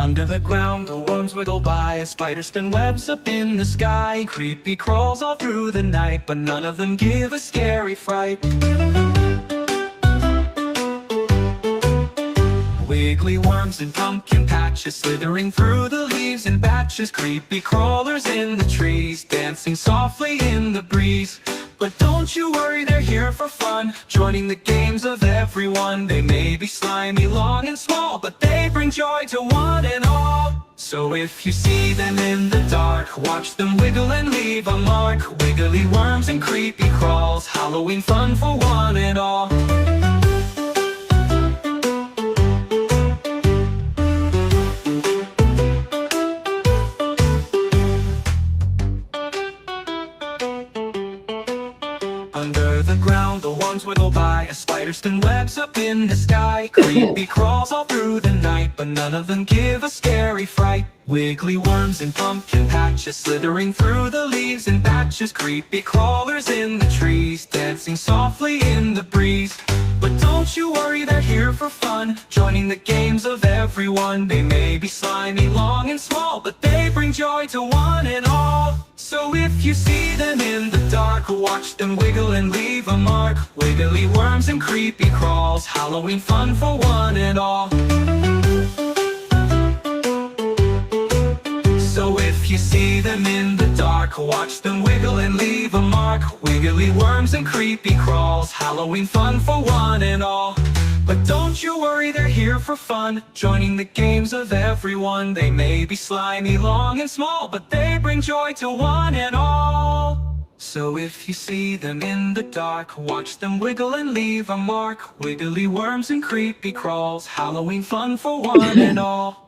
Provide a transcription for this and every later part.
Under the ground, the worms wiggle by, a spider spin webs up in the sky. Creepy crawls all through the night, but none of them give a scary fright. Wiggly worms in pumpkin patches, slithering through the leaves in batches. Creepy crawlers in the trees, dancing softly in the breeze. But don't you worry, they're here for fun, joining the games of everyone. They may be slimy, long and small, but they bring joy to one and all. So if you see them in the dark, watch them wiggle and leave a mark. Wiggly worms and creepy crawls, Halloween fun for one and all. Under the ground, the worms wiggle by, a spider spin webs up in the sky. Creepy crawls all through the night, but none of them give a scary fright. Wiggly worms in pumpkin patches, slithering through the leaves in batches. Creepy crawlers in the trees, dancing softly in the breeze. But don't you worry, they're here for fun, joining the games of everyone. They may be slimy, long and small, but they bring joy to one and all. So if you see them in the dark, watch them wiggle and leave a mark. Wiggly worms and creepy crawls, Halloween fun for one and all. So if you see them in the dark, watch them wiggle and leave a mark. Wiggly worms and creepy crawls, Halloween fun for one and all. But don't you worry, they're here for fun, joining the games of everyone. They may be slimy, long and small, but they bring joy to one and all. So if you see them in the dark, watch them wiggle and leave a mark. Wiggly worms and creepy crawls, Halloween fun for one and all.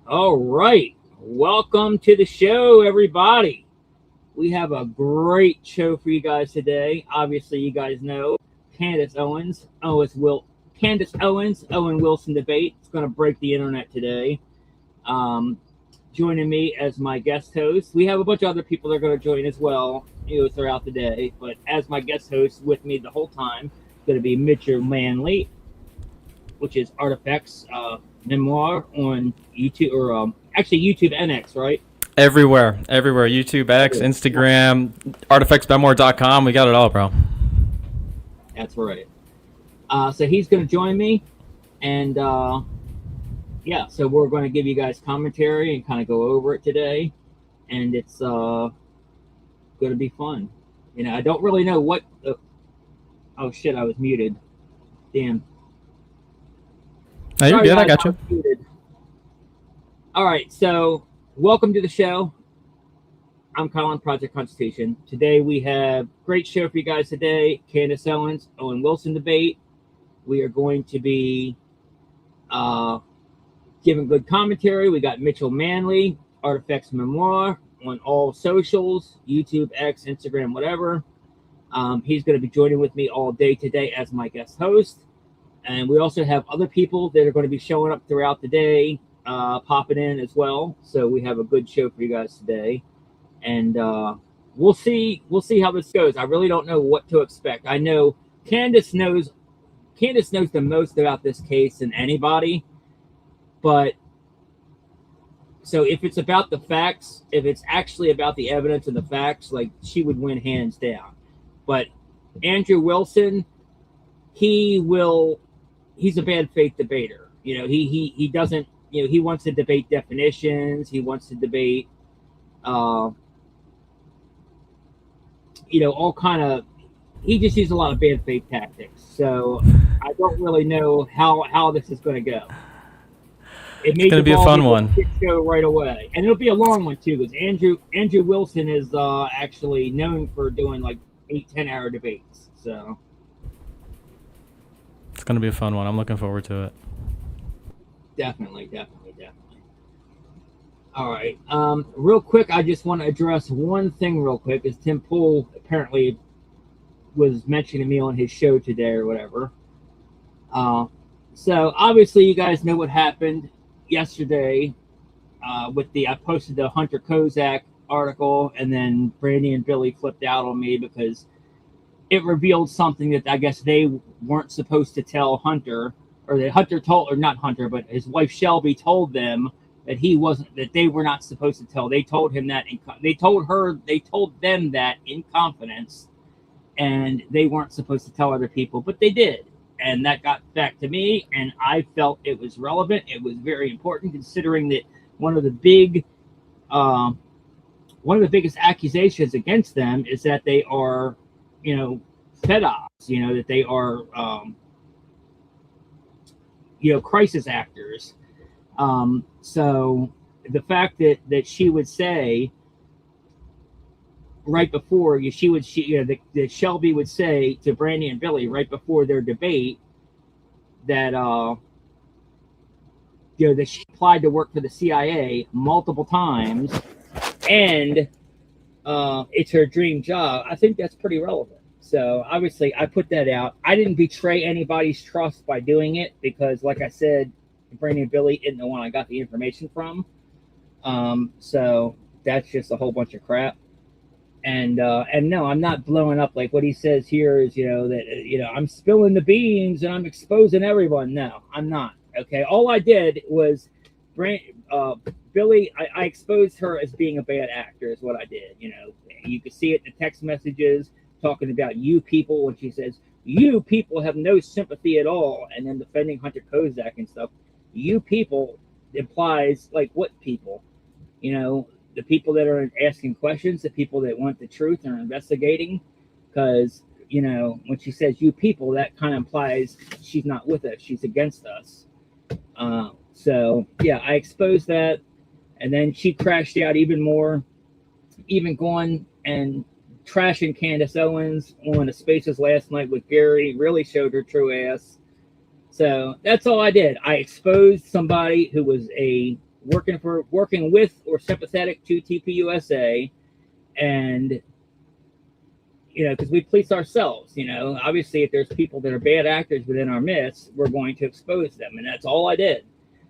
All right, welcome to the show, everybody. We have a great show for you guys today. Obviously, you guys know Owen Wilson debate. It's going to break the internet today. Joining me as my guest host, we have a bunch of other people that are going to join as well, throughout the day. But as my guest host with me the whole time, it's going to be Mitchell Manley, which is Artifacts Memoir on YouTube, or actually YouTube NX, right? Everywhere. YouTube, X, Instagram, artifactsmemoir.com. We got it all, bro. That's right. So he's going to join me, and so we're going to give you guys commentary and kind of go over it today, and it's going to be fun. I don't really know what. Oh shit! I was muted. Damn. Oh, you're good. I got you. All right, so welcome to the show. I'm Colin, Project Constitution. Today we have a great show for you guys today. Candace Owens, Owen Wilson debate. We are going to be giving good commentary. We got Mitchell Manley, Artifacts Memoir on all socials, YouTube, X, Instagram, whatever. He's going to be joining with me all day today as my guest host. And we also have other people that are going to be showing up throughout the day, popping in as well. So we have a good show for you guys today, and we'll see how this goes. I really don't know what to expect. I know Candace knows the most about this case than anybody, but so if it's about the facts, if it's actually about the evidence and the facts, like, she would win hands down. But Andrew Wilson, he's a bad faith debater. He doesn't, he wants to debate definitions. He wants to debate, all kind of, he just used a lot of bad faith tactics. So I don't really know how this is going to go. It's going to be a fun one. Show right away. And it'll be a long one too, because Andrew Wilson is actually known for doing like 8-10 hour debates. So it's going to be a fun one. I'm looking forward to it. Definitely. All right. Real quick, I just want to address one thing real quick, as Tim Pool apparently was mentioning me on his show today or whatever. So obviously you guys know what happened yesterday I posted the Hunter Kozak article, and then Brandy and Billy flipped out on me because it revealed something that I guess they weren't supposed to tell Hunter, or that Hunter told, or not Hunter, but his wife Shelby told them that they were not supposed to tell. They told him that, they told them that in confidence, and they weren't supposed to tell other people, but they did. And that got back to me, and I felt it was relevant. It was very important, considering that one of the biggest accusations against them is that they are, pedophils, that they are, crisis actors. So the fact that she would say right before that Shelby would say to Brandy and Billy right before their debate that that she applied to work for the CIA multiple times, and it's her dream job. I think that's pretty relevant. So obviously I put that out. I didn't betray anybody's trust by doing it because, like I said, Brandy and Billy isn't the one I got the information from. So that's just a whole bunch of crap. And no, I'm not blowing up like what he says here is, that I'm spilling the beans and I'm exposing everyone. No, I'm not. Okay, all I did was Billy. I exposed her as being a bad actor. Is what I did. You could see it in the text messages talking about you people when she says you people have no sympathy at all, and then defending Hunter Kozak and stuff. You people implies like what people, the people that are asking questions, the people that want the truth and are investigating. Because, when she says you people, that kind of implies she's not with us. She's against us. So, yeah, I exposed that. And then she crashed out even more, even going and trashing Candace Owens on the Spaces last night with Gary. Really showed her true ass. So that's all I did. I exposed somebody who was working with or sympathetic to TPUSA, and because we police ourselves. Obviously, if there's people that are bad actors within our midst, we're going to expose them, and that's all I did.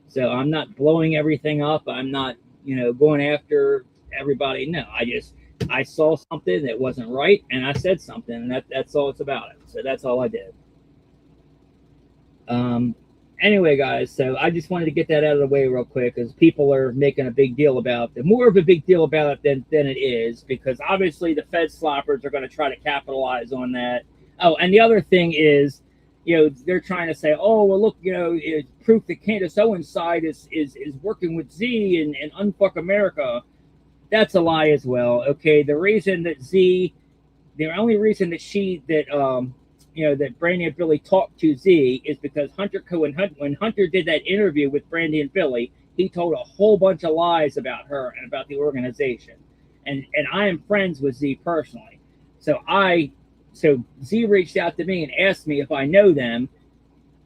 So I'm not blowing everything up. I'm not going after everybody. No, I saw something that wasn't right, and I said something, and that's all it's about. So that's all I did. Anyway, guys, so I just wanted to get that out of the way real quick because people are making a big deal about it, more of a big deal about it than it is, because obviously the Fed sloppers are going to try to capitalize on that. Oh, and the other thing is, they're trying to say, oh, well, look, it's proof that Candace Owens' side is working with Z and unfuck America. That's a lie as well. Okay, the only reason that that Brandy and Billy talked to Z is because when Hunter did that interview with Brandy and Billy, he told a whole bunch of lies about her and about the organization. And I am friends with Z personally. So Z reached out to me and asked me if I know them,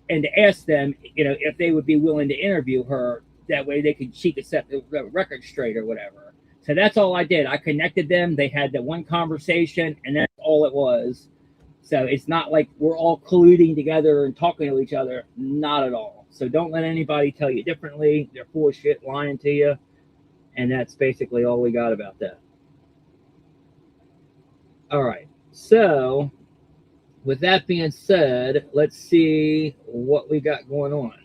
and to ask them, if they would be willing to interview her. That way she could set the record straight or whatever. So that's all I did. I connected them. They had that one conversation, and that's all it was. So it's not like we're all colluding together and talking to each other. Not at all. So don't let anybody tell you differently. They're full of shit, lying to you. And that's basically all we got about that. All right. So with that being said, let's see what we got going on.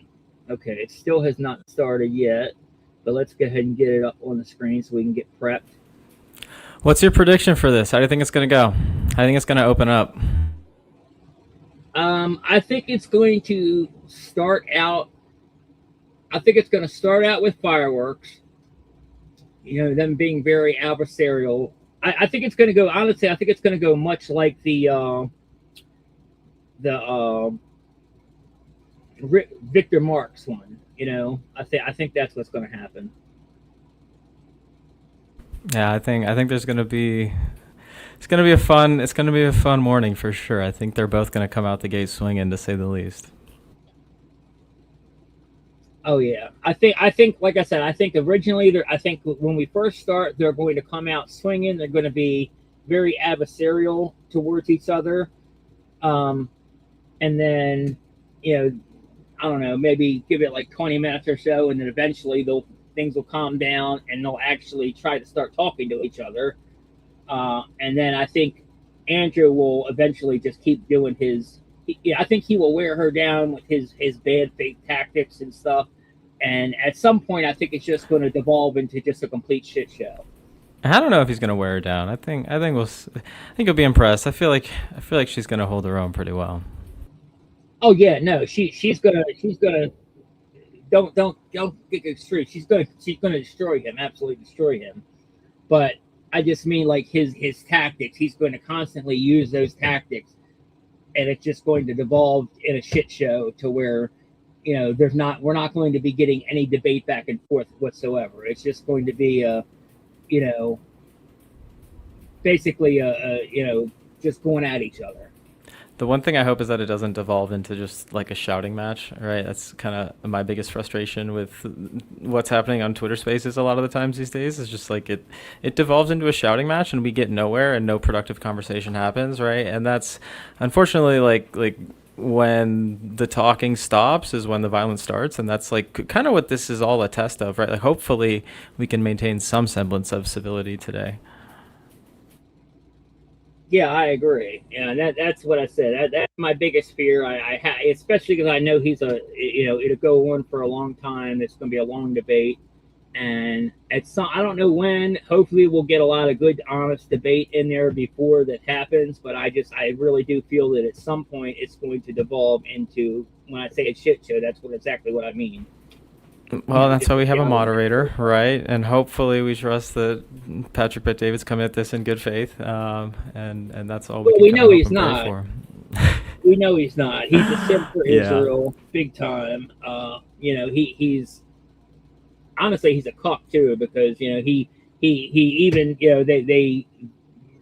Okay, it still has not started yet, but let's go ahead and get it up on the screen so we can get prepped. What's your prediction for this? How do you think it's going to go? How do you think it's going to open up? I think it's going to start out. I think it's going to start out with fireworks. Them being very adversarial. I think it's going to go. Honestly, I think it's going to go much like the Victor Marks one. I think that's what's going to happen. Yeah, I think there's going to be. It's going to be a fun morning for sure. I think they're both going to come out the gate swinging, to say the least. Oh yeah, I think like I said, I think originally when we first start, they're going to come out swinging. They're going to be very adversarial towards each other, and then I don't know, maybe give it like 20 minutes or so, and then eventually they'll things will calm down and they'll actually try to start talking to each other. And then I think Andrew will eventually just keep doing his. I think he will wear her down with his bad faith tactics and stuff. And at some point, I think it's just going to devolve into just a complete shit show. I don't know if he's gonna wear her down. I think you'll be impressed. I feel like she's gonna hold her own pretty well. Oh yeah, no, she's gonna don't get extreme. She's gonna destroy him, absolutely destroy him. But I just mean like his tactics. He's going to constantly use those tactics, and it's just going to devolve in a shit show to where, we're not going to be getting any debate back and forth whatsoever. It's just going to be basically just going at each other. The one thing I hope is that it doesn't devolve into just like a shouting match, right? That's kind of my biggest frustration with what's happening on Twitter Spaces a lot of the times these days. Is just like it devolves into a shouting match and we get nowhere and no productive conversation happens, right? And that's unfortunately like when the talking stops is when the violence starts, and that's like kind of what this is all a test of, right? Like hopefully we can maintain some semblance of civility today. Yeah, I agree. Yeah, that's what I said. That's my biggest fear. I especially because I know he's it'll go on for a long time. It's going to be a long debate, and I don't know when. Hopefully, we'll get a lot of good, honest debate in there before that happens. But I really do feel that at some point it's going to devolve into, when I say a shit show, that's exactly what I mean. Well, that's why we have a moderator, right? And hopefully we trust that Patrick Bet-David's coming at this in good faith, and that's all we know he's not. For. We know he's not. He's a simp for Israel, big time. He's honestly he's a cock too, because he even they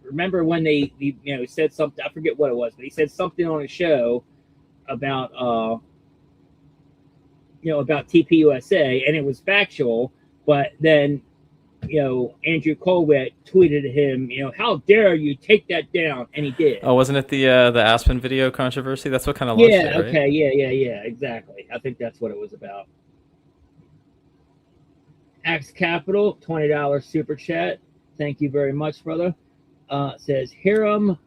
remember when they said something. I forget what it was, but he said something on a show about about TPUSA, and it was factual, but then, Andrew Colwett tweeted at him, how dare you take that down? And he did. Oh, wasn't it the Aspen video controversy? That's what kind of launched it, right? Okay, yeah, exactly. I think that's what it was about. Axe Capital, $20 super chat. Thank you very much, brother. Says, Hiram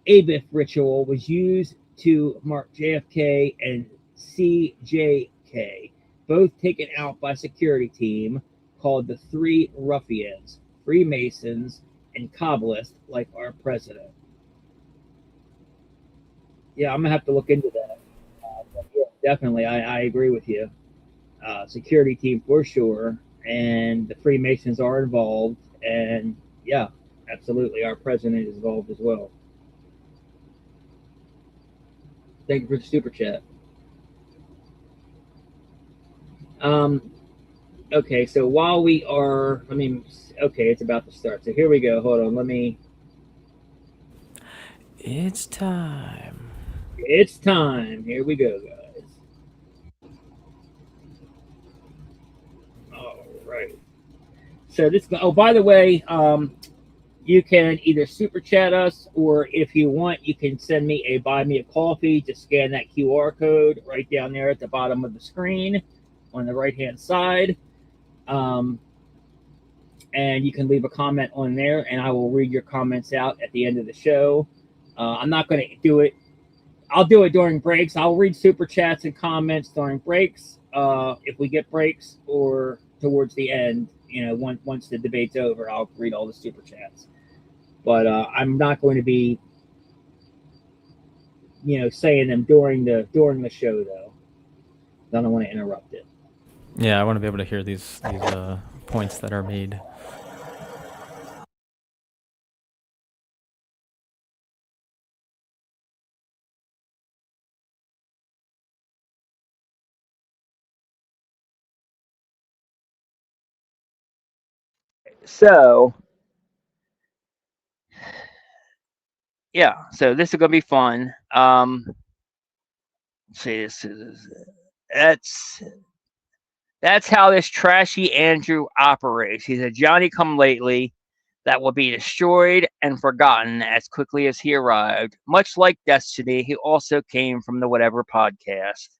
Abith ritual was used to mark JFK and CJK, both taken out by security team called the Three Ruffians, Freemasons, and Kabbalists like our president. Yeah, I'm going to have to look into that. Yeah, definitely, I agree with you. Security team for sure, and the Freemasons are involved, and yeah, absolutely, our president is involved as well. Thank you for the super chat. Okay, so while we are, it's about to start. So here we go. Hold on, It's time. It's time. Here we go, guys. All right. So by the way, you can either super chat us, or if you want, you can send me a buy me a coffee. Just scan that QR code right down there at the bottom of the screen on the right hand side, and you can leave a comment on there, and I will read your comments out at the end of the show. I'm not going to do it. I'll do it during breaks. I'll read super chats and comments during breaks, if we get breaks, or towards the end. Once the debate's over, I'll read all the super chats. But I'm not going to be saying them during the show, though. I don't want to interrupt it. Yeah, I want to be able to hear these points that are made. So, yeah, so this is gonna be fun. See, that's how this trashy Andrew operates. He's a Johnny-come-lately that will be destroyed and forgotten as quickly as he arrived. Much like Destiny, he also came from the Whatever podcast.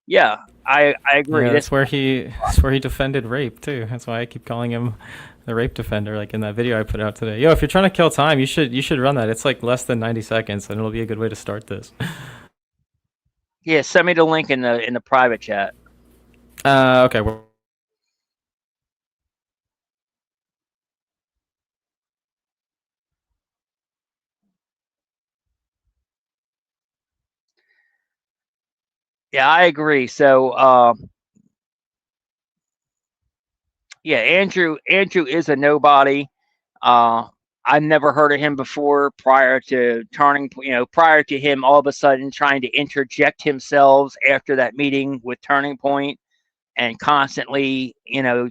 Yeah, I agree. Yeah, that's where he defended rape too. That's why I keep calling him the rape defender, like in that video I put out today. Yo, if you're trying to kill time, you should run that. It's like less than 90 seconds, and it'll be a good way to start this. Yeah, send me the link in the private chat. Okay. Yeah, I agree. So, yeah, Andrew is a nobody. I've never heard of him before prior to prior to him all of a sudden trying to interject himself after that meeting with Turning Point and constantly,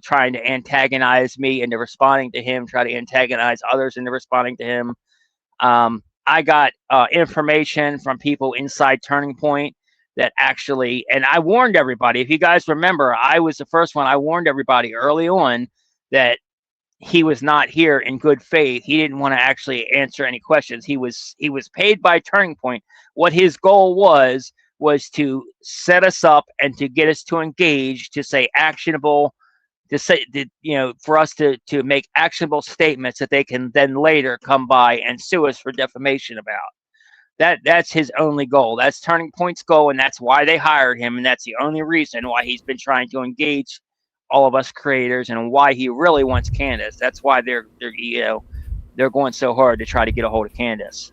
trying to antagonize me into responding to him, try to antagonize others into responding to him. I got information from people inside Turning Point that actually, and I warned everybody, if you guys remember, I was the first one. I warned everybody early on that he was not here in good faith. He didn't want to actually answer any questions. He was paid by Turning Point. What his goal was to set us up and to get us to engage, to say actionable, for us to make actionable statements that they can then later come by and sue us for defamation about. That's his only goal. That's Turning Point's goal, and that's why they hired him, and that's the only reason why he's been trying to engage all of us creators and why he really wants Candace. That's why they're going so hard to try to get a hold of Candace.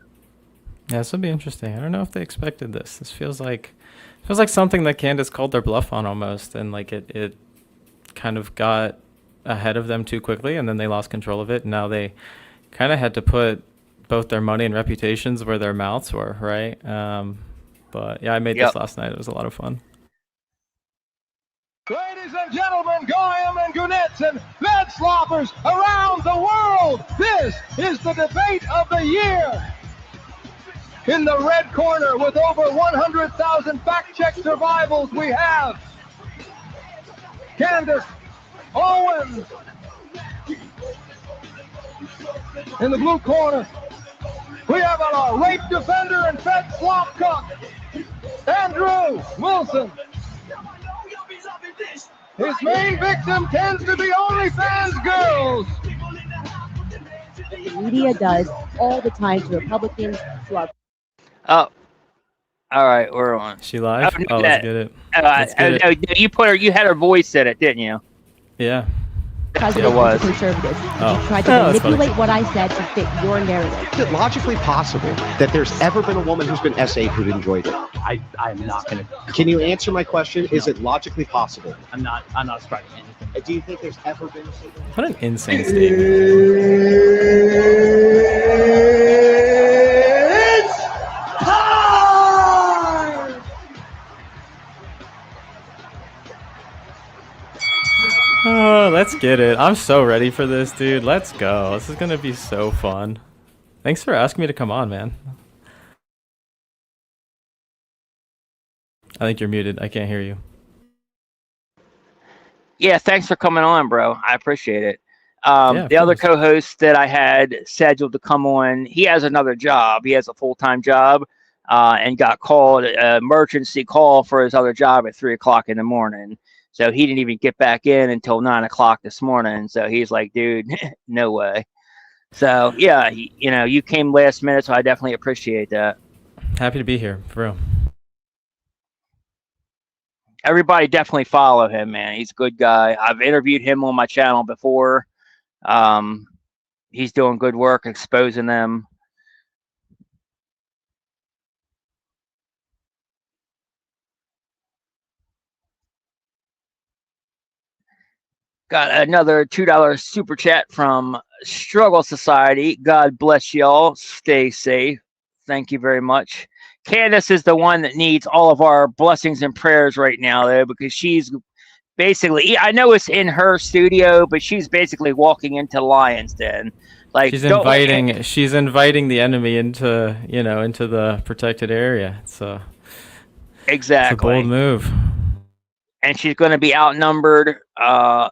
Yeah, this will be interesting. I don't know if they expected this. This feels like something that Candace called their bluff on almost, and like it kind of got ahead of them too quickly, and then they lost control of it. And now they kind of had to put both their money and reputations where their mouths were, right? But yeah, I made this last night. It was a lot of fun. Ladies and gentlemen, goyim and goonettes and bed sloppers around the world, this is the debate of the year. In the red corner with over 100,000 fact-check survivals, we have Candace Owens. In the blue corner, we have a rape defender and fed swamp cuck, Andrew Wilson. His main victim tends to be OnlyFans girls. The media does all the time to Republicans, to our... Oh, all right, we're on. She live? Oh, let's get it. You had her voice in it, didn't you? Yeah. President was conservative. Oh. You tried to manipulate what I said to fit your narrative. Is it logically possible that there's ever been a woman who's been SA'd who enjoyed it? I'm not going to. Can you answer my question? No. Is it logically possible? I'm not ascribing anything. Do you think there's ever been a single... What an insane statement. It's time! Oh, let's get it. I'm so ready for this, dude. Let's go. This is going to be so fun. Thanks for asking me to come on, man. I think you're muted. I can't hear you. Yeah, thanks for coming on, bro. I appreciate it. Yeah, the other co-host that I had scheduled to come on, he has another job. He has a full-time job and got called an emergency call for his other job at 3 o'clock in the morning. So he didn't even get back in until 9 o'clock this morning. So he's like, dude, no way. So, yeah, you came last minute, so I definitely appreciate that. Happy to be here, for real. Everybody definitely follow him, man. He's a good guy. I've interviewed him on my channel before. He's doing good work exposing them. Got another $2 super chat from Struggle Society. God bless y'all. Stay safe. Thank you very much. Candace is the one that needs all of our blessings and prayers right now, though, because she's basically, I know it's in her studio, but she's basically walking into Lion's Den. Like she's inviting the enemy into the protected area. So exactly, it's a bold move. And she's going to be outnumbered. So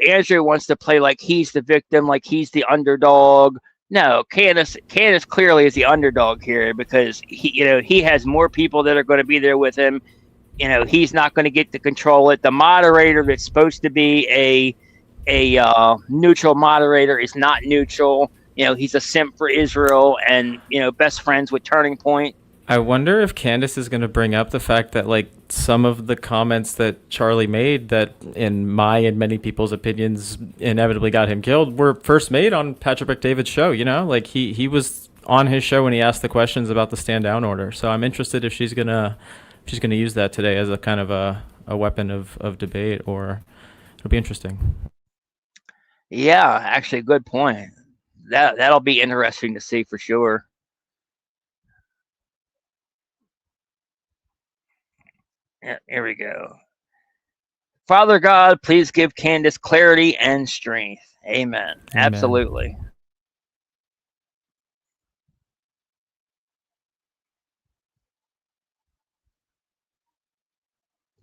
Andrew wants to play like he's the victim, like he's the underdog. No, Candace clearly is the underdog here because he has more people that are going to be there with him. he's not going to get to control it. The moderator that's supposed to be a neutral moderator is not neutral. He's a simp for Israel and, best friends with Turning Point. I wonder if Candace is going to bring up the fact that, like, some of the comments that Charlie made that, in my and many people's opinions, inevitably got him killed were first made on Patrick Bet-David's show, Like, he was on his show when he asked the questions about the stand down order. So I'm interested if she's going to use that today as a kind of a weapon of debate, or it'll be interesting. Yeah, actually, good point. That'll be interesting to see for sure. Yeah, here we go. Father God, please give Candace clarity and strength. Amen. Absolutely.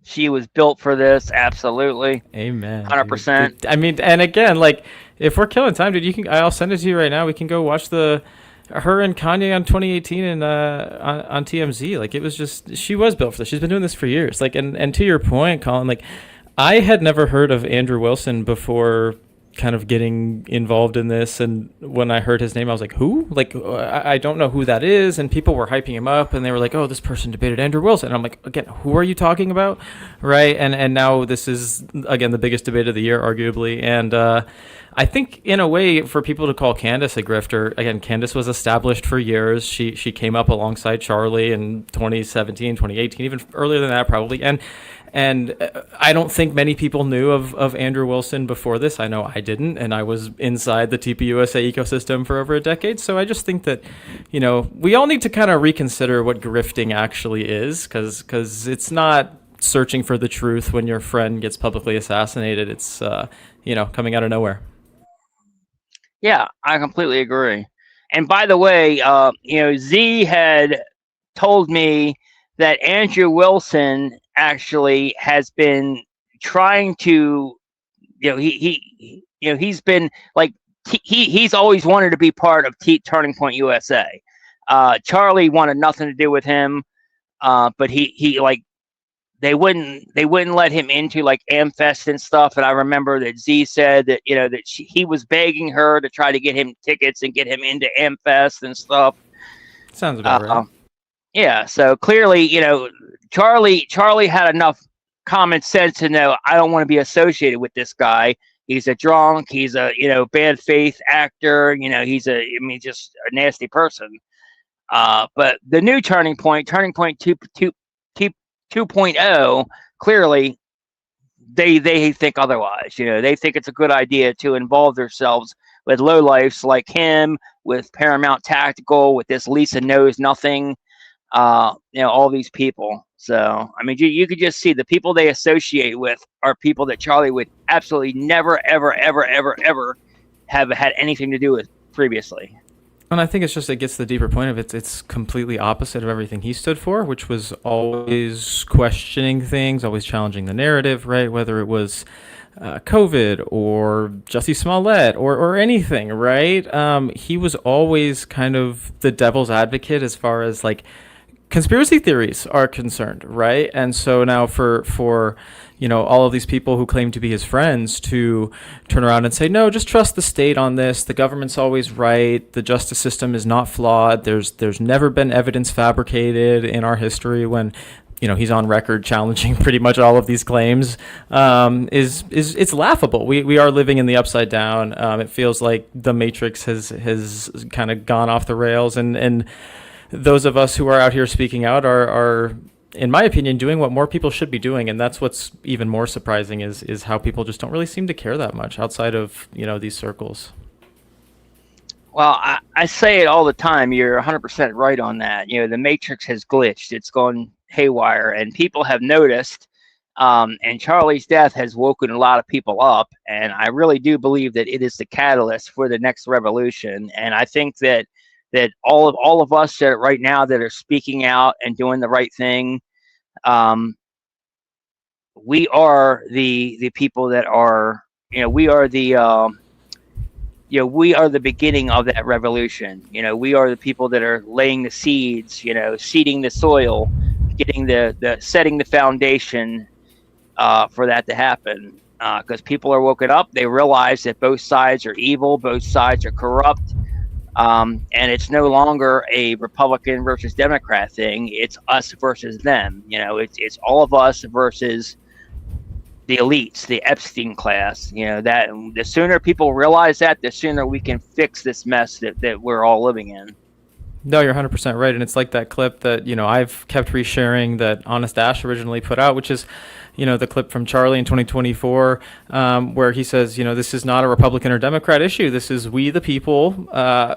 She was built for this. Absolutely. Amen. 100%. I mean, and again, like, if we're killing time, dude, I'll send it to you right now. We can go watch her and Kanye on 2018 and on TMZ. Like, it was just, she was built for this. She's been doing this for years. Like, and to your point, Colin, like, I had never heard of Andrew Wilson before kind of getting involved in this, and when I heard his name, I was like, who? Like, I don't know who that is. And people were hyping him up, and they were like, oh, this person debated Andrew Wilson. And I'm like, again, who are you talking about? Right? And now this is, again, the biggest debate of the year, arguably. And I think, in a way, for people to call Candace a grifter, again, Candace was established for years. She came up alongside Charlie in 2017, 2018, even earlier than that, probably. And I don't think many people knew of Andrew Wilson before this. I know I didn't, and I was inside the TPUSA ecosystem for over a decade. So I just think that, we all need to kind of reconsider what grifting actually is, because it's not searching for the truth when your friend gets publicly assassinated. It's, coming out of nowhere. Yeah, I completely agree. And by the way, Z had told me that Andrew Wilson actually has been trying to, he's been like, he's always wanted to be part of Turning Point USA. Charlie wanted nothing to do with him, but he like, they wouldn't let him into like Amfest and stuff. And I remember that Z said that, he was begging her to try to get him tickets and get him into Amfest and stuff. Sounds about right. Yeah, so clearly, Charlie had enough common sense to know, I don't want to be associated with this guy. He's a drunk. He's a, bad faith actor. He's just a nasty person. But the new Turning Point 2.0, clearly they think otherwise. They think it's a good idea to involve themselves with lowlifes like him, with Paramount Tactical, with this Lisa Knows Nothing. All these people. So, I mean, you could just see the people they associate with are people that Charlie would absolutely never, ever, ever, ever, ever have had anything to do with previously. And I think it gets the deeper point of it. It's completely opposite of everything he stood for, which was always questioning things, always challenging the narrative, right? Whether it was COVID or Jussie Smollett or anything, right? He was always kind of the devil's advocate as far as like conspiracy theories are concerned, right? And so now for all of these people who claim to be his friends to turn around and say, no, just trust the state on this. The government's always right. The justice system is not flawed. There's never been evidence fabricated in our history when he's on record challenging pretty much all of these claims, it's laughable. We are living in the upside down. It feels like the Matrix has kind of gone off the rails, and those of us who are out here speaking out are, in my opinion, doing what more people should be doing. And that's what's even more surprising is how people just don't really seem to care that much outside of, these circles. Well, I say it all the time. You're 100% right on that. The Matrix has glitched. It's gone haywire, and people have noticed. And Charlie's death has woken a lot of people up. And I really do believe that it is the catalyst for the next revolution. And I think that all of us that right now that are speaking out and doing the right thing, we are the people that are, we are the we are the beginning of that revolution. We are the people that are laying the seeds, seeding the soil getting the setting the foundation for that to happen. Because people are woken up, they realize that both sides are evil, both sides are corrupt, and it's no longer a Republican versus Democrat thing. It's us versus them. You know, it's all of us versus the elites, the Epstein class. You know, that the sooner people realize that, the sooner we can fix this mess that we're all living in. No, you're 100% right. And it's like that clip that, you know, I've kept resharing that Honest Ash originally put out, which is, you know, the clip from Charlie in 2024, where he says, you know, this is not a Republican or Democrat issue. This is we the people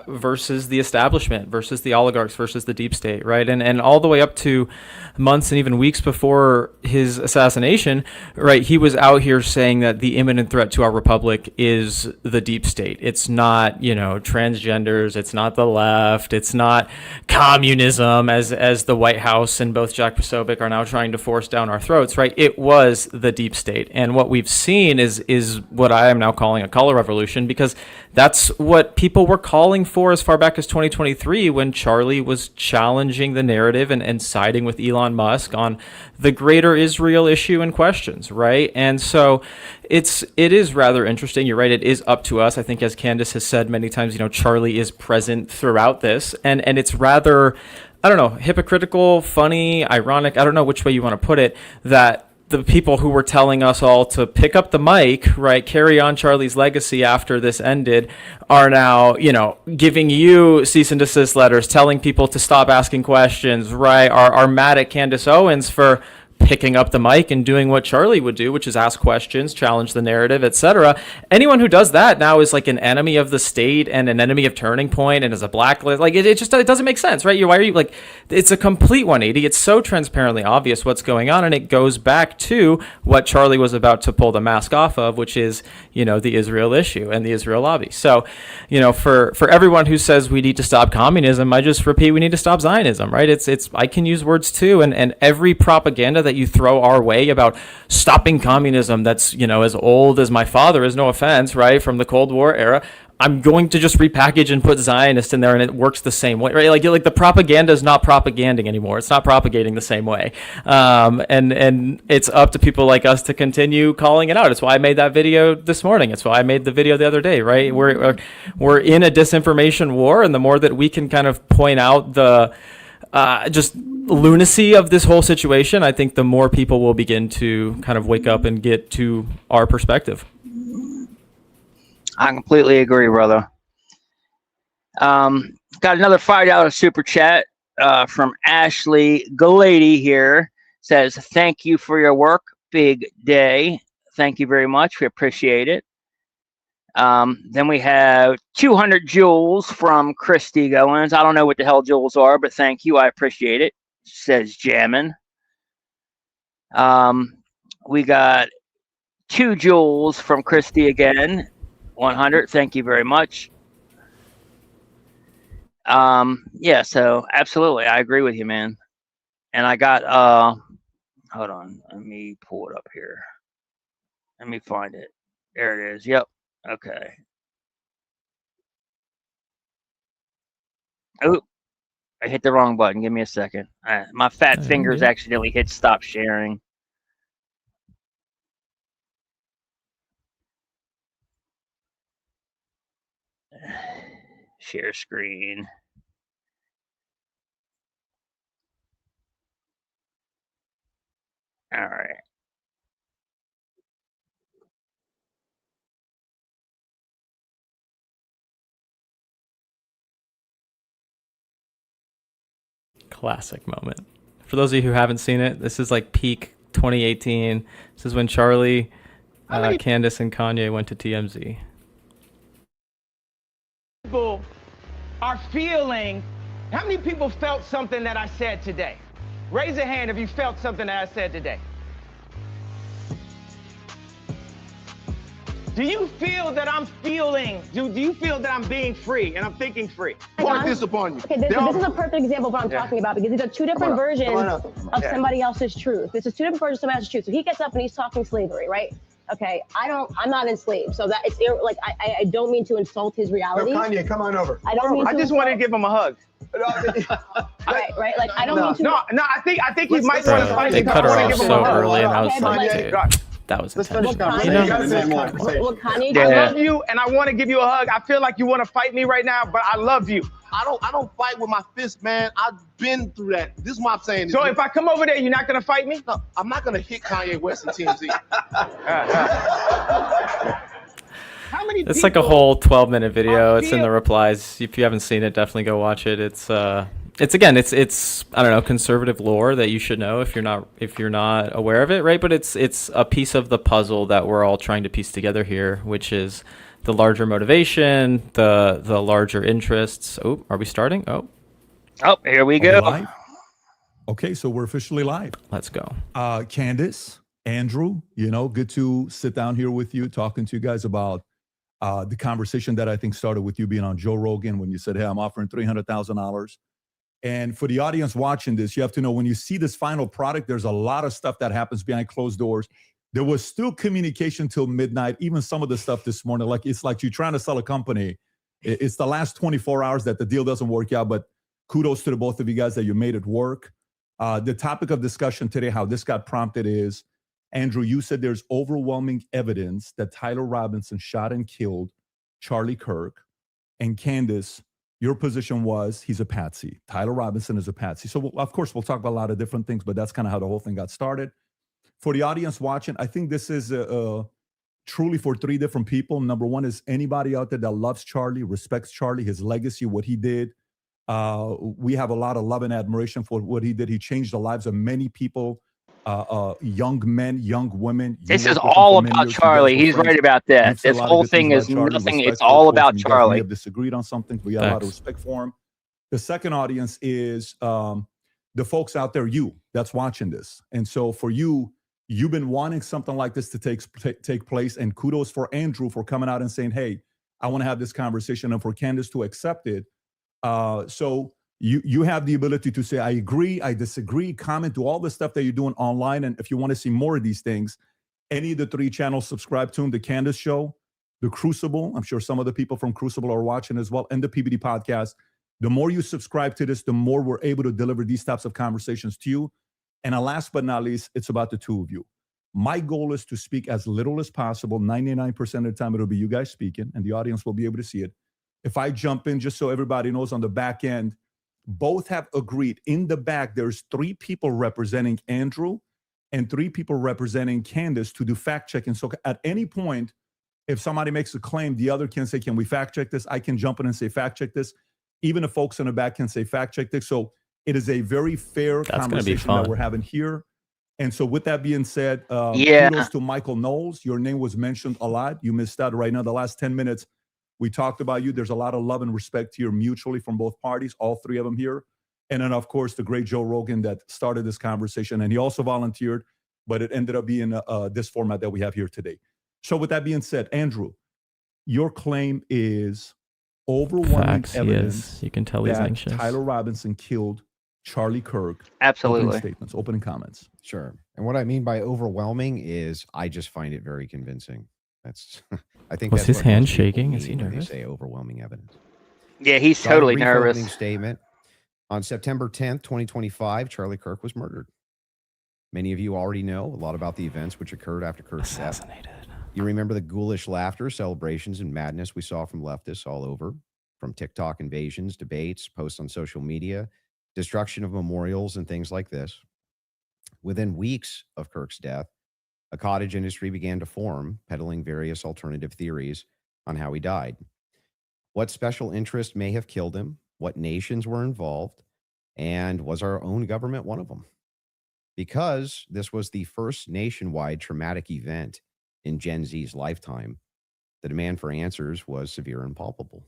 versus the establishment, versus the oligarchs, versus the deep state, right? And all the way up to months and even weeks before his assassination, right, he was out here saying that the imminent threat to our republic is the deep state. It's not, you know, transgenders. It's not the left. It's not communism, as the White House and both Jack Posobiec are now trying to force down our throats, right? It was the deep state. And what we've seen is what I am now calling a color revolution, because that's what people were calling for as far back as 2023 when Charlie was challenging the narrative and siding with Elon Musk on the greater Israel issue and questions, right? And so it is rather interesting. You're right. It is up to us. I think, as Candace has said many times, you know, Charlie is present throughout this, and it's rather, I don't know, hypocritical, funny, ironic. I don't know which way you want to put it, that the people who were telling us all to pick up the mic, right, carry on Charlie's legacy after this ended, are now, you know, giving you cease and desist letters, telling people to stop asking questions, right, are mad at Candace Owens for picking up the mic and doing what Charlie would do, which is ask questions, challenge the narrative, etc. Anyone who does that now is like an enemy of the state and an enemy of Turning Point and is a blacklist. Like it just, it doesn't make sense, right? Why are you like, it's a complete 180. It's so transparently obvious what's going on, and it goes back to what Charlie was about to pull the mask off of, which is, you know, the Israel issue and the Israel lobby. So, you know, for everyone who says we need to stop communism, I just repeat, we need to stop Zionism, right? It's I can use words too, and every propaganda that you throw our way about stopping communism that's, you know, as old as my father is, no offense, right, from the Cold War era, I'm going to just repackage and put Zionist in there, and it works the same way, right? Like the propaganda is not propaganding anymore. It's not propagating the same way, and it's up to people like us to continue calling it out. It's why I made that video this morning. It's why I made the video the other day, right? We're in a disinformation war, and the more that we can kind of point out the just lunacy of this whole situation, I think the more people will begin to kind of wake up and get to our perspective. I completely agree, brother. Got another $5 super chat from Ashley Galady here. Says, thank you for your work. Big day. Thank you very much. We appreciate it. Then we have 200 joules from Christy Goins. I don't know what the hell joules are, but thank you. I appreciate it. Says Jammin. We got 2 joules from Christy again. 100. Thank you very much. Yeah, so absolutely. I agree with you, man. And I got, hold on. Let me pull it up here. Let me find it. There it is. Yep. Okay. Oh, I hit the wrong button. Give me a second. My fat fingers accidentally hit stop sharing. Share screen. All right. Classic moment. For those of you who haven't seen it, this is like peak 2018. This is when Charlie, Candace, and Kanye went to TMZ. People are feeling. How many people felt something that I said today? Raise a hand if you felt something that I said today. Do you feel that I'm feeling, do you feel that I'm being free and I'm thinking free? Point this upon you. Okay, this is a perfect example of what I'm talking about, because these are 2 different versions of somebody else's truth. This is 2 different versions of somebody else's truth. So he gets up and he's talking slavery, right? Okay, I'm not enslaved, so that it's like I don't mean to insult his reality. No, Kanye, come on over. I don't mean I just wanted to give him a hug. right. Like I don't mean to. No, I think he might want to fight They me. cut her I wanna off give him so a hug. early, and I was Okay, but like, like- dude, that was intentional. What Kanye? I love you, and I want to give you a hug. I feel like you want to fight me right now, but I love you. I don't fight with my fist, man. I've been through that. This is what I'm saying. So if I come over there, you're not gonna fight me? No, I'm not gonna hit Kanye West and TMZ. How many It's like a whole 12-minute video. It's in the replies. If you haven't seen it, definitely go watch it. It's again, it's I don't know, conservative lore that you should know if you're not aware of it, right? But it's a piece of the puzzle that we're all trying to piece together here, which is the larger motivation, the larger interests. Oh, are we starting? Oh, here we go. Live? Okay, so we're officially live. Let's go. Candace, Andrew, good to sit down here with you, talking to you guys about the conversation that I think started with you being on Joe Rogan when you said, hey, I'm offering $300,000. And for the audience watching this, you have to know when you see this final product, there's a lot of stuff that happens behind closed doors. There was still communication till midnight, even some of the stuff this morning. It's like you're trying to sell a company. It's the last 24 hours that the deal doesn't work out, but kudos to the both of you guys that you made it work. The topic of discussion today, how this got prompted is, Andrew, you said there's overwhelming evidence that Tyler Robinson shot and killed Charlie Kirk. And Candace, your position was he's a patsy. Tyler Robinson is a patsy. So, of course, we'll talk about a lot of different things, but that's kind of how the whole thing got started. For the audience watching, I think this is truly for three different people. Number one is anybody out there that loves Charlie, respects Charlie, his legacy, what he did. We have a lot of love and admiration for what he did. He changed the lives of many people, young men, young women. This is all about Charlie. He's right about that. This whole thing is nothing. It's all about Charlie. We have disagreed on something. We got a lot of respect for him. The second audience is the folks out there, you that's watching this. And so for you, you've been wanting something like this to take place. And kudos for Andrew for coming out and saying, hey, I want to have this conversation, and for Candace to accept it. So you have the ability to say, I agree, I disagree, comment, do all the stuff that you're doing online. And if you want to see more of these things, any of the three channels, subscribe to them, the Candace Show, the Crucible. I'm sure some of the people from Crucible are watching as well, and the PBD podcast. The more you subscribe to this, the more we're able to deliver these types of conversations to you. And last but not least, it's about the two of you. My goal is to speak as little as possible. 99% of the time, it'll be you guys speaking, and the audience will be able to see it. If I jump in, just so everybody knows on the back end, both have agreed. In the back, there's 3 people representing Andrew and 3 people representing Candace to do fact checking. So at any point, if somebody makes a claim, the other can say, can we fact check this? I can jump in and say, fact check this. Even the folks in the back can say, fact check this. So it is a very fair conversation that we're having here. And so with that being said, kudos to Michael Knowles. Your name was mentioned a lot. You missed out right now. The last 10 minutes, we talked about you. There's a lot of love and respect here mutually from both parties, all 3 of them here. And then, of course, the great Joe Rogan that started this conversation. And he also volunteered, but it ended up being this format that we have here today. So with that being said, Andrew, your claim is overwhelming evidence. You can tell he's anxious. Tyler Robinson killed Charlie Kirk. Absolutely. Opening statements, opening comments. Sure. And what I mean by overwhelming is I just find it very convincing. That's I think was that's his hand shaking? Is he when nervous? they say overwhelming evidence. Yeah, he's totally nervous. Statement. On September 10th, 2025, Charlie Kirk was murdered. Many of you already know a lot about the events which occurred after Kirk's death. You remember the ghoulish laughter, celebrations, and madness we saw from leftists all over, from TikTok invasions, debates, posts on social media, destruction of memorials, and things like this. Within weeks of Kirk's death, a cottage industry began to form, peddling various alternative theories on how he died. What special interest may have killed him, what nations were involved, and was our own government one of them? Because this was the first nationwide traumatic event in Gen Z's lifetime, the demand for answers was severe and palpable.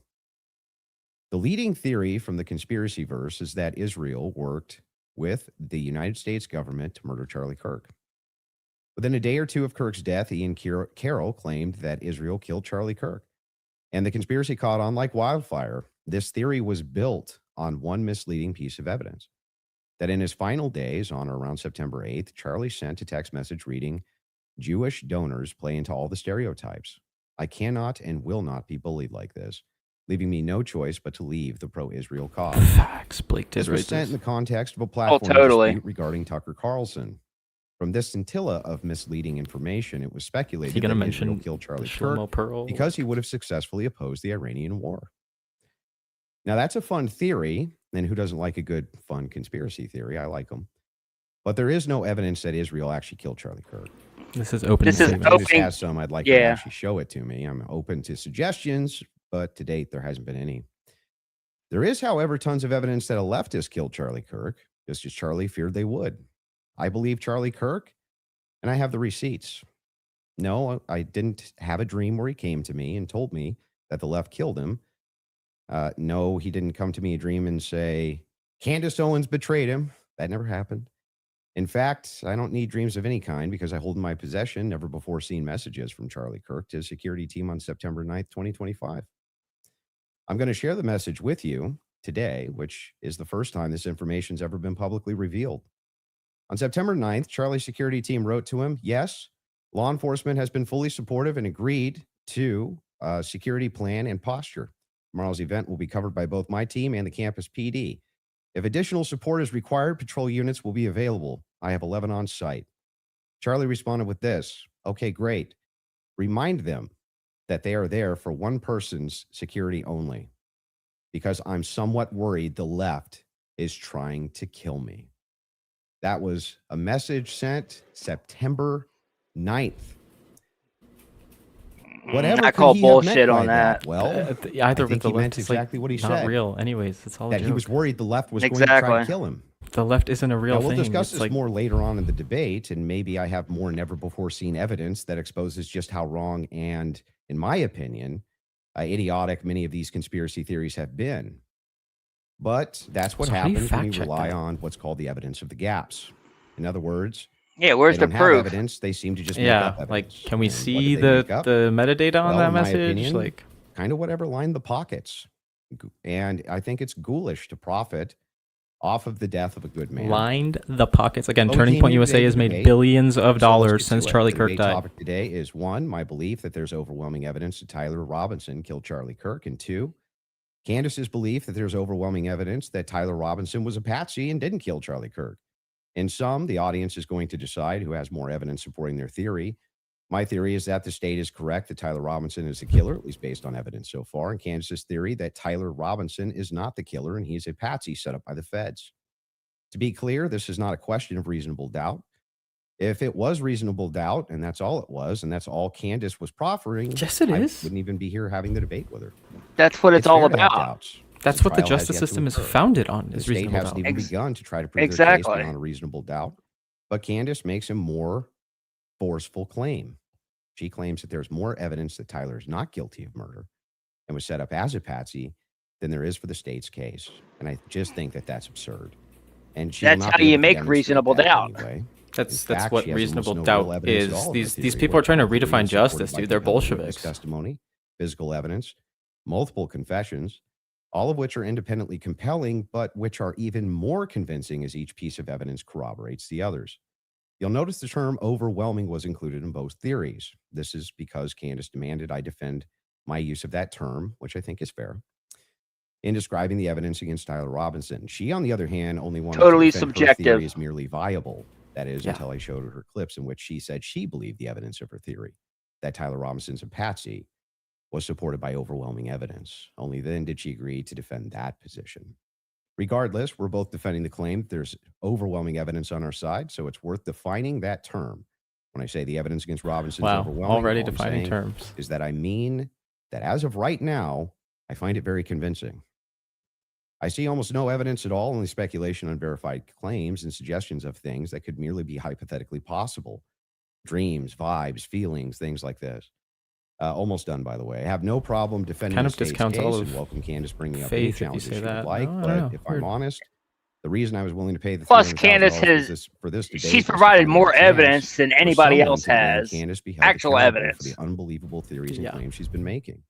The leading theory from the conspiracy verse is that Israel worked with the United States government to murder Charlie Kirk. Within a day or two of Kirk's death, Ian Carroll claimed that Israel killed Charlie Kirk, and the conspiracy caught on like wildfire. This theory was built on one misleading piece of evidence, that in his final days, on or around September 8th, Charlie sent a text message reading, Jewish donors play into all the stereotypes. I cannot and will not be bullied like this, leaving me no choice but to leave the pro-Israel cause. Facts. Blake did This was right sent in this. the context of a platform totally. dispute regarding Tucker Carlson. From this scintilla of misleading information, it was speculated He gonna that Israel mention killed Charlie Shlomo Kirk Pearl? because he would have successfully opposed the Iranian war. Now, that's a fun theory, and who doesn't like a good, fun conspiracy theory? I like them. But there is no evidence that Israel actually killed Charlie Kirk. This is open. This is If Candace open- has some, I'd like you to yeah. actually show it to me. I'm open to suggestions, but to date, there hasn't been any. There is, however, tons of evidence that a leftist killed Charlie Kirk, just as Charlie feared they would. I believe Charlie Kirk, and I have the receipts. No, I didn't have a dream where he came to me and told me that the left killed him. No, he didn't come to me a dream and say, Candace Owens betrayed him. That never happened. In fact, I don't need dreams of any kind because I hold in my possession never before seen messages from Charlie Kirk to his security team on September 9th, 2025. I'm going to share the message with you today, which is the first time this information's ever been publicly revealed. On September 9th, Charlie's security team wrote to him, yes, law enforcement has been fully supportive and agreed to a security plan and posture. Tomorrow's event will be covered by both my team and the campus PD. If additional support is required, patrol units will be available. I have 11 on site. Charlie responded with this. Okay, great. Remind them that they are there for one person's security only because I'm somewhat worried the left is trying to kill me. That was a message sent September 9th. Whatever I could call he have meant bullshit by on that. Well, Either I of think the he meant left is exactly what he not said. real. Anyways, it's all a That joke. he was worried the left was going to try to kill him. The left isn't a real Now, we'll thing. discuss It's this like, more later on in the debate, and maybe I have more never before seen evidence that exposes just how wrong and, in my opinion, idiotic many of these conspiracy theories have been. But that's what So how do you happens when you fact check rely that? on what's called the evidence of the gaps. In other words, Yeah, where's they the don't proof? have evidence. They seem to just make yeah, up evidence. like, can we And what see did they make up? the metadata on Well, that in my message? opinion, Like, kind of whatever lined the pockets. And I think it's ghoulish to profit off of the death of a good man. lined the pockets. Again, Well, we Turning came Point here USA today has to made debate. billions of So let's dollars get since to it. Charlie The Kirk debate died. topic today is one, my belief that there's overwhelming evidence that Tyler Robinson killed Charlie Kirk, and two, Candace's belief that there's overwhelming evidence that Tyler Robinson was a patsy and didn't kill Charlie Kirk. In sum, the audience is going to decide who has more evidence supporting their theory. My theory is that the state is correct that Tyler Robinson is the killer, at least based on evidence so far, and Candace's theory that Tyler Robinson is not the killer and he's a patsy set up by the feds. To be clear, this is not a question of reasonable doubt. If it was reasonable doubt, and that's all it was, and that's all Candace was proffering, Yes, it I is. wouldn't even be here having the debate with her. That's what it's all fair to have about. doubts. That's what the trial has justice yet to system is occur. founded on. The Is state reasonable hasn't doubt. even begun to try to prove their case Exactly. beyond a reasonable doubt. But Candace makes a more forceful claim. She claims that there's more evidence that Tyler is not guilty of murder and was set up as a patsy than there is for the state's case. And I just think that that's absurd. And she will That's not how be you able to make demonstrate reasonable that doubt. anyway. That's In fact, what she has reasonable almost no real doubt evidence at is. all of These her theory. people are trying to What her theory redefine is supported justice, by dude. They're compelling witness Bolsheviks. testimony, physical evidence, multiple confessions, all of which are independently compelling, but which are even more convincing as each piece of evidence corroborates the others. You'll notice the term overwhelming was included in both theories. This is because Candace demanded I defend my use of that term, which I think is fair, in describing the evidence against Tyler Robinson. She, on the other hand, only wanted Totally to defend her subjective. theory as merely viable. That is, Yeah. until I showed her clips in which she said she believed the evidence of her theory, that Tyler Robinson's a patsy, was supported by overwhelming evidence. Only then did she agree to defend that position. Regardless, we're both defending the claim that there's overwhelming evidence on our side, so it's worth defining that term. When I say the evidence against Robinson is Wow, overwhelming, already all I'm defining saying terms. is that I mean that as of right now, I find it very convincing. I see almost no evidence at all, only speculation on verified claims and suggestions of things that could merely be hypothetically possible. Dreams, vibes, feelings, things like this. Almost done, by the way. I have no problem defending Kind the of state's discounts case all and of welcome Candace bringing up any faith if you challenges say she would that. like. No, I But don't know. if I'm Weird. honest, the reason I was willing to pay the Plus, $300,000 Candace has for this debate she's was to provided find more a chance evidence than for anybody someone else to demand has. Candace be held Actual accountable evidence. for the unbelievable theories and Yeah. claims she's been making.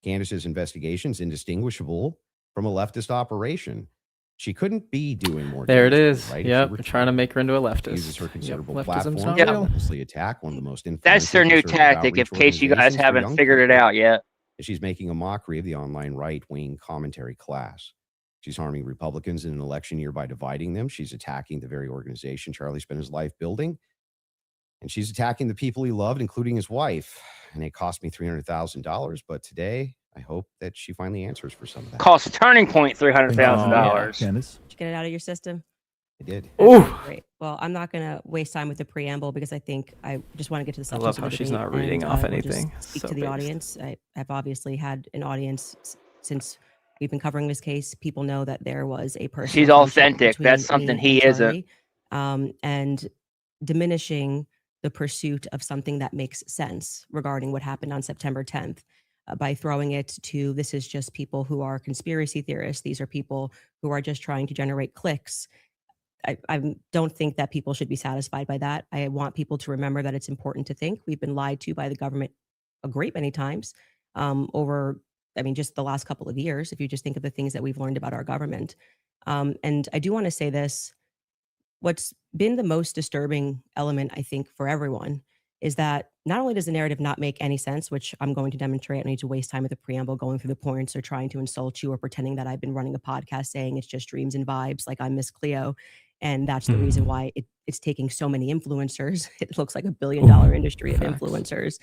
Candace's investigation is indistinguishable from a leftist operation. She couldn't be doing more. There it damage, is. right? Yep, we're trying to make her into a leftist. Uses her considerable Leftism's platform not to real. relentlessly attack one of the most influential. That's their new conservative tactic, in outreach case you guys organizations for haven't young figured it people. out yet. She's making a mockery of the online right-wing commentary class. She's harming Republicans in an election year by dividing them. She's attacking the very organization Charlie spent his life building. And she's attacking the people he loved, including his wife. And it cost me $300,000. But today, I hope that she finally answers for some of that. Cost Turning Point $300,000. Candace? Did you get it out of your system? I did. Oh, Great. Well, I'm not going to waste time with the preamble because I think I just want to get to the I substance. love of how the she's debate not reading and, off we'll just anything. Speak So to the based. audience. I've obviously had an audience since we've been covering this case. People know that there was a person. She's authentic. That's something he isn't. And diminishing the pursuit of something that makes sense regarding what happened on September 10th. By throwing it to, this is just people who are conspiracy theorists. These are people who are just trying to generate clicks. I don't think that people should be satisfied by that. I want people to remember that it's important to think. We've been lied to by the government a great many times over, just the last couple of years, if you just think of the things that we've learned about our government. And I do want to say this, what's been the most disturbing element, I think, for everyone is that not only does the narrative not make any sense, which I'm going to demonstrate, I don't need to waste time with the preamble going through the points or trying to insult you or pretending that I've been running a podcast saying it's just dreams and vibes like I'm Miss Cleo. And that's the reason why it's taking so many influencers. It looks like $1 billion industry of influencers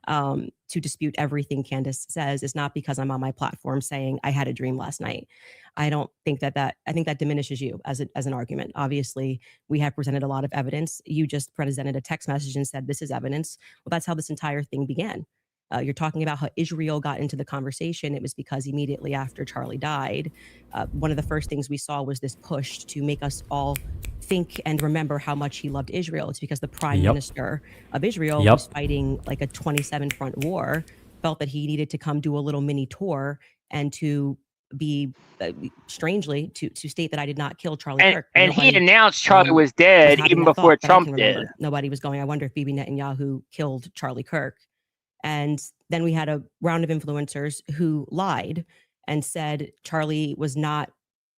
to dispute everything Candace says. Is not because I'm on my platform saying I had a dream last night. I don't think I think that diminishes you as an argument. Obviously, we have presented a lot of evidence. You just presented a text message and said this is evidence. Well, that's how this entire thing began. You're talking about how Israel got into the conversation. It was because immediately after Charlie died, one of the first things we saw was this push to make us all think and remember how much he loved Israel. It's because the prime minister of Israel was fighting like a 27 front war, felt that he needed to come do a little mini tour and to be strangely to state that I did not kill Charlie Kirk. And he announced Charlie was dead even before Trump did. Nobody was going, I wonder if Bibi Netanyahu killed Charlie Kirk. And then we had a round of influencers who lied and said Charlie was not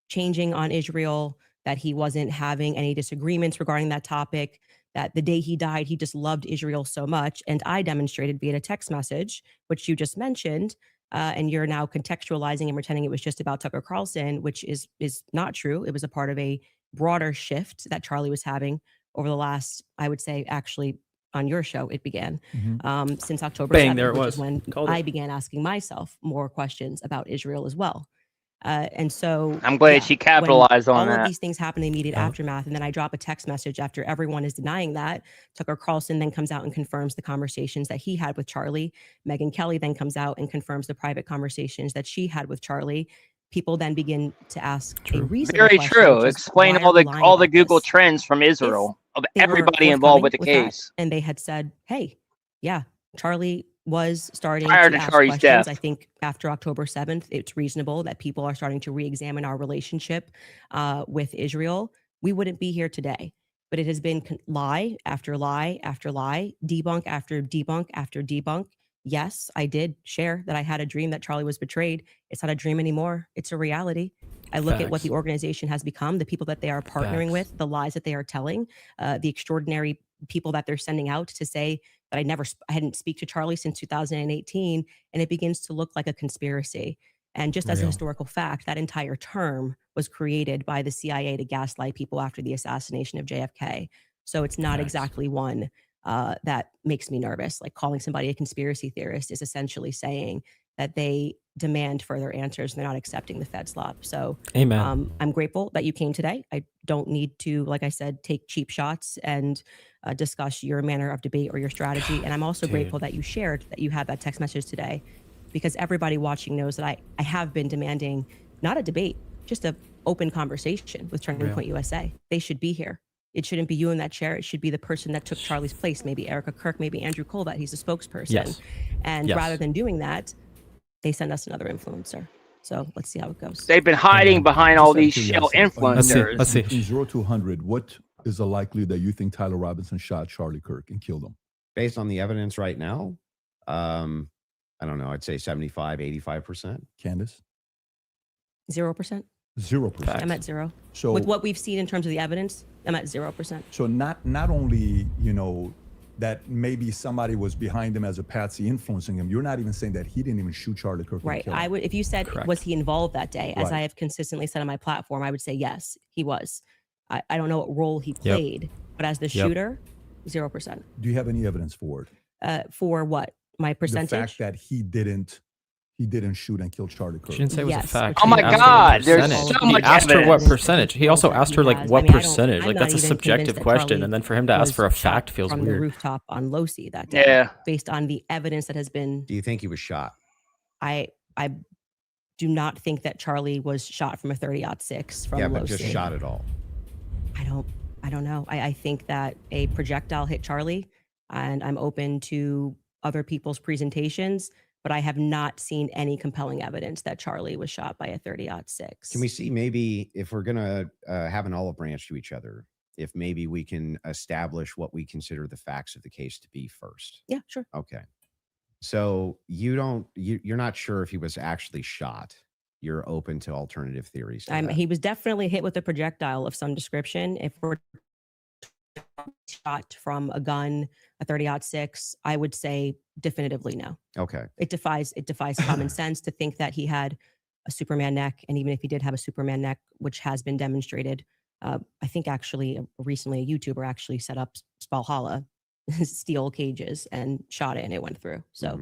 changing on Israel, that he wasn't having any disagreements regarding that topic, that the day he died, he just loved Israel so much. And I demonstrated via a text message, which you just mentioned, and you're now contextualizing and pretending it was just about Tucker Carlson, which is not true. It was a part of a broader shift that Charlie was having over the last, I would say, actually, on your show, it began since October 7th, there it which was. is when I began asking myself more questions about Israel as well. And so I'm glad she capitalized on all that. of these things happen in the immediate aftermath. And then I drop a text message after everyone is denying that. Tucker Carlson then comes out and confirms the conversations that he had with Charlie. Megyn Kelly then comes out and confirms the private conversations that she had with Charlie. People then begin to ask a reasonable Very question, true. which is, Explain why all are we the lying all the about Google this? trends from Israel of They were everybody involved with the forthcoming case. that, and they had said, hey, yeah, Charlie was starting Prior to to ask Charlie's questions. death. I think after October 7th, it's reasonable that people are starting to re-examine our relationship with Israel. We wouldn't be here today, but it has been lie after lie after lie, debunk after debunk after debunk. Yes, I did share that I had a dream that Charlie was betrayed. It's not a dream anymore. It's a reality. I look at what the organization has become, the people that they are partnering with, the lies that they are telling, the extraordinary people that they're sending out to say that I hadn't speak to Charlie since 2018, and it begins to look like a conspiracy. And just as a historical fact, that entire term was created by the CIA to gaslight people after the assassination of JFK. So it's not exactly one that makes me nervous. Like calling somebody a conspiracy theorist is essentially saying that they demand further answers and they're not accepting the Fed slop. So Amen. I'm grateful that you came today. I don't need to, like I said, take cheap shots and discuss your manner of debate or your strategy. And I'm also grateful that you shared that you had that text message today, because everybody watching knows that I have been demanding not a debate, just an open conversation with Turning Point USA. They should be here. It shouldn't be you in that chair. It should be the person that took Charlie's place, maybe Erica Kirk, maybe Andrew Colvat. He's a spokesperson. And rather than doing that, they send us another influencer. So let's see how it goes. They've been hiding behind all these shell influencers. Let's see. From 0 to 100, what is the likelihood that you think Tyler Robinson shot Charlie Kirk and killed him? Based on the evidence right now, I don't know. I'd say 75, 85%. Candace? 0%. 0%. I'm at 0. So With what we've seen in terms of the evidence, I'm at 0%. So not only, that maybe somebody was behind him as a patsy influencing him, you're not even saying that he didn't even shoot Charlie Kirk. Right. I would, if you said, was he involved that day, as I have consistently said on my platform, I would say, yes, he was. I don't know what role he played, but as the shooter, 0%. Do you have any evidence for it? For what? My percentage? The fact that he didn't shoot and kill Charlie Kirk. She didn't say it was a fact. Oh my God, there's so He much asked her what evidence. percentage. He also asked her like what percentage. Like that's a subjective question, and then for him to ask for a fact feels from weird. the rooftop on Losi that day. Yeah. Based on the evidence that has been. Do you think he was shot? I do not think that Charlie was shot from a 30-06 from but Losi. just shot at all. I don't know. I think that a projectile hit Charlie, and I'm open to other people's presentations, but I have not seen any compelling evidence that Charlie was shot by a 30-06. Can we see maybe if we're going to have an olive branch to each other, if maybe we can establish what we consider the facts of the case to be first? Yeah, sure. Okay. So you're not sure if he was actually shot. You're open to alternative theories. He was definitely hit with a projectile of some description. If we're shot from a gun, a 30-06, I would say definitively no. Okay. It defies common sense to think that he had a Superman neck, and even if he did have a Superman neck, which has been demonstrated, I think actually recently a YouTuber actually set up Valhalla steel cages and shot it, and it went through. So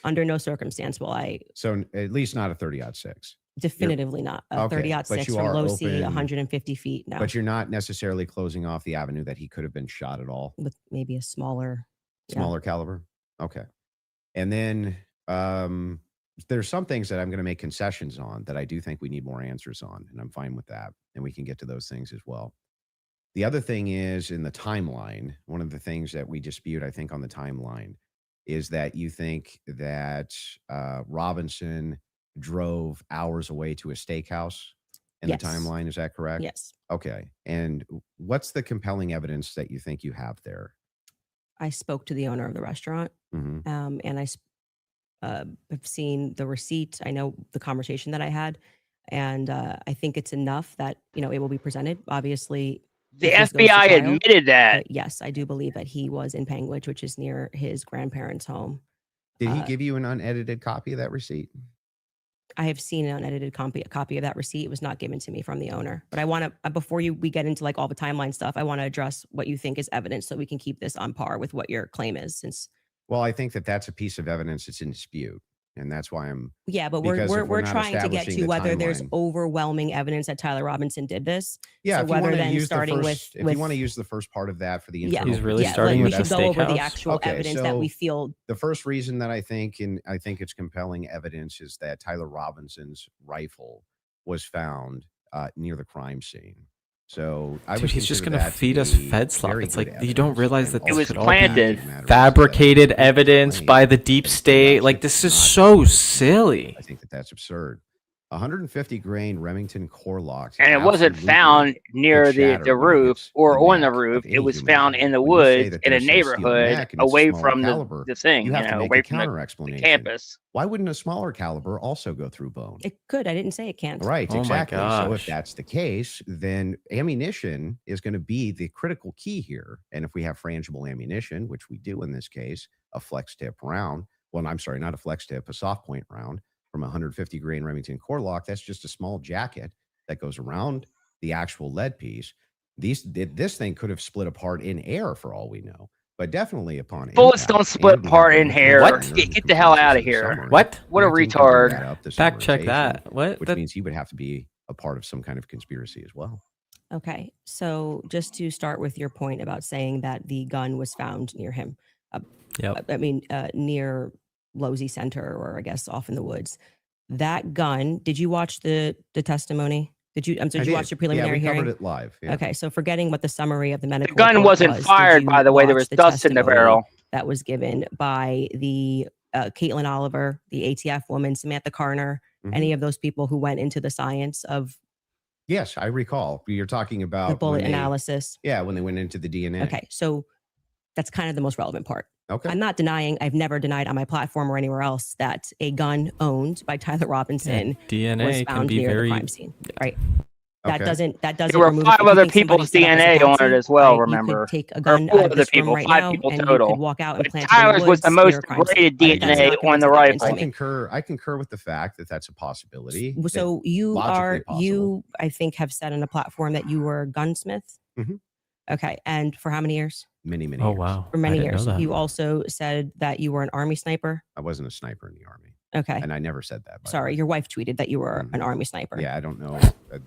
under no circumstance will I. So at least not a 30-06. Definitively not a 30-06 from Losi, 150 feet. No, but you're not necessarily closing off the avenue that he could have been shot at all with maybe a smaller caliber. Okay. And then there's some things that I'm going to make concessions on that I do think we need more answers on, and I'm fine with that. And we can get to those things as well. The other thing is in the timeline, one of the things that we dispute, I think, on the timeline is that you think that Robinson drove hours away to a steakhouse in the timeline. Is that correct? Yes. Okay. And what's the compelling evidence that you think you have there? I spoke to the owner of the restaurant, and I've seen the receipt. I know the conversation that I had, and I think it's enough that it will be presented. Obviously, the FBI admitted that. Yes, I do believe that he was in Panguitch, which is near his grandparents' home. Did he give you an unedited copy of that receipt? I have seen an unedited copy of that receipt. It was not given to me from the owner. But I want to, before we get into like all the timeline stuff, I want to address what you think is evidence so we can keep this on par with what your claim is. Well, I think that that's a piece of evidence that's in dispute. And that's why I'm. Yeah, but we're trying to get to whether there's overwhelming evidence that Tyler Robinson did this. Yeah, so whether then starting if you want to use the first part of that for the intro, he's really starting with we should go over the actual evidence that we feel. The first reason that I think it's compelling evidence is that Tyler Robinson's rifle was found near the crime scene. So he's just going to feed us Fed slop. It's like you don't realize that it was could planted, all be fabricated evidence by the deep state. Like this is so silly. I think that's absurd. 150 grain Remington core lock, and it wasn't found near the roof or on the roof. It was found in the woods in a neighborhood away from the thing, away from the campus. Why wouldn't a smaller caliber also go through bone? It could. I didn't say it can't. Right, oh exactly. My so if that's the case, then ammunition is going to be the critical key here. And if we have frangible ammunition, which we do in this case, a flex tip round. Well, I'm sorry, not a flex tip, a soft point round. From 150 grain Remington core lock, that's just a small jacket that goes around the actual lead piece. This thing could have split apart in air for all we know, but definitely upon bullets don't split apart in air. What? Get the hell out of here! What? What a retard! Fact check that. What? Which means he would have to be a part of some kind of conspiracy as well. Okay, so just to start with your point about saying that the gun was found near him. Near Losi Center, or I guess off in the woods. That gun, did you watch the testimony? Did you watch the preliminary hearing? We covered it live. Yeah. Okay, so forgetting what the summary of the medical gun report wasn't fired, by the way. There was dust in the barrel. That was given by the Caitlin Oliver, the ATF woman, Samantha Carner, any of those people who went into the science of. Yes, I recall. You're talking about the bullet analysis. Yeah, when they went into the DNA. Okay, so that's kind of the most relevant part. Okay. I'm not denying, I've never denied on my platform or anywhere else that a gun owned by Tyler Robinson DNA was can found be near very the crime scene. Right. That Okay. doesn't There were remove it. 5 If you other think somebody people's set up as a DNA on it patsy, as well, you remember? could take a Or gun 4 out of other this room people, right 5 now, people and you total. could walk out and But plant it in the Tyler's was woods the near most a crime scene. degraded That's DNA not on convincing the evidence rifle. to me. I concur with the fact that that's a possibility. So you logically are, possible. you, I think, have said on a platform that you were a gunsmith. Mhm. Okay. And for how many years? Many Oh years. wow. For many I didn't years. know that. You also said that you were an Army sniper. I wasn't a sniper in the Army. Okay. And I never said that. by the Sorry, way. your wife tweeted that you were an Army sniper. Yeah, I don't know.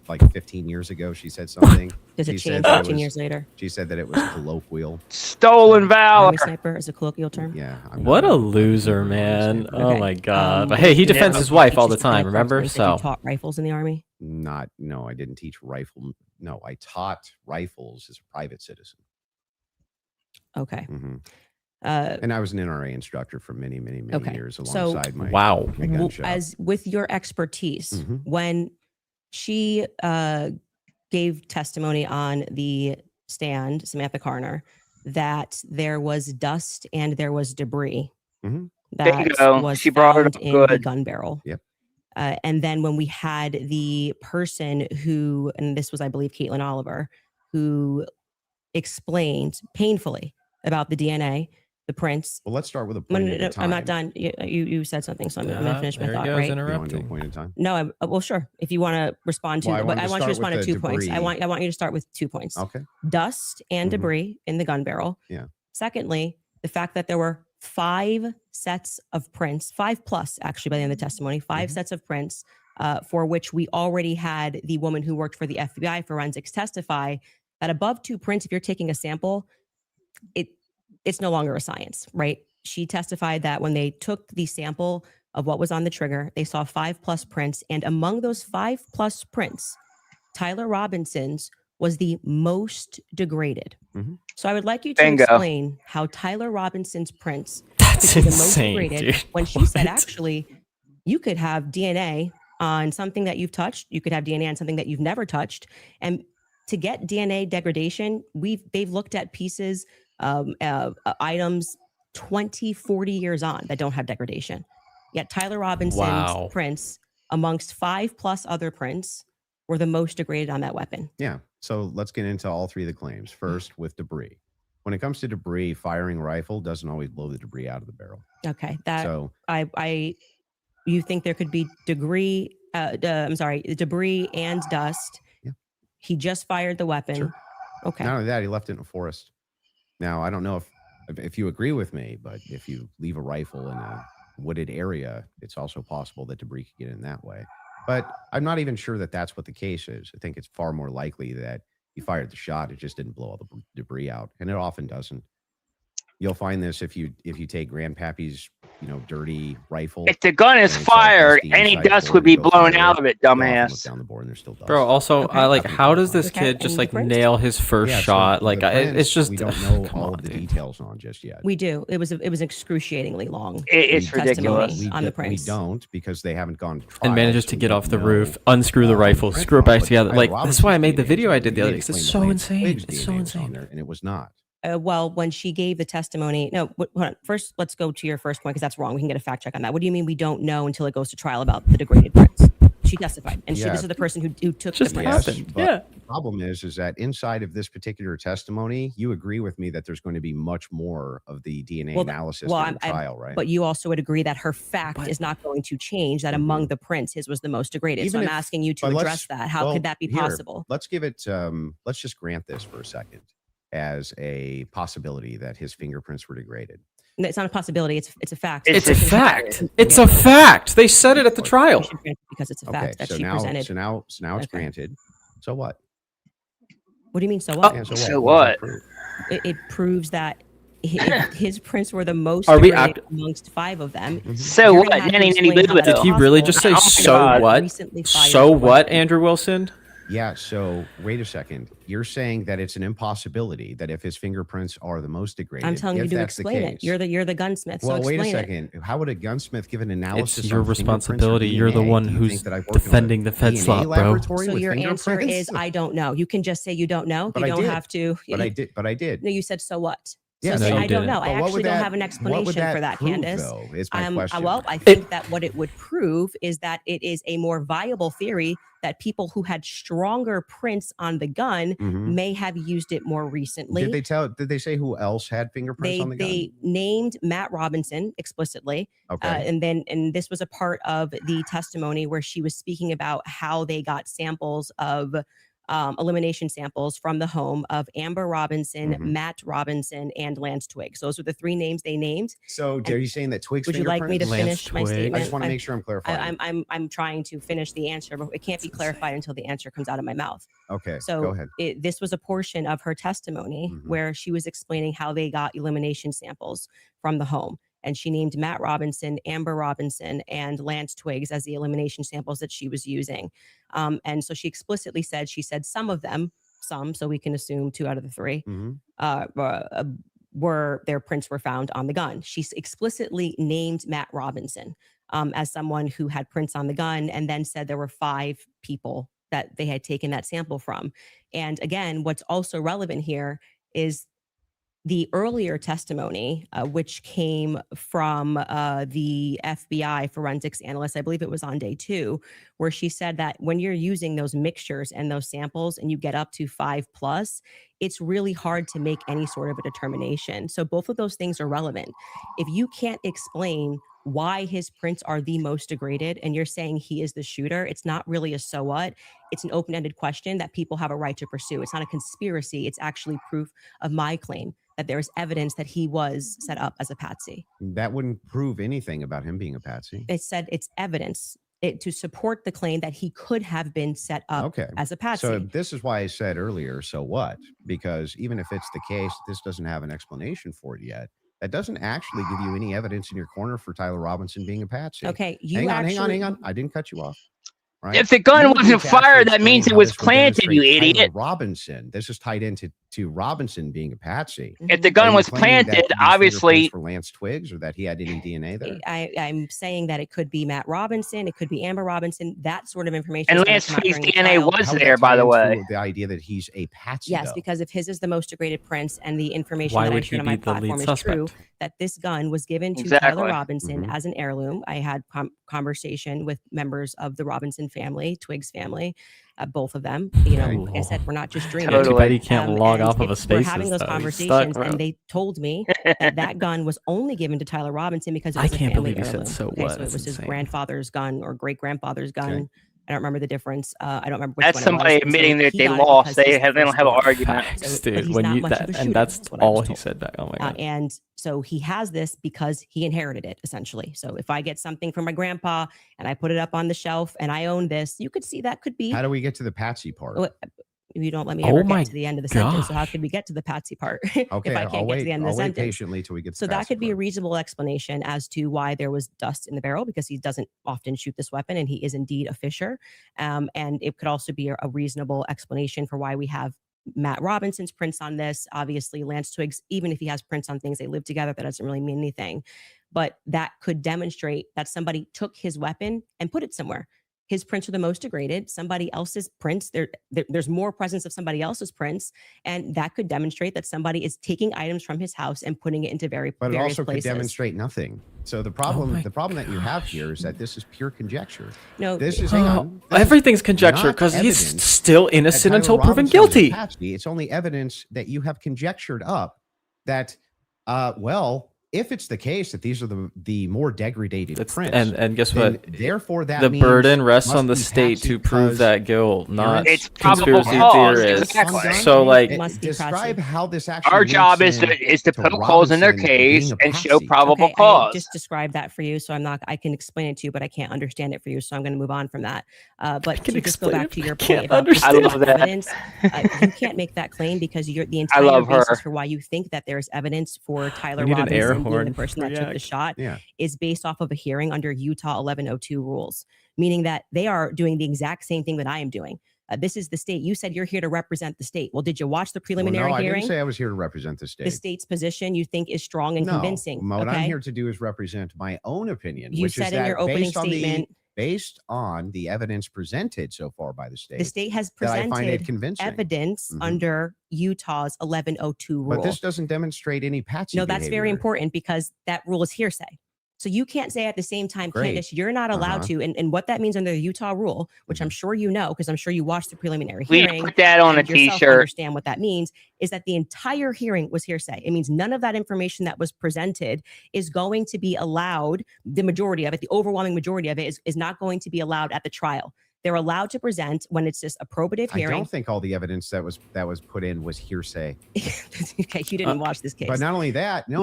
Like 15 years ago, she said something. Does it She said change that 15 years later? She said that it was colloquial. Stolen valor. Army sniper is a colloquial term. Yeah. What a loser, man. Oh Okay. my god. But did hey, he you defends also his wife teach all the this in the time, course remember? when you said So you taught rifles in the Army. No, I didn't teach rifle. No, I taught rifles as a private citizen. Okay. And I was an NRA instructor for many Okay. years So- alongside my Wow. my gun shop. As with your expertise, Mhm. when she gave testimony on the stand, Samantha Carner, that there was dust and there was debris Mhm. that Bingo. was She brought it found up in the good. gun barrel. Yep. And then when we had the person who, and this was, I believe, Caitlin Oliver, who explained painfully about the DNA, the prints. Well, let's start with a No, point no, at no, a time. I'm not done. You said something, so I'm going to finish my there he thought, goes, right? You want to do a interrupting. point in time? No, well, sure. If you want to respond to, Well, I but wanted I to want you to start respond to with 2 the points. I debris. want you to start with 2 points. Okay. Dust and Mhm. debris in the gun barrel. Yeah. Secondly, the fact that there were 5 sets of prints, 5 plus actually by the end of the testimony, 5 Mm-hmm. sets of prints for which we already had the woman who worked for the FBI forensics testify that above 2 prints, if you're taking a sample, it's no longer a science, right? She testified that when they took the sample of what was on the trigger, they saw 5 plus prints. And among those 5 plus prints, Tyler Robinson's was the most degraded. Mhm. So I would like you to Bingo. explain how Tyler Robinson's prints That's could be the most insane, degraded dude. when she said, What? actually, you could have DNA on something that you've touched. You could have DNA on something that you've never touched. And to get DNA degradation, they've looked at pieces, items 20, 40 years on that don't have degradation. Yet Tyler Robinson's Wow. prints, amongst 5 plus other prints, were the most degraded on that weapon. Yeah. So let's get into all 3 of the claims. First, with debris. When it comes to debris, firing a rifle doesn't always blow the debris out of the barrel. Okay, that So you think there could be debris and dust. Yeah. He just fired the weapon. Sure. Okay. Not only that, he left it in a forest. Now, I don't know if you agree with me, but if you leave a rifle in a wooded area, it's also possible that debris could get in that way. But I'm not even sure that that's what the case is. I think it's far more likely that he fired the shot, it just didn't blow all the debris out, and it often doesn't. You'll find this if you take Grandpappy's dirty rifle. If the gun is and it's all fired, dusty any inside dust the would board, be you go blown fire out of it, go off and look dumbass. down the board, and there's still dust. Bro, also, Okay. I like, how does this Okay, kid just and like the prints? nail his first Yeah, so shot? Like, the it's prints, just we don't know come all on, of the dude. details on just yet. We do. It was excruciatingly long. It's testimony ridiculous. on the We prints. don't because they haven't gone to trial. And manages so to we get don't off the know, roof, unscrew the rifle, print screw it back but together. Tyler Like, that's why I made the Robinson's video I DNA did the other day. was 'cause it's claimed so to claim insane. It's so DNA was on insane. there, and it was not. Well, when she gave the testimony, no, hold on. First, let's go to your first point because that's wrong. We can get a fact check on that. What do you mean we don't know until it goes to trial about the degraded prints? She testified, and Yeah. this is the person who took Just the prints. happened. But Yeah. the problem is that inside of this particular testimony, you agree with me that there's going to be much more of the DNA Well, analysis well, during the trial, right? But you also would agree that her fact is not going to change. That among the prints, his was the most degraded. Even so I'm if- asking you to but let's- address that. How well, could that be here, possible? Let's give it. Let's just grant this for a second as a possibility that his fingerprints were degraded. No, it's not a possibility. It's a fact. It's a Person who fact. fired- It's a fact. They said it at the trial. because it's a Okay, fact that so she now, presented. so now it's Okay. granted. So what? What do you mean? So what? Yeah, So What does what? that prove? It proves that his prints were the most Are we degraded amongst 5 of them. So You're what? gonna have to Nanny, explain nanny, how boo, that's Did he really possible. just say, Oh my so God. what? Recently fired So the what, weapon. Andrew Wilson? Yeah. So wait a second. You're saying that it's an impossibility that if his fingerprints are the most degraded, I'm telling you if to that's the explain it. case- You're the gunsmith. Well, so wait a explain it. second. How would a gunsmith give an analysis? It's your on fingerprints or responsibility. You're the DNA? one Do you who's think that I've worked in a defending the Fed DNA slot, bro. laboratory So with your answer fingerprints? is I don't know. You can just say you don't know. But You I don't did. have to. But I did. But I did. No, you said so what? Yeah, So No, you I don't didn't. know. But I what would actually don't that- have an what explanation would for that, prove, Candace. though, is my question. Well, I think that what it would prove is that it is a more viable theory that people who had stronger prints on the gun Mhm. may have used it more recently. Did they say who else had fingerprints on the gun? They named Matt Robinson explicitly. Okay. And this was a part of the testimony where she was speaking about how they got samples of elimination samples from the home of Amber Robinson, Mhm. Matt Robinson, and Lance Twiggs. Those were the three names they named. So are you saying that Twiggs Would you like me to fingerprints? finish my statement? I just want to make sure I'm clarifying. I'm trying to finish the answer, but it can't be clarified until the answer comes out of my mouth. Okay, So go ahead. this was a portion of her testimony Mhm. where she was explaining how they got elimination samples from the home. And she named Matt Robinson, Amber Robinson, and Lance Twiggs as the elimination samples that she was using. And so she explicitly said, some of them, so we can assume 2 out of the 3, were their prints were found on the gun. She explicitly named Matt Robinson as someone who had prints on the gun, and then said there were 5 people that they had taken that sample from. And again, what's also relevant here is the earlier testimony, which came from the FBI forensics analyst, I believe it was on day 2, where she said that when you're using those mixtures and those samples and you get up to 5+, it's really hard to make any sort of a determination. So both of those things are relevant. If you can't explain why his prints are the most degraded and you're saying he is the shooter, it's not really a so what. It's an open-ended question that people have a right to pursue. It's not a conspiracy. It's actually proof of my claim that there is evidence that he was set up as a patsy. That wouldn't prove anything about him being a patsy. It said it's evidence to support the claim that he could have been set up as a patsy. So this is why I said earlier, so what? Because even if it's the case, this doesn't have an explanation for it yet. That doesn't actually give you any evidence in your corner for Tyler Robinson being a patsy. Okay, hang on. I didn't cut you off. Right? If the gun wasn't fired, that means it was planted, you idiot. Tyler Robinson. This is tied into Robinson being a patsy. If the gun was planted, obviously for Lance Twiggs, or that he had any DNA there. I'm saying that it could be Matt Robinson, it could be Amber Robinson, that sort of information. And Lance Twiggs' DNA was there, by the way. The idea that he's a patsy. Yes, though. because if his is the most degraded prints and the information Why that I would shared he on my be the lead platform is true, suspect? that this gun was given to Exactly. Tyler Robinson as an heirloom. I had conversation with members of the Robinson family, Twiggs family, both of them. You know, like I said, we're not just dreaming. Too bad he can't log and off of a Spaces. We're having those though. He's conversations, stuck, and they told me that gun was only given to Tyler Robinson because it I was a can't family believe you said heirloom. so Okay, what? so it That's was his insane. grandfather's gun or great grandfather's gun. Okay. I don't remember the difference. I don't remember which That's one somebody it was. admitting that he they got it lost. because They he's the don't have an firstborn. argument. Facts, So, but dude. he's When not you much of a that, shooter, and that's is what I all was he told. said back. Oh my god. And so he has this because he inherited it, essentially. So if I get something from my grandpa and I put it up on the shelf and I own this, you could see that could be. How do we get to the patsy part? You don't let me Oh ever my get to the end of the sentence. So how gosh. could we get to the patsy part Okay, if I can't I'll get wait. to the end of I'll the wait sentence? patiently till we get. To So the that patsy could be a part. reasonable explanation as to why there was dust in the barrel, because he doesn't often shoot this weapon and he is indeed a fisher. And it could also be a reasonable explanation for why we have Matt Robinson's prints on this. Obviously, Lance Twiggs, even if he has prints on things, they live together. That doesn't really mean anything. But that could demonstrate that somebody took his weapon and put it somewhere. His prints are the most degraded. Somebody else's prints, there's more presence of somebody else's prints. And that could demonstrate that somebody is taking items from his house and putting it into But it various also places. could demonstrate nothing. So the problem that you have here is that this is pure conjecture. No, This is hang on. This is Everything's conjecture not because he's evidence still that innocent Tyler until proven Robinson is a guilty. patsy. It's only evidence that you have conjectured up that, well, if it's the case that these are the more degraded prints, And guess then what? Therefore, that the means burden rests must on the be state patsy to prove because that guilt, not It's probable conspiracy cause, theorists. exactly. So like, describe how this actually. Our job links is to to poke holes in their Robinson case being a and show patsy. probable Okay, I cause. just described that for you, so I can explain it to you, but I can't understand it for you, so I'm going to move on from that. But can to just go explain back it, to but your I can't point about understand. I love that. evidence, you can't make that claim because the I entire love basis her. for why you think that there's evidence for Tyler We need an air Robinson being the horn person that took the react. shot Yeah. is based off of a hearing under Utah 1102 rules, meaning that they are doing the exact same thing that I am doing. This is the state. You said you're here to represent the state. Well, did you watch the Well, preliminary no, I hearing? didn't say I was here to represent the state. The state's position you think is strong and No, convincing. what I'm okay? here to do is represent my own opinion, You which said is in that your opening based on statement based on the evidence presented so far by the The state has that I find it presented convincing. evidence Mhm. under Utah's 1102 rule. But this doesn't demonstrate any patsy No, that's very behavior. important because that rule is hearsay. So you can't say at the same time, Great. Candace, you're not allowed to. And what that means under the Utah rule, which I'm sure you know, because I'm sure you watched the preliminary We hearing. put that on a and yourself t-shirt. Understand what that means is that the entire hearing was hearsay. It means none of that information that was presented is going to be allowed. The majority of it, the overwhelming majority of it, is not going to be allowed at the trial. They're allowed to present when it's just a probative I hearing. don't think all the evidence that was put in was hearsay. Okay, you didn't watch this case. But not only that, no.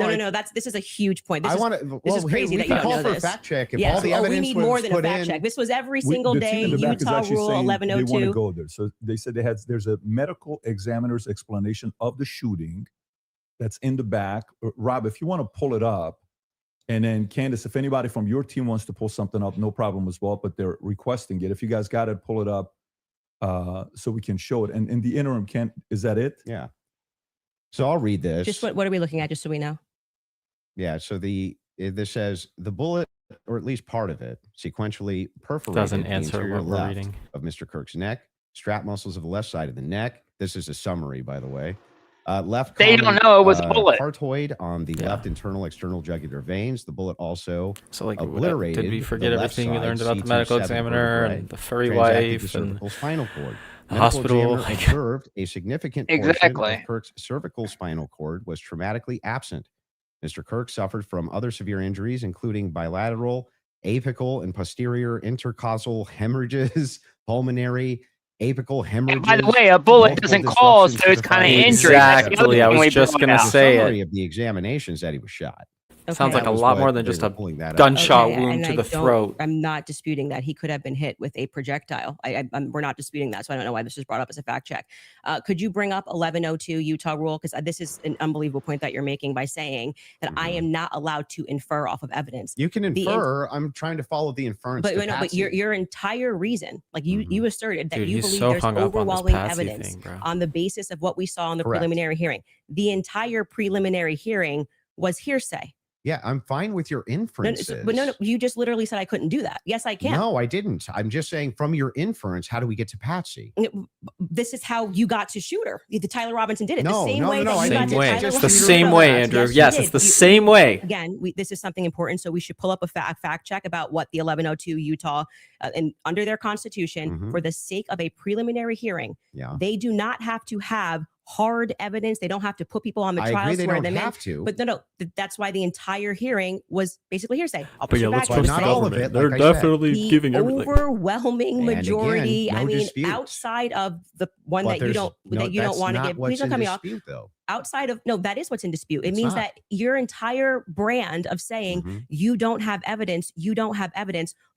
This is a huge point. This I is, want to. this is crazy that you don't know for this. a fact check. If Yes. all the evidence we need was more than a put fact in, check. This was every single The team day. in the back is Utah actually Rule saying They want to 1102. go there. So they said there's a medical examiner's explanation of the shooting that's in the back. Rob, if you want to pull it up, and then Candace, if anybody from your team wants to pull something up, no problem as well. But they're requesting it. If you guys got it, pull it up so we can show it. And in the interim, is that it? Yeah. So I'll read this. Just what are we looking at, just so we know? Yeah. So this says the bullet, or at least part of it, sequentially perforated Doesn't the answer interior what we're left reading. of Mr. Kirk's neck, strap muscles of the left side of the neck. This is a summary, by the way. Left They common, don't know it was a bullet. Partoid on the left internal external jugular veins. The bullet also like, obliterated. did we forget the left everything we side learned about the C2 medical 7 examiner vertebrae, and the furry transacted wife the cervical and spinal cord? the Medical hospital? examiner observed a significant portion Exactly. of Kirk's cervical spinal cord was traumatically absent. Mr. Kirk suffered from other severe injuries, including bilateral, apical, and posterior intercausal hemorrhages, pulmonary, apical hemorrhages. By the way, a bullet multiple doesn't cause disruptions those to the kind of spinal injuries. cord. That's the other Exactly. I thing was we just brought gonna out. say it. Summary of the examination said he was shot. Sounds like That a was lot what more than they just were a pulling that up. gunshot Okay, wound and to I the don't- throat. I'm not disputing that he could have been hit with a projectile. We're not disputing that, so I don't know why this was brought up as a fact check. Could you bring up 1102 Utah rule? Because this is an unbelievable point that you're making by saying that I am not allowed to infer off of evidence. You can The infer. I'm trying to follow the inference. But to no, but Patsy. your entire reason, like you asserted that Dude, you he's believe so there's hung up on this overwhelming Patsy evidence thing, bro. on the basis of what we saw in the Correct. preliminary hearing. The entire preliminary hearing was hearsay. Yeah, I'm fine with your No, inferences. but no, you just literally said I couldn't do that. Yes, I can. No, I didn't. I'm just saying from your inference, how do we get to Patsy? This is how you got to Shooter. The Tyler Robinson did it No, the same no, way no, that I you got didn't to do it. Tyler Just It's the Robinson. same way, Andrew. Yes, you it's did. the same way. Again, this is something important, so we should pull up a fact check about what the 1102 Utah and under their constitution, for the sake of a preliminary hearing, Yeah. they do not have to have hard evidence. They don't have to put people on the I trial, agree they swear don't them have in. to. But no, that's why the entire hearing was basically hearsay. I'll But put yeah, you let's back. trust Not the all of government. it, like They're I said. definitely The giving everything. overwhelming And again, majority. no I mean, dispute. outside of the one But that you there's don't no- that you don't that's want to not give. what's Please don't in cut me off. dispute, though. Outside of no, that is what's in dispute. It It's means not. that your entire brand of saying you don't have evidence,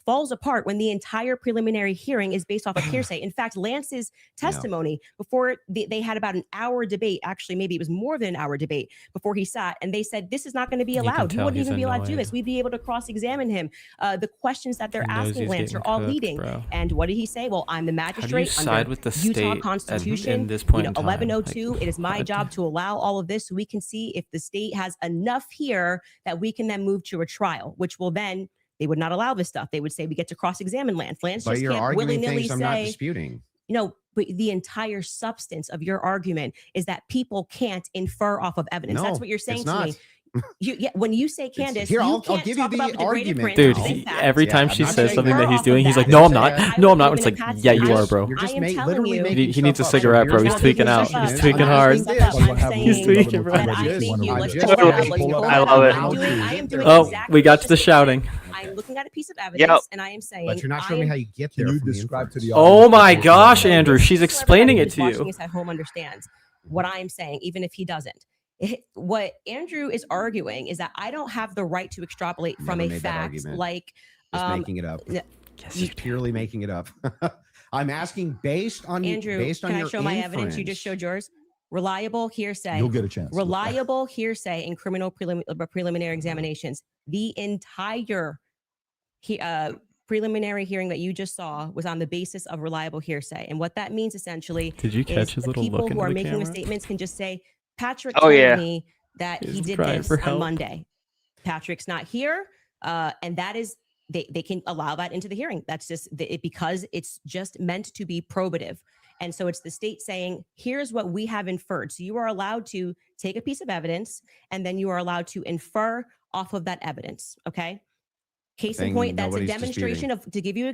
falls apart when the entire preliminary hearing is based off of hearsay. In fact, Lance's testimony before they had about an hour debate, actually maybe it was more than an hour debate before he sat, and they said this is not going to be You can allowed. You tell wouldn't he's even be allowed to do annoyed. this. We'd be able to cross-examine him. The questions that they're He knows asking he's Lance are getting all cooked, leading. bro. And what did he say? Well, I'm the How do you magistrate side under with the Utah state at Constitution. this point in time? 1102. Like, It is my what? job to allow all of this so we can see if the state has enough here that we can then move to a trial, which will then they would not allow this stuff. They would say we get to cross-examine Lance. Lance But just you're can't arguing willy-nilly things I'm not say, disputing. but the entire substance of your argument is that people can't infer off of evidence. No, That's what you're saying it's to not. me. When you say Candace, Here, you I'll can't give you talk the about the degraded argument. print. Dude, I'll say he, facts. every Yeah, time I'm she not says saying something that infer he's off doing, of he's like, that. "No, I'm I not. said- No, I'm not." I It's like, wouldn't "Yeah, have you are, passed bro." You're I just am telling literally you- making He needs to stuff up. cigarette, You're bro. just He's tweaking making out. stuff He's up. tweaking I'm hard. asking Stuff up. this. I'm saying He's tweaking, bro. that I Just- think you I look just at want like to you pull pull up I it love up. it. I am doing Oh, exactly we got what to the you're shouting. saying. I'm looking at a piece of evidence and I am saying, But you're not I showing me am- how you get there. Can you from the describe to the inference. Oh my audience- gosh, Andrew, she's So explaining everybody it who's to watching you. us at home understands what I'm saying, even if he doesn't. What Andrew is arguing is that I don't have the right to extrapolate from Never a made that fact argument. like Just making it up. Just purely making it up. I'm asking based on Andrew. based on Can I your show my evidence? You just inference. showed yours. Reliable hearsay. You'll get a chance. Reliable hearsay in criminal preliminary examinations. The entire preliminary hearing that you just saw was on the basis of reliable hearsay. And what that means essentially Did you catch is his the little people look who into are the making the camera? statements can just say, Patrick Oh, told yeah. me that he He's did crying this for on help. Monday. Patrick's not here. And that is they can allow that into the hearing. That's just because it's just meant to be probative. And so it's the state saying, here's what we have inferred. So you are allowed to take a piece of evidence and then you are allowed to infer off of that evidence. Okay. Case in point, that's a demonstration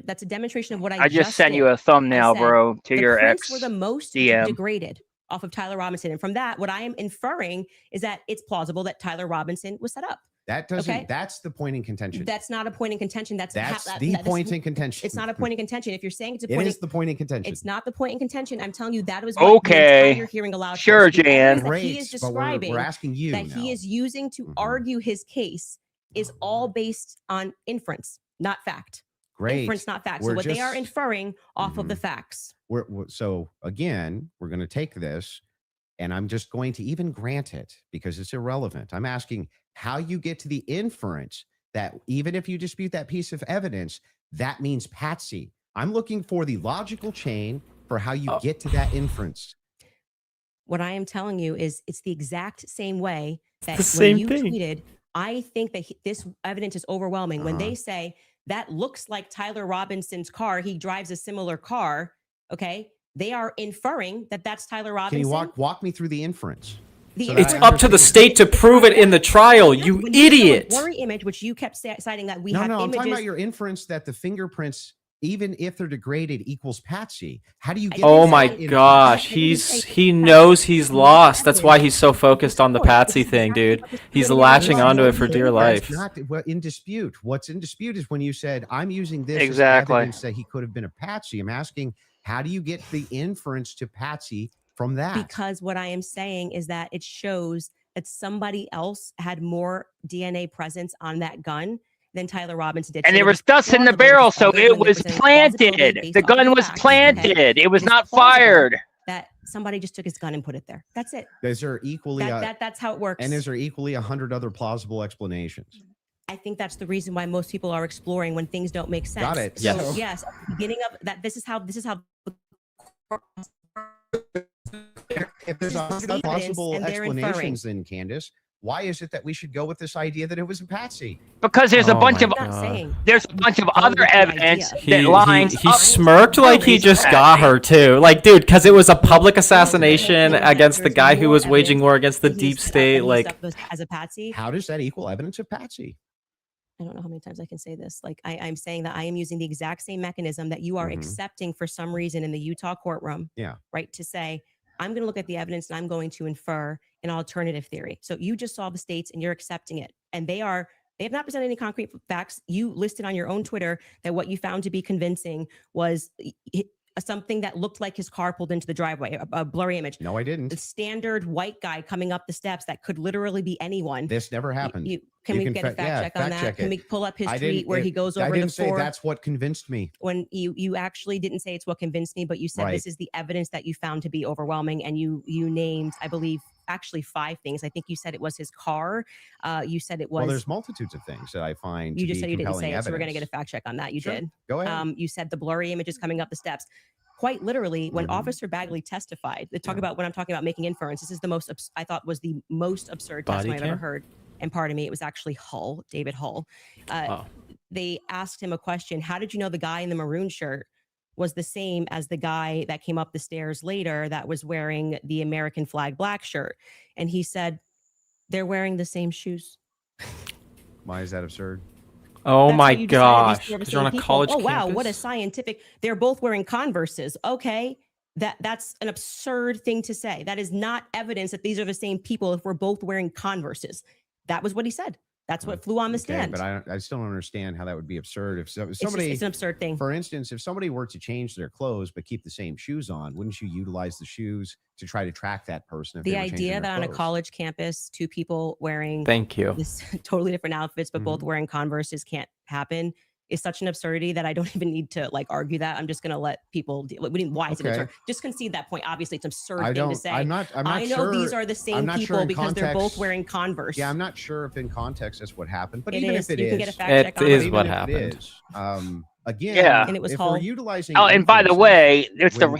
that's a demonstration of what I just sent you a thumbnail, bro, to your ex. Were the most DM. degraded off of Tyler Robinson. And from that, what I am inferring is that it's plausible that Tyler Robinson was set up. That doesn't, that's the point in contention. That's not a point in contention. That's the point in contention. It's not a point in contention. If you're saying it's a point, it is the point in contention. It's not the point in contention. I'm telling you that was okay. You're hearing aloud. Sure, Jan. He is describing we're asking you that he is using to argue his case is all based on inference, not fact. Great. Inference, not fact. So what they are inferring off of the facts. So again, we're going to take this, and I'm just going to even grant it because it's irrelevant. I'm asking how you get to the inference that even if you dispute that piece of evidence, that means Patsy. I'm looking for the logical chain for how you get to that inference. What I am telling you is it's the exact same way that when you tweeted, I think that this evidence is overwhelming. When they say that looks like Tyler Robinson's car, he drives a similar car, okay? They are inferring that that's Tyler Robinson. Can you walk me through the inference? It's up to the state to prove it in the trial, you idiot. Blurry image, which you kept citing that we have I'm images. talking about your inference that the fingerprints, even if they're degraded, equals Patsy. How do you get? Oh my gosh, he knows he's lost. That's why he's so focused on the Patsy thing, dude. He's latching onto it for dear life. That's not in dispute. What's in dispute is when you said, I'm using this as evidence that he could have been a Patsy. I'm asking, how do you get the inference to Patsy from that? Because what I am saying is that it shows that somebody else had more DNA presence on that gun than Tyler Robinson did. And there was dust in the barrel, so it was planted. The gun was planted. It was not fired. That somebody just took his gun and put it there. That's it. Is there equally that's how it works. And is there equally 100 other plausible explanations? I think that's the reason why most people are exploring when things don't make sense. Got it. So, yes. At the beginning of that, this is how if there's 100 possible explanations, then Candace, why is it that we should go with this idea that it was a Patsy? Because there's a bunch of other evidence that lines he smirked like he just got her too. Like, dude, because it was a public assassination against the guy who was waging war against the deep state. Like, as a Patsy, how does that equal evidence of Patsy? I don't know how many times I can say this. Like, I'm saying that I am using the exact same mechanism that you are accepting for some reason in the Utah courtroom. Yeah. Right. To say, I'm going to look at the evidence and I'm going to infer an alternative theory. So you just saw the states and you're accepting it. And they have not presented any concrete facts. You listed on your own Twitter that what you found to be convincing was something that looked like his car pulled into the driveway, a blurry image. No, I didn't. The standard white guy coming up the steps that could literally be anyone. This never happened. Can we get a fact check on that? Can we pull up his tweet where he goes over I didn't the four? say that's what convinced me. When you actually didn't say it's what convinced me, but you said this is the evidence that you found to be overwhelming, and you named, I believe, actually 5 things. I think you said it was his car. You said it was. Well, there's multitudes of things that I find. You just said you didn't say it, so we're going to get a fact check on that. You did. Go ahead. You said the blurry images coming up the steps. Quite literally, when Officer Bagley testified, they talk about when I'm talking about making inference. This is the most I thought was the most absurd testimony I've ever heard. And pardon me, it was actually David Hull. They asked him a question. How did you know the guy in the maroon shirt was the same as the guy that came up the stairs later that was wearing the American flag black shirt? And he said, they're wearing the same shoes. Why is that absurd? Oh my gosh. They're on a college campus. Wow, what a scientific. They're both wearing Converses. Okay. That's an absurd thing to say. That is not evidence that these are the same people if we're both wearing Converses. That was what he said. That's what flew on the stand. But I still don't understand how that would be absurd. If somebody, it's an absurd thing. For instance, if somebody were to change their clothes but keep the same shoes on, wouldn't you utilize the shoes to try to track that person? If the they were idea that on a college campus, 2 people wearing this totally different outfits, but both wearing Converses can't happen is such an absurdity that I don't even need to argue that. I'm just going to let people why is it absurd? Just concede that point. Obviously, it's an absurd thing to say. I'm not I know sure, these are the same people because they're both wearing Converse. Yeah, I'm not sure if in context that's what happened, but it even is. if You is, can get a fact check on it is what happened. again, Yeah. And it was if we're Hall. utilizing Oh, and by the inferences, way, it's whenever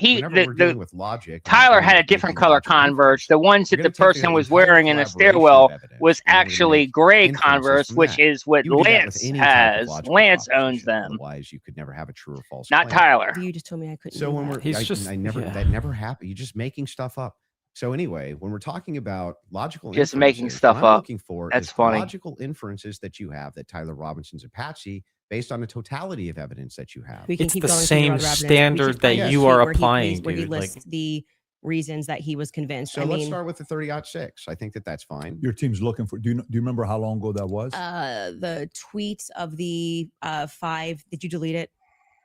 we're dealing with logic, and Tyler we're had a making different color logical Converse. The ones We're that the gonna take person the was entire wearing in the collaboration stairwell of evidence, was and we're gonna actually make gray inferences Converse, from which that. is what You would do that with Lance any type of has. logical Lance owns proposition. them, Otherwise, you could never have a true or false not claim. Tyler. You just told me I couldn't. So do when that. we're, I never, that never happened. You're just making stuff up. So anyway, when we're talking about logical Just making inferences, stuff what I'm up. looking for That's is funny. the logical inferences that you have that Tyler Robinson's a patsy based on the totality of evidence that you have. We can It's keep the going through same other evidence. We standard should find that the you sheet are where he applying, where he dude. Like, lists the reasons that he was convinced. So I let's mean, start with the 30-06. I think that that's fine. Your team's looking for. Do you remember how long ago that was? the tweet of the 5. Did you delete it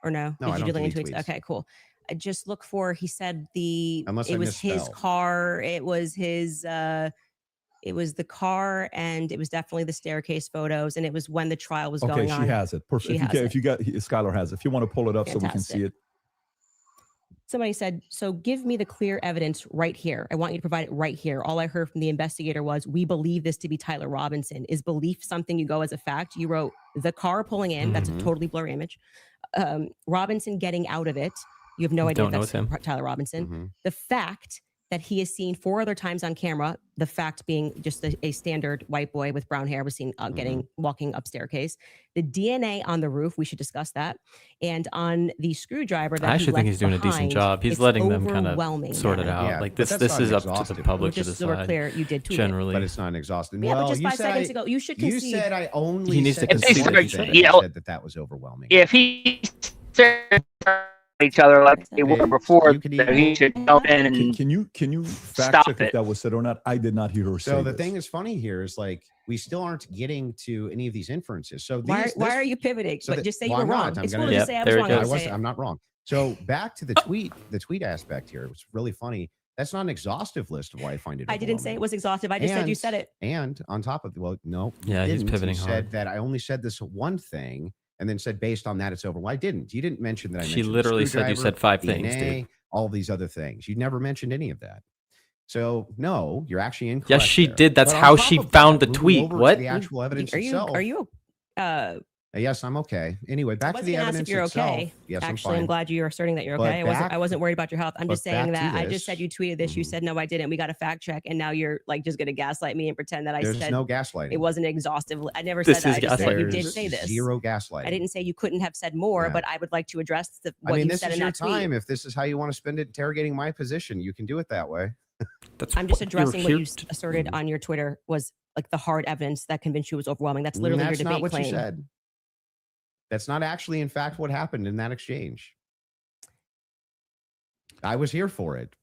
or no? No, Did I you don't delete delete tweets? tweets. Okay, cool. I just look for. He said Unless it I was his misspelled. car. It was his. It was the car, and it was definitely the staircase photos, and it was when the trial was Okay, going she on. has it. Perfect. She has it. If you got Skylar has it. If you want to pull it up so we can Fantastic. see it. Somebody said, so give me the clear evidence right here. I want you to provide it right here. All I heard from the investigator was, we believe this to be Tyler Robinson. Is belief something you go as a fact? You wrote the car pulling in. That's a totally blurry image. Robinson getting out of it. You have no idea Don't if know that's it's him. Tyler Robinson. The fact that he is seen 4 other times on camera, the fact being just a standard white boy with brown hair was seen walking up staircase. The DNA on the roof, we should discuss that. And on the screwdriver that I actually think left he's doing a decent behind, job. He's it's letting them kind of overwhelming sort it now. out. Yeah, Like but this that's is not up to the exhaustive. public to Just so we're decide. clear, you did tweet generally. But it's not exhaustive. Yeah, well, but just you 5 said seconds ago, you should concede. You said I only He needs to said concede one what he thing. said. You Yeah. said that was overwhelming. If he said each other like they were before, You could then he should jump in and Can you fact Stop check it. if that was said or not? I did not hear her say So the this. thing is funny here is like we still aren't getting to any of these inferences. So Why are you pivoting? so But that- just say well, you were I'm wrong. not. I'm It's gonna- cool to just say I was wrong. there it and goes. say it. I'm not wrong. So back to the tweet aspect here. It was really funny. That's not an exhaustive list of why I find it. I didn't say it overwhelming. was exhaustive. I just said you And- said it. And on top of well, no, Yeah, you he's didn't. pivoting You hard. said that I only said this one thing, and then said based on that it's over. Well, I didn't. You didn't mention that. I She mentioned the literally said you said screwdriver, 5 things, DNA, dude. all these other things. You never mentioned any of that. So no, you're actually incorrect. Yes, she there. did. That's But on how top she of found the moving tweet. over to What? the actual evidence Are you itself. Yes, I'm okay. Anyway, back I to wasn't the gonna ask evidence if you're itself. okay. Yes, Actually, I'm I'm fine. glad you're asserting that you're But okay. I wasn't worried about your health. I'm but just saying back to that I this. just said you tweeted this. You said no, I didn't. We got a fact check, and now you're like just gonna gaslight me and pretend that I There's said no gaslighting. it wasn't exhaustive. I never This said is that. I just said you did There's say this. Zero gaslighting. I didn't say you couldn't have said more, Yeah. but I would like to address I what mean, you this said is in your that tweet. time. If this is how you want to spend it interrogating my position, you can do it that way. That's I'm just what you're addressing what here you to asserted do. on your Twitter was like the hard evidence that convinced you was overwhelming. That's literally That's your not debate what claim. you said. That's not actually, in fact, what happened in that exchange. I was here for it.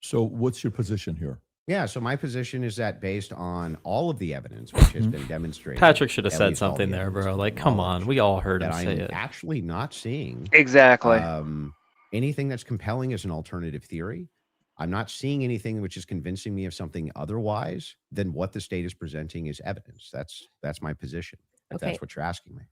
So what's your position here? Yeah, so my position is that based on all of the evidence which has been demonstrated, Patrick should have at said least all something the there, evidence bro. has Like, been come on. We all heard him that say I'm it. actually not seeing exactly. anything that's compelling as an alternative theory. I'm not seeing anything which is convincing me of something otherwise than what the state is presenting as evidence. That's my position. If Okay. that's what you're asking me.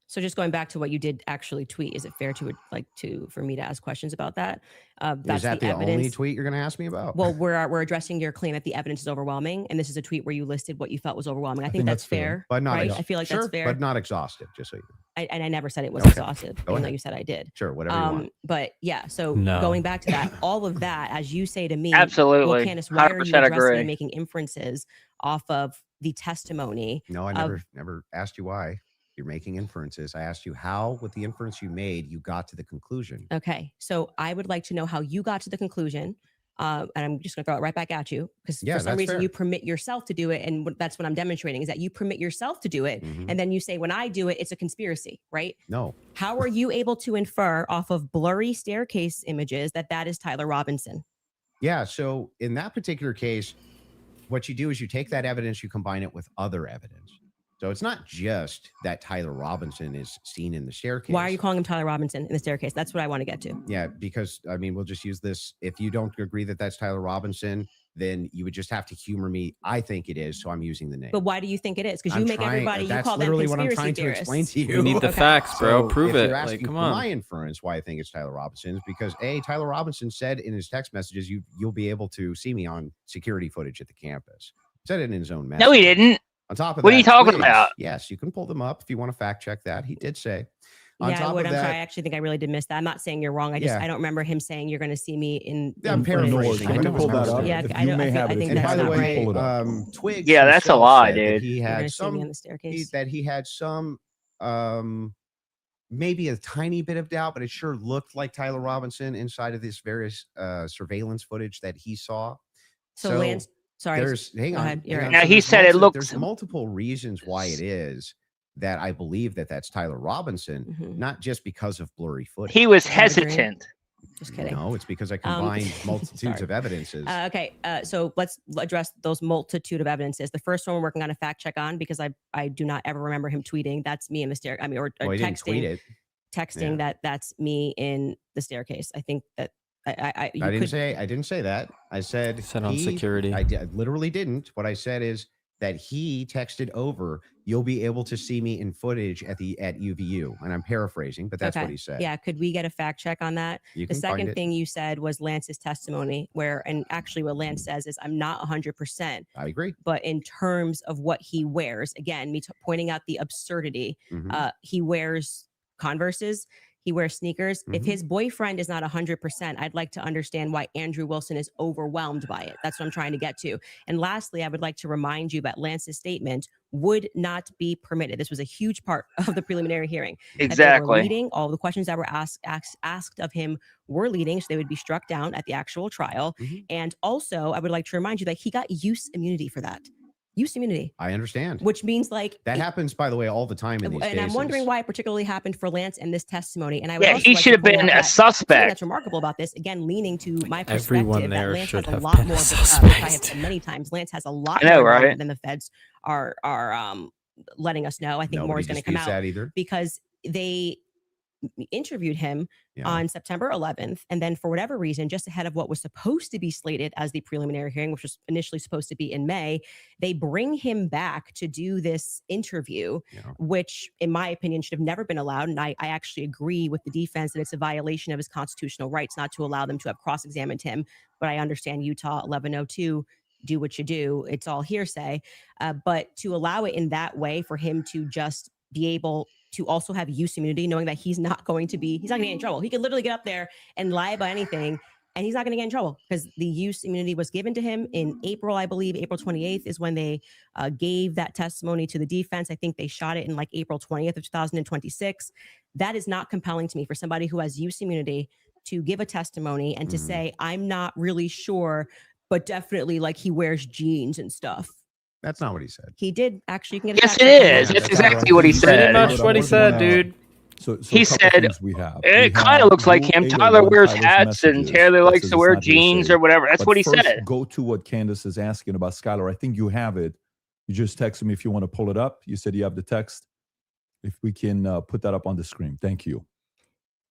So just going back to what you did actually tweet, is it fair for me to ask questions about that? That's Is that the evidence. only tweet you're going to ask me about? Well, we're addressing your claim that the evidence is overwhelming, and this is a tweet where you listed what you felt was overwhelming. I think that's fair, but not right? I feel like sure, that's fair, but not exhaustive. Just so you know. and I never said it was Okay. exhaustive, Go even though ahead. you said I did. Sure, whatever you want. But yeah, so No. going back to that, all of that, as you say to me, Absolutely. well, Candace, why are you 100% addressing agree. and making inferences off of the testimony? No, I of- never asked you why. You're making inferences. I asked you how, with the inference you made, you got to the conclusion. Okay, so I would like to know how you got to the conclusion. And I'm just going to throw it right back at you because Yeah, for some that's reason fair. you permit yourself to do it. And that's what I'm demonstrating is that you permit yourself to do it. Mhm. And then you say, when I do it, it's a conspiracy, right? No. How are you able to infer off of blurry staircase images that is Tyler Robinson? Yeah. So in that particular case, what you do is you take that evidence, you combine it with other evidence. So it's not just that Tyler Robinson is seen in the staircase. Why are you calling him Tyler Robinson in the staircase? That's what I want to get to. Yeah, because I mean, we'll just use this. If you don't agree that that's Tyler Robinson, then you would just have to humor me. I think it is, so I'm using the name. But why do you think it is? Because you I'm make trying- everybody, you that's call them literally what I'm conspiracy trying to theorists. explain to you. We need the facts, bro. So Prove if it. you're Like, asking come for on. my inference why I think it's Tyler Robinson is because Tyler Robinson said in his text messages, you'll be able to see me on security footage at the campus. He said it in his own message. No, he didn't. On top of What are that, you talking please, about? Yes, you can pull them up if you want to fact check that. He did say, Yeah, I would. I'm sorry. I actually think I really did miss that. I'm not saying you're wrong. I don't remember him saying you're going to see me in. Yeah, I'm paraphrasing. Let me pull that up. Yeah, If I you don't. may I have it, think if you that's have not it, right. pull it up. Twigs. Yeah, that's a lie, said that dude. He You're had gonna see me some. on the staircase. That he had some. Maybe a tiny bit of doubt, but it sure looked like Tyler Robinson inside of this various surveillance footage that he saw. So Lance, sorry. Hang on. Ahead. Hang on. Now So he said it looks. There's multiple reasons why it is that I believe that that's Tyler Robinson, not just because of blurry footage. He was hesitant. Just kidding. No, it's because I combined multitudes of evidences. Okay, so let's address those multitude of evidences. The first one we're working on a fact check on because I do not ever remember him tweeting. That's me in the stair. I mean, or Well, he didn't tweet texting. it. Texting that's me in the staircase. I think that I didn't say that. I said on security. I literally didn't. What I said is that he texted over, "You'll be able to see me in footage at UVU," and I'm paraphrasing, but that's what he said. Yeah, could we get a fact check on that? You The can find second it. thing you said was Lance's testimony, and actually what Lance says is, I'm not 100%. I agree. But in terms of what he wears, again, pointing out the absurdity, he wears Converses. He wears sneakers. If his boyfriend is not 100%, I'd like to understand why Andrew Wilson is overwhelmed by it. That's what I'm trying to get to. And lastly, I would like to remind you that Lance's statement would not be permitted. This was a huge part of the preliminary hearing. Exactly. Leading, all the questions that were asked of him were leading, so they would be struck down at the actual trial. And also, I would like to remind you that he got use immunity for that. Use immunity. I understand. Which means that happens, by the way, all the time in these cases. And I'm wondering why it particularly happened for Lance and this testimony. And I would also he like should to have point been out a that suspect. something that's remarkable about this, again, leaning to my perspective, Everyone that there Lance should has a have lot been more. a I have suspect. said many times, Lance has a lot I know, more right? than the feds are letting us know. I think more is going to come out that either. because they interviewed him on September 11th. And then for whatever reason, just ahead of what was supposed to be slated as the preliminary hearing, which was initially supposed to be in May, they bring him back to do this interview, which in my opinion should have never been allowed. And I actually agree with the defense that it's a violation of his constitutional rights not to allow them to have cross-examined him. But I understand Utah 1102, do what you do. It's all hearsay. But to allow it in that way for him to just be able to also have use immunity, knowing that he's not going to get in trouble. He could literally get up there and lie about anything and he's not going to get in trouble because the use immunity was given to him in April, I believe. April 28th is when they gave that testimony to the defense. I think they shot it in like April 20th of 2026. That is not compelling to me for somebody who has use immunity to give a testimony and to say, I'm not really sure, but definitely like he wears jeans and stuff. That's not what he said. He did actually. You can get Yes, it is. That's exactly what he said. Pretty much what he said, dude. So he said it kind of looks like him. Tyler wears hats and Taylor likes to wear jeans or whatever. That's what he said. Go to what Candace is asking about Skylar. I think you have it. You just text me if you want to pull it up. You said you have the text. If we can put that up on the screen. Thank you.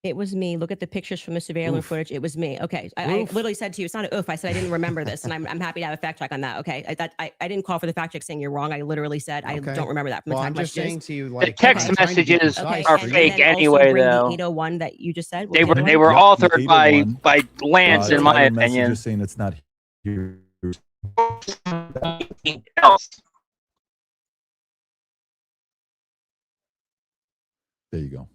It was me. Look at the pictures from the surveillance footage. It was me. Okay. I literally said to you, it's not an oof. I said I didn't remember this. And I'm happy to have a fact check on that. Okay. I didn't call for the fact check saying you're wrong. I literally said I don't remember that from the I'm just messages. saying to you, like, the text messages are fake anyway, though. The 801 that you just said. They were authored by Lance, in my opinion. Just saying it's not here. There you go.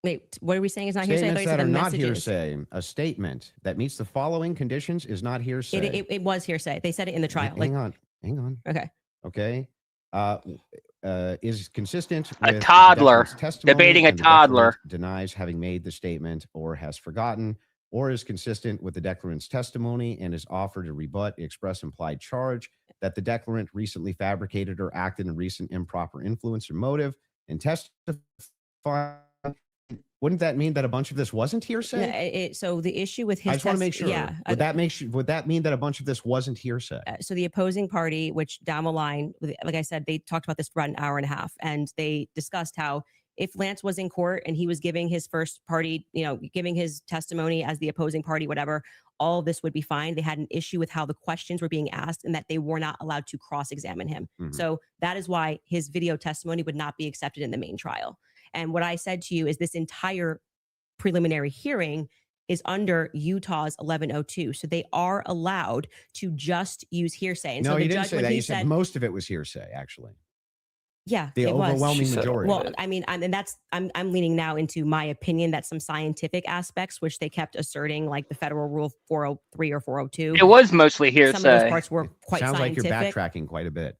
Wait, what are we saying is not hearsay? Statements that are not hearsay. A statement that meets the following conditions is not hearsay. It was hearsay. They said it in the trial. Hang on. Okay. Is consistent with a toddler debating a toddler denies having made the statement or has forgotten, or is consistent with the declarant's testimony and is offered to rebut the express implied charge that the declarant recently fabricated or acted in recent improper influence or motive and testify. Wouldn't that mean that a bunch of this wasn't hearsay? So the issue with his I just want to make sure. Yeah. Would that mean that a bunch of this wasn't hearsay? So the opposing party, which down the line, like I said, they talked about this for about an hour and a half, and they discussed how if Lance was in court and he was giving his first party, giving his testimony as the opposing party, whatever, all of this would be fine. They had an issue with how the questions were being asked and that they were not allowed to cross-examine him. So that is why his video testimony would not be accepted in the main trial. And what I said to you is this entire preliminary hearing is under Utah's 1102. So they are allowed to just use hearsay. And No, so the you didn't judge, say when that. he You said most of it was hearsay, actually. Yeah, The it was. overwhelming majority. Well, I mean, I'm leaning now into my opinion that some scientific aspects, which they kept asserting, like the federal rule 403 or 402. It was mostly Some of those hearsay. parts were quite Sounds like scientific. you're backtracking quite a bit.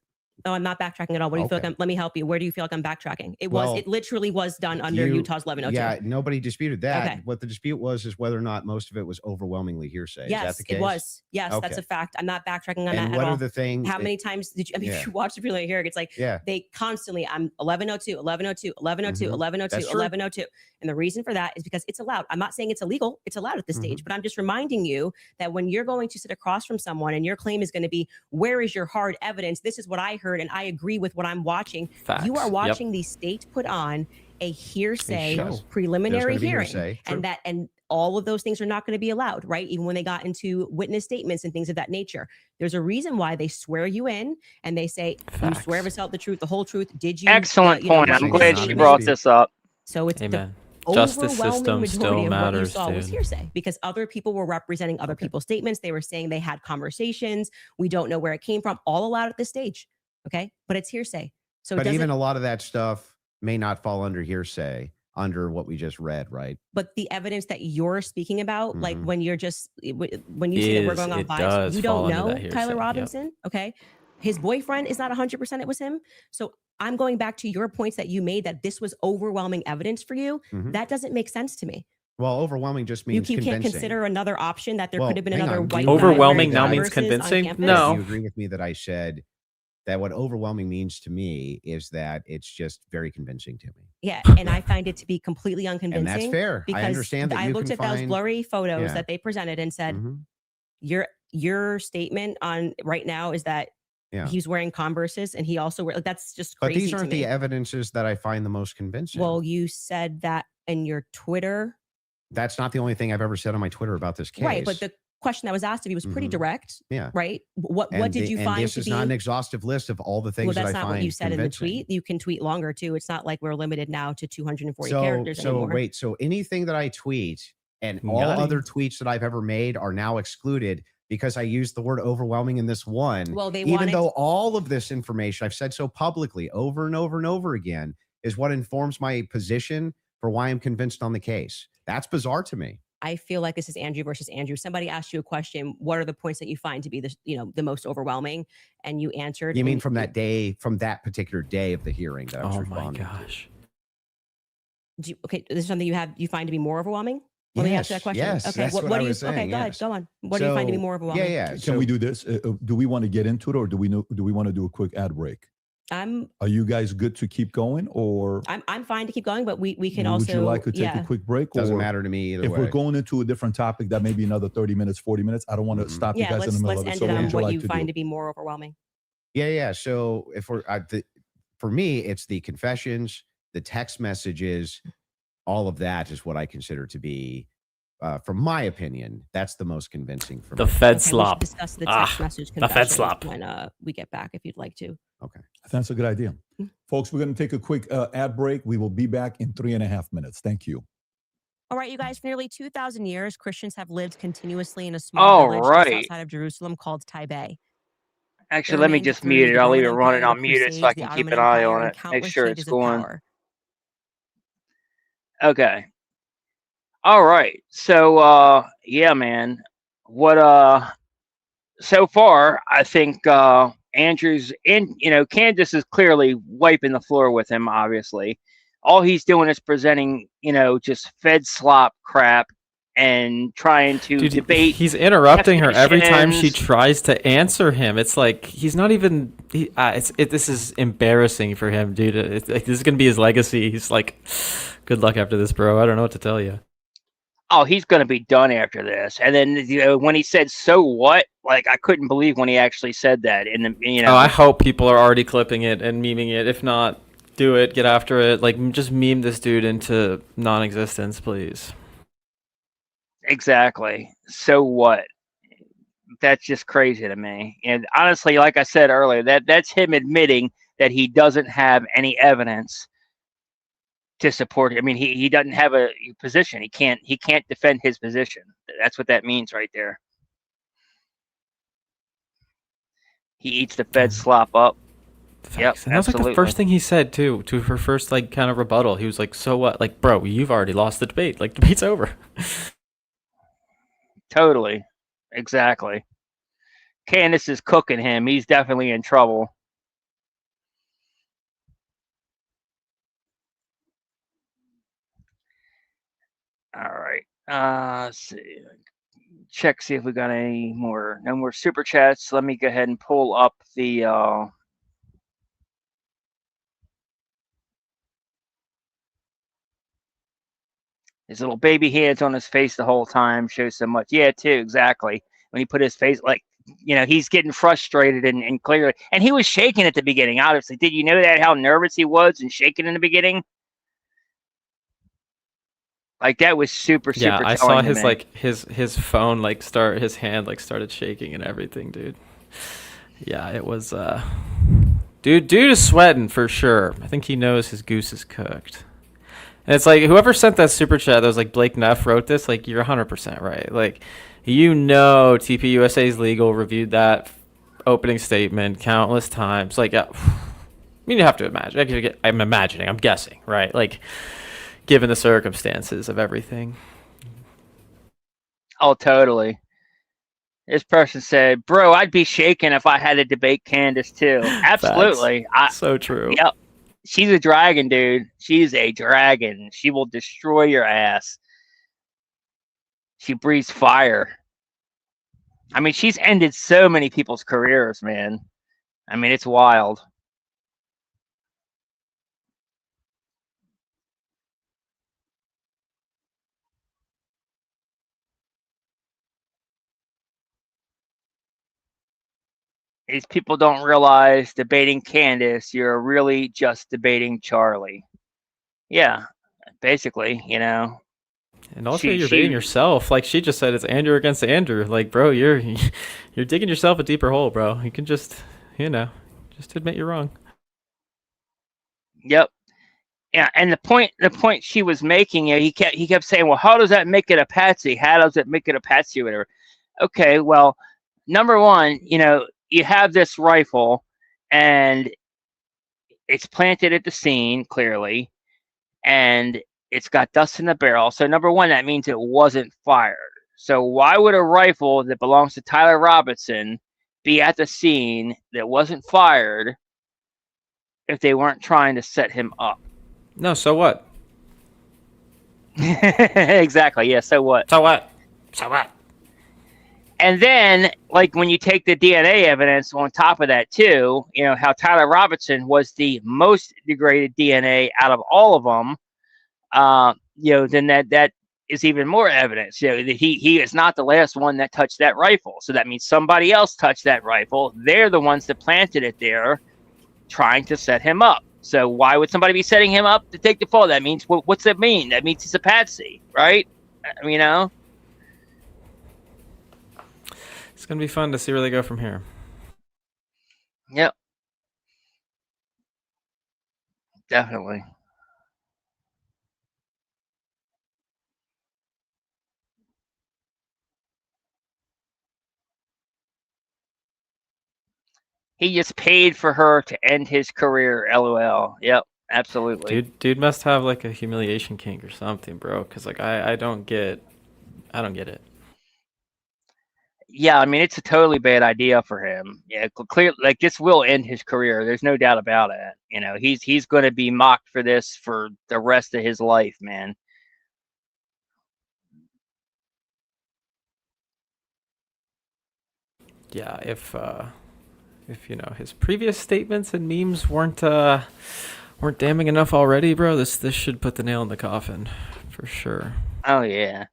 No, I'm not backtracking at all. What do you feel Okay. like let me help you. Where do you feel like I'm backtracking? It Well, literally was done under Utah's 1102. Yeah, nobody disputed that. Okay. What the dispute was is whether or not most of it was overwhelmingly hearsay. Is that Yes, the case? it was. Yes, that's Okay. a fact. I'm not backtracking on And that what at are all. the things? How many times did you? I mean, Yeah. if you watch the video here, it's like Yeah. they constantly. I'm 1102, 1102, 1102, Mhm. 1102, That's true. 1102, and the reason for that is because it's allowed. I'm not saying it's illegal. It's allowed at this Mm-hmm. stage, but I'm just reminding you that when you're going to sit across from someone and your claim is going to be, "Where is your hard evidence? This is what I heard, and I agree with what I'm watching." Facts. You are Yep. watching the state put on a hearsay show. preliminary There's gonna be hearing, hearsay. True. and all of those things are not going to be allowed, right? Even when they got into witness statements and things of that nature. There's a reason why they swear you in and they say, "You swear to tell the truth, the whole truth. Did you?" Excellent point. write I'm this glad document?" she brought this up. So it's Amen. the Justice overwhelming system majority still of what you matters, saw was dude. hearsay because other people were representing other people's statements. They were saying they had conversations. We don't know where it came from. All allowed at this stage. Okay, but it's hearsay. So it But doesn't. even a lot of that stuff may not fall under hearsay under what we just read, right? But the evidence that you're speaking about, like Mhm. when you're just when you say that we're going on It vibes, does you fall don't under know that hearsay, Tyler yep. Robinson. Okay, his boyfriend is not 100% it was him. So I'm going back to your points that you made that this was overwhelming evidence for you. Mhm. That doesn't make sense to me. Well, overwhelming just You, means you can't convincing. consider another option that there Well, could have been hang another on. white Do you guy Overwhelming agree now with means that? convincing? campus? No. Do you agree with me that I said that what overwhelming means to me is that it's just very convincing to me? Yeah, and I find it to be completely unconvincing. And that's fair. I Because understand that I you looked can at those find- blurry photos Yeah. that they presented and said, Mhm. your statement on right now is that Yeah. he's wearing Converses and he also like, that's just But crazy these to aren't me. the evidences that I find the most convincing. Well, you said that in your Twitter. That's not the only thing I've ever said on my Twitter about this case. Right, but the question that was asked of you was pretty Mhm. direct. Yeah. Right? What And did you and find this to is be not an exhaustive list of all the things well, that that's I not find what you said in the convincing. tweet. You can tweet longer too. It's not like we're limited now to 240 So, characters anymore. wait, so anything that I tweet and all Got it. other tweets that I've ever made are now excluded because I used the word overwhelming in this one. Well, they even wanted- though all of this information I've said so publicly over and over and over again is what informs my position for why I'm convinced on the case. That's bizarre to me. I feel like this is Andrew versus Andrew. Somebody asked you a question. What are the points that you find to be the most overwhelming? And you answered. You mean and from that day, from that particular day of the hearing that I was Oh my responding gosh. okay, is there something you find to be more overwhelming? Let me answer that question. Yes, okay, that's what what I do you? was Okay, saying, go ahead. yes. Go on. What do you find to be more overwhelming? Yeah. Can we do this? Do we want to get into it, or do we want to do a quick ad break? Are you guys good to keep going, or I'm fine to keep going, but we can would also. you like to take a quick break? Doesn't or matter to me either if way. we're going into a different topic, that may be another 30 minutes, 40 minutes. I don't want to stop you Yeah, guys in the middle let's of it. end So it what on would you what like you to find do? to be more overwhelming. Yeah. So if we're for me, it's the confessions, the text messages, all of that is what I consider to be, from my opinion, that's the most convincing for The me. Fed Okay, slop. We should discuss the text message the Fed confessions slop. when we get back, if you'd like to. Okay. That's a good idea. Folks, we're going to take a quick ad break. We will be back in 3.5 minutes. Thank you. All right, you guys, for nearly 2,000 years, Christians have lived continuously in a small All village just right. outside of Jerusalem called Taipei. Actually, let me just mute it. I'll leave it running on muted so I can keep an eye on it. Make sure it's going. Okay. All right. So, yeah, man. What, so far, I think, Andrew's in, Candace is clearly wiping the floor with him, obviously. All he's doing is presenting, just Fed slop crap and trying to Dude, debate. he's interrupting her every time she definitions. tries to answer him. It's like he's not even. This is embarrassing for him, dude. This is gonna be his legacy. He's like, good luck after this, bro. I don't know what to tell you. Oh, he's going to be done after this. And then, when he said, so what? Like, I couldn't believe when he actually said that. Oh, I hope people are already clipping it and memeing it. If not, do it. Get after it. Like, just meme this dude into non-existence, please. Exactly. So what? That's just crazy to me. And honestly, like I said earlier, that's him admitting that he doesn't have any evidence to support it. I mean, he doesn't have a position. He can't defend his position. That's what that means right there. He eats the Fed slop up. Facts. And that was like the first thing he said too, to her first like kind of rebuttal. He was like, "So what? Like, bro, you've already lost the debate. Like, debate's over." Totally. Exactly. Candace is cooking him. He's definitely in trouble. All right. Let's see. Check, see if we got any more. No more super chats. Let me go ahead and pull up the his little baby hands on his face the whole time shows so much. Yeah, too, exactly. When he put his face, like, he's getting frustrated and clearly, and he was shaking at the beginning, obviously. Did you know that, how nervous he was and shaking in the beginning? Like, that was super I telling saw to his me. like his phone like his hand like started shaking and everything, dude. Yeah, it was dude is sweating for sure. I think he knows his goose is cooked. And it's like, whoever sent that super chat that was like, Blake Neff wrote this, like, you're 100% right. Like, TPUSA's legal reviewed that opening statement countless times. Like, I mean, you have to imagine. I'm imagining, I'm guessing, right? Like, given the circumstances of everything. Oh, totally. This person said, "Bro, I'd be shaking if I had to debate Candace too." Absolutely. So true. Yep. She's a dragon, dude. She's a dragon. She will destroy your ass. She breathes fire. I mean, she's ended so many people's careers, man. I mean, it's wild. These people don't realize debating Candace, you're really just debating Charlie. Yeah, basically, And also, you're debating yourself. Like she just said, it's Andrew against Andrew. Like, bro, you're digging yourself a deeper hole, bro. You can just admit you're wrong. Yep. Yeah, and the point she was making, he kept saying, well, how does that make it a patsy? How does it make it a patsy or whatever? Okay, well, number one, you have this rifle and it's planted at the scene, clearly, and it's got dust in the barrel. So number one, that means it wasn't fired. So why would a rifle that belongs to Tyler Robinson be at the scene that wasn't fired if they weren't trying to set him up? No, so what? Exactly. Yeah, so what? So what? So what? And then, like, when you take the DNA evidence on top of that, too, how Tyler Robinson was the most degraded DNA out of all of them, then that is even more evidence. That he is not the last one that touched that rifle. So that means somebody else touched that rifle. They're the ones that planted it there, trying to set him up. So why would somebody be setting him up to take the fall? That means, what's that mean? That means he's a patsy, right? It's going to be fun to see where they go from here. Yep. Definitely. He just paid for her to end his career, LOL. Yep, absolutely. Dude must have like a humiliation kink or something, bro. Because like I don't get it. Yeah, I mean, it's a totally bad idea for him. Yeah, clear. Like, this will end his career. There's no doubt about it. He's going to be mocked for this for the rest of his life, man. Yeah, if his previous statements and memes weren't damning enough already, bro, this should put the nail in the coffin for sure. Oh yeah.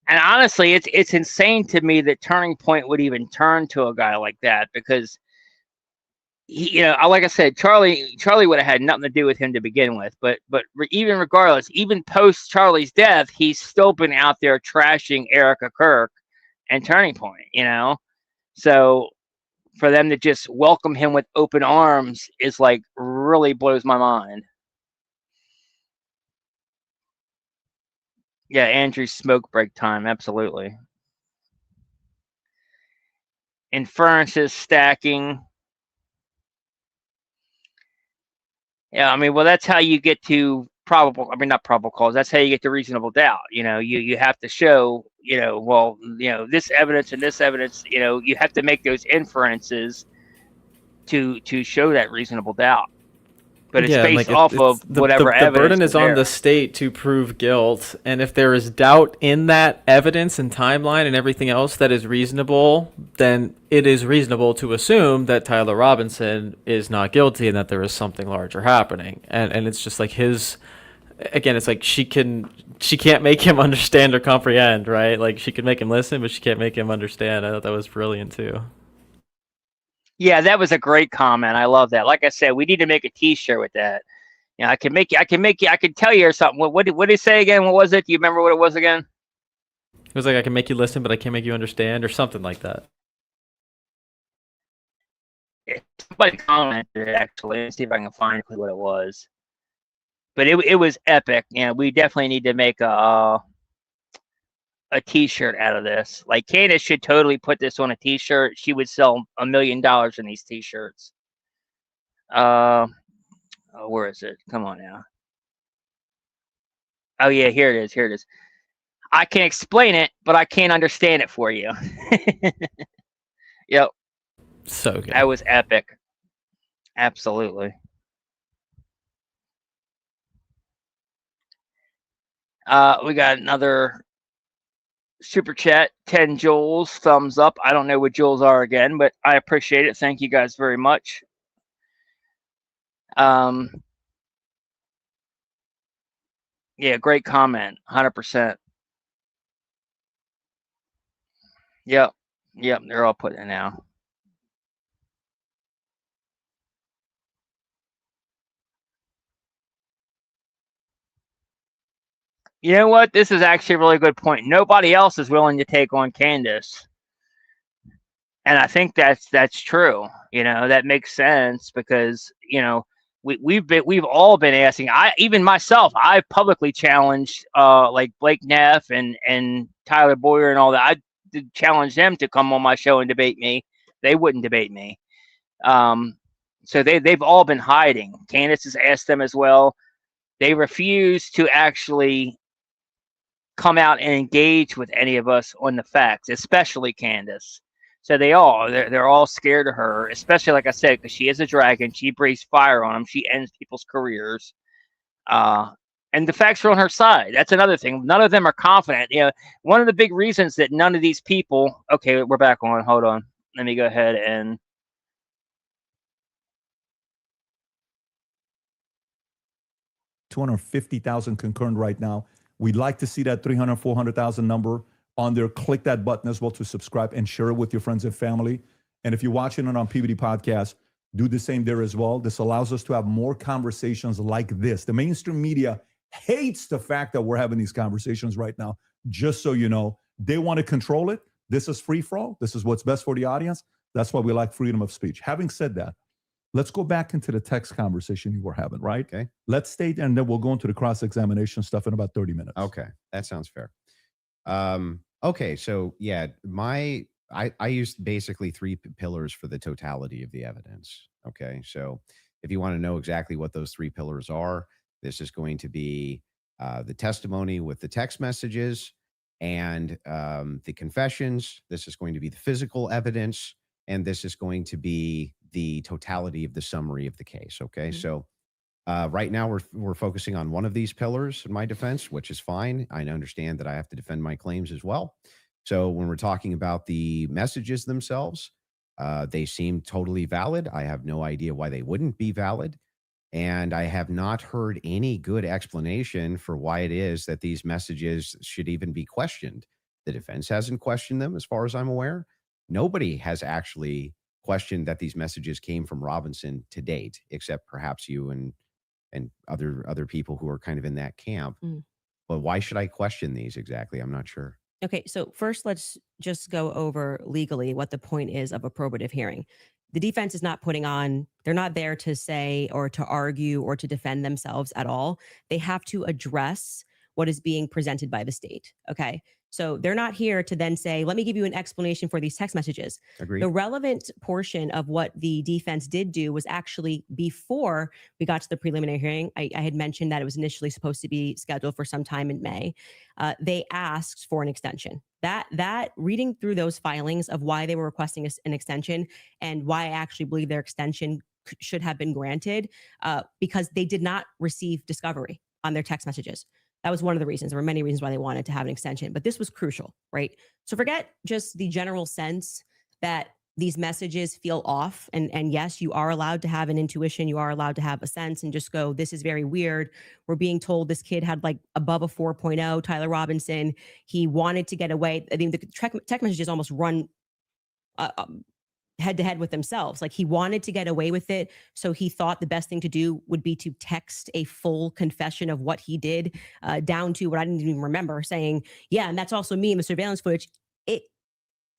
And honestly, it's insane to me that Turning Point would even turn to a guy like that, because like I said, Charlie would have had nothing to do with him to begin with. But even regardless, even post Charlie's death, he's still been out there trashing Erica Kirk and Turning Point. So for them to just welcome him with open arms is like really blows my mind. Yeah, Andrew's smoke break time, absolutely. Inferences stacking. Yeah, I mean, well, that's how you get to not probable cause. That's how you get to reasonable doubt. You have to show, this evidence and this evidence, you have to make those inferences to show that reasonable doubt. But it's based off of whatever the evidence burden is on there. the state to prove guilt, and if there is doubt in that evidence and timeline and everything else that is reasonable, then it is reasonable to assume that Tyler Robinson is not guilty and that there is something larger happening. And it's just like it's like she can't make him understand or comprehend, right? Like she can make him listen, but she can't make him understand. I thought that was brilliant too. Yeah, that was a great comment. I love that. Like I said, we need to make a T-shirt with that. I can tell you or something. What did he say again? What was it? Do you remember what it was again? It was like, I can make you listen, but I can't make you understand, or something like that. Somebody commented actually. Let's see if I can find what it was. But it was epic. We definitely need to make a T-shirt out of this. Like Candace should totally put this on a T-shirt. She would sell $1 million in these T-shirts. Where is it? Come on now. Oh yeah, here it is. Here it is. I can explain it, but I can't understand it for you. Yep. So good. That was epic. Absolutely. We got another super chat, 10 joules, thumbs up. I don't know what joules are again, but I appreciate it. Thank you guys very much. Yeah, great comment. 100%. Yep. They're all putting it now. You know what? This is actually a really good point. Nobody else is willing to take on Candace. And I think that's true. That makes sense because, we've all been asking. Even myself, I publicly challenged like Blake Neff and Tyler Boyer and all that. I did challenge them to come on my show and debate me. They wouldn't debate me. So they've all been hiding. Candace has asked them as well. They refuse to actually come out and engage with any of us on the facts, especially Candace. So they're all scared of her, especially like I said, because she is a dragon. She breathes fire on them. She ends people's careers. And the facts are on her side. That's another thing. None of them are confident. One of the big reasons that none of these people. Okay, we're back on. Hold on. Let me go ahead and. 250,000 concurrent right now. We'd like to see that 300, 400,000 number on there. Click that button as well to subscribe and share it with your friends and family. And if you're watching it on PBD Podcast, do the same there as well. This allows us to have more conversations like this. The mainstream media hates the fact that we're having these conversations right now. Just so you know, they want to control it. This is free for all. This is what's best for the audience. That's why we like freedom of speech. Having said that, let's go back into the text conversation you were having, right? Okay. Let's stay, and then we'll go into the cross-examination stuff in about 30 minutes. Okay. That sounds fair. Okay. So yeah, I used basically three pillars for the totality of the evidence. Okay. So if you want to know exactly what those three pillars are, this is going to be the testimony with the text messages and the confessions. This is going to be the physical evidence. And this is going to be the totality of the summary of the case. Okay. Mm-hmm. So right now we're focusing on one of these pillars in my defense, which is fine. I understand that I have to defend my claims as well. So when we're talking about the messages themselves, they seem totally valid. I have no idea why they wouldn't be valid. And I have not heard any good explanation for why it is that these messages should even be questioned. The defense hasn't questioned them as far as I'm aware. Nobody has actually questioned that these messages came from Robinson to date, except perhaps you and other people who are kind of in that camp. Mm. But why should I question these exactly? I'm not sure. Okay, so first let's just go over legally what the point is of a probative hearing. The defense is not they're not there to say or to argue or to defend themselves at all. They have to address what is being presented by the state. Okay. So they're not here to then say, let me give you an explanation for these text messages. Agreed. The relevant portion of what the defense did do was actually before we got to the preliminary hearing. I had mentioned that it was initially supposed to be scheduled for some time in May. They asked for an extension. That reading through those filings of why they were requesting an extension and why I actually believe their extension should have been granted, because they did not receive discovery on their text messages. That was one of the reasons. There were many reasons why they wanted to have an extension, but this was crucial, right? So forget just the general sense that these messages feel off. And yes, you are allowed to have an intuition. You are allowed to have a sense and just go, this is very weird. We're being told this kid had like above a 4.0, Tyler Robinson. He wanted to get away. I mean, the text messages almost run head to head with themselves. Like he wanted to get away with it. So he thought the best thing to do would be to text a full confession of what he did, down to what I didn't even remember, saying, yeah, and that's also me in the surveillance footage.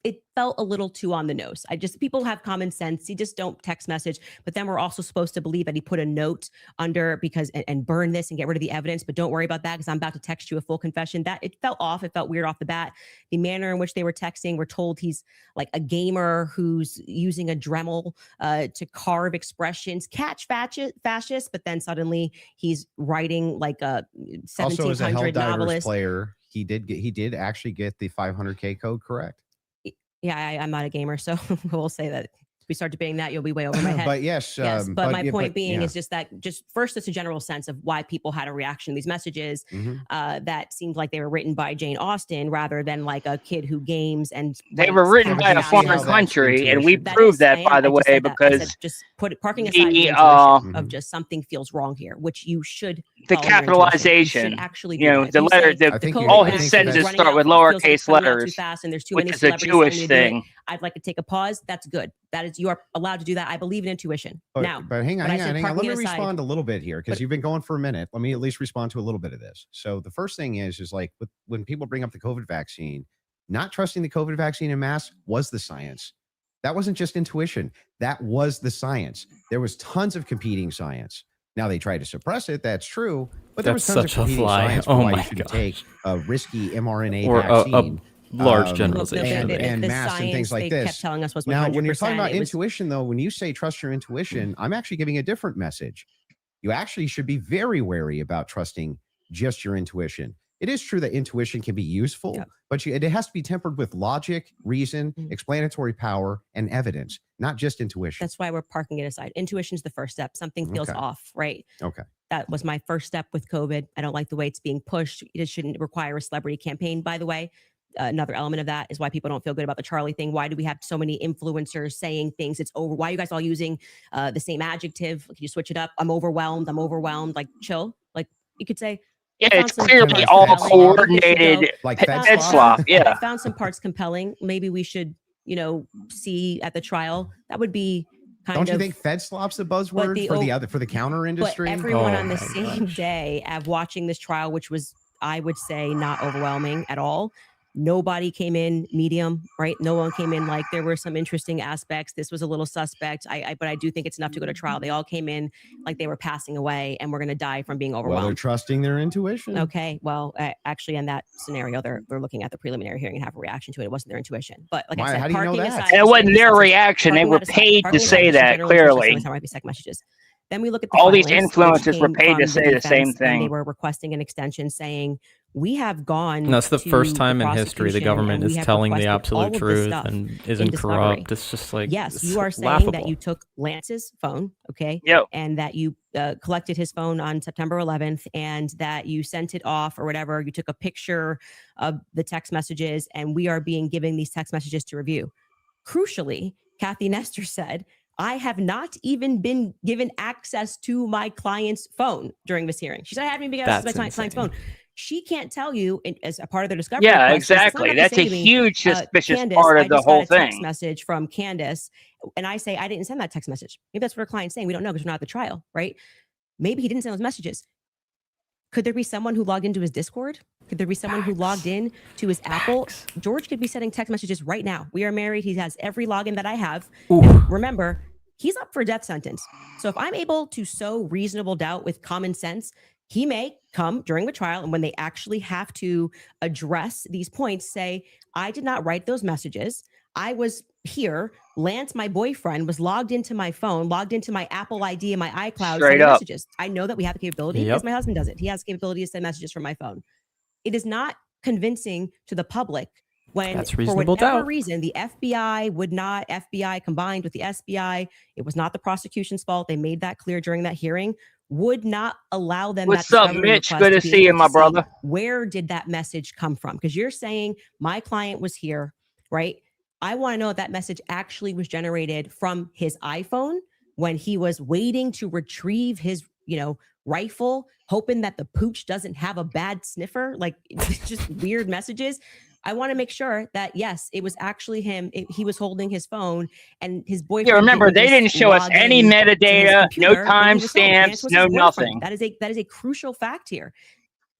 It felt a little too on the nose. People have common sense. You just don't text message. But then we're also supposed to believe that he put a note under and burn this and get rid of the evidence. But don't worry about that because I'm about to text you a full confession. That it felt off. It felt weird off the bat. The manner in which they were texting, we're told he's like a gamer who's using a Dremel to carve expressions, catch fascists. But then suddenly he's writing like a 1700 also, as a Helldivers novelist player, he did actually get the 500K code correct. Yeah, I'm not a gamer, so we'll say that if we start debating that, you'll be way over my head. But yes, but my point being is just that first, it's a general sense of why people had a reaction to these messages that seemed like they were written by Jane Austen rather than like a kid who games and they were written by a foreign country, and we proved that, by the way, because just parking aside the intuition of just something feels wrong here, which you should. The capitalization, actually, the letter, all his sentences start with lowercase letters, fast and there's too which many is a Jewish thing. I'd like to take a pause. That's good. You are allowed to do that. I believe in intuition. But hang on. Let me aside, respond a little bit here because you've been going for a minute. Let me at least respond to a little bit of this. So the first thing is like when people bring up the COVID vaccine, not trusting the COVID vaccine en masse was the science. That wasn't just intuition. That was the science. There was tons of competing science. Now they tried to suppress it. That's true. But there was tons of competing science for why you should take a risky mRNA vaccine. Large generalization and mass and things like this. Kept telling us was 100%. Now, when you're talking about intuition, though, when you say trust your intuition, I'm actually giving a different message. You actually should be very wary about trusting just your intuition. It is true that intuition can be useful, but it has to be tempered with logic, reason, explanatory power, and evidence, not just intuition. That's why we're parking it aside. Intuition is the first step. Something feels off, right? Okay. That was my first step with COVID. I don't like the way it's being pushed. It shouldn't require a celebrity campaign, by the way. Another element of that is why people don't feel good about the Charlie thing. Why do we have so many influencers saying things? It's over. Why are you guys all using the same adjective? Can you switch it up? I'm overwhelmed. Like, chill. Like, you could say, yeah, it's clearly all coordinated. Like Fed slop. Yeah. I found some parts compelling. Maybe we should, see at the trial. That would be Don't you think Fed slop's a buzzword for the counter industry? But everyone on the same day of watching this trial, which was, I would say, not overwhelming at all. Nobody came in medium, right? No one came in like there were some interesting aspects. This was a little suspect. But I do think it's enough to go to trial. They all came in like they were passing away and we're going to die from being overwhelmed. Well, they're trusting their intuition. Okay. Well, actually, in that scenario, they're looking at the preliminary hearing and have a reaction to it. It wasn't their intuition. But like I said, parking aside, it wasn't their reaction. They were paid to say that clearly. Messages. Then we look at the all these influencers were paid to say the same thing. They were requesting an extension saying, we have gone. That's the first time in history the government is telling the absolute truth and isn't corrupt. It's just like, yes, you are saying laughable. that you took Lance's phone, okay? Yep. And that you collected his phone on September 11th and that you sent it off or whatever. You took a picture of the text messages and we are being given these text messages to review. Crucially, Kathy Nestor said, I have not even been given access to my client's phone during this hearing. She said, I haven't even been given access to my client's phone. She can't tell you as a part of the discovery. Yeah, exactly. That's a huge suspicious Candace, part of the whole got a text thing. Message from Candace, and I say I didn't send that text message. Maybe that's what her client's saying. We don't know because we're not at the trial, right? Maybe he didn't send those messages. Could there be someone who logged into his Discord? Could there be someone who logged in to his Apple? George could be sending text messages right now. We are married. He has every login that I have. And remember, he's up for a death sentence. So if I'm able to sow reasonable doubt with common sense, He may come during the trial, and when they actually have to address these points, say, I did not write those messages. I was here. Lance, my boyfriend, was logged into my phone, logged into my Apple ID and my iCloud, Straight sending up. messages. I know that we have the capability because my husband does it. He has the capability to send messages from my phone. It is not convincing to the public when, That's for reasonable whatever doubt. reason, the FBI would not, FBI combined with the SBI, it was not the prosecution's fault. They made that clear during that hearing, would not allow them. What's that up, discovery Mitch? request Good to be see you, able my see brother. where did that message come from? Because you're saying my client was here, right? I want to know if that message actually was generated from his iPhone when he was waiting to retrieve his, rifle, hoping that the pooch doesn't have a bad sniffer, like it's just weird messages. I want to make sure that, yes, it was actually him. He was holding his phone, and his boyfriend. Yeah, remember, they just didn't show us log any in to his metadata, no computer when he was home. Lance timestamps, was no his boyfriend. nothing. That is a crucial fact here.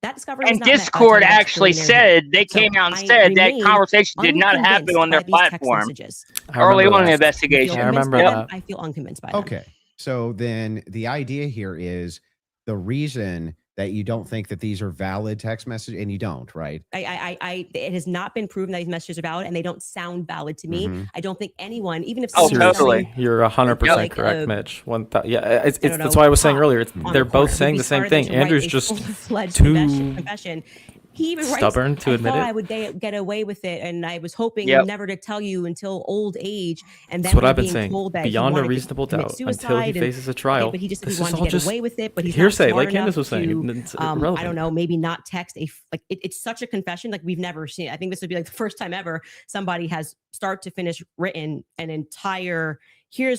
That discovery was And not met by the Discord time of actually preliminary hearing. said, they So came out and I said that remain conversation did not happen unconvinced on their by these text platform messages. early on in the that. investigation. I remember By them? that. I feel unconvinced by them. Okay. So then the idea here is the reason that you don't think that these are valid text messages, and you don't, right? It has not been proven that these messages are valid, and they don't sound valid to me. Mhm. I don't think anyone, even if Oh, someone was totally. selling, You're 100% like, correct, Mitch. Yeah, it's I don't that's know, why I was saying pop earlier. on They're the both court would saying be the same smarter thing. than to write Andrew's a just full-fledged too confession. He even writes, stubborn to I admit thought it. I would get away with it, and I was hoping Yep. never to tell you until old age. And That's then what we're I've been being saying. told that Beyond he a wanted reasonable to commit doubt until he suicide, faces a okay, trial. but he just said This he is wanted all to get just away with it. But he's hearsay, not smart like Candace enough was saying. to, It's I irrelevant. don't know, maybe not text it's such a confession like we've never seen. I think this would be like the first time ever somebody has start to finish written an entire.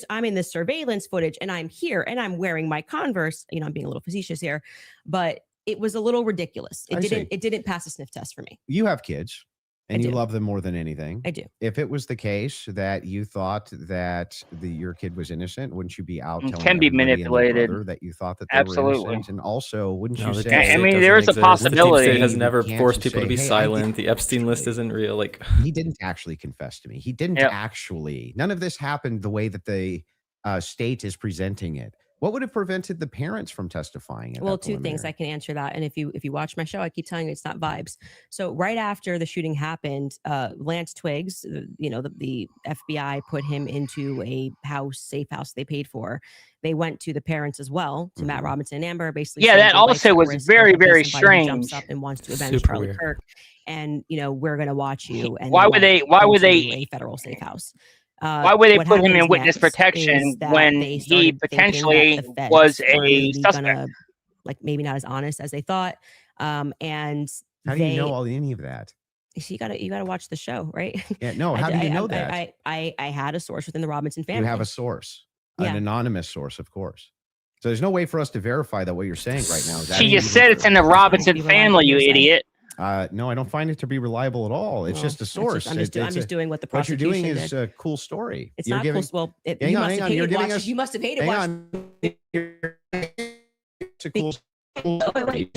I'm in this surveillance footage, and I'm here, and I'm wearing my Converse. I'm being a little facetious here, but it was a little ridiculous. It didn't pass a sniff test for me. You have kids, and I you do. love them more than anything. I do. If it was the case that you thought that your kid was innocent, wouldn't you be out It telling can be everybody and their manipulated. brother that you thought that they were Absolutely. innocent? And also, wouldn't No, you the say? deep state I mean, doesn't there is a exist. possibility. The deep state has You never can't forced just people to say, be "Hey, I did silent. The Epstein list isn't real. Like, He didn't actually confess to me. He didn't Yep. actually. None of this happened the way that the state is presenting it. What would have prevented the parents from testifying? At Well, that two things preliminary? I can answer that. And if you watch my show, I keep telling you it's not vibes. So right after the shooting happened, Lance Twiggs, the FBI put him into a safe house they paid for. They went to the parents as well, to Matt Robinson and Amber, basically. Yeah, saying that your life's also at was risk very, of very somebody who jumps strange. up and wants to avenge Super Charlie weird. Kirk, and we're going to watch you. And Why they would went they? Why would into they? a federal safe house. Why would they What put him happens in witness next is protection that when they he started thinking that potentially the feds was were a maybe suspect? gonna, maybe not as honest as they thought. And How do you know any of that? So you gotta watch the show, right? Yeah, no. How do you know that? I had a source within the Robinson family. You have a source, Yeah. an anonymous source, of course. So there's no way for us to verify that what you're saying right now. Is She just said it's in the Robinson family, you idiot. No, I don't find it to be reliable at all. It's just a source. I'm just doing what the What you're prosecution doing is did. a cool story. It's You're not giving, cool. Well, hang you on, must hang have on. You're hated giving watching. us. You must have hated Hang watching. on. It's a cool story.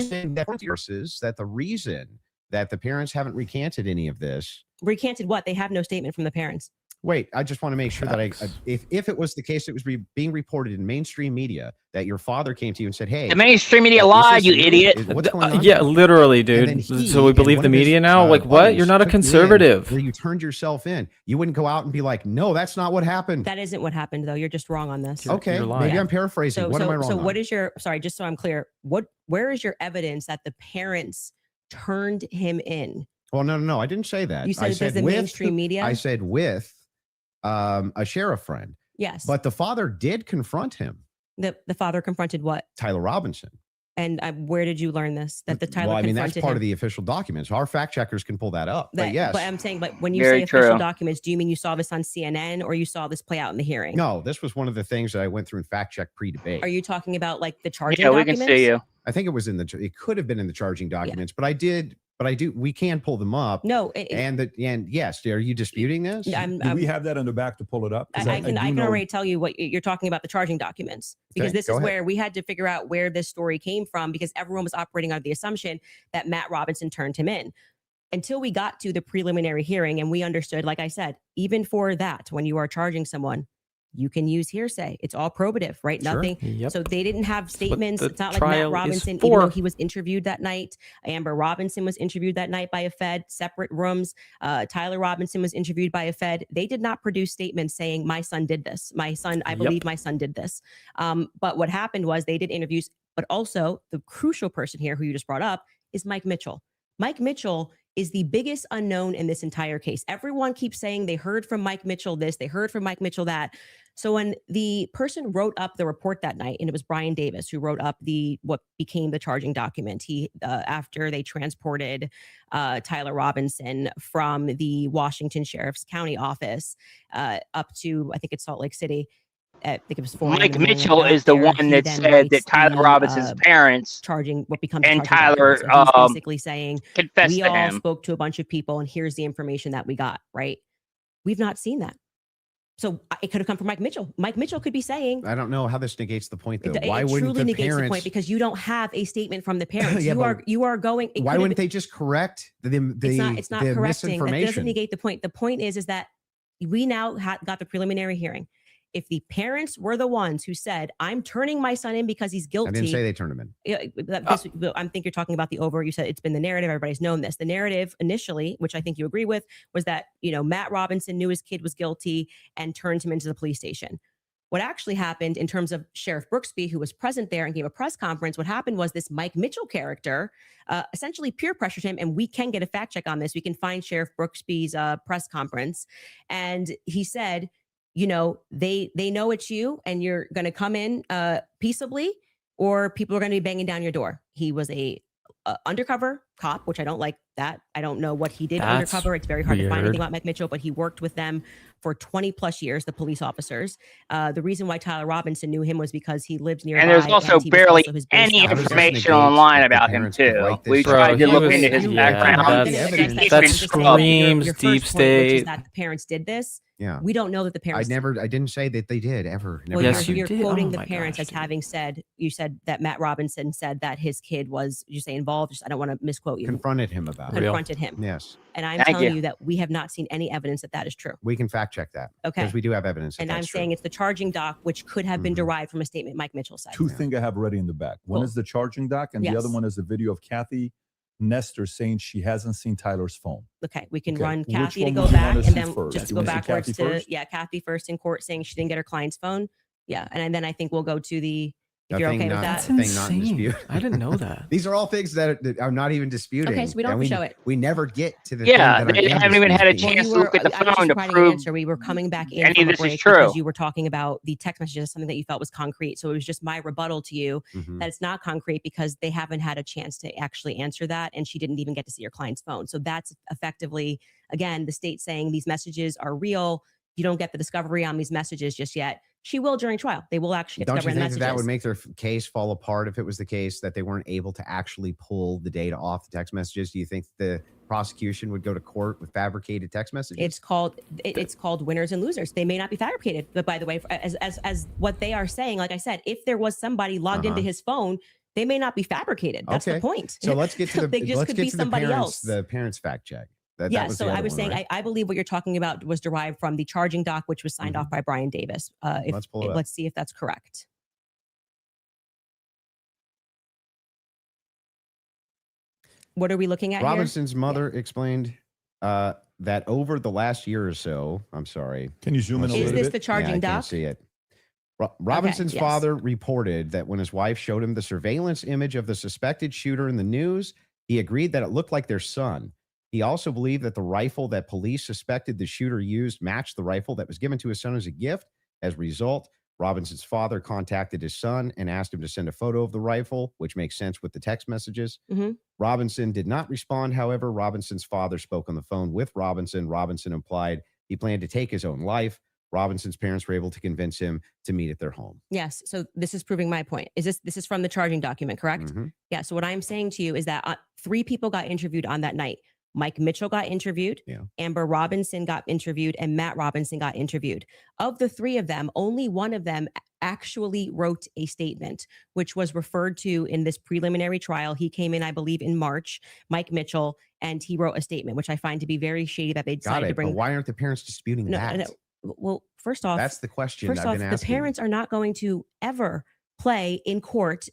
Versus that the reason that the parents haven't recanted any of this. Recanted what? They have no statement from the parents. Wait, I just want to make sure that if it was the case, it was being reported in mainstream media that your father came to you and said, "Hey, The mainstream media lied, you idiot." What's going on?" yeah, here?" literally, And then dude. So we and believe one the of his, media now? Like, what? buddies You're not a took you in, conservative. where you turned yourself in. You wouldn't go out and be like, "No, that's not what happened." That isn't what happened, though. You're just wrong on this. Okay, You're lying. maybe I'm paraphrasing. What am I wrong So on? what is your? Sorry, just so I'm clear. Where is your evidence that the parents turned him in? Well, no. I didn't say that. You said I it was the with mainstream media? I said with a sheriff friend. Yes. But the father did confront him, The father confronted what? Tyler Robinson. And where did you learn this? That the Tyler Well, I mean, that's confronted part him? of the official documents. Our fact checkers can pull that up. But yes. But I'm saying, but when you Very say official true. documents, do you mean you saw this on CNN or you saw this play out in the hearing? No, this was one of the things that I went through in fact check pre-debate. Are you talking about like the charging Yeah, we documents? can see you. I think it was it could have been in the charging documents, but we can pull them up. No. And yes, are you disputing this? Do we have that in the back to pull it up? 'Cause I do can know- already tell you what you're talking about, the charging documents, because Okay, this go is ahead. where we had to figure out where this story came from, because everyone was operating under the assumption that Matt Robinson turned him in until we got to the preliminary hearing. And we understood, like I said, even for that, when you are charging someone, you can use hearsay. It's all probative, right? Sure. Nothing. Yep. So they didn't have statements. the It's not like Matt trial is Robinson, even for. though he was interviewed that night. Amber Robinson was interviewed that night by a Fed, separate rooms. Tyler Robinson was interviewed by a Fed. They did not produce statements saying, my son did this. My son, I believe my son did this. But what happened was they did interviews, but also the crucial person here who you just brought up is Mike Mitchell. Mike Mitchell is the biggest unknown in this entire case. Everyone keeps saying they heard from Mike Mitchell this, they heard from Mike Mitchell that. So when the person wrote up the report that night, and it was Brian Davis who wrote up what became the charging document, he after they transported Tyler Robinson from the Washington Sheriff's County office up to, I think it's Salt Lake City. I think it was 4 Mike Mitchell is the one that said that Tyler Robinson's parents charging what becomes and Tyler so he's basically saying confessed we to all him. spoke to a bunch of people and here's the information that we got, right? We've not seen that. So it could have come from Mike Mitchell. Mike Mitchell could be saying, I don't know how this negates the point though. it Why wouldn't truly the negates parents? the point because you don't have a statement from the parents. Yeah, you are going. Why wouldn't they just correct the It's not the correcting. That doesn't misinformation? negate the point. The point is that we now got the preliminary hearing. If the parents were the ones who said, I'm turning my son in because he's guilty. I didn't say they turned him in. I think you're talking about the over. You said it's been the narrative. Everybody's known this. The narrative initially, which I think you agree with, was that, Matt Robinson knew his kid was guilty and turned him into the police station. What actually happened in terms of Sheriff Brooksby, who was present there and gave a press conference, what happened was this Mike Mitchell character essentially peer pressured him. And we can get a fact check on this. We can find Sheriff Brooksby's press conference. And he said, they know it's you and you're going to come in peaceably or people are going to be banging down your door. He was a undercover cop, which I don't like that. I don't know what he did undercover. It's very hard to find anything about Mike Mitchell, but he worked with them for 20 plus years, the police officers. The reason why Tyler Robinson knew him was because he lived nearby. And there's also barely any information online about him too. We tried to look into his background. That screams deep state. That the parents did this. Yeah. We don't know that the parents. I didn't say that they did ever. Well, Yes, you're you did. quoting Oh the my parents gosh, as having said, you said that Matt Robinson said that his kid was, you say involved? I don't want to misquote you. Confronted him about it. Confronted him. Yes. And I'm telling you that we have not seen any evidence that that is true. We can fact check that. Okay. Because we do have evidence. And I'm saying it's the charging doc, which could have been derived from a statement Mike Mitchell said. Two things I have ready in the back. One is the charging doc, and the other one is the video of Kathy Nestor saying she hasn't seen Tyler's phone. Okay, we can run Which Kathy to one go would you back wanna and see then first? just You go wanna see backwards Kathy to first? Kathy first in court saying she didn't get her client's phone. Yeah, and then I think we'll go to the. If you're okay with that, thing not in dispute. I didn't know that. These are all things that are not even disputing. Okay, so we don't have to show it. We never get to the. Yeah, thing that they I am haven't even had a disputing. chance to look at the phone to prove we were coming back in any from of a this is break true. because you were talking about the text messages, something that you felt was concrete. So it was just my rebuttal to you that it's not concrete because they haven't had a chance to actually answer that, and she didn't even get to see your client's phone. So that's effectively, again, the state saying these messages are real. You don't get the discovery on these messages just yet. She will during trial. They will actually get Don't you discovery on think the that messages. would make their case fall apart if it was the case that they weren't able to actually pull the data off the text messages? Do you think the prosecution would go to court with fabricated text messages? It's called winners and losers. They may not be fabricated, but by the way, as what they are saying, like I said, if there was somebody logged into his phone, they may not be fabricated. That's the point. So let's get to the they just let's could get be to somebody the parents, else. the parents fact check. That Yeah, was so the I other was one, saying, right? I believe what you're talking about was derived from the charging doc, which was signed off by Brian Davis. Let's pull it up. Let's see if that's correct. What are we looking at Robinson's mother explained that over the last year or so, I'm sorry. Can you zoom in a little bit? Is this the charging I doc? can't see it. Robinson's yes. father reported that when his wife showed him the surveillance image of the suspected shooter in the news, he agreed that it looked like their son. He also believed that the rifle that police suspected the shooter used matched the rifle that was given to his son as a gift. As a result, Robinson's father contacted his son and asked him to send a photo of the rifle, which makes sense with the text messages. Robinson did not respond. However, Robinson's father spoke on the phone with Robinson. Robinson implied he planned to take his own life. Robinson's parents were able to convince him to meet at their home. Yes. So this is proving my point. This is from the charging document, correct? Yeah. So what I'm saying to you is that 3 people got interviewed on that night. Mike Mitchell got interviewed, Amber Robinson got interviewed, and Matt Robinson got interviewed. Of the 3 of them, only one of them actually wrote a statement, which was referred to in this preliminary trial. He came in, I believe, in March, Mike Mitchell, and he wrote a statement, which I find to be very shady that they decided to bring. But why aren't the parents disputing that? No. Well, first off, That's the question First I've off, been the asking. parents are not going to ever play in court,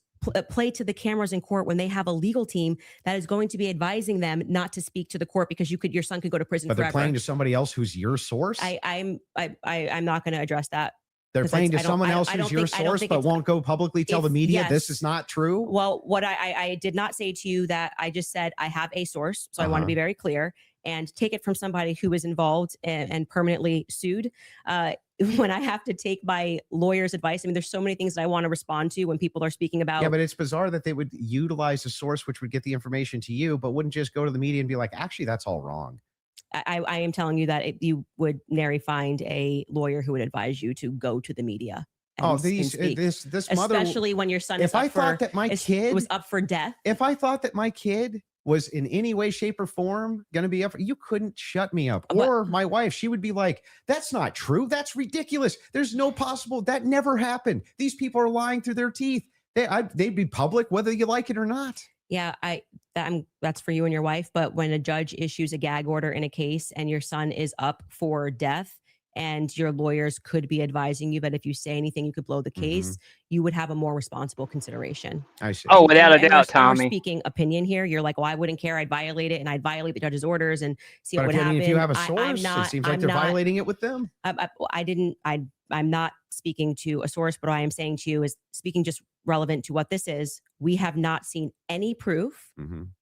play to the cameras in court when they have a legal team that is going to be advising them not to speak to the court because your son could go to prison But they're forever. playing to somebody else who's your source. I'm not going to address that. They're 'Cause playing to I don't- someone I- else I don't who's your think- I don't source, think but it's- won't go publicly tell the media this yes. is not true. Well, what I did not say to you that I just said I have a source, so I want to be very clear and take it from somebody who is involved and permanently sued. When I have to take my lawyer's advice, I mean, there's so many things that I want to respond to when people are speaking about. Yeah, but it's bizarre that they would utilize a source which would get the information to you, but wouldn't just go to the media and be like, actually, that's all wrong. I am telling you that you would nary find a lawyer who would advise you to go to the media. Oh, this mother, especially when your son. If I thought that my kid was up for death, if I thought that my kid was in any way, shape, or form going to be up, you couldn't shut me up. Or my wife, she would be like, "That's not true. That's ridiculous. There's no possible. That never happened. These people are lying through their teeth. They'd be public whether you like it or not." Yeah, that's for you and your wife. But when a judge issues a gag order in a case and your son is up for death and your lawyers could be advising you that if you say anything, you could blow the case, you would have a more responsible consideration. I see. Oh, without a And doubt, we're Tommy. speaking opinion here. You're like, well, I wouldn't care. I'd violate it and I'd violate the judge's orders and see But what would happen. if you have a source, it seems like they're violating it with them. I'm not speaking to a source, but what I am saying to you is speaking just relevant to what this is. We have not seen any proof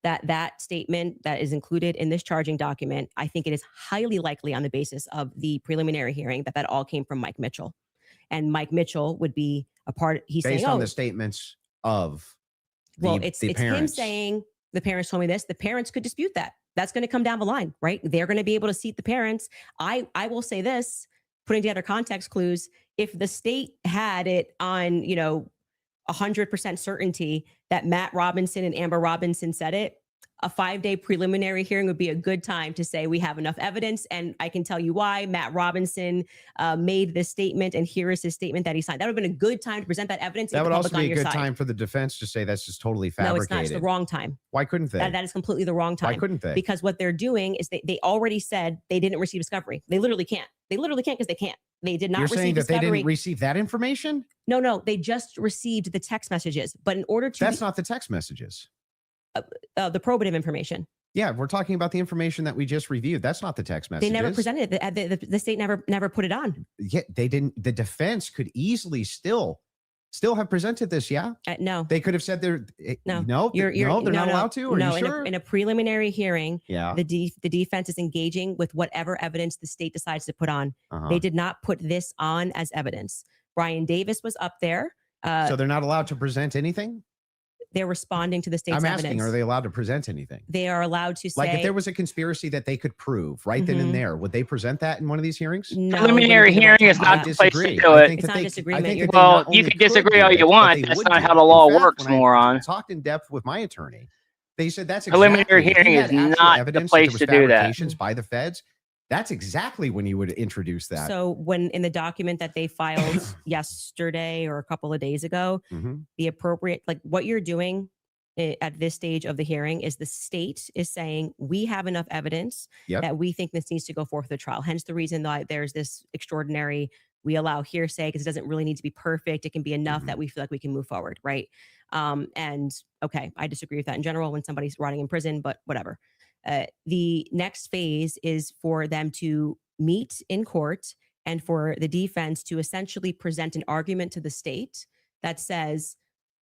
that statement that is included in this charging document. I think it is highly likely on the basis of the preliminary hearing that all came from Mike Mitchell. And Mike Mitchell would be a part. He's based saying, on the statements of it's him parents. saying the parents told me this. The parents could dispute that. That's going to come down the line, right? They're going to be able to seat the parents. I will say this, putting together context clues. If the state had it on, 100% certainty that Matt Robinson and Amber Robinson said it, a 5-day preliminary hearing would be a good time to say we have enough evidence. And I can tell you why Matt Robinson made this statement. And here is his statement that he signed. That would have been a good time to present that evidence. That would also be a good time for the defense to say that's just totally fabricated. No, it's not. It's the wrong time. Why couldn't they? That is completely the wrong time. Why couldn't they? Because what they're doing is they already said they didn't receive discovery. They literally can't. They literally can't because they can't. They did not You're receive saying that discovery. they didn't receive that information? No, they just received the text messages. But in order to That's not the text messages. The probative information. Yeah, we're talking about the information that we just reviewed. That's not the text messages. They never presented it. The state never put it on. Yeah, they didn't. The defense could easily still have presented this. Yeah. No. They could have said they're no. They're not allowed to. Are you sure? In a preliminary hearing, yeah, the defense is engaging with whatever evidence the state decides to put on. They did not put this on as evidence. Brian Davis was up there. So they're not allowed to present anything? They're responding to the state's evidence. I'm asking, are they allowed to present anything? They are allowed to say, like, if there was a conspiracy that they could prove right then and there, would they present that in one of these hearings? No, preliminary hearing is not the place to do it. It's not disagreement. Well, you can disagree all you want. That's not how the law works, moron. I talked in depth with my attorney. They said that's preliminary hearing is not the place to do that. By the feds. That's exactly when you would introduce that. So when in the document that they filed yesterday or a couple of days ago, the appropriate, like what you're doing at this stage of the hearing is the state is saying we have enough evidence that we think this needs to go forth the trial. Hence the reason that there's this extraordinary, we allow hearsay because it doesn't really need to be perfect. It can be enough that we feel like we can move forward. Right. And okay, I disagree with that in general when somebody's rotting in prison, but whatever. The next phase is for them to meet in court and for the defense to essentially present an argument to the state that says,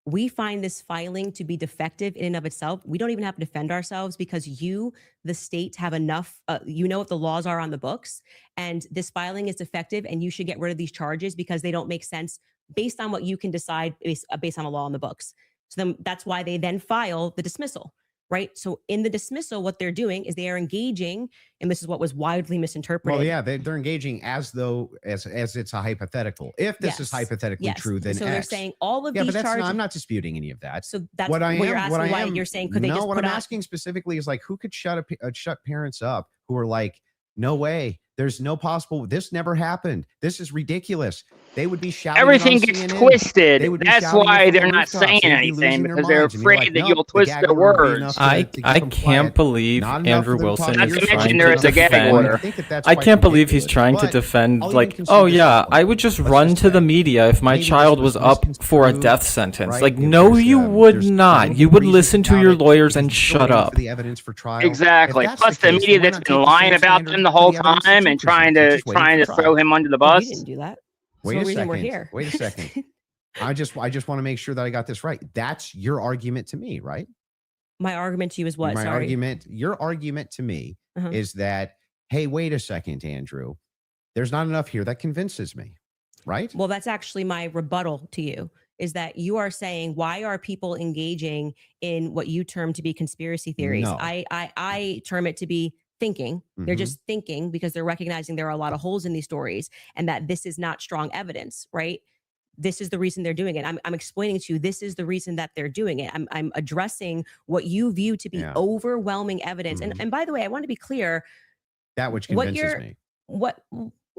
we find this filing to be defective in and of itself. We don't even have to defend ourselves because you, the state, have enough, you know what the laws are on the books, and this filing is defective and you should get rid of these charges because they don't make sense based on what you can decide based on a law on the books. So then that's why they then file the dismissal. Right. So in the dismissal, what they're doing is they are engaging, and this is what was widely misinterpreted. Well, yeah, they're engaging as though as it's a hypothetical. If this is hypothetically true, then so X. they're saying all of but these charges. I'm not disputing any of that. So that's what you're asking. Why you're saying could they just what I'm asking specifically is like who could shut parents up who are like, no way, there's no possible. This never happened. This is ridiculous. They would be shouting. Everything on gets CNN. twisted. They would be That's shouting it why from the they're not rooftops. saying They'd be anything, losing their because they're minds. And you're afraid like, that nope, you'll the twist gag the order would be enough words. to I keep I them can't quiet. believe Not enough Andrew for them to Wilson talk Not is to your trying mention to there's a gag defend. order. I think that's I quite can't believe he's ridiculous. trying to But defend I'll even like, concede oh this yeah, point. I would just Let's run just to the say media if my maybe this child was was up for a misconstrued, death sentence. right? Like, If no, there's, you would there's not. You would reasons listen to about your it lawyers because and you're still shut waiting up. for the evidence for trial. If Exactly. that's Plus the the case, media then why that's not been take the lying same about standard them the for whole the evidence that time you and present? You're just waiting trying for to throw trial. him under the Well, you bus. didn't do that. Wait That's a the reason second. we're here. Wait a second. I just want to make sure that I got this right. That's your argument to me, right? My argument to you is what? My Sorry. argument, your argument to me Uh-huh. is that, hey, wait a second, Andrew. There's not enough here that convinces me, right? Well, that's actually my rebuttal to you, is that you are saying, why are people engaging in what you term to be conspiracy theories? No. I term it to be thinking. They're Mhm. just thinking because they're recognizing there are a lot of holes in these stories and that this is not strong evidence, right? This is the reason they're doing it. I'm explaining to you, this is the reason that they're doing it. I'm addressing what you view to be Yeah. overwhelming evidence. Mhm. And by the way, I want to be clear, That which what convinces you're, me.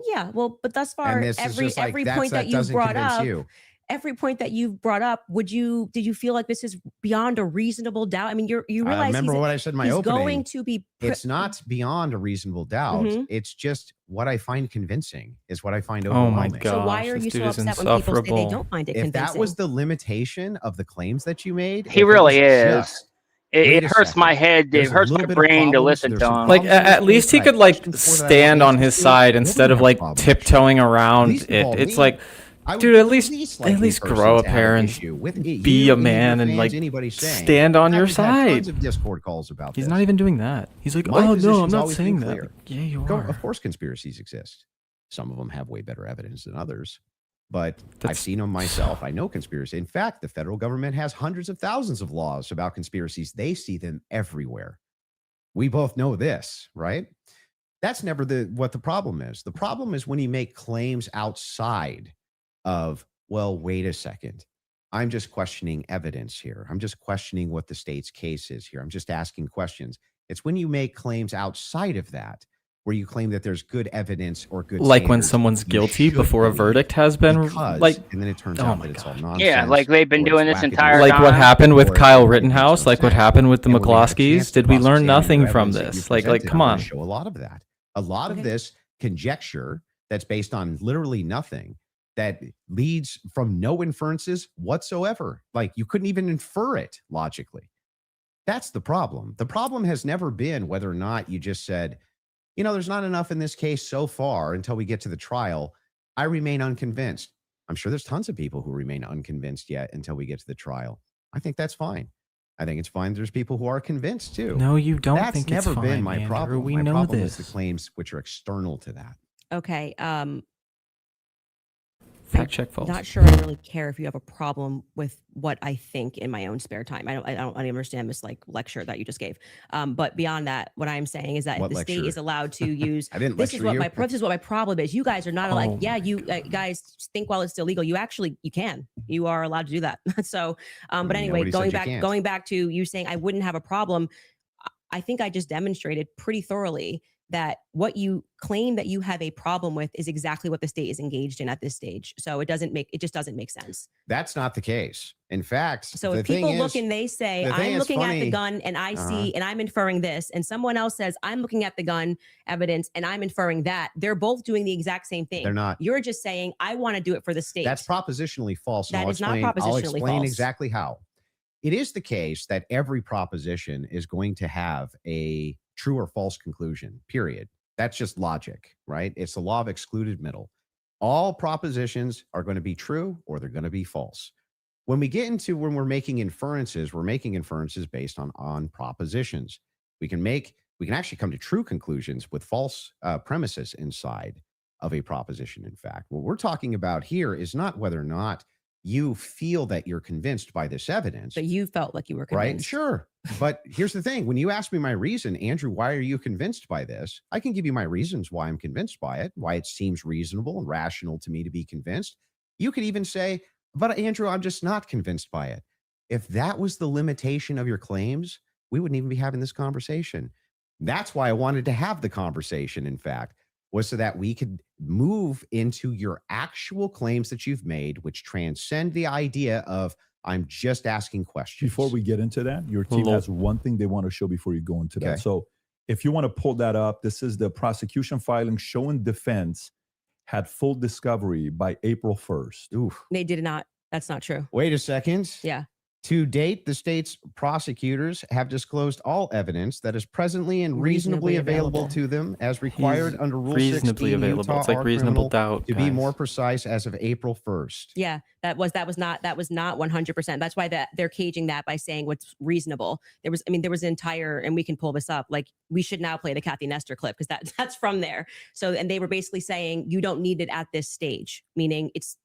yeah, well, but thus far, And this is just like, every that's, point that you doesn't brought convince up, you. every point that you've brought up, did you feel like this is beyond a reasonable doubt? I mean, you realize remember what I said in my he's opening. going to be It's not beyond a reasonable doubt. Mhm. It's just what I find convincing is what I find Oh my overwhelming. So why gosh, are this you so dude is upset when people say they insufferable. don't find it If convincing? that was the limitation of the claims that you made, He if it really was is. just, It wait a hurts my second, head. It there's a hurts little my bit of brain to problems, listen there's to some him. Like, problems with at the least he case, I could like questioned for that I stand want on his answers to. side Nobody instead of has like problems. tiptoeing At around least it. involve It's me. like, I would dude, be at the least likely grow a person to have pair an and issue with it. be You, a any of your man and fans, like anybody saying, stand on I your would have had tons side. of Discord calls about He's this. not even doing that. He's like, My oh no, I'm position's not always saying been that. clear. Like, yeah, you Of are. course, conspiracies exist. Some of them have way better evidence than others, but I've That's seen them myself. I know conspiracy. In fact, the federal government has hundreds of thousands of laws about conspiracies. They see them everywhere. We both know this, right? That's never what the problem is. The problem is when you make claims outside of, well, wait a second. I'm just questioning evidence here. I'm just questioning what the state's case is here. I'm just asking questions. It's when you make claims outside of that, where you claim that there's good evidence or good Like when standards someone's you guilty should before a believe, verdict has been because, like, and then it turns oh out my that it's all gosh. nonsense. Yeah, like they've been or doing it's this entire wackadoodle, like what time. happened with or Kyle it makes no Rittenhouse, like what sense. happened with the And when you have a McCloskeys. chance to Did we learn cross-examine nothing your from evidence that you this? Like, presented, come I'm on. gonna show a lot of that. A lot of Okay. this conjecture that's based on literally nothing, that leads from no inferences whatsoever. Like you couldn't even infer it logically. That's the problem. The problem has never been whether or not you just said, you know, there's not enough in this case so far until we get to the trial. I remain unconvinced. I'm sure there's tons of people who remain unconvinced yet until we get to the trial. I think that's fine. I think it's fine. There's people who are convinced too. No, you don't That's think it's never been fine, my Andrew. problem. We My know problem is this. the claims which are external to that. Okay. Fact check false. Not sure I really care if you have a problem with what I think in my own spare time. I don't understand this like lecture that you just gave. But beyond that, what I'm saying is that What the state lecture? is allowed to use. I didn't This is lecture what you. this is what my problem is. You guys are not like, Oh yeah, my you guys think while it's still legal. You actually you can. You are allowed to do that. So, but mean, anyway, nobody said you can't. going back to you saying I wouldn't have a problem. I think I just demonstrated pretty thoroughly that what you claim that you have a problem with is exactly what the state is engaged in at this stage. So it just doesn't make sense. That's not the case. In fact, So the if people thing look is, and they say, the thing I'm is looking at the funny- gun and I see and I'm inferring this, and someone else says, I'm looking at the gun evidence and I'm inferring that, they're both doing the exact same thing. They're not. You're just saying, I want to do it for the state. That's propositionally false. and That I'll is not explain- I'll propositionally explain false. exactly how. It is the case that every proposition is going to have a true or false conclusion, period. That's just logic, right? It's the law of excluded middle. All propositions are going to be true or they're going to be false. When we get into when we're making inferences based on propositions. We can actually come to true conclusions with false premises inside of a proposition. In fact, what we're talking about here is not whether or not you feel that you're convinced by this evidence. But you felt like you were Right? convinced. Sure. But here's the thing. When you ask me my reason, Andrew, why are you convinced by this? I can give you my reasons why I'm convinced by it, why it seems reasonable and rational to me to be convinced. You could even say, but Andrew, I'm just not convinced by it. If that was the limitation of your claims, we wouldn't even be having this conversation. That's why I wanted to have the conversation, in fact. was so that we could move into your actual claims that you've made, which transcend the idea of I'm just asking questions. Before we get into that, your team has one thing they want to show before you go into that. Okay. So if you want to pull that up, this is the prosecution filing showing defense had full discovery by April 1st. Oof. They did not. That's not true. Wait a second. Yeah. To date, the state's prosecutors have disclosed all evidence that is presently and reasonably available to them as required under Rule 16. Reasonably available. Utah It's like R reasonable criminal, doubt. To be guys. more precise, as of April 1st. Yeah, that was not 100%. That's why they're caging that by saying what's reasonable. There was an entire, and we can pull this up. Like, we should now play the Kathy Nestor clip because that's from there. So, and they were basically saying you don't need it at this stage, meaning it's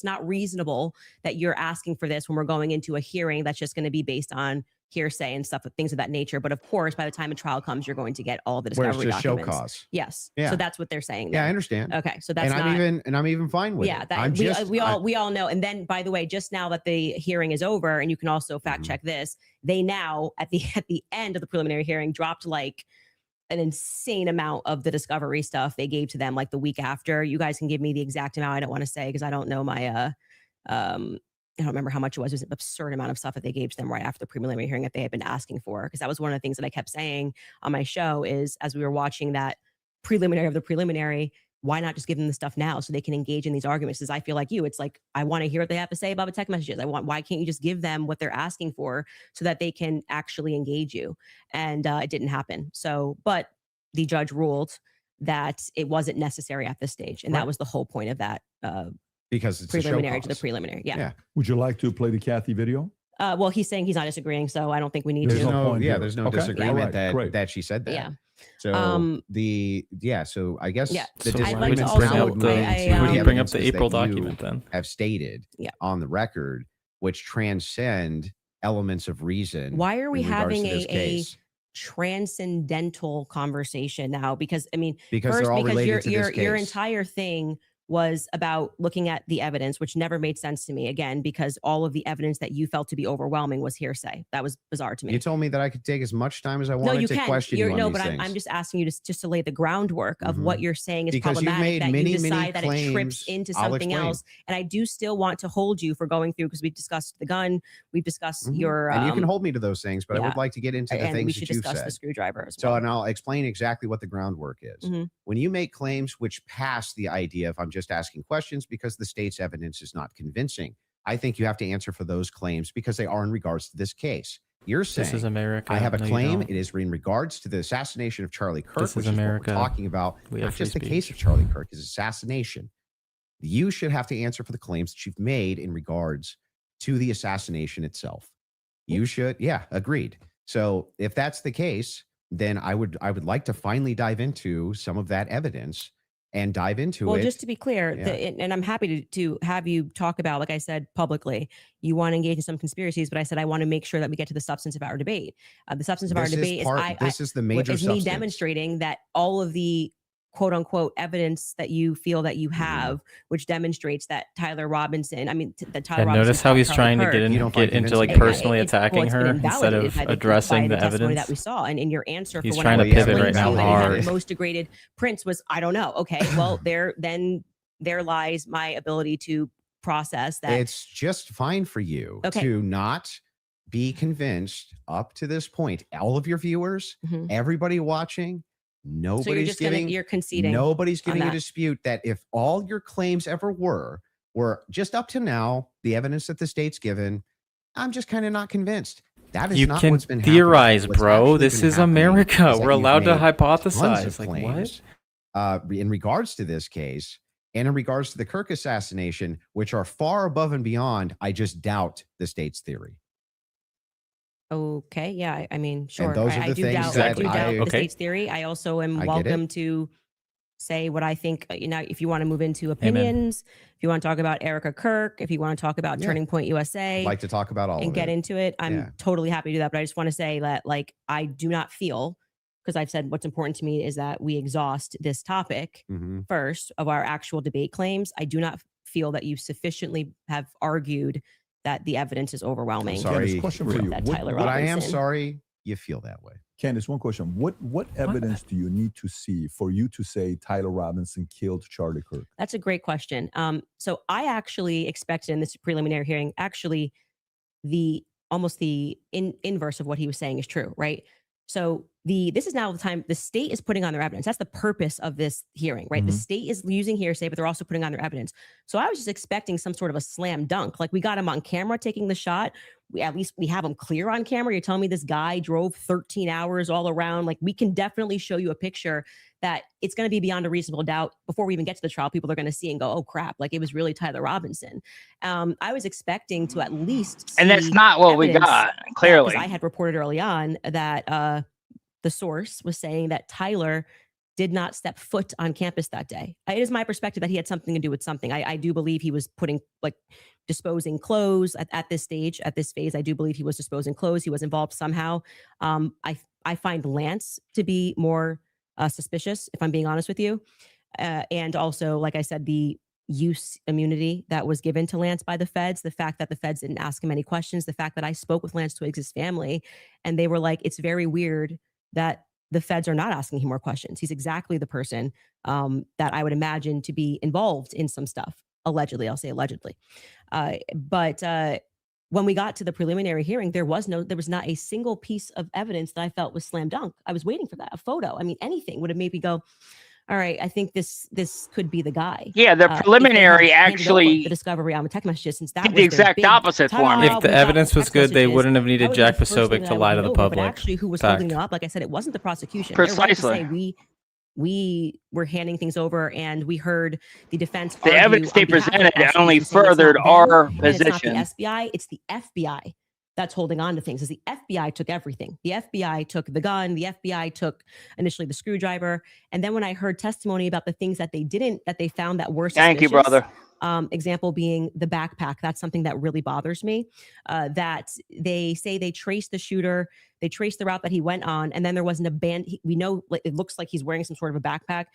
not reasonable that you're asking for this when we're going into a hearing that's just going to be based on hearsay and stuff, things of that nature. But of course, by the time a trial comes, you're going to get all the Where it's discovery just show documents. cause. Yes. Yeah. So that's what they're saying. Yeah, there. I understand. Okay. So that's I'm even fine with yeah, it. that we all know. And then, by the way, just now that the hearing is over, and you can also fact check this, they now at the end of the preliminary hearing dropped like an insane amount of the discovery stuff they gave to them like the week after. You guys can give me the exact amount. I don't want to say because I don't know my I don't remember how much it was. It was an absurd amount of stuff that they gave to them right after the preliminary hearing that they had been asking for. Because that was one of the things that I kept saying on my show is as we were watching that preliminary of the preliminary, why not just give them the stuff now so they can engage in these arguments? Because I feel like it's like, I want to hear what they have to say about the text messages. Why can't you just give them what they're asking for so that they can actually engage you? And it didn't happen. So, but the judge ruled that it wasn't necessary at this stage. And that was the whole point of that because it's preliminary to the preliminary. Yeah. Would you like to play the Kathy video? Well, he's saying he's not disagreeing, so I don't think we need There's to. no point here. There's no Okay. disagreement All right, that she said that. Yeah. So so I guess Yeah. the So I'd like to disagreements also- now would move I- into would the you bring up the evidences April that you document then? have stated on the record, which transcend elements of reason. Why are we in regards having to this a case. transcendental conversation now? Because I mean, Because first, they're all because related to this your case. entire thing was about looking at the evidence, which never made sense to me. Again, because all of the evidence that you felt to be overwhelming was hearsay. That was bizarre to me. You told me that I could take as much time as I No, wanted you to can. question you on No, these but things. I'm just asking you just to lay the groundwork of what you're saying is Because you've problematic. made That many, you many decide that it trips claims. into I'll something explain. else. And I do still want to hold you for going through because we discussed the gun, we've discussed your. And you can hold me to those things, but I yeah. would like to get into the And things we that should you've discuss said. the screwdriver as So, well. and I'll explain exactly what the groundwork is. When you make claims which pass the idea of I'm just asking questions because the state's evidence is not convincing, I think you have to answer for those claims because they are in regards to this case. You're saying This is America. I have a No, you claim. don't. It is in regards to the assassination of Charlie Kirk, This which is is America. what we're talking about. We Not have free just the case of Charlie Kirk, his assassination. You should have to answer for the claims that you've made in regards to the assassination itself. You should, yeah, agreed. So if that's the case, then I would like to finally dive into some of that evidence and dive into Well, it. just to be clear, and I'm happy to have you talk about, like I said publicly, you want to engage in some conspiracies, but I said I want to make sure that we get to the substance of our debate. The substance of our This is debate is the major is me substance. demonstrating that all of the quote unquote evidence that you feel that you have, which demonstrates that Tyler Robinson, that Tyler And Robinson notice how shot he's Charlie trying to Kirk. get into like And personally it's attacking been her instead invalidated of by addressing the testimony evidence. that we saw. And in your answer, He's for trying one to of pivot right now the hard. most degraded prince was, I don't know. Okay, well, there lies my ability to process that. It's just fine for you to not be convinced up to this point. All of your viewers, everybody watching, nobody's you're conceding. Nobody's on giving a that. dispute that if all your claims ever were just up to now, the evidence that the state's given, I'm just kind of not convinced. That is You not can what's been theorize, happening. What's bro. actually This been is happening America. is that We're you've allowed to made tons hypothesize. of Like, claims, in regards to this case and in regards to the Kirk assassination, which are far above and beyond, I just doubt the state's theory. Okay, yeah, I mean, sure. those are I the do things doubt, that I do doubt I- the Okay. state's theory. I also am I get welcome it. to say what I think. If you want to move into opinions, if you want to talk about Erica Kirk, if you want to talk about Yeah. Turning Point USA, I'd like to talk about all and of get it. into it, I'm Yeah. totally happy to do that. But I just want to say that, like, I do not feel, because I've said what's important to me is that we exhaust this topic Mhm. first of our actual debate claims. I do not feel that you sufficiently have argued that the evidence is overwhelming. Sorry, question for you. That What- Tyler but I am Robinson. sorry you feel that way. Candace, one question. What evidence do you need to see for you to say Tyler Robinson killed Charlie Kirk? That's a great question. So I actually expected in this preliminary hearing, actually the inverse of what he was saying is true, right? So this is now the time the state is putting on their evidence. That's the purpose of this hearing, right? The state is using hearsay, but they're also putting on their evidence. So I was just expecting some sort of a slam dunk. Like, we got him on camera taking the shot. At least we have him clear on camera. You're telling me this guy drove 13 hours all around. Like, we can definitely show you a picture that it's going to be beyond a reasonable doubt. Before we even get to the trial, people are going to see and go, oh crap, like, it was really Tyler Robinson. I was expecting to at least and that's not what we got, clearly. I had reported early on that the source was saying that Tyler did not step foot on campus that day. It is my perspective that he had something to do with something. I do believe he was disposing clothes at this stage, at this phase. I do believe he was disposing clothes. He was involved somehow. I find Lance to be more suspicious, if I'm being honest with you. And also, like I said, the use immunity that was given to Lance by the feds, the fact that the feds didn't ask him any questions, the fact that I spoke with Lance Twiggs' family, and they were like, it's very weird that the feds are not asking him more questions. He's exactly the person that I would imagine to be involved in some stuff. Allegedly, I'll say allegedly. But when we got to the preliminary hearing, there was not a single piece of evidence that I felt was slam dunk. I was waiting for that, a photo. I mean, anything would have made me go, all right, I think this could be the guy. Yeah, the preliminary actually the discovery on the text messages, since that did was the exact opposite for me. If the evidence was good, they wouldn't have needed Jack Posobiec to lie to the public. But actually, who was holding it up? Like I said, it wasn't the prosecution. Precisely. We were handing things over, and we heard the defense. The evidence they presented only furthered our position. It's not the SBI; it's the FBI that's holding on to things. As the FBI took everything. The FBI took the gun. The FBI took initially the screwdriver, and then when I heard testimony about the things that they found that were suspicious, thank you, brother. Example being the backpack. That's something that really bothers me. That they say they traced the shooter, they traced the route that he went on, and then there was an abandoned. We know it looks like he's wearing some sort of a backpack.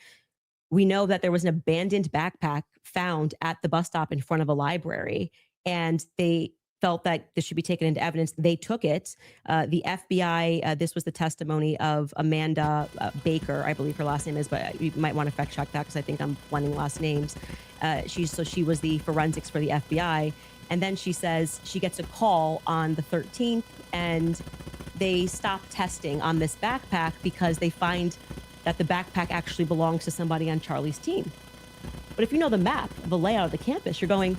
We know that there was an abandoned backpack found at the bus stop in front of a library, and they felt that this should be taken into evidence. They took it. The FBI, this was the testimony of Amanda Baker, I believe her last name is, but you might want to fact check that because I think I'm blending last names. She was the forensics for the FBI. And then she says she gets a call on the 13th and they stop testing on this backpack because they find that the backpack actually belongs to somebody on Charlie's team. But if you know the map, the layout of the campus, you're going,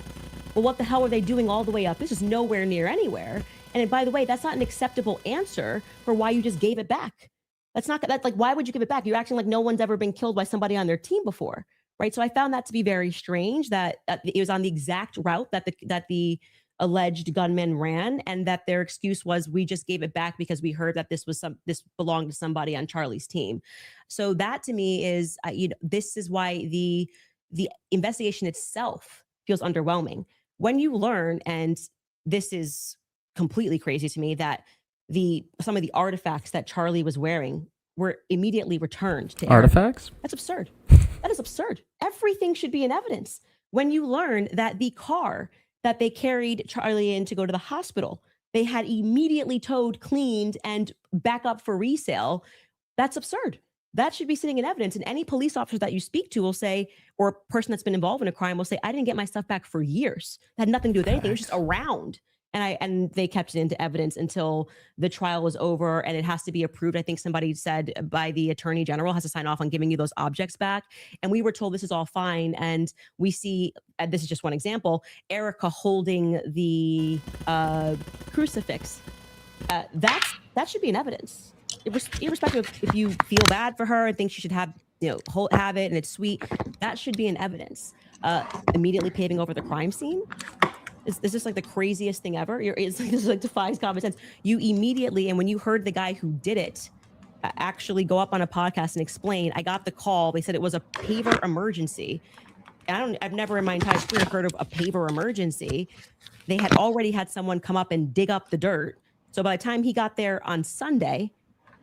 well, what the hell are they doing all the way up? This is nowhere near anywhere. And by the way, that's not an acceptable answer for why you just gave it back. That's like, why would you give it back? You're acting like no one's ever been killed by somebody on their team before, right? So I found that to be very strange that it was on the exact route that the alleged gunman ran, and that their excuse was, we just gave it back because we heard that this belonged to somebody on Charlie's team. So that to me is, this is why the investigation itself feels underwhelming. When you learn, and this is completely crazy to me, that some of the artifacts that Charlie was wearing were immediately returned to artifacts. That's absurd. That is absurd. Everything should be in evidence. When you learn that the car that they carried Charlie in to go to the hospital, they had immediately towed, cleaned, and back up for resale, that's absurd. That should be sitting in evidence. And any police officer that you speak to will say, or a person that's been involved in a crime will say, I didn't get my stuff back for years. That had nothing to do with anything. It was just around. And they kept it into evidence until the trial was over, and it has to be approved. I think somebody said by the attorney general has to sign off on giving you those objects back. And we were told this is all fine. And we see, this is just one example, Erica holding the crucifix. That should be in evidence. Irrespective of if you feel bad for her and think she should have it and it's sweet, that should be in evidence. Immediately paving over the crime scene. Is this like the craziest thing ever? This like defies common sense. You immediately, and when you heard the guy who did it actually go up on a podcast and explain, I got the call. They said it was a paver emergency. I've never in my entire career heard of a paver emergency. They had already had someone come up and dig up the dirt. So by the time he got there on Sunday,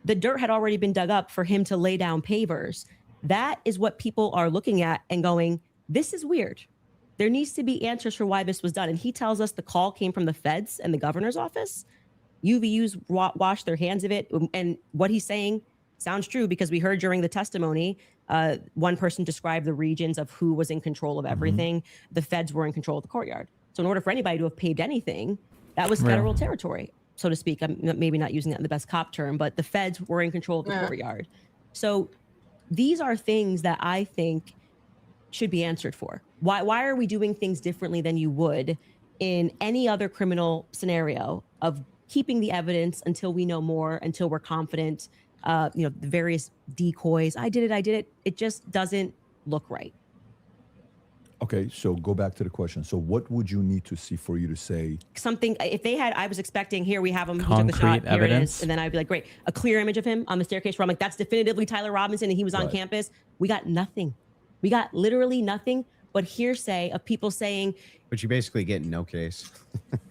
the dirt had already been dug up for him to lay down pavers. That is what people are looking at and going, this is weird. There needs to be answers for why this was done. And he tells us the call came from the feds and the governor's office. UVUs wash their hands of it. And what he's saying sounds true, because we heard during the testimony, one person described the regions of who was in control of everything. The feds were in control of the courtyard. So in order for anybody to have paved anything, that was federal territory, so to speak. I'm maybe not using that in the best cop term, but the feds were in control of the courtyard. So these are things that I think should be answered for. Why are we doing things differently than you would in any other criminal scenario of keeping the evidence until we know more, until we're confident? The various decoys. I did it. It just doesn't look right. Okay, so go back to the question. So what would you need to see for you to say something? If they had, I was expecting, here we have him, he took the concrete shot, here it evidence, is, and then I'd be like, great, a clear image of him on the staircase where I'm like, that's definitively Tyler Robinson and he was on campus. We got nothing. We got literally nothing but hearsay of people saying. But you basically get no case.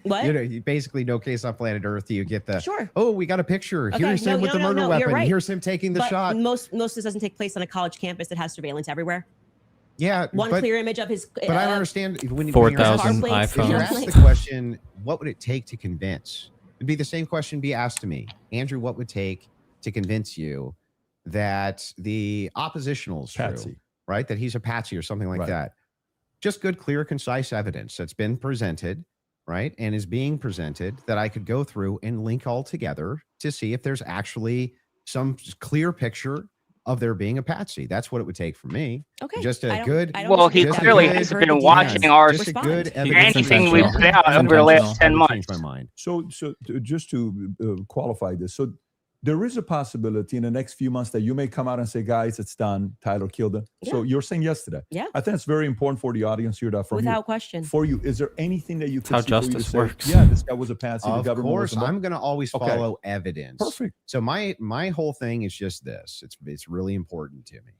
What? You basically no case on planet Earth. You get the sure. Oh, we got a picture. Okay, Here's him with the murder weapon. Right. Here's him taking the shot. Most of this doesn't take place on a college campus that has surveillance everywhere. Yeah, one clear image of his. But I don't understand when 4,000 iPhones. You're asked the question, what would it take to convince? It'd be the same question be asked to me, Andrew. What would it take to convince you that the oppositional's true, right? That he's a patsy or something like that. Just good, clear, concise evidence that's been presented, right? And is being presented that I could go through and link all together to see if there's actually some clear picture of there being a patsy. That's what it would take for me. Okay. Just a good. Well, he clearly has been watching our anything we've put out over the last 10 months. My mind. So just to qualify this, so there is a possibility in the next few months that you may come out and say, guys, it's done. Tyler killed him. Yeah. So you're saying yesterday. Yeah. I think it's very important for the audience here. That from without question. For you, is there anything that you can how see justice for you to works? Say, yeah, this guy was a patsy. Of the government course, I'm going to always follow okay. evidence. Perfect. So my whole thing is just this. It's really important to me.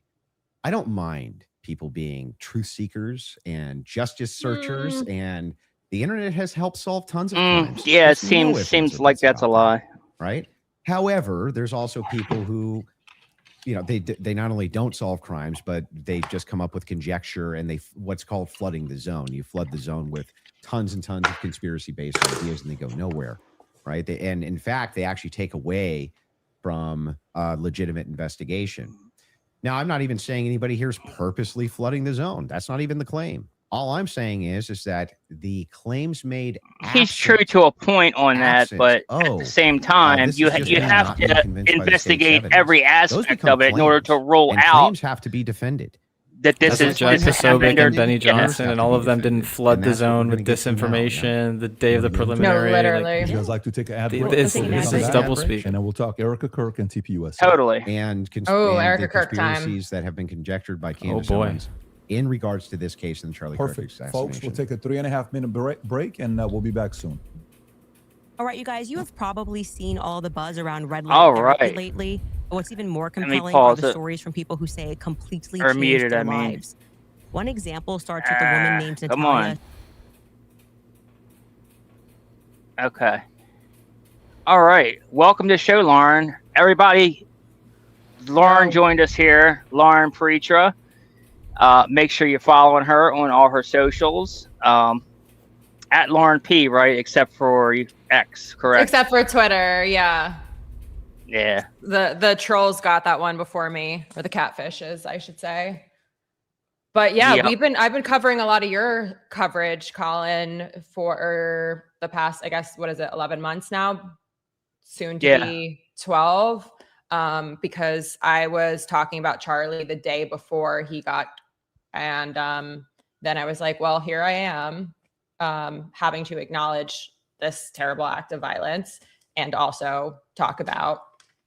I don't mind people being truth seekers and justice searchers, and the internet has helped solve tons of crimes. Yeah, it seems like that's a lie, right? However, there's also people who, they not only don't solve crimes, but they just come up with conjecture and what's called flooding the zone. You flood the zone with tons and tons of conspiracy-based ideas, and they go nowhere, right? And in fact, they actually take away from legitimate investigation. Now, I'm not even saying anybody here is purposely flooding the zone. That's not even the claim. All I'm saying is that the claims made. He's true to a point on that, but at the same time, you have to investigate every aspect of it in order to rule out. Claims have to be defended. That this is Jack Posobiec and Benny Johnson and all of them didn't flood the zone with disinformation the day of the preliminary. No, literally. You guys like to take an ad break? This is double speak. And then we'll talk Erica Kirk and TPUS. Totally. And Erica Kirk conspiracies that have been conjectured by Candace Owens in regards to this case in the Charlie Kirk assassination. Folks, we'll take a 3.5 minute break and we'll be back soon. All right, you guys, you have probably seen all the buzz around red light lately. But what's even more compelling are the stories from people who say it completely changed their lives. One example starts with a woman named Natalia. Come on. Okay. All right. Welcome to the show, Lauren. Everybody, Lauren joined us here. Lauren Pretra. Make sure you're following her on all her socials. At Lauren P, right? Except for X, correct? Except for Twitter, yeah. Yeah. The trolls got that one before me, or the catfishes, I should say. But yeah, I've been covering a lot of your coverage, Colin, for the past, I guess, 11 months now? Soon to be 12. Because I was talking about Charlie the day before he got, and then I was like, well, here I am, having to acknowledge this terrible act of violence and also talk about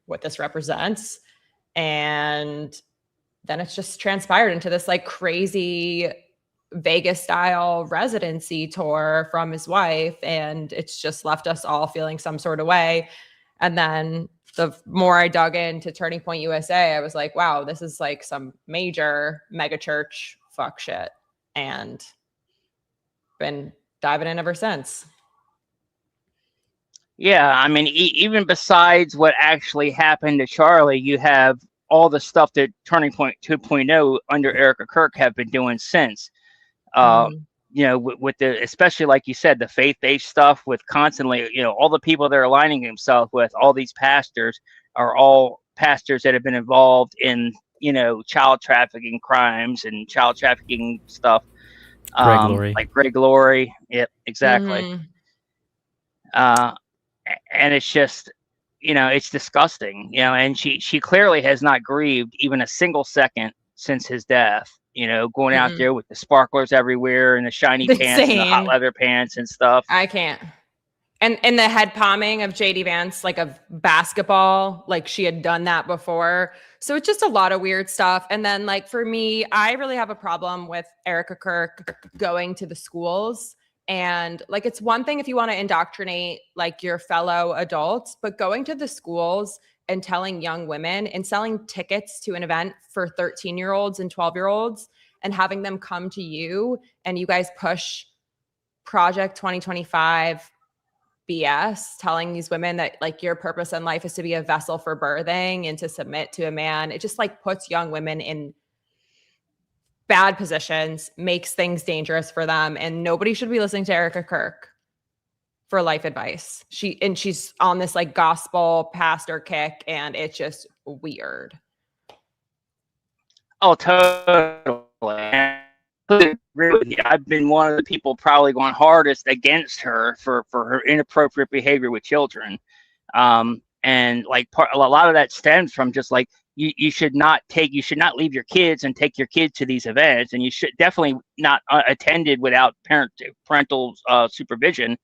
what this represents. And then it's just transpired into this like crazy Vegas style residency tour from his wife. And it's just left us all feeling some sort of way. And then the more I dug into Turning Point USA, I was like, wow, this is like some major mega church fuck shit. And been diving in ever since. Yeah, I mean, even besides what actually happened to Charlie, you have all the stuff that Turning Point 2.0 under Erica Kirk have been doing since. with the, especially like you said, the faith-based stuff with constantly, all the people they're aligning himself with, all these pastors are all pastors that have been involved in, child trafficking crimes and child trafficking stuff. Greg Laurie. Like Greg Laurie. Yep, exactly. Mhm. And it's just, it's disgusting, and she clearly has not grieved even a single second since his death, going out there with the sparklers everywhere and the shiny pants and the hot leather pants and stuff. I can't. And the head palming of JD Vance, like of basketball, like she had done that before. So it's just a lot of weird stuff. And then like for me, I really have a problem with Erica Kirk going to the schools. And like, it's one thing if you want to indoctrinate like your fellow adults, but going to the schools and telling young women and selling tickets to an event for 13-year-olds and 12-year-olds and having them come to you and you guys push Project 2025 BS, telling these women that like your purpose in life is to be a vessel for birthing and to submit to a man. It just like puts young women in bad positions, makes things dangerous for them. And nobody should be listening to Erica Kirk for life advice. She's on this like gospel pastor kick and it's just weird. Oh, totally. I agree with you. I've been one of the people probably going hardest against her for her inappropriate behavior with children. And like a lot of that stems from just like, you should not leave your kids and take your kids to these events. And you should definitely not attended without parental supervision.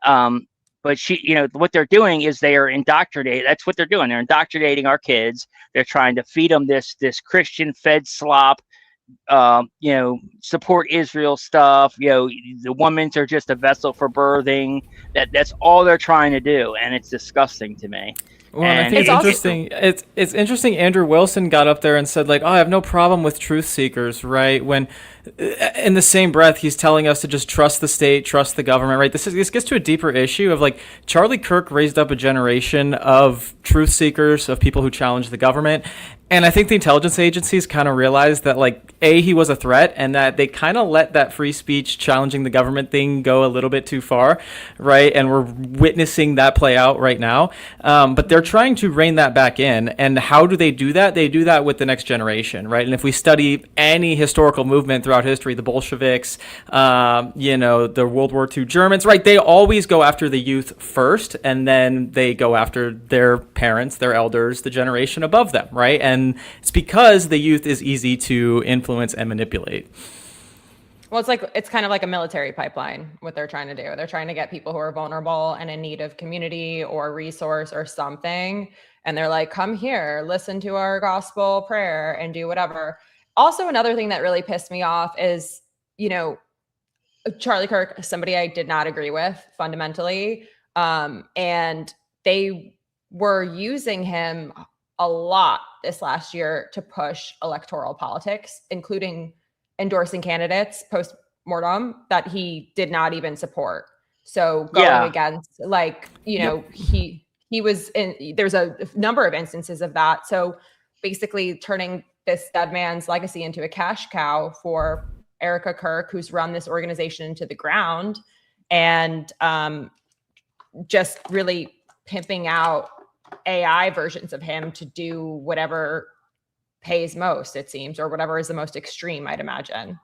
But what they're doing is they are indoctrinating. That's what they're doing. They're indoctrinating our kids. They're trying to feed them this Christian fed slop, support Israel stuff. The women's are just a vessel for birthing. That's all they're trying to do, and it's disgusting to me. Well, and I think it's interesting. It's interesting. Andrew Wilson got up there and said, like, "Oh, I have no problem with truth seekers," right? When, in the same breath, he's telling us to just trust the state, trust the government, right? This gets to a deeper issue of like Charlie Kirk raised up a generation of truth seekers, of people who challenge the government. And I think the intelligence agencies kind of realized that, like, A, he was a threat, and that they kind of let that free speech challenging the government thing go a little bit too far, right? And we're witnessing that play out right now. But they're trying to rein that back in. And how do they do that? They do that with the next generation, right? And if we study any historical movement throughout history, the Bolsheviks, the World War II Germans, right? They always go after the youth first, and then they go after their parents, their elders, the generation above them, right? And it's because the youth is easy to influence and manipulate. Well, it's kind of like a military pipeline, what they're trying to do. They're trying to get people who are vulnerable and in need of community or resource or something. And they're like, come here, listen to our gospel prayer and do whatever. Also, another thing that really pissed me off is, Charlie Kirk, somebody I did not agree with fundamentally. And they were using him a lot this last year to push electoral politics, including endorsing candidates post-mortem that he did not even support. So going against, he was in, there's a number of instances of that. So basically turning this dead man's legacy into a cash cow for Erica Kirk, who's run this organization into the ground, and just really pimping out AI versions of him to do whatever pays most, it seems, or whatever is the most extreme, I'd imagine.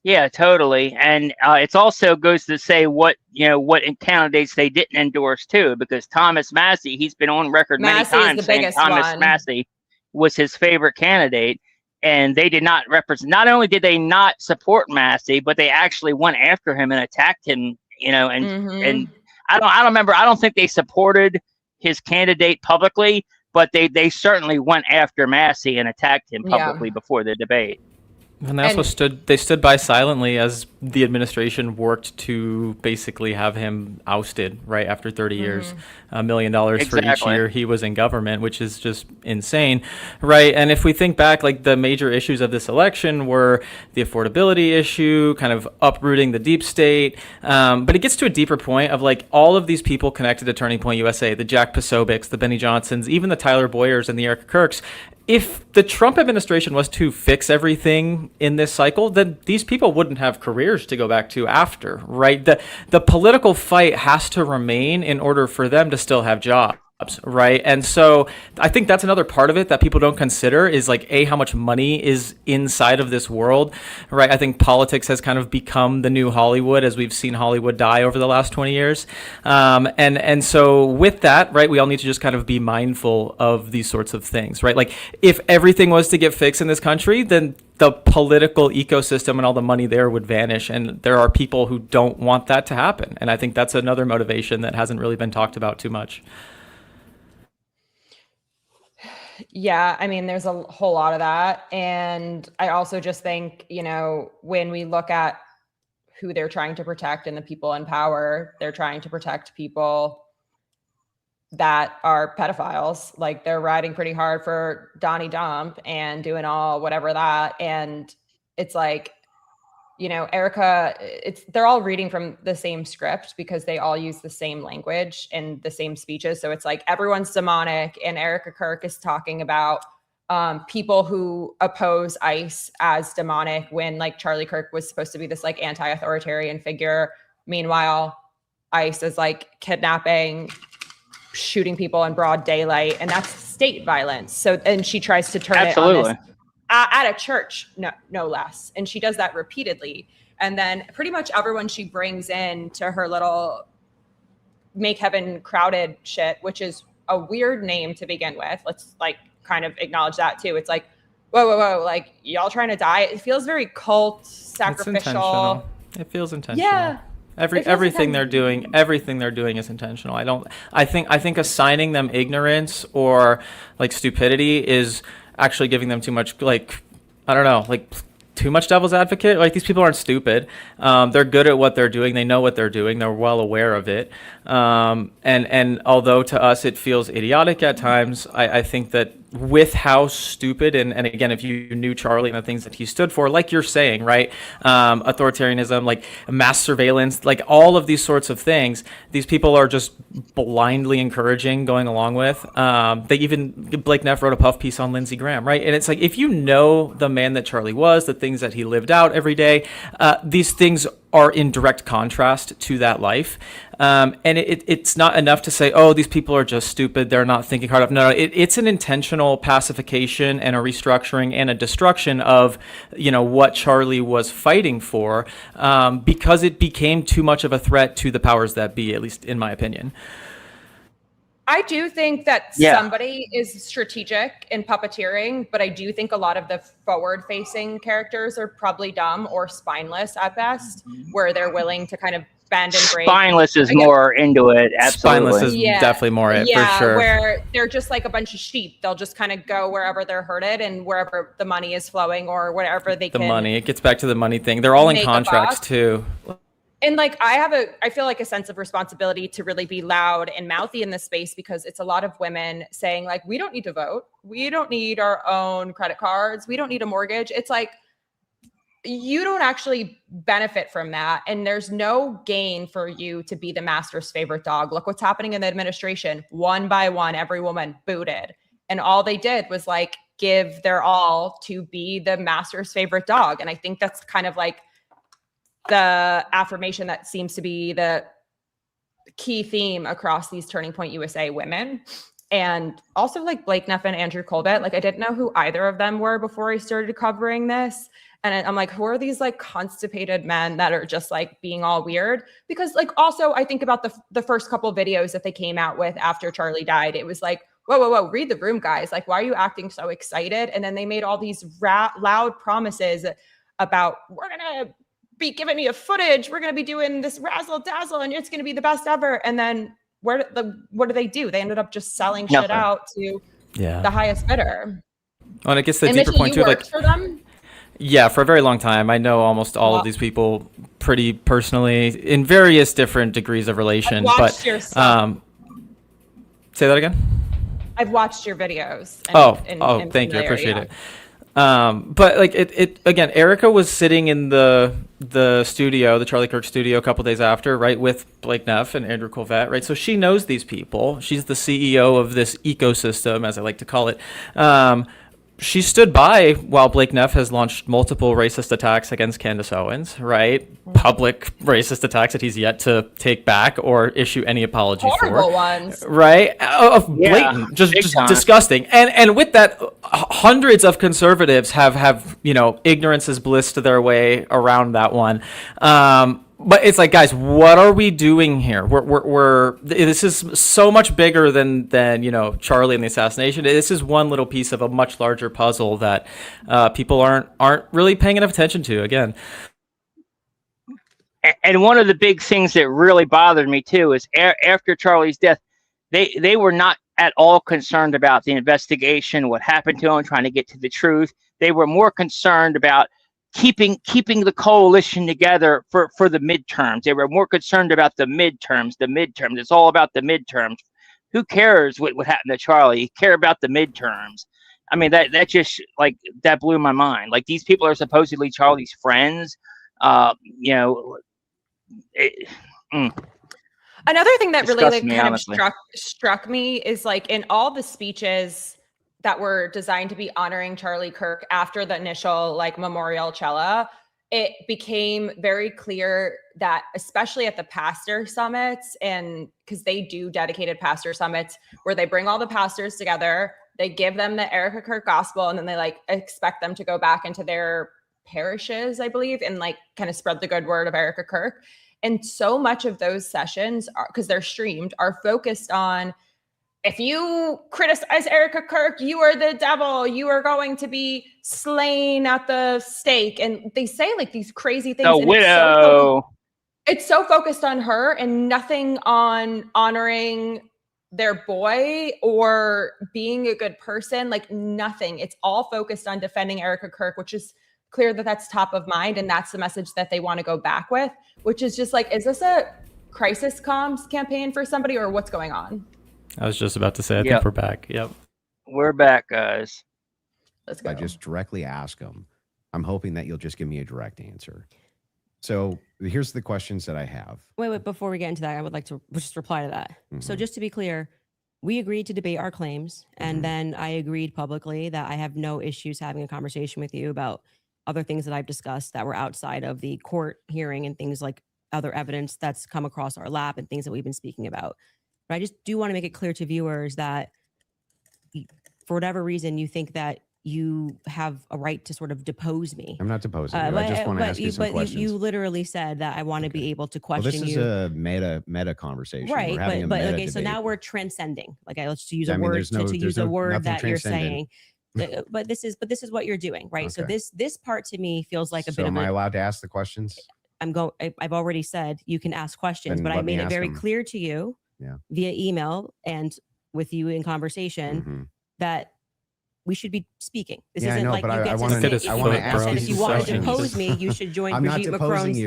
Yeah, totally. And it also goes to say what candidates they didn't endorse too, because Thomas Massey, he's been on record many times saying Thomas Massey was his favorite candidate, and they did not represent. Not only did they not support Massey, but they actually went after him and attacked him. And I don't remember. I don't think they supported his candidate publicly, but they certainly went after Massey and attacked him publicly before the debate. And they also stood by silently as the administration worked to basically have him ousted right after 30 years, $1 million for each year he was in government, which is just insane, right? And if we think back, like the major issues of this election were the affordability issue, kind of uprooting the deep state, but it gets to a deeper point of like all of these people connected to Turning Point USA, the Jack Posobics, the Benny Johnsons, even the Tyler Boyers and the Eric Kirks. if the Trump administration was to fix everything in this cycle, then these people wouldn't have careers to go back to after, right? The political fight has to remain in order for them to still have jobs. Right. And so I think that's another part of it that people don't consider is like, how much money is inside of this world. Right. I think politics has kind of become the new Hollywood as we've seen Hollywood die over the last 20 years. And so with that, right, we all need to just kind of be mindful of these sorts of things. Right. Like if everything was to get fixed in this country, then the political ecosystem and all the money there would vanish. And there are people who don't want that to happen. And I think that's another motivation that hasn't really been talked about too much. Yeah, I mean, there's a whole lot of that. And I also just think, you know, when we look at who they're trying to protect and the people in power, they're trying to protect people that are pedophiles. Like they're riding pretty hard for Donnie Dump and doing all whatever that. And it's like, you know, Erica, they're all reading from the same script because they all use the same language and the same speeches. So it's like everyone's demonic, and Erica Kirk is talking about people who oppose ICE as demonic when like Charlie Kirk was supposed to be this like anti-authoritarian figure. Meanwhile, ICE is like kidnapping, shooting people in broad daylight, and that's state violence. So, and she tries to turn it on this at a church, no less. And she does that repeatedly. And then pretty much everyone she brings in to her little Make Heaven Crowded shit, which is a weird name to begin with. Let's like kind of acknowledge that too. It's like, whoa, like y'all trying to die. It feels very cult, sacrificial. It feels intentional. Yeah. Everything they're doing is intentional. I think assigning them ignorance or like stupidity is actually giving them too much, like, I don't know, like too much devil's advocate. Like these people aren't stupid. They're good at what they're doing. They know what they're doing. They're well aware of it. And although to us it feels idiotic at times, I think that with how stupid and again, if you knew Charlie and the things that he stood for, like you're saying, right, authoritarianism, like mass surveillance, like all of these sorts of things, these people are just blindly encouraging, going along with. Blake Neff wrote a puff piece on Lindsey Graham, right? And it's like, if you know the man that Charlie was, the things that he lived out every day, these things are in direct contrast to that life. And it's not enough to say, oh, these people are just stupid, they're not thinking hard enough. No, it's an intentional pacification and a restructuring and a destruction of, you know, what Charlie was fighting for, because it became too much of a threat to the powers that be, at least in my opinion. I do think that somebody is strategic in puppeteering, but I do think a lot of the forward-facing characters are probably dumb or spineless at best, where they're willing to kind of bend and break. Spineless is more into it, absolutely. Spineless is definitely more it, for sure. Where they're just like a bunch of sheep. They'll just kind of go wherever they're herded and wherever the money is flowing or whatever they can. The money, it gets back to the money thing. They're all in contracts too. And like I feel like a sense of responsibility to really be loud and mouthy in this space, because it's a lot of women saying like, we don't need to vote. We don't need our own credit cards. We don't need a mortgage. It's like, you don't actually benefit from that. And there's no gain for you to be the master's favorite dog. Look what's happening in the administration. One by one, every woman booted. And all they did was like give their all to be the master's favorite dog. And I think that's kind of like the affirmation that seems to be the key theme across these Turning Point USA women. And also like Blake Neff and Andrew Colbert, like I didn't know who either of them were before I started covering this. And I'm like, who are these like constipated men that are just like being all weird? Because like, also I think about the first couple videos that they came out with after Charlie died. It was like, whoa, read the room, guys. Like, why are you acting so excited? And then they made all these loud promises about, we're going to be giving you footage. We're going to be doing this razzle dazzle and it's going to be the best ever. And then what do they do? They ended up just selling shit out to the highest bidder. Well, and it gets the deeper point too. Like, for them? Yeah, for a very long time. I know almost all of these people pretty personally in various different degrees of relation. But your stuff. Say that again? I've watched your videos. And thank you. I appreciate it. But like it again, Erica was sitting in the studio, the Charlie Kirk studio a couple days after, right, with Blake Neff and Andrew Colbert, right? So she knows these people. She's the CEO of this ecosystem, as I like to call it. she stood by while Blake Neff has launched multiple racist attacks against Candace Owens, right? Public racist attacks that he's yet to take back or issue any apology Horrible for. ones. Right? Blatant, just disgusting. And with that, hundreds of conservatives have ignorance is bliss to their way around that one. But it's like, guys, what are we doing here? This is so much bigger than Charlie and the assassination. This is one little piece of a much larger puzzle that people aren't really paying enough attention to. Again, and one of the big things that really bothered me too is after Charlie's death, they were not at all concerned about the investigation, what happened to him, trying to get to the truth. They were more concerned about keeping the coalition together for the midterms. They were more concerned about the midterms. It's all about the midterms. Who cares what happened to Charlie? You care about the midterms. I mean, that just that blew my mind. Like, these people are supposedly Charlie's friends. Another thing that really kind of struck me is in all the speeches that were designed to be honoring Charlie Kirk after the initial memorial cella, it became very clear that, especially at the pastor summits, and because they do dedicated pastor summits where they bring all the pastors together, they give them the Erica Kirk gospel, and then they expect them to go back into their parishes, I believe, and kind of spread the good word of Erica Kirk. And so much of those sessions, because they're streamed, are focused on, if you criticize Erica Kirk, you are the devil. You are going to be slain at the stake. And they say these crazy things. The widow. It's so focused on her and nothing on honoring their boy or being a good person. Nothing. It's all focused on defending Erica Kirk, which is clear that that's top of mind. And that's the message that they want to go back with, which is just is this a crisis comms campaign for somebody, or what's going on? I was just about to say, I think we're back. Yep. We're back, guys. Let's go. I just directly ask them. I'm hoping that you'll just give me a direct answer. So here's the questions that I have. Wait, before we get into that, I would like to just reply to that. So just to be clear, we agreed to debate our claims, and then I agreed publicly that I have no issues having a conversation with you about other things that I've discussed that were outside of the court hearing and things like other evidence that's come across our lap and things that we've been speaking about. But I just do want to make it clear to viewers that for whatever reason you think that you have a right to sort of depose me. I'm not deposing you. I just want to ask you some questions. You literally said that I want to be able to question you. This is a meta conversation. Right, we're having but a meta okay, so debate. now we're transcending. Let's use a word to use a word that you're saying. But this is what you're doing, right? Okay. So this part to me feels like a bit of am I allowed to ask the questions? I've already said you can ask questions, but I made it very clear to you via email and with you in conversation that we should be speaking. This isn't you get to say. I want to ask you. If you want to depose me, you should join Brigitte Macron's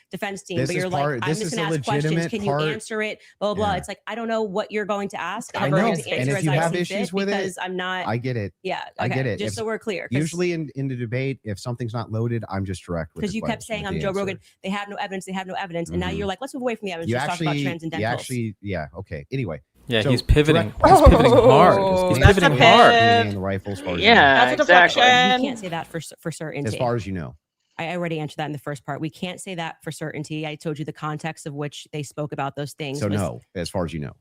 defense team. But you're I'm just going to ask questions. Can you answer it? Blah, blah, blah. It's I don't know what you're going to ask. I know. And if you have issues with it, I'm not. I get it. Yeah. I get it. Just so we're clear. Usually in the debate, if something's not loaded, I'm just direct. Because you kept saying I'm Joe Rogan. They have no evidence. They have no evidence. And now you're let's move away from the evidence. Let's talk about transcendentals. Okay. Anyway. Yeah, he's pivoting. He's pivoting hard. He's pivoting hard. And the rifles. Yeah, exactly. You can't say that for certainty. As far as you know. I already answered that in the first part. We can't say that for certainty. I told you the context of which they spoke about those things. So no, as far as you know.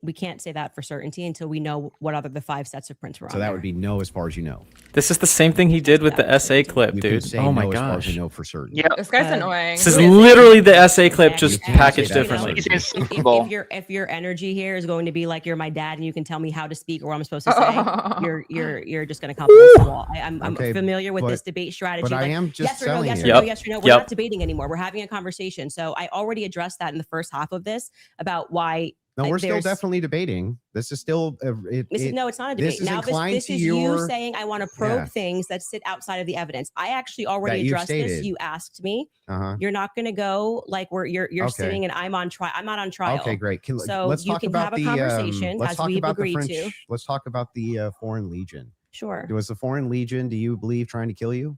We can't say that for certainty until we know what other the 5 sets of prints were on. So that would be no as far as you know. This is the same thing he did with the essay clip, dude. Oh my gosh. As far as you know for certain. Yeah, this guy's annoying. This is literally the essay clip, just packaged differently. If your energy here is going to be you're my dad and you can tell me how to speak or what I'm supposed to say, you're just going to come against the wall. I'm familiar with this debate strategy. But I am just yes or no, yes or no, yes or no. We're not debating anymore. We're having a conversation. So I already addressed that in the first half of this about why. No, we're still definitely debating. This is still no, it's not a debate. Now this is you saying I want to probe things that sit outside of the evidence. I actually already addressed this. You asked me. You're not going to go you're sitting and I'm on trial. I'm not on trial. Okay, great. So let's you talk can about have a conversation as we've agreed to. Let's talk about the Foreign Legion. Sure. Was the Foreign Legion, do you believe, trying to kill you?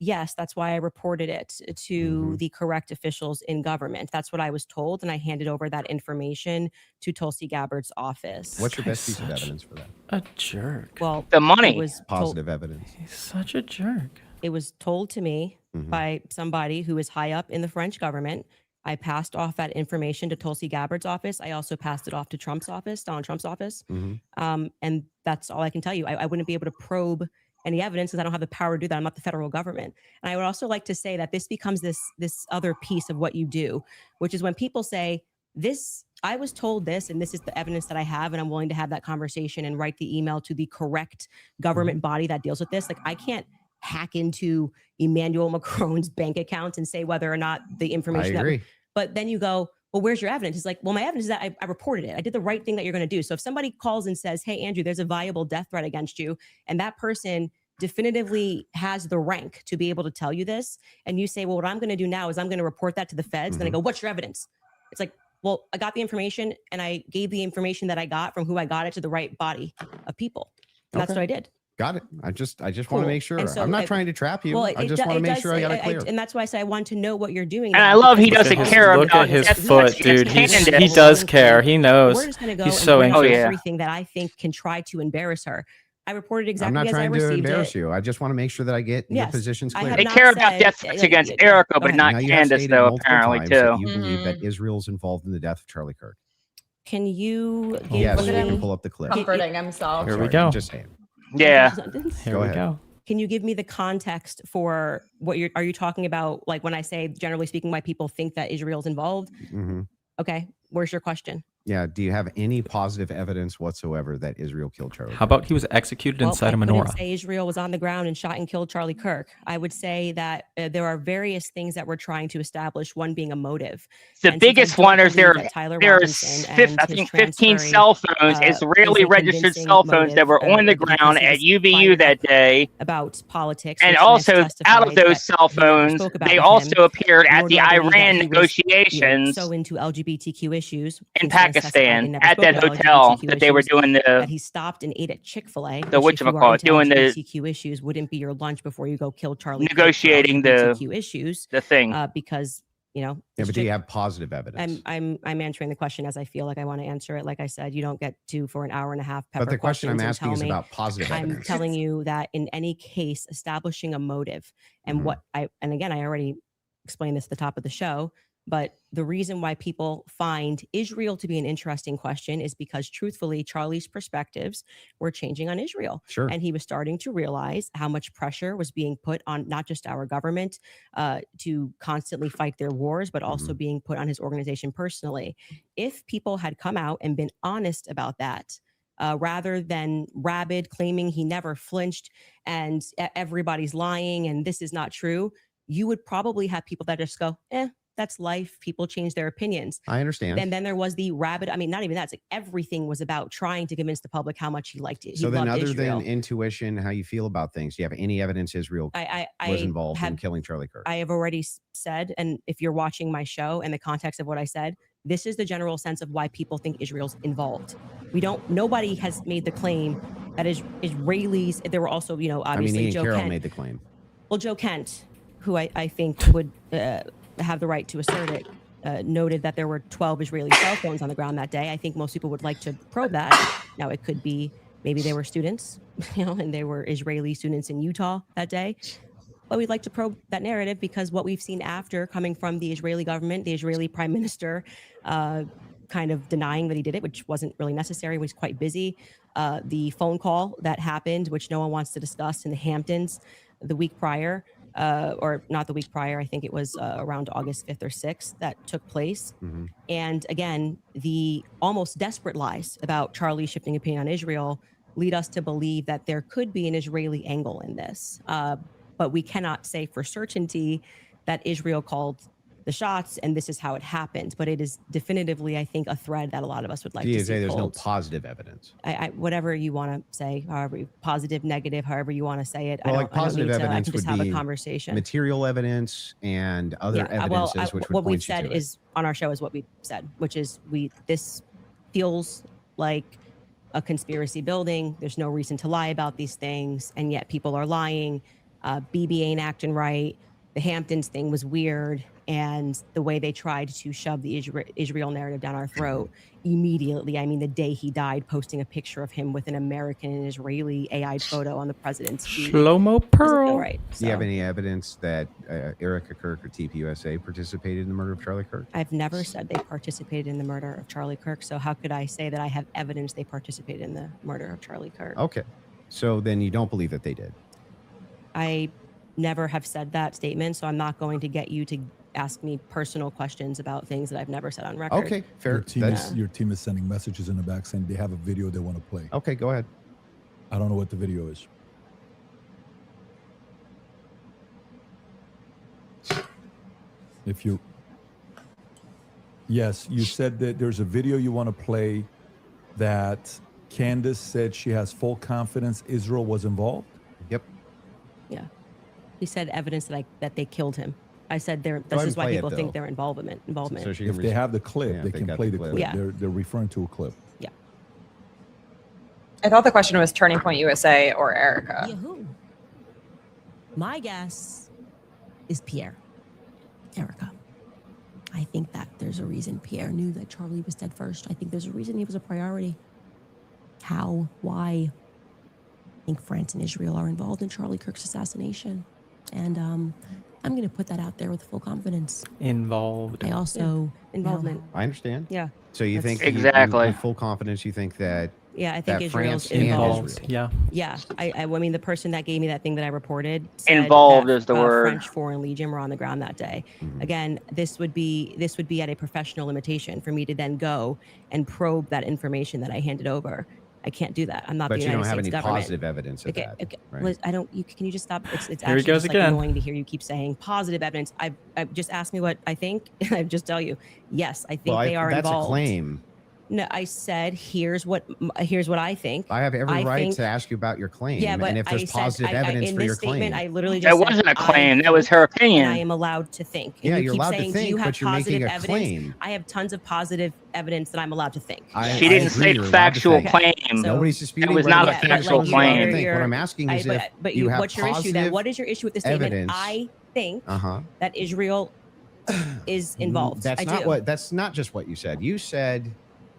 Yes, that's why I reported it to the correct officials in government. That's what I was told, and I handed over that information to Tulsi Gabbard's office. What's your best piece of evidence for that? A jerk. Well, The money. It was Positive evidence. He's such a jerk. It was told to me by somebody who is high up in the French government. I passed off that information to Tulsi Gabbard's office. I also passed it off to Trump's office, Donald Trump's office. And that's all I can tell you. I wouldn't be able to probe any evidence because I don't have the power to do that. I'm not the federal government. And I would also like to say that this becomes this other piece of what you do, which is when people say, I was told this, and this is the evidence that I have, and I'm willing to have that conversation and write the email to the correct government body that deals with this. Like, I can't hack into Emmanuel Macron's bank accounts and say whether or not the information. I agree. But then you go, well, where's your evidence? It's like, well, my evidence is that I reported it. I did the right thing that you're going to do. So if somebody calls and says, hey, Andrew, there's a viable death threat against you, and that person definitively has the rank to be able to tell you this, and you say, well, what I'm going to do now is I'm going to report that to the feds. Then I go, what's your evidence? It's like, well, I got the information, and I gave the information that I got from who I got it to the right body of people. And that's what I did. Got it. I just want to make sure. So I'm not trying to trap you. I just want to make sure I got it clear. And that's why I say I want to know what you're doing. And I love he doesn't care Look about at his death foot, threats dude. against He candidates. does care. He knows. We're just going to go He's and so bring up interested. everything that I think can try to embarrass her. I reported I'm exactly not as I trying to received embarrass it. you. I just want to make sure that I get your Yes, positions I clear. have They not care about said- death threats against Erica, but Now, not you have Candace, stated though, multiple apparently, times that too. you believe that Israel's involved in the death of Charlie Kirk. Can you give Yes, you me- can pull up the clip. Comforting himself. Here we Sorry, go. I'm just saying. Yeah. Here Go we ahead. go. Can you give me the context for what are you talking about? Like when I say, generally speaking, why people think that Israel's involved? Okay. Where's your question? Yeah. Do you have any positive evidence whatsoever that Israel killed Charlie? How about he was executed inside a I wouldn't menorah? say Israel was on the ground and shot and killed Charlie Kirk. I would say that there are various things that we're trying to establish, one being a motive. The And since I biggest don't one is believe there's that Tyler Robinson I and his think 15 transferring, cell phones, is Israeli a registered convincing cell phones that motive, were on the because ground he at was UVU fired that up day. about politics. And which also, Ness out of testified those that cell he never phones, spoke about they with also him, appeared at nor the do I believe that Iran he was, negotiations so into LGBTQ issues in since Ness testified he Pakistan never at spoke that about hotel LGBTQ that they were issues, doing that he stopped and ate at Chick-fil-A. the which if you are whatchamacallit, into doing the LGBTQ issues wouldn't be your lunch before you go kill Charlie Kirk for negotiating LGBTQ issues, the thing. because Yeah, it's but do you just- have positive evidence? I'm answering the question as I feel like I want to answer it. Like I said, you don't get to for an hour and a half. But the pepper question I'm questions and asking tell is me- about positive I'm evidence. telling you that in any case, establishing a motive and and again, I already explained this at the top of the show, but the reason why people find Israel to be an interesting question is because truthfully, Charlie's perspectives were changing on Israel. Sure. And he was starting to realize how much pressure was being put on not just our government to constantly fight their wars, but also being put on his organization personally. If people had come out and been honest about that, rather than rabid claiming he never flinched and everybody's lying and this is not true, you would probably have people that just go, that's life. People change their opinions. I understand. And then there was the rabid, I mean, not even that. It's like everything was about trying to convince the public how much he liked it. He So then, loved other Israel. than intuition, how you feel about things, do you have any evidence Israel was involved in killing Charlie Kirk? I have already said, and if you're watching my show and the context of what I said, this is the general sense of why people think Israel's involved. Nobody has made the claim that Israelis, there were also, obviously Ian Joe Carroll Kent. made the claim. Well, Joe Kent, who I think would have the right to assert it, noted that there were 12 Israeli cell phones on the ground that day. I think most people would like to probe that. Now, it could be maybe they were students, and they were Israeli students in Utah that day. But we'd like to probe that narrative because what we've seen after coming from the Israeli government, the Israeli prime minister, kind of denying that he did it, which wasn't really necessary, was quite busy. The phone call that happened, which no one wants to discuss in the Hamptons the week prior, or not the week prior, I think it was around August 5th or 6th that took place. And again, the almost desperate lies about Charlie shifting opinion on Israel lead us to believe that there could be an Israeli angle in this. But we cannot say for certainty that Israel called the shots and this is how it happened. But it is definitively, I think, a thread that a lot of us would like Do you to see say there's no pulled. positive evidence? Whatever you want to say, however positive, negative, however you want to say it. Well, I like don't positive need to, I evidence can just would have be a conversation. material evidence and other evidences which would what point we've you said to it. is on our show is what we said, which is this feels like a conspiracy building. There's no reason to lie about these things, and yet people are lying. BB ain't acting right. The Hamptons thing was weird. And the way they tried to shove the Israel narrative down our throat immediately. I mean, the day he died, posting a picture of him with an American and Israeli AI photo on the president's feed. Shlomo Pearl. Right. Do you have any evidence that Erica Kirk or TPUSA participated in the murder of Charlie Kirk? I've never said they participated in the murder of Charlie Kirk. So how could I say that I have evidence they participated in the murder of Charlie Kirk? Okay. So then you don't believe that they did? I never have said that statement. So I'm not going to get you to ask me personal questions about things that I've never said on record. Okay, fair. Your team is sending messages in the back saying they have a video they want to play. Okay, go ahead. I don't know what the video is. If you... Yes, you said that there's a video you want to play that Candace said she has full confidence Israel was involved? Yep. Yeah. He said evidence that they killed him. I said this is why people think they're involvement. So if they have the clip, they can play the clip. Yeah. They're referring to a clip. Yeah. I thought the question was Turning Point USA or Erica. Yahoo. My guess is Pierre. Erica. I think that there's a reason Pierre knew that Charlie was dead first. I think there's a reason he was a priority. How? Why? I think France and Israel are involved in Charlie Kirk's assassination. And I'm going to put that out there with full confidence. Involved. I also involvement. I understand. Yeah. So you think exactly with full confidence, you think that I think that Israel's France involved. Israel. Yeah. I mean, the person that gave me that thing that I reported said involved that, is the word. French Foreign Legion were on the ground that day. Again, this would be at a professional limitation for me to then go and probe that information that I handed over. I can't do that. I'm not But the you United don't have States any government. positive evidence of that. Okay. Right? Liz, I don't. Can you just stop? It's Here he actually goes just again. like annoying to hear you keep saying positive evidence. I've just asked me what I think, and I just tell you, yes, I think they are that's involved. a claim. No, I said here's what I think. I have every right think, to ask you about your claim. Yeah, but and if there's positive evidence in for this your statement, claim. I literally just That said, wasn't a claim. That was her opinion. I am allowed to think. And Yeah, you you're keep allowed to saying, think, do you have but you're making positive a evidence? claim. I have tons of positive evidence that I'm allowed to think. She didn't say factual claim. Nobody's disputing. It was whether not a that's factual what you want to claim. think. What I'm asking is if you have what's your issue then? What is your issue with the statement? evidence. I think that Israel is involved. That's I not do. what. That's not just what you said. You said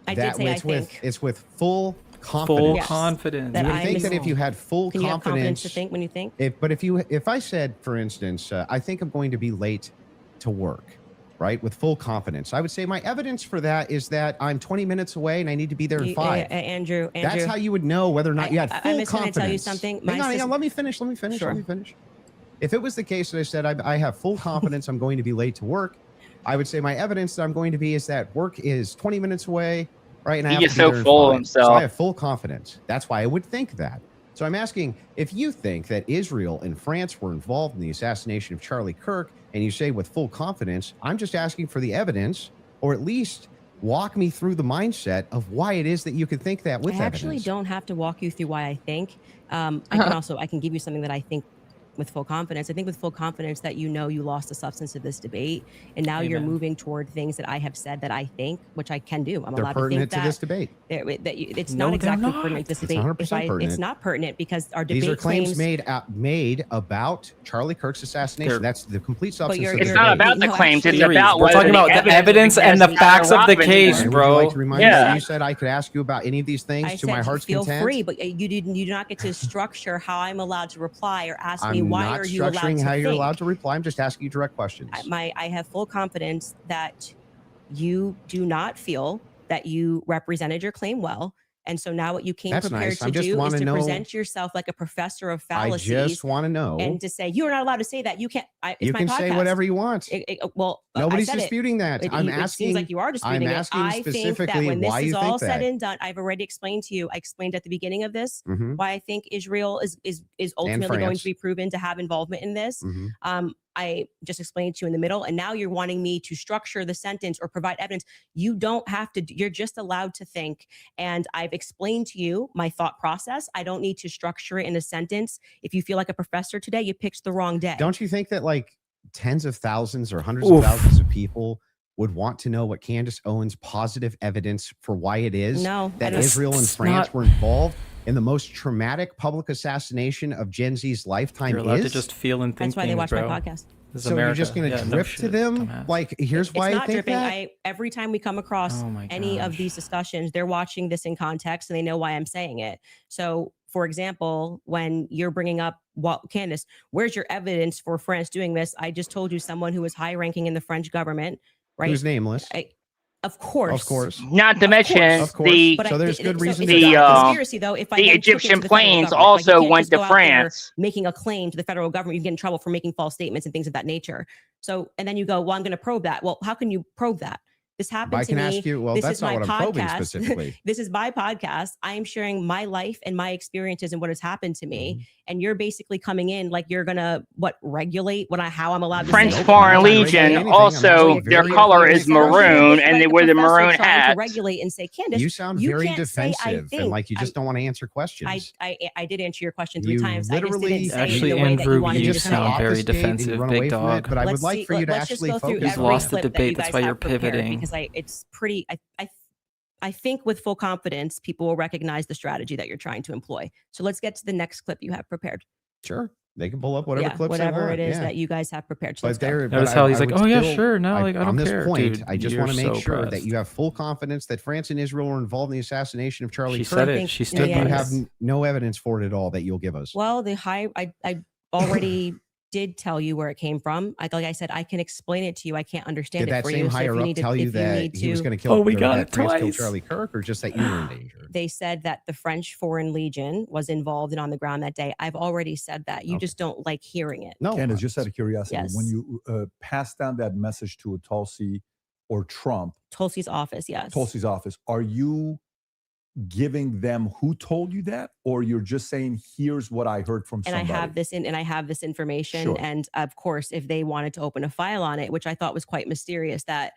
I did that say I it's with think. it's with full confidence. Full Yes. confidence. That You would I'm think that if you had full Can you have confidence confidence, to think when you think? if I said, for instance, I think I'm going to be late to work, right, with full confidence, I would say my evidence for that is that I'm 20 minutes away and I need to be there in 5. Andrew, That's how you would know whether or not you had full I'm just confidence. going to tell you something. Hang on, let me finish. Sure. If it was the case that I said I have full confidence I'm going to be late to work, I would say my evidence that I'm going to be is that work is 20 minutes away, right? And I have He's to be so there in full of 5. himself. So I have full confidence. That's why I would think that. So I'm asking if you think that Israel and France were involved in the assassination of Charlie Kirk, and you say with full confidence, I'm just asking for the evidence, or at least walk me through the mindset of why it is that you could think that with I actually evidence. don't have to walk you through why I think. I can give you something that I think with full confidence. I think with full confidence that you lost the substance of this debate, and now you're moving toward things that I have said that I think, which I can do. I'm They're allowed to think pertinent that. to this debate. It's No, not exactly they're not. pertinent to this It's debate. 100% pertinent. It's not pertinent because our debate These are claims made about Charlie Kirk's assassination. That's the complete substance of the It's not debate. about the claims. It's Theories. about We're whether talking about the evidence and the has facts of the relevance. case, Would you bro. like to remind me Yeah. that you said I could ask you about any of these things I to my said heart's feel content? free, but you do not get to structure how I'm allowed to reply or ask me I'm why not are you allowed structuring to how you're think. allowed to reply. I'm just asking you direct questions. I have full confidence that you do not feel that you represented your claim well. And so now what you came That's prepared nice. I to just do is wanna to know- present yourself like a professor of I fallacies. just want to know. And to say, you're not allowed to say that. You can't. It's You my can podcast. say whatever you want. Well, Nobody's I said disputing that. I'm It asking. seems like you are disputing I'm it. asking I think that specifically when this why is you all think said that. and done, I've already explained to you. I explained at the beginning of this Mhm. why I think Israel is ultimately going France. to be proven to have involvement in this. Mhm. I just explained to you in the middle, and now you're wanting me to structure the sentence or provide evidence. You don't have to. You're just allowed to think. And I've explained to you my thought process. I don't need to structure it in a sentence. If you feel like a professor today, you picked the wrong day. Don't you think that like tens of thousands or hundreds Oof. of thousands of people would want to know what Candace Owens' positive evidence for why it is No, I that don't- Israel and It's France not- were involved? And the most traumatic public assassination of Gen Z's lifetime You're allowed to is? just feel and think That's why they watch things, my bro. podcast. This is So you're America. just going to Yeah, no drip to shit, them? dumbass. Like, here's why It's I not think dripping. that? Every time we come across Oh my any of gosh. these discussions, they're watching this in context and they know why I'm saying it. So, for example, when you're bringing up, well, Candace, where's your evidence for France doing this? I just told you someone who was high ranking in the French government, right? Who's nameless? Of course. Of course. Not to mention Of course. the But So there's good reason it's to not doubt a this. conspiracy, though. If I the then took it to Egyptian the federal planes government, like, you also can't went just to go out there France. making a claim to the federal government. You get in trouble for making false statements and things of that nature. So, and then you go, well, I'm going to probe that. Well, how can you probe that? This happened I to can me. ask you, well, This that's is not my what I'm probing podcast. specifically. This is my podcast. I am sharing my life and my experiences and what has happened to me. And you're basically coming in like you're gonna regulate how I'm allowed to French say Foreign I'm not regulating Legion anything. also I'm their very color clear is and concise. maroon, and like they a wear the professor maroon trying to hats. regulate and say, Candace, You sound you very can't say, I defensive and think. like you just don't want to answer questions. I did answer your question 3 You times. I just literally- didn't say Actually, it the way that Andrew, you wanted you me to say sound it. very obfuscate and defensive, run big away from it, dog. but I would Let's like see- for you to let's just actually go through focus. You've every lost the clip that debate, you that's guys why you're have prepared, pivoting. because it's pretty. I think with full confidence, people will recognize the strategy that you're trying to employ. So let's get to the next clip you have prepared. Sure. They can pull up whatever clips whatever they want. it is yeah. that you guys have prepared. So But let's go. there, Notice how he's like, would "Oh, yeah, still- sure. No, like, I on don't this care, point, dude. I just You're want to make so sure that pressed. you have full confidence that France and Israel are involved in the assassination of Charlie She Kirk. said it. She stood You by have it. no evidence for it at all that you'll give us. Well, I already did tell you where it came from. Like I said, I can explain it to you. I can't understand Did it that for same you. So if higher you up need to, tell you if that need he was to, going to kill? Oh, we or got that it France killed twice. Charlie Kirk, or just that you were in danger? they said that the French Foreign Legion was involved and on the ground that day. I've already said that. You just don't like hearing it. No, Candace, just out of curiosity, Yes. when you pass down that message to a Tulsi or Trump, Tulsi's office, yes. Tulsi's office, are you giving them who told you that, or you're just saying, here's what I heard from And somebody? I have this information. Sure. And of course, if they wanted to open a file on it, which I thought was quite mysterious, that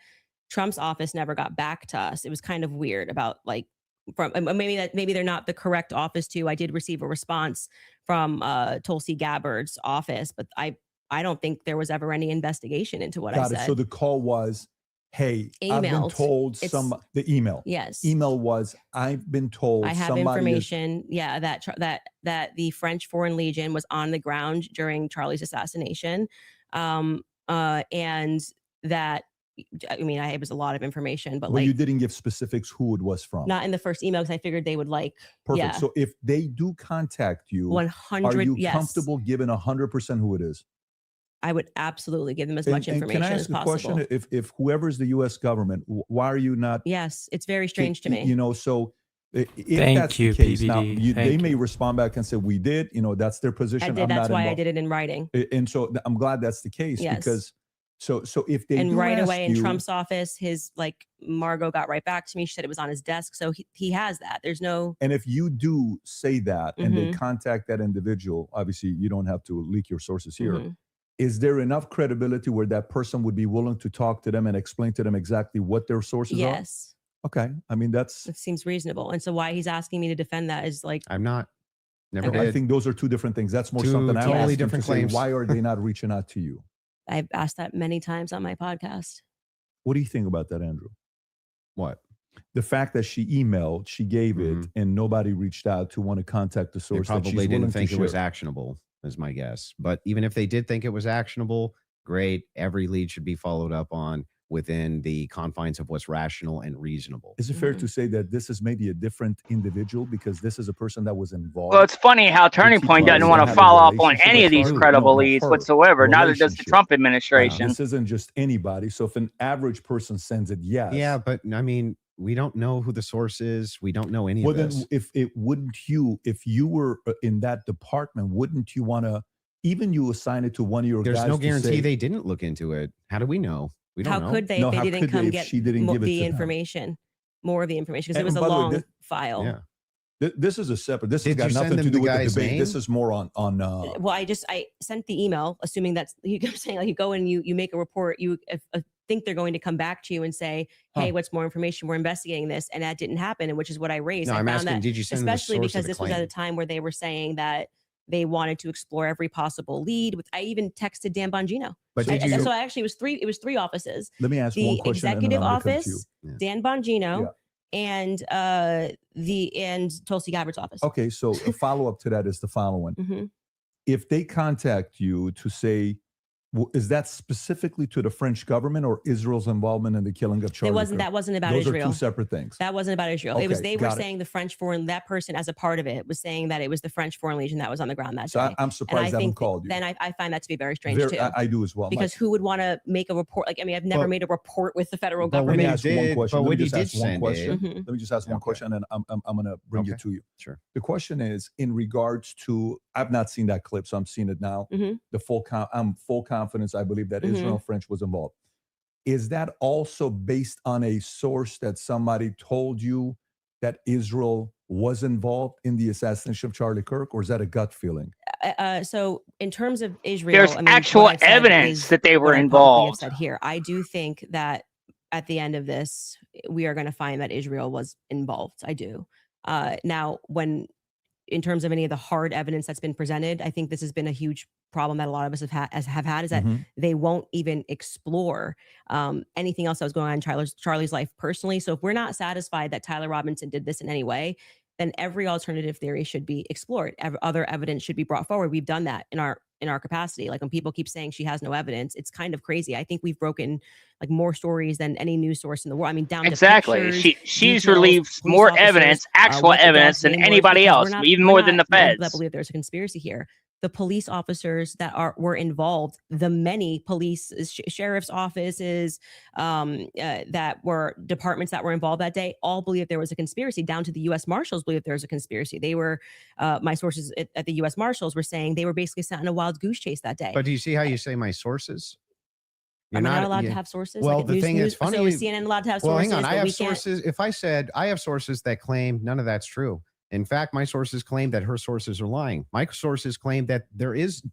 Trump's office never got back to us. It was kind of weird about maybe they're not the correct office too. I did receive a response from Tulsi Gabbard's office, but I don't think there was ever any investigation into what I Got said. it. So the call was, hey, I've been Emailed. told It's- the email. Yes. Email was, I've been told I have somebody information, that the French Foreign Legion was on the ground during Charlie's assassination, and that it was a lot of information, but Well, like you didn't give specifics who it was from. not in the first email because I figured they would Perfect. Yeah, So if they do contact you, 100. are you yes, comfortable giving 100% who it is? I would absolutely give them as much And information can I as ask a possible. question? If whoever's the U.S. government, why are you not? Yes, it's very strange to me. You know, so if Thank that's you, the case, now PBD. they Thank may you. respond back and say, we did. You know, that's their position. I did. I'm That's not why I involved. did it in writing. And so I'm glad that's the case Yes. because so if they And do right ask away in you- Trump's office, Margot got right back to me. She said it was on his desk, so he has that. There's no. And if you do say that and they Mhm. contact that individual, obviously you don't have to leak your sources here. Mhm. Is there enough credibility where that person would be willing to talk to them and explain to them exactly what their sources Yes, are? Okay. I mean, it seems reasonable. And so why he's asking me to defend that is like I'm not. Never Okay. I did. think those are two different things. That's more Two something I'm totally asking different to say, claims. why are they not reaching out to you? I've asked that many times on my podcast. What do you think about that, Andrew? What? The fact that she emailed, she gave it, and nobody reached out to want to contact the They source that she's probably willing didn't think to it was share. actionable, is my guess. But even if they did think it was actionable, great. Every lead should be followed up on within the confines of what's rational and reasonable. Is it fair to say that this is maybe a different individual because this is a person that was involved? Well, it's funny how Turning Point doesn't want to follow up on any of these credible leads whatsoever. Neither does the Trump administration. This isn't just anybody. So if an average person sends it, yes. Yeah, but I mean, we don't know who the source is. We don't know any Well, of then this. if you were in that department, wouldn't you want to, even you assign it to one of your There's guys no to guarantee say- they didn't look into it. How do we know? We don't How know. could they No, if how they didn't could they come if get she didn't give it to them? information, more of the information, because it And was a by the way, long file. Yeah. This is a separate. This has Did got you send nothing to them do the with the guy's debate. This name? is more on. Well, I sent the email, assuming that's you kept saying like you go and you make a report. You think they're going to come back to you and say, "Hey, what's more information? We're investigating this," and that didn't happen, and which is what I raised. No, I I'm found asking, that, did you send them the especially source of because the this was at claim? a time where they were saying that they wanted to explore every possible lead. I even texted Dan Bongino. But did you? So actually, it was three offices. Let me ask The one question. and then executive I'm gonna come to office, you. Dan Bongino, and Tulsi Gabbard's office. Okay, so a follow-up to that is the following. Mhm. If they contact you to say, is that specifically to the French government or Israel's involvement in the killing of Charlie Kirk? That wasn't about Those Israel. are two separate things. That wasn't about Israel. It was Okay, they were got it. saying the French foreign, that person as a part of it was saying that it was the French Foreign Legion that was on the ground that So day. I'm surprised they haven't called you. Then I find that to be very strange too. I do as well. Because who would want to make a report? Like, I mean, I've never made a report with the federal Let government. me ask one question. Let me just ask one send question. it. Let me just ask one question, and then I'm going to bring it to you. Sure. The question is in regards to, I've not seen that clip, so I'm seeing it now. Mhm. I'm full confidence. I believe that Mhm. Israel and French was involved. Is that also based on a source that somebody told you that Israel was involved in the assassination of Charlie Kirk, or is that a gut feeling? So in terms of Israel, There's I mean, actual what I've said evidence is that they were what I publicly have involved. said here. I do think that at the end of this, we are going to find that Israel was involved. I do. Now, in terms of any of the hard evidence that's been presented, I think this has been a huge problem that a lot of us have had is that they won't even explore anything else that was going on in Charlie's life personally. So if we're not satisfied that Tyler Robinson did this in any way, then every alternative theory should be explored. Other evidence should be brought forward. We've done that in our capacity. Like when people keep saying she has no evidence, it's kind of crazy. I think we've broken like more stories than any news source in the world. I mean, down Exactly. to pictures, She's details, released police more officers, evidence, actual what the dog's evidence than name was, anybody because else, we're not- even we're more not than the people that feds. believe there's a conspiracy here. The police officers that were involved, the many police sheriff's offices that were departments that were involved that day, all believe there was a conspiracy. Down to the U.S. Marshals believe there was a conspiracy. They were my sources at the U.S. Marshals were saying they were basically sent on a wild goose chase that day. But do you see how you say my sources? Am I not allowed to have sources? Well, Like the thing is funny. So is CNN allowed to have well, sources? hang on. I but have we can't- sources. If I said I have sources that claim none of that's true. In fact, my sources claim that her sources are lying. My sources claim that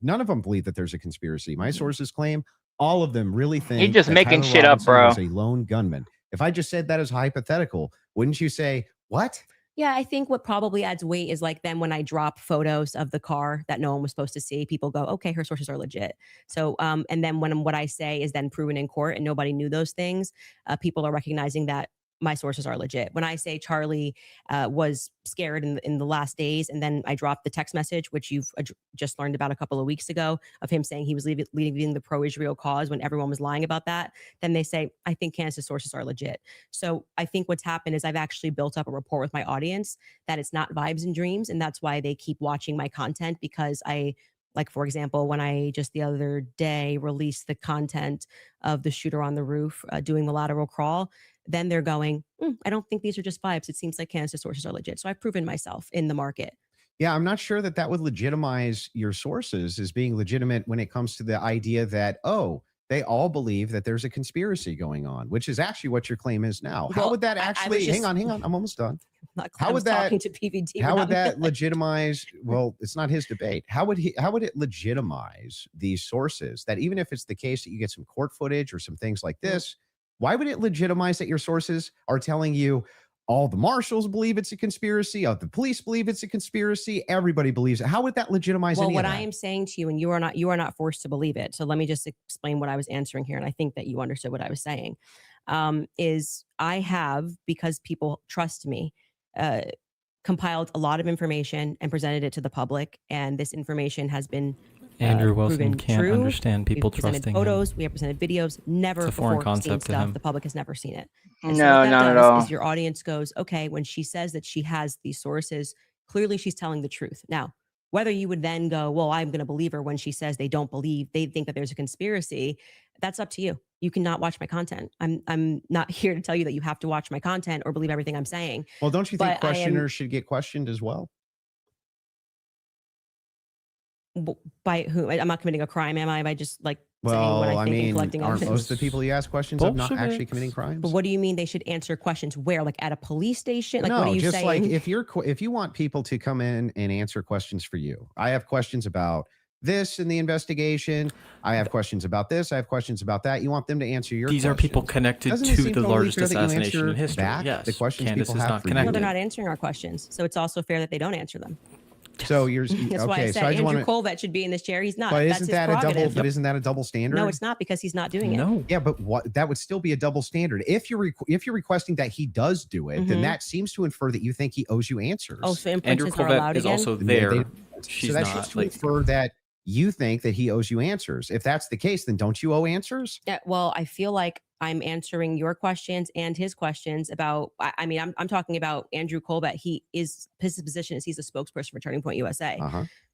none of them believe that there's a conspiracy. My sources claim all of them really think You're just that making Tyler shit up, Robinson bro. was a lone gunman. If I just said that as hypothetical, wouldn't you say what? Yeah, I think what probably adds weight is like then when I drop photos of the car that no one was supposed to see, people go, okay, her sources are legit. So, and then when what I say is then proven in court and nobody knew those things, people are recognizing that my sources are legit. When I say Charlie was scared in the last days, and then I dropped the text message, which you've just learned about a couple of weeks ago, of him saying he was leading the pro-Israel cause when everyone was lying about that, then they say, I think Candace's sources are legit. So I think what's happened is I've actually built up a rapport with my audience that it's not vibes and dreams, and that's why they keep watching my content, because like, for example, when I just the other day released the content of the shooter on the roof doing the lateral crawl, then they're going, I don't think these are just vibes. It seems like Candace's sources are legit. So I've proven myself in the market. Yeah, I'm not sure that would legitimize your sources as being legitimate when it comes to the idea that, oh, they all believe that there's a conspiracy going on, which is actually what your claim is now. How would that actually, hang on, I'm almost done. How would that, talking to PVD how would that legitimize, well, it's not his debate. How would it legitimize these sources that even if it's the case that you get some court footage or some things like this, why would it legitimize that your sources are telling you all the marshals believe it's a conspiracy, all the police believe it's a conspiracy, everybody believes it? How would that legitimize any what of I that? am saying to you, and you are not forced to believe it. So let me just explain what I was answering here, and I think that you understood what I was saying. Is I have, because people trust me, compiled a lot of information and presented it to the public, and this information has been Andrew Wilson proven can't true. understand people We've presented trusting photos, him. we have presented videos, never It's a foreign before seen concept to stuff. him. The public has never seen it. And No, so what that not at does all. is your audience goes, okay, when she says that she has these sources, clearly she's telling the truth. Now, whether you would then go, well, I'm going to believe her when she says they think that there's a conspiracy, that's up to you. You cannot watch my content. I'm not here to tell you that you have to watch my content or believe everything I'm saying. Well, don't you think But I am- questioners should get questioned as well? By who? I'm not committing a crime, am I? By just like saying what Well, I I think and mean, collecting aren't evidence. most of the people you ask questions of not actually Bolsheviks. committing crimes? But what do you mean they should answer questions where? Like at a police station? Like no, what are you just saying? like if you want people to come in and answer questions for you. I have questions about this in the investigation. I have questions about this. I have questions about that. You want them to answer your These questions. are people connected Doesn't it to seem the totally largest fair that you assassination in answer history. back Yes, the questions Candace people is have not for you? No, connected. they're not answering our questions. So it's also fair that they don't answer them. So you're That's why I okay. said So I just Andrew want Colvett should be in this chair. He's not. But That's isn't his that a double? prerogative. But isn't that a double standard? No, it's not, because he's not doing it. No. Yeah, but what that would still be a double standard. If you're requesting that he does do it, then that seems to infer that you think he owes you answers. Oh, so Andrew imprints are allowed Colvett is again? also there. So She's that not seems to like infer that you think that he owes you answers. If that's the case, then don't you owe answers? Yeah, well, I feel like I'm answering your questions and his questions about. I mean, I'm talking about Andrew Colvett. His position is he's a spokesperson for Turning Point USA.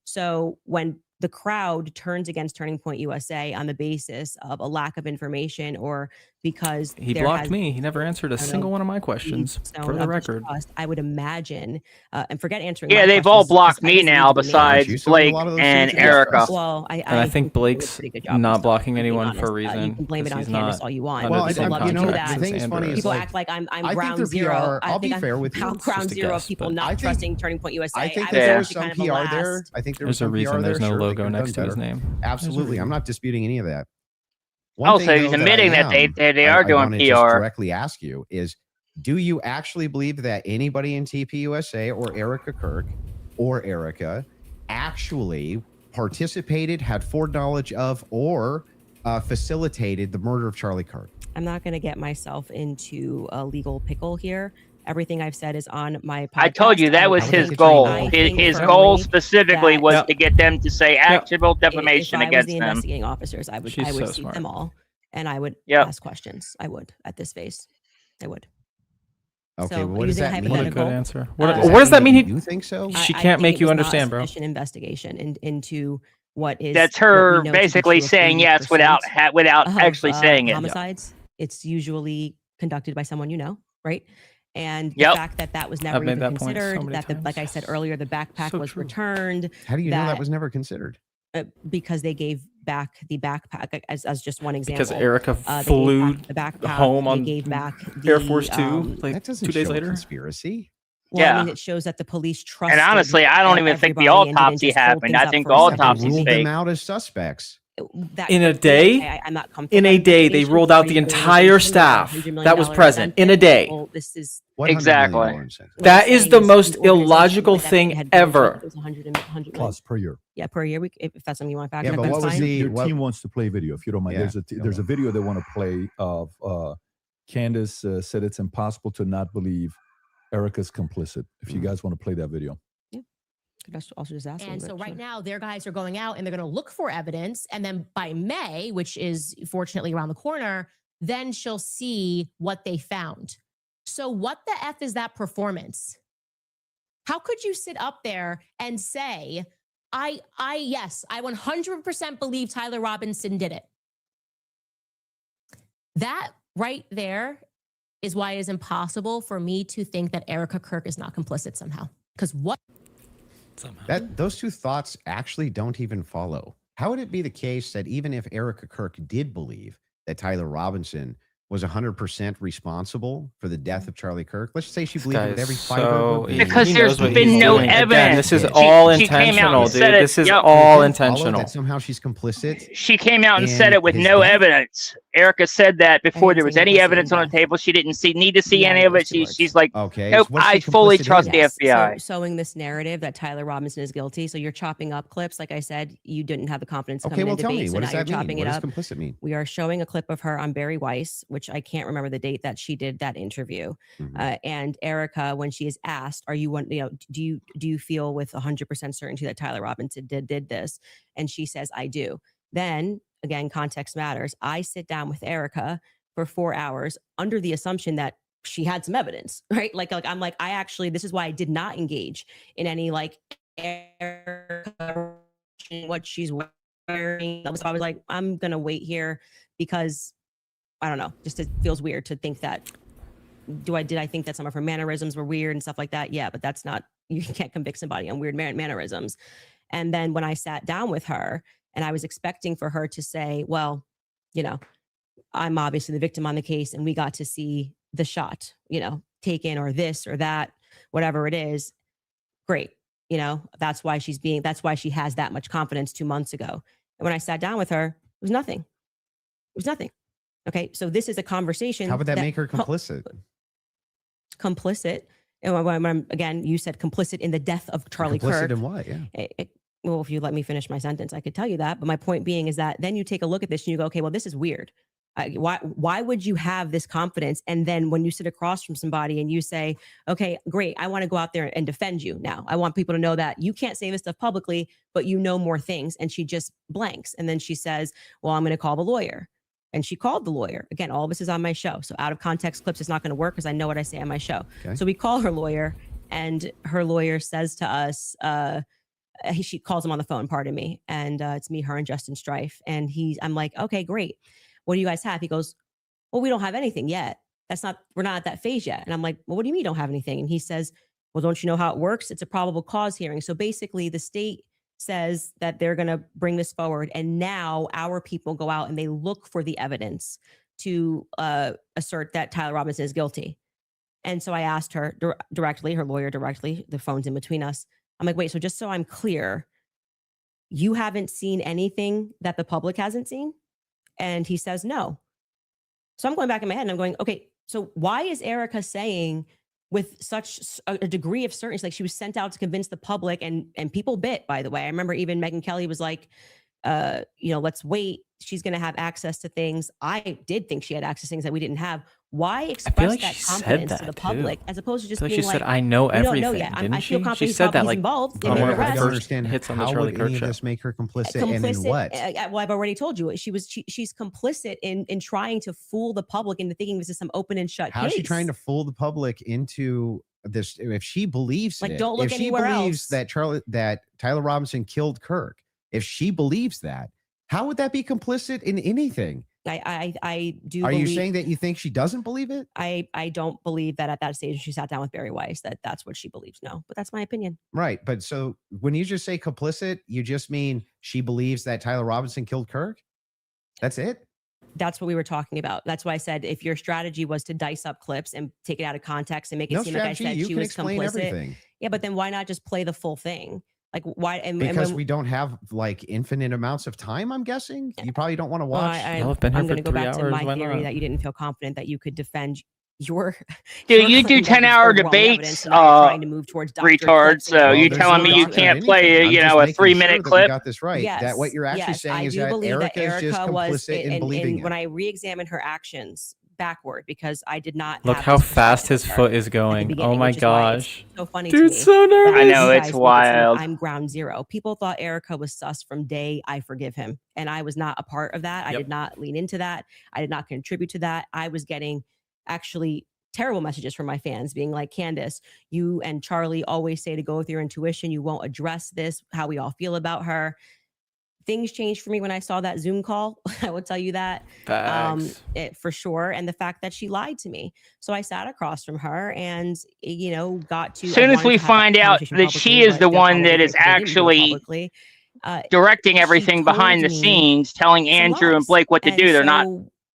So when the crowd turns against Turning Point USA on the basis of a lack of information, or because he there blocked has me. He never answered a single one of my questions. For the record, I would imagine, and forget answering. Yeah, my they've all questions, blocked I me just now need to be besides managed. Blake and Erica. Well, and I think Blake's not blocking anyone for a reason. You can blame it on 'cause he's Candace not all you want. under the People same love to do contract that. as Andrew. People act like I'm I think ground they're zero. PR. I I'll be think fair I'm with you. ground Just a zero guess, of people but- not trusting Turning Point USA. I think was that there was actually some kind of a PR last- there. I think there was There's a some reason PR there's there. no Sure, they logo could have next done to his better. name. Absolutely, I'm not disputing any of that. One Oh, thing, so he's though, that admitting I that they am, are I doing wanna just PR. directly ask you is, do you actually believe that anybody in TPUSA or Erica Kirk or Erica actually participated, had foreknowledge of, or facilitated the murder of Charlie Kirk? I'm not going to get myself into a legal pickle here. Everything I've said is on my podcast. I told you that was his goal. His goal specifically was to get them to say actual defamation if I was against the them. investigating officers, I would She's so see smart. them all, and I would ask questions. I would at this phase. I would. Okay, So, what does using that mean? What a good hypothetical, answer. What does that mean? You think so? She I can't think make it you was not understand, bro. sufficient investigation into what is. That's what we her know to be basically true of saying the yes without pursuit without of, actually saying it. homicides. It's usually conducted by someone you know, right? And the Yep. fact that that was I've never made even that point so considered, many that the, times. like I said earlier, the backpack So was true. returned. How do you know that was never considered? Because they gave back the backpack as just one example. Because Erica They gave flew back the backpack. home They on gave back Air the, Force Two, like That doesn't 2 days show a later. conspiracy. Well, I Yeah. mean, it shows that the police trusted. And honestly, I don't even think the everybody and didn't autopsy just hold happened. things I up think for the a They second. autopsy's ruled fake. them out as suspects. That In a could be. day? I'm not comfortable. In a with that day, they investigation. ruled out Are the you doing entire investigation? staff $100 million that was present in a day. Well, this is $100 million Exactly. incentive. what That I'm is saying the is most an organization illogical like that, thing they had budget, ever. it was 100 million. Plus per year. Yeah, per year. If that's something you want to factor Yeah, in, but that's what was fine. the- Your what- team wants to play video, if you don't mind. Yeah, There's a video they want to play of Candace said it's impossible to not believe Erica's complicit. If you guys want to play that video. Could also just ask them, And but so right sure. now, their guys are going out and they're going to look for evidence. And then by May, which is fortunately around the corner, then she'll see what they found. So what the F is that performance? How could you sit up there and say, yes, I 100% believe Tyler Robinson did it. That right there is why it is impossible for me to think that Erica Kirk is not complicit somehow. Because what? Those two thoughts actually don't even follow. How would it be the case that even if Erica Kirk did believe that Tyler Robinson was 100% responsible for the death of Charlie Kirk, let's say she believed it with every fiber of her being. Because He there's knows what been he's no doing. Again, evidence. this is She- all she came out and intentional, said dude. it. This is Yep. all Doesn't follow intentional. that somehow she's complicit. She came out and said in it with his no death? evidence. Erica said that before there didn't was say any complicit evidence in on the death. table. She didn't need to see Yeah, any of those it. two words. She's like, Okay. nope, so what's I she fully complicit trust in? the Yes, FBI. So sowing this narrative that Tyler Robinson is guilty. So you're chopping up clips. Like I said, you didn't have the confidence to Okay, come well, in tell me, debate. So what now does you're that mean? chopping What it does up. complicit mean? We are showing a clip of her on Barry Weiss, which I can't remember the date that she did that interview. And Erica, when she is asked, "Are you one? Do you feel with 100% certainty that Tyler Robinson did this?" And she says, "I do." Then again, context matters. I sit down with Erica for 4 hours under the assumption that she had some evidence, right? Like I'm like, I actually, this is why I did not engage in any like Erica, what she's wearing. So I was like, I'm gonna wait here because I don't know, just it feels weird to think that. Did I think that some of her mannerisms were weird and stuff like that? Yeah, but that's not, you can't convict somebody on weird mannerisms. And then when I sat down with her and I was expecting for her to say, well, I'm obviously the victim on the case and we got to see the shot, taken or this or that, whatever it is. Great. That's why she has that much confidence 2 months ago. And when I sat down with her, it was nothing. It was nothing. Okay. So this is a conversation. How would that make her complicit? Complicit And again, you said complicit in the death of Charlie Kirk. Complicit in what? Yeah. Well, if you let me finish my sentence, I could tell you that. But my point being is that then you take a look at this and you go, okay, well, this is weird. Why would you have this confidence? And then when you sit across from somebody and you say, okay, great, I want to go out there and defend you now. I want people to know that you can't say this stuff publicly, but you know more things. And she just blanks. And then she says, well, I'm going to call the lawyer. And she called the lawyer. Again, all of this is on my show. So out of context clips is not going to work because I know what I say on my show. Okay. So we call her lawyer and her lawyer says to us, she calls him on the phone, pardon me. And it's me, her, and Justin Strife. And I'm like, okay, great. What do you guys have? He goes, well, we don't have anything yet. We're not at that phase yet. And I'm like, well, what do you mean you don't have anything? And he says, well, don't you know how it works? It's a probable cause hearing. So basically the state says that they're going to bring this forward. And now our people go out and they look for the evidence to assert that Tyler Robinson is guilty. And so I asked her directly, her lawyer directly, the phone's in between us. I'm like, wait, so just so I'm clear, you haven't seen anything that the public hasn't seen? And he says, no. So I'm going back in my head and I'm going, okay, so why is Erica saying with such a degree of certainty, like she was sent out to convince the public and people bit, by the way. I remember even Megyn Kelly was like, let's wait. She's going to have access to things. I did think she had access to things that we didn't have. Why express like that she confidence said to the that, public too. as opposed to just I feel like being she like, said, I know we don't everything, know yet. didn't I feel she? confident She he's said that, he's like, involved. They on made one an of her arrest. first understand hits on the how Charlie would Kirk any of show. this make her complicit, and in what? Well, I've already told you. She's complicit in trying to fool the public into thinking this is some open and shut How case. is she trying to fool the public into this? If she believes Like, it, don't look if she anywhere believes else. that Tyler Robinson killed Kirk, if she believes that, how would that be complicit in anything? I do. Are you believe, saying that you think she doesn't believe it? I don't believe that at that stage she sat down with Barry Weiss that's what she believes. No, but that's my opinion. Right. But so when you just say complicit, you just mean she believes that Tyler Robinson killed Kirk? That's it? That's what we were talking about. That's why I said if your strategy was to dice up clips and take it out of context and make it No seem like I strategy. said You she can was explain complicit. everything. Yeah, but then why not just play the full thing? Like why? Because we don't have like infinite amounts of time, I'm guessing. You probably don't want to watch. I'm going to go back to my theory that you didn't feel confident that you could defend your. Dude, you do 10-hour debates, retard. So you're telling me you can't play, a 3-minute clip? We got this right. Yes, that what you're actually yes, saying I is do that believe that Erica is just Erica was complicit in believing it. when I re-examined her actions backward because I did not. Look have how this fast his perspective foot is going. beginning, Oh my which is why it's gosh. so funny Dude, to me. so nervous. I know, You it's guys make it seem like wild. I'm ground zero. People thought Erica was sus from day I forgive him, and I was not a part of that. I did not lean into that. I did not contribute to that. I was getting actually terrible messages from my fans being like, Candace, you and Charlie always say to go with your intuition. You won't address this, how we all feel about her. Things changed for me when I saw that Zoom call. I will tell you that for sure. And the fact that she lied to me. So I sat across from her and, got to. As soon as we find out that she is the one that is actually directing everything behind the scenes, telling Andrew and Blake what to do, they're not,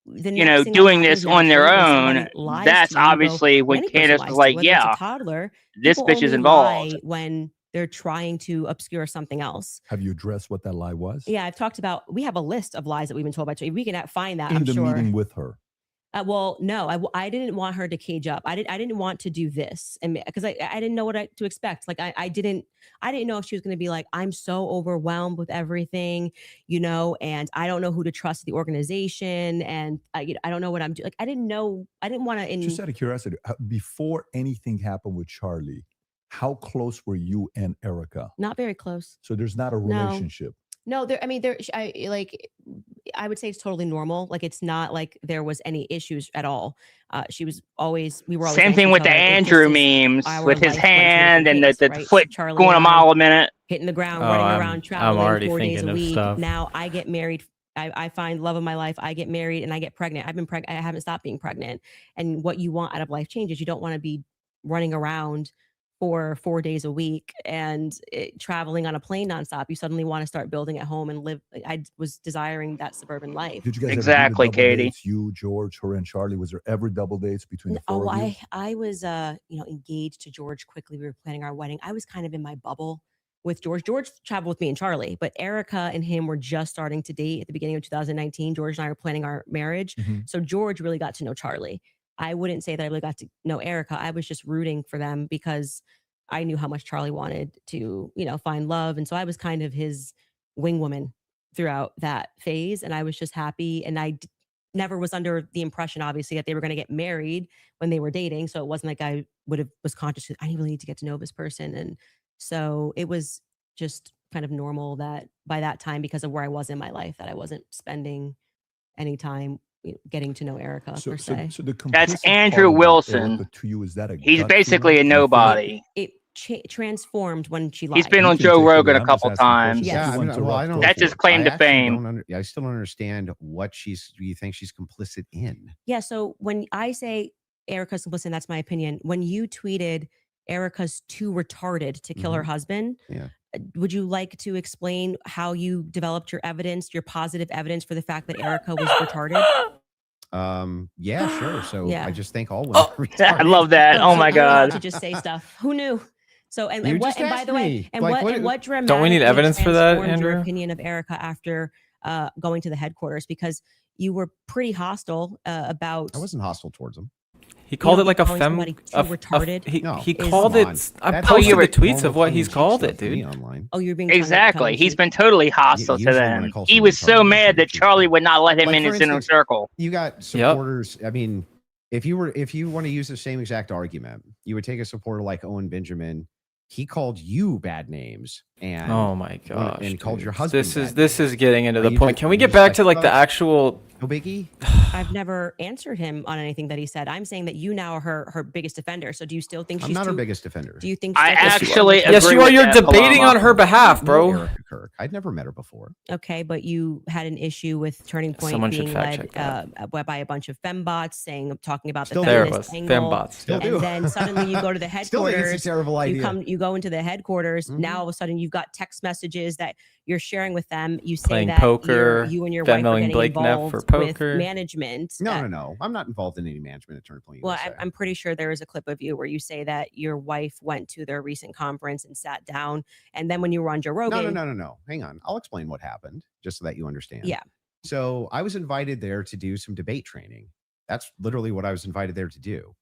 doing this on their own. That's obviously when Candace was like, yeah, this bitch is involved. When they're trying to obscure something else. Have you addressed what that lie was? Yeah, I've talked about, we have a list of lies that we've been told by Charlie. We can find that, I'm sure. In the meeting with her. Well, no, I didn't want her to cage up. I didn't want to do this, and because I didn't know what to expect. Like I didn't know if she was going to be like, I'm so overwhelmed with everything, and I don't know who to trust the organization, and I don't know what I'm doing. Like I didn't know. I didn't want to. Just out of curiosity, before anything happened with Charlie, how close were you and Erica? Not very close. So there's not a relationship. No, I would say it's totally normal. Like it's not like there was any issues at all. We were always same thing with the Andrew memes with his hand and the foot going a mile a minute, hitting the ground, running around, traveling I'm already 4 days a week. stuff. Now I get married. I find love of my life. I get married and I get pregnant. I've been pregnant. I haven't stopped being pregnant. And what you want out of life changes. You don't want to be running around for 4 days a week and traveling on a plane nonstop. You suddenly want to start building at home and live. I was desiring that suburban life. Did you guys exactly, ever do double Katie? Dates, you, George, her, and Charlie. Was there ever double dates between the four of you? I was engaged to George quickly. We were planning our wedding. I was kind of in my bubble with George. George traveled with me and Charlie, but Erica and him were just starting to date at the beginning of 2019. George and I were planning our marriage. So George really got to know Charlie. I wouldn't say that I really got to know Erica. I was just rooting for them because I knew how much Charlie wanted to, find love. And so I was kind of his wing woman throughout that phase. And I was just happy. And I never was under the impression, obviously, that they were going to get married when they were dating. So it wasn't like I was conscious that I really need to get to know this person. And so it was just kind of normal that by that time, because of where I was in my life, that I wasn't spending any time getting to know Erica per se. So the That's complicit Andrew part of Wilson. Erica to you, is that a He's gut basically feeling? a nobody. It transformed when she lied. He's been You on can Joe take it Rogan away. a I'm couple just asking times. questions. Yes. You want to I don't- That's his claim to actually fame. I still don't understand what you think she's complicit in. Yeah. So when I say Erica's complicit, that's my opinion. When you tweeted Erica's too retarded to kill her husband, Yeah. would you like to explain how you developed your evidence, your positive evidence for the fact that Erica was retarded? Yeah, sure. So Yeah. I just think all women are I retarded. love that. Oh my I'm allowed to God. just say stuff. Who knew? So and You what just and by asked the way, me. and Like, what and what dramatically Don't we need evidence for that, transformed your Andrew? opinion of Erica after going to the headquarters, because you were pretty hostile about. I wasn't hostile towards them. He called it like a calling fem. somebody too retarded He No. called Come on. it. I That's posted like the tweets normal of what he's tongue-in-cheek called it, stuff to me dude. online. Oh, you're being Exactly. He's been totally hostile to Usually when I them. call He someone was so retarded, mad that it's Charlie would not let him Like, in for his inner instance, circle. You got supporters. I mean, if you want to use the same exact argument, you would take a supporter like Owen Benjamin. He called you bad names and Oh my gosh! and called your dude. husband. This is getting into Are the you point. just- Can we you get just back to like the about- actual? No biggie. I've never answered him on anything that he said. I'm saying that you now are her biggest defender. So do you still think I'm she's not her too, biggest defender. Do you think I she's actually Yes, agree you are. with You're that, debating Paloma. on her behalf, No, bro. Erica Kirk. I'd never met her before. okay? But you had an issue with Turning Point Someone should being fact led check that. by a bunch of fembots talking about the Still There it feminist was. angle. Fembots. Still And do. then suddenly you go to the Still think it's headquarters. a terrible idea. You go into the headquarters. Mhm. Now all of a sudden you've got text messages that you're sharing with them. You say Playing that poker, you and your wife are Venmoing getting Blake Neff involved for poker. with management. No. I'm not involved in any management at Turning Point. Well, USA. I'm pretty sure there is a clip of you where you say that your wife went to their recent conference and sat down, and then when you were on Joe Rogan, No. Hang on. I'll explain what happened just so that you understand. Yeah. So I was invited there to do some debate training. That's literally what I was invited there to do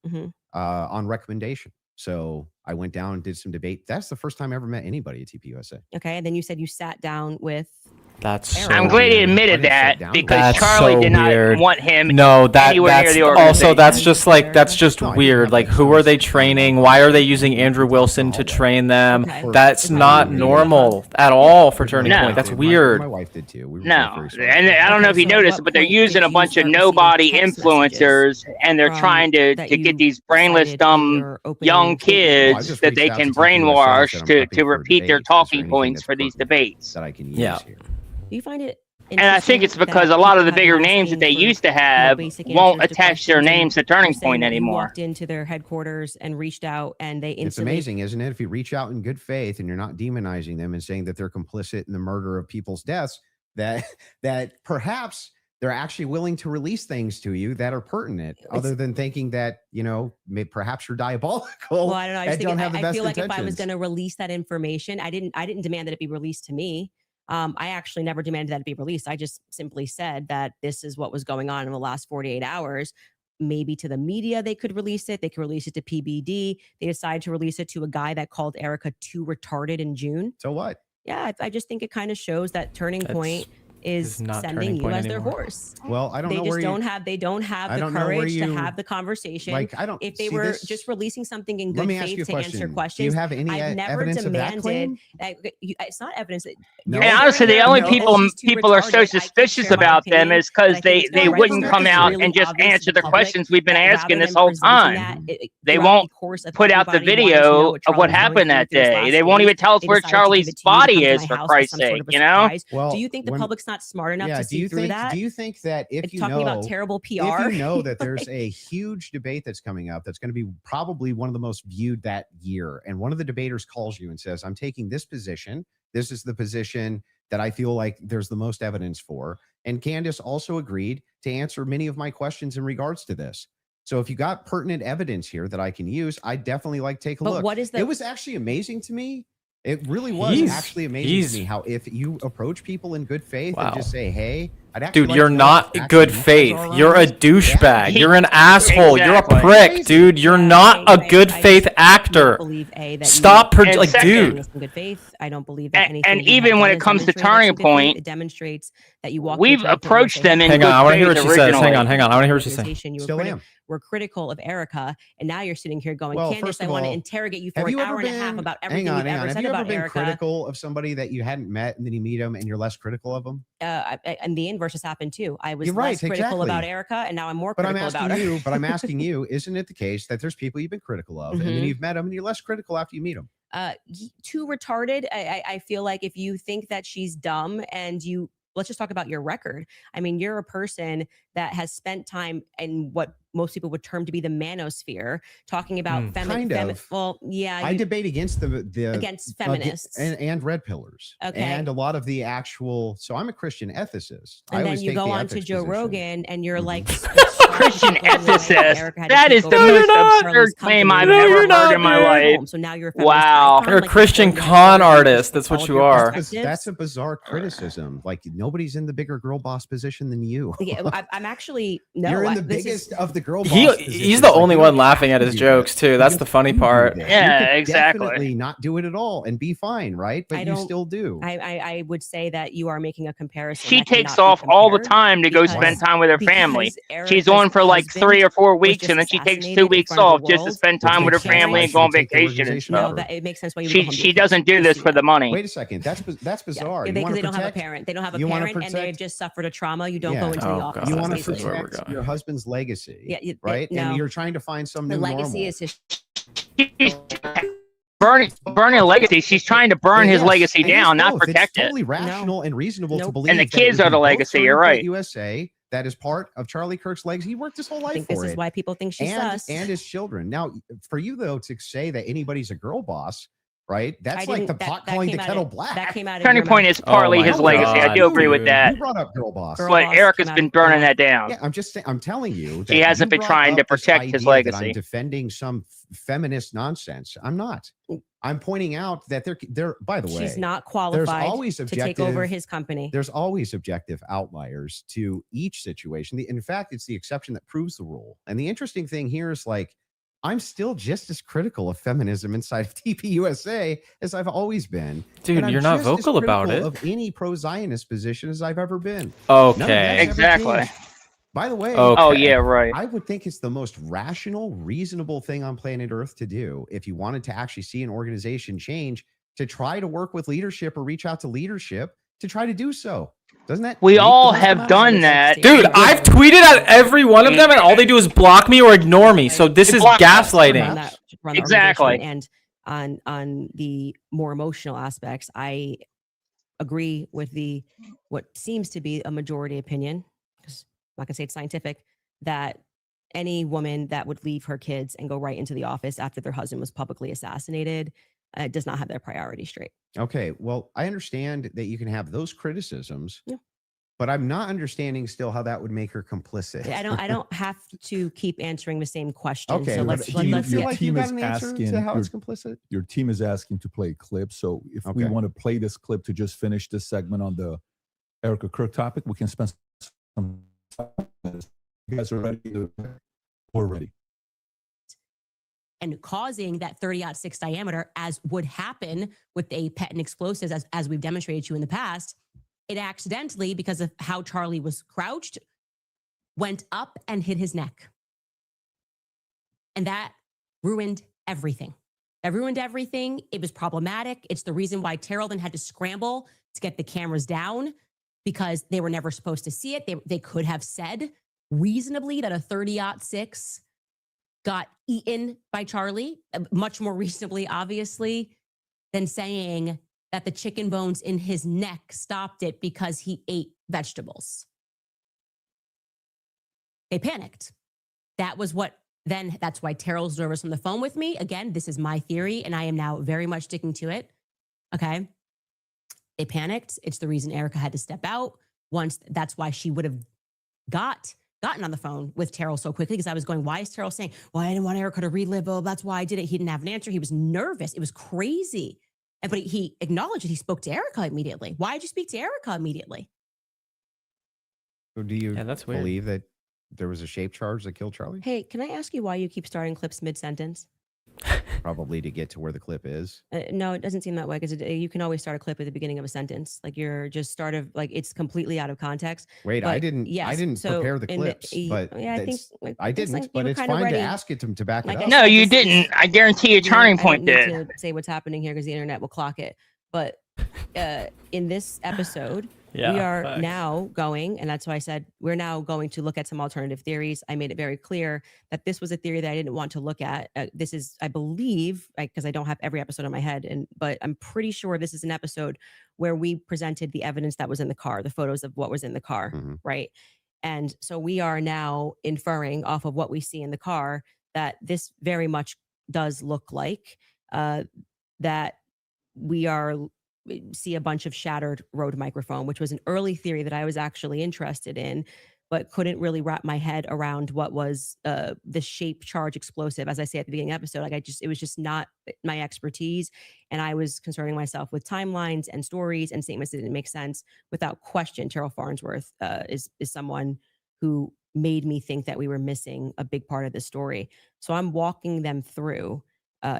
on recommendation. So I went down and did some debate. That's the first time I ever met anybody at TPUSA. okay, and then you said you sat down with. That's so I'm I'm glad he weird. admitted I didn't sit that down because That's Charlie so did not weird. want him No, anywhere near that's the also organization. that's just No, I didn't weird. have Like, this who are they conversation. training? Why are they using Andrew Wilson to train them? Okay. That's It's not not weird. normal at all for Turning No. Point. That's My weird. wife did too. We were No, both very and sorry. I don't know if you Okay, so at noticed, what but they're point did using a you bunch of start receiving nobody text influencers, and they're from trying to that get you these brainless, decided in dumb your opening young statement? Well, I kids just that reached they out can to TPUSA and brainwash said I'm to prepping for a repeat their debate. Is there talking anything points that's for these pertinent debates. that I can use Yeah. here? Do you find it? And I think it's interesting because that a lot of the people have bigger been names that they asking for, used to have basic won't answers to attach their questions, and names to Turning you're saying Point that you anymore. walked into their headquarters and reached out, and they It's instantly. amazing, isn't it? If you reach out in good faith and you're not demonizing them and saying that they're complicit in the murder of people's deaths, that perhaps they're actually willing to release things to you that are pertinent, other than thinking that, perhaps you're diabolical. Well, I don't know. I, and just don't think, have the I best feel like if I was intentions. going to release that information, I didn't demand that it be released to me. I actually never demanded that it be released. I just simply said that this is what was going on in the last 48 hours. Maybe to the media, they could release it. They could release it to PBD. They decided to release it to a guy that called Erica too retarded in June. So what? Yeah, I just think it kind of shows that Turning Point is not sending Turning you Point as their anymore. horse. Well, I don't They know just where you, don't have I the don't know where courage to you- have the conversation. like, I don't If they see were this- just releasing something in Let good me ask you faith a to answer question. questions, Do you have any I've never evidence of that demanded. claim? It's not evidence. That No. And honestly, the only people she's too people are so retarded. I can suspicious share my about them opinion, is because but I think it's they more wouldn't registered come because out really and just obvious to answer the the public questions we've been that asking rather this than whole presenting time. that, They throughout won't the course of put out the everybody wanting to know video what of what Charlie was happened going that through this day. last They won't days. even tell us They where decided to give Charlie's it to you to body come to is, my for house as Christ's some sort sake, of a you know? surprise. Well, Do you think the when- public's not smart enough Yeah. to Do see you through think? that? Do you think that if It's you talking know about terrible PR. if you know that there's a huge debate that's coming up that's going to be probably one of the most viewed that year, and one of the debaters calls you and says, I'm taking this position, this is the position that I feel like there's the most evidence for, and Candace also agreed to answer many of my questions in regards to this. So if you got pertinent evidence here that I can use, I definitely like take a But look. what is the- It was actually amazing to me. It really was He's- actually amazing he's- to me how if you approach people in good faith Wow. and just say, hey, Dude, you're not good faith. You're a douchebag. You're an asshole. You're a prick, dude. You're not a good faith actor. Stop, like, dude. Good faith. I don't believe that anything. And even when it comes to turning point, it demonstrates that you walk. We've approached them in Hang on, I want to hear what she says. originally. Hang on, I want to hear what she's saying. You were critical of Erica, and now you're sitting here going, Candace, I want to interrogate you for an hour and a half about everything you've ever said about Erica. Have you ever been critical of somebody that you hadn't met, and then you meet them, and you're less critical of them? And the inverse has happened too. I was less critical about Erica, and now I'm more critical about her. But I'm asking you, isn't it the case that there's people you've been critical of, and then you've met them, and you're less critical after you meet them? Too retarded. I feel like if you think that she's dumb and let's just talk about your record. I mean, you're a person that has spent time in what most people would term to be the manosphere, talking about well, yeah. I debate against against feminists and red pillars, and a lot of the actual. So I'm a Christian ethicist, and then you go on to Joe Rogan, and you're like Christian ethicist. That is the most absurd claim I've ever heard in my life. So now you're wow. You're a Christian con artist. That's what you are. That's a bizarre criticism. Like, nobody's in the bigger girl boss position than you. I'm actually You're in the biggest of the girl boss. He's the only one laughing at his jokes too. That's the funny part. Yeah, exactly. Definitely not do it at all and be fine, right? But you still do. I would say that you are making a comparison. She takes off all the time to go spend time with her family. She's on for like 3 or 4 weeks, and then she takes 2 weeks off just to spend time with her family and go on vacation and stuff. It makes sense why she doesn't do this for the money. Wait a second. That's bizarre. Because they don't have a parent. They don't have a parent, and they've just suffered a trauma. You don't go into the office. You want to protect your husband's legacy, right? And you're trying to find some new legacy is his. Burning a legacy. She's trying to burn his legacy down, not protect it. It's totally rational and reasonable to believe. And the kids are the legacy. You're right. USA. That is part of Charlie Kirk's legacy. He worked his whole life for it. This is why people think she's sus. And his children. Now, for you though to say that anybody's a girl boss, right? That's like the pot calling the kettle black. That came out. Turning point is partly his legacy. I do agree with that. You brought up girl boss, but Erica's been burning that down. Yeah, I'm just saying. I'm telling you, she hasn't been trying to protect his legacy. I'm defending some feminist nonsense. I'm not. I'm pointing out that they're. By the way, she's not qualified to take over his company. There's always objective outliers to each situation. In fact, it's the exception that proves the rule. And the interesting thing here is, like, I'm still just as critical of feminism inside of TPUSA as I've always been. Dude, you're not vocal about it. Of any pro-Zionist position as I've ever been. Okay. Exactly. By the way, oh yeah, right. I would think it's the most rational, reasonable thing on planet Earth to do if you wanted to actually see an organization change, to try to work with leadership or reach out to leadership to try to do so. Doesn't that? We all have done that. Dude, I've tweeted at every one of them, and all they do is block me or ignore me. So this is gaslighting. Exactly. And on the more emotional aspects, I agree with what seems to be a majority opinion, because I'm not gonna say it's scientific, that any woman that would leave her kids and go right into the office after their husband was publicly assassinated does not have their priorities straight. Okay, well, I understand that you can have those criticisms, but I'm not understanding still how that would make her complicit. I don't have to keep answering the same question. Okay, so let's feel like you got an answer to how it's complicit. Your team is asking to play a clip. So if we want to play this clip to just finish this segment on the Erica Kirk topic, we can spend some time. You guys are ready? We're ready. And causing that 30-06 diameter, as would happen with a patent explosives, as we've demonstrated to you in the past, it accidentally, because of how Charlie was crouched, went up and hit his neck. And that ruined everything. That ruined everything. It was problematic. It's the reason why Terrell then had to scramble to get the cameras down, because they were never supposed to see it. They could have said reasonably that a 30-06 got eaten by Charlie, much more reasonably, obviously, than saying that the chicken bones in his neck stopped it because he ate vegetables. They panicked. That's why Terrell's nervous on the phone with me. Again, this is my theory, and I am now very much sticking to it. Okay. They panicked. It's the reason Erica had to step out. That's why she would have gotten on the phone with Terrell so quickly, because I was going, why is Terrell saying, well, I didn't want Erica to relive, oh, that's why I did it. He didn't have an answer. He was nervous. It was crazy. But he acknowledged that he spoke to Erica immediately. Why did you speak to Erica immediately? So do you that's weird. believe that there was a shape charge that killed Charlie? Hey, can I ask you why you keep starting clips mid-sentence? Probably to get to where the clip is. No, it doesn't seem that way because you can always start a clip at the beginning of a sentence. Like you're just it's completely out of context. Wait, I didn't prepare the in clips, but yeah, I think I didn't, like, but you were it's kinda fine ready. to ask it to back it Like I up. No, said, you this is- didn't. I guarantee you, Turning Point I don't did. need to say what's happening here because the internet will clock it. But in this episode, we are facts. now going, and that's why I said we're now going to look at some alternative theories. I made it very clear that this was a theory that I didn't want to look at. This is, I believe, because I don't have every episode in my head, but I'm pretty sure this is an episode where we presented the evidence that was in the car, the photos of what was in the car, right? And so we are now inferring off of what we see in the car that this very much does look like that we see a bunch of shattered Rode microphone, which was an early theory that I was actually interested in, but couldn't really wrap my head around what was the shape charge explosive. As I say at the beginning of the episode, it was just not my expertise. And I was concerning myself with timelines and stories and statements that didn't make sense. Without question, Terrell Farnsworth is someone who made me think that we were missing a big part of the story. So I'm walking them through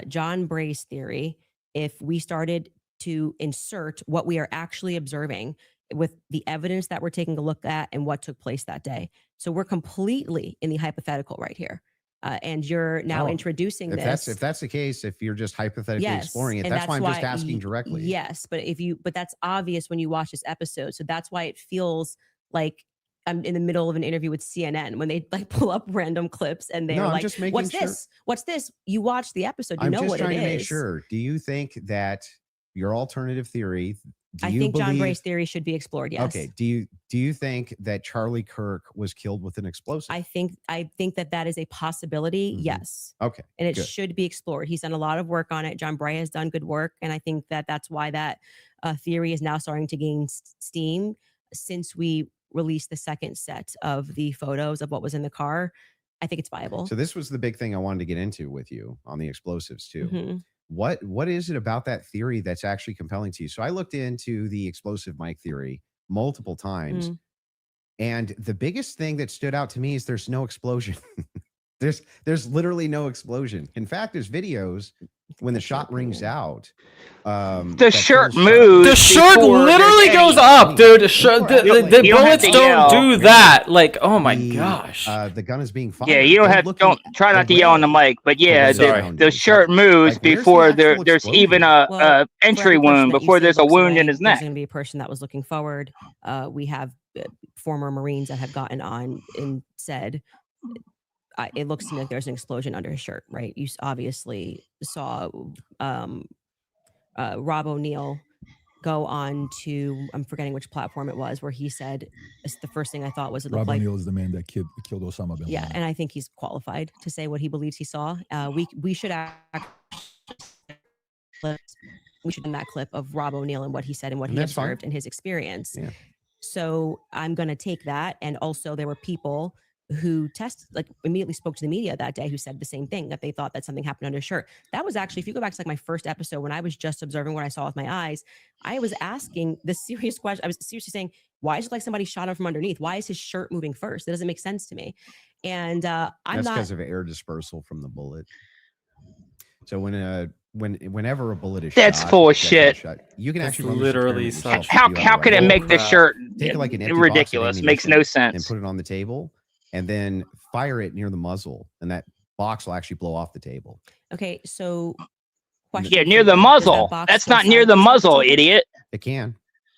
John Bray's theory. If we started to insert what we are actually observing with the evidence that we're taking a look at and what took place that day. So we're completely in the hypothetical right here. And you're now introducing this. If that's the case, if you're just hypothetically exploring it, and that's why I'm just asking directly. Yes, but that's obvious when you watch this episode. So that's why it feels like I'm in the middle of an interview with CNN when they like pull up random clips and they're like, just making "What's sure. this? What's this?" You watch the episode, you I'm know just what it trying to make is. sure. Do you think that your alternative theory? I think John Bray's theory should be explored. Yes. Okay. Do you think that Charlie Kirk was killed with an explosive? I think that is a possibility. Yes. Okay. And it good. should be explored. He's done a lot of work on it. John Bray has done good work, and I think that that's why that theory is now starting to gain steam since we released the second set of the photos of what was in the car. I think it's viable. So this was the big thing I wanted to get into with you on the explosives too. Mm-hmm. What is it about that theory that's actually compelling to you? So I looked into the explosive mic theory multiple times, and the biggest thing that stood out to me is there's no explosion. There's literally no explosion. In fact, there's videos when the shot rings out. The shirt moves. The shirt literally goes up, dude. The bullets don't do that. Like, oh my gosh. The gun is being fired. Yeah, you don't try not to yell on the mic, but yeah, the shirt moves before there's even a entry wound, before there's a wound in his neck. There's going to be a person that was looking forward. We have former Marines that have gotten on and said, it looks to me like there's an explosion under his shirt, right? You obviously saw Rob O'Neill go on to, I'm forgetting which platform it was, where he said, it's the first thing I thought was it looked Rob like. O'Neill is the man that killed Osama bin Laden. Yeah, and I think he's qualified to say what he believes he saw. We should in that clip of Rob O'Neill and what he said and what he observed and his experience. Yeah. So I'm going to take that. And also there were people who immediately spoke to the media that day who said the same thing, that they thought that something happened under his shirt. That was actually, if you go back to like my first episode, when I was just observing what I saw with my eyes, I was asking the serious question. I was seriously saying, why is it like somebody shot him from underneath? Why is his shirt moving first? That doesn't make sense to me. And that's because of air dispersal from the bullet. So whenever a bullet is that's full of shit. You can actually literally how could it make the shirt take like an ridiculous? Makes no sense. And put it on the table and then fire it near the muzzle, and that box will actually blow off the table. Okay, so yeah, near the muzzle. That's not near the muzzle, idiot. It can.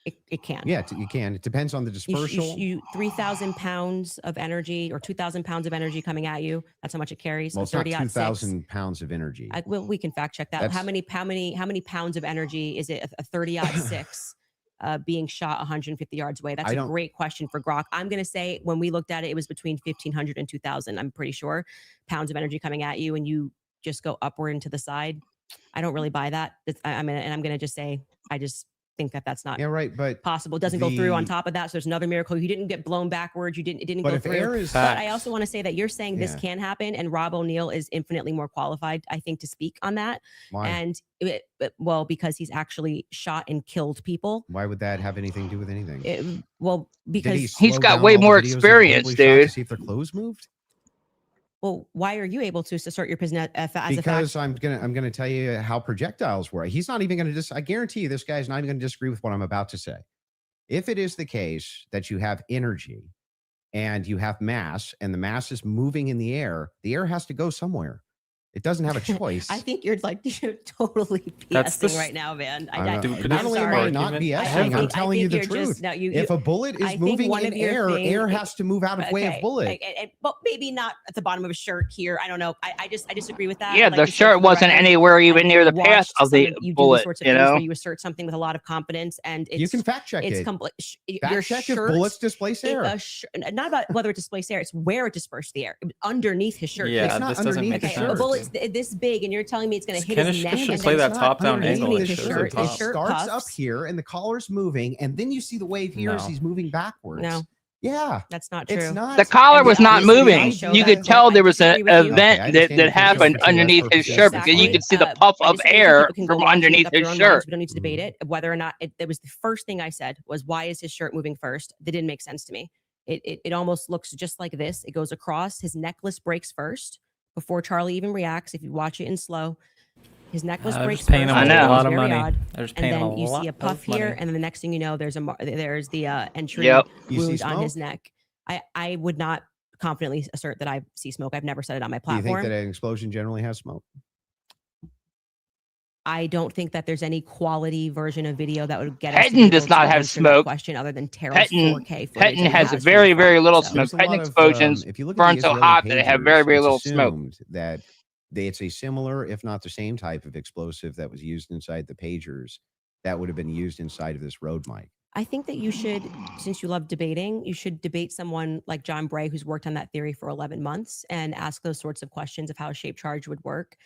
It can. Yeah, you can. It depends on the dispersal. You 3,000 pounds of energy or 2,000 pounds of energy coming at you. That's how much it carries. Well, it's not 2,000 pounds of energy. Well, we can fact check that. How many pounds of energy is it? A 30-6 being shot 150 yards away. That's a great question for Grok. I'm going to say when we looked at it, it was between 1,500 and 2,000. I'm pretty sure pounds of energy coming at you, and you just go upward and to the side. I don't really buy that. I'm going to just say think that that's not but possible. It doesn't go through on top of that. So there's another miracle. You didn't get blown backwards. It didn't go through. But I also want to say that you're saying this can happen, and Rob O'Neill is infinitely more qualified, I think, to speak on that. Why? And well, because he's actually shot and killed people. Why would that have anything to do with anything? Because he's got way more experience, dude. To see if their clothes moved. Well, why are you able to assert your position as a fact? Because I'm gonna tell you how projectiles work. He's not even gonna I guarantee you this guy's not even gonna disagree with what I'm about to say. If it is the case that you have energy and you have mass and the mass is moving in the air has to go somewhere. It doesn't have a choice. I think you're totally BSing right now, man. Not only am I not BSing, I'm telling you the truth. If a bullet is moving in air has to move out of way of bullet. But maybe not at the bottom of a shirt here. I don't know. I disagree with that. Yeah, the shirt wasn't anywhere even near the path of the bullet. You know, where you assert something with a lot of confidence, and you can fact check it. Your check if bullets displace air. Not about whether it displaced air; it's where it dispersed the air. Underneath his shirt. Yeah, it's not underneath the shirt. A bullet's this big, and you're telling me it's going to hit his neck. Should play that top-down angle. His shirt starts up here, and the collar's moving, and then you see the wave here as he's moving backwards. No. Yeah, that's not true. It's not. The collar was not moving. You could tell there was an event that happened underneath his shirt because you could see the puff of air from underneath his shirt. We don't need to debate it. Whether or not it was the first thing I said was, why is his shirt moving first? That didn't make sense to me. It almost looks just like this. It goes across. His necklace breaks first before Charlie even reacts. If you watch it in slow, his necklace breaks first. I know. A lot of money. And then you see a puff here, and then the next thing you know, there's the entry wound on his neck. I would not confidently assert that I see smoke. I've never said it on my platform. Do you think that an explosion generally has smoke? I don't think that there's any quality version of video that would get Pettin does not have smoke. Question other than Terrell's 4K footage. Pettin has very, very little smoke. Pettin explosions burn so hot that they have very, very little smoke. That it's a similar, if not the same type of explosive that was used inside the pagers that would have been used inside of this road mic. I think that you should, since you love debating, you should debate someone like John Bray, who's worked on that theory for 11 months, and ask those sorts of questions of how a shaped charge would work.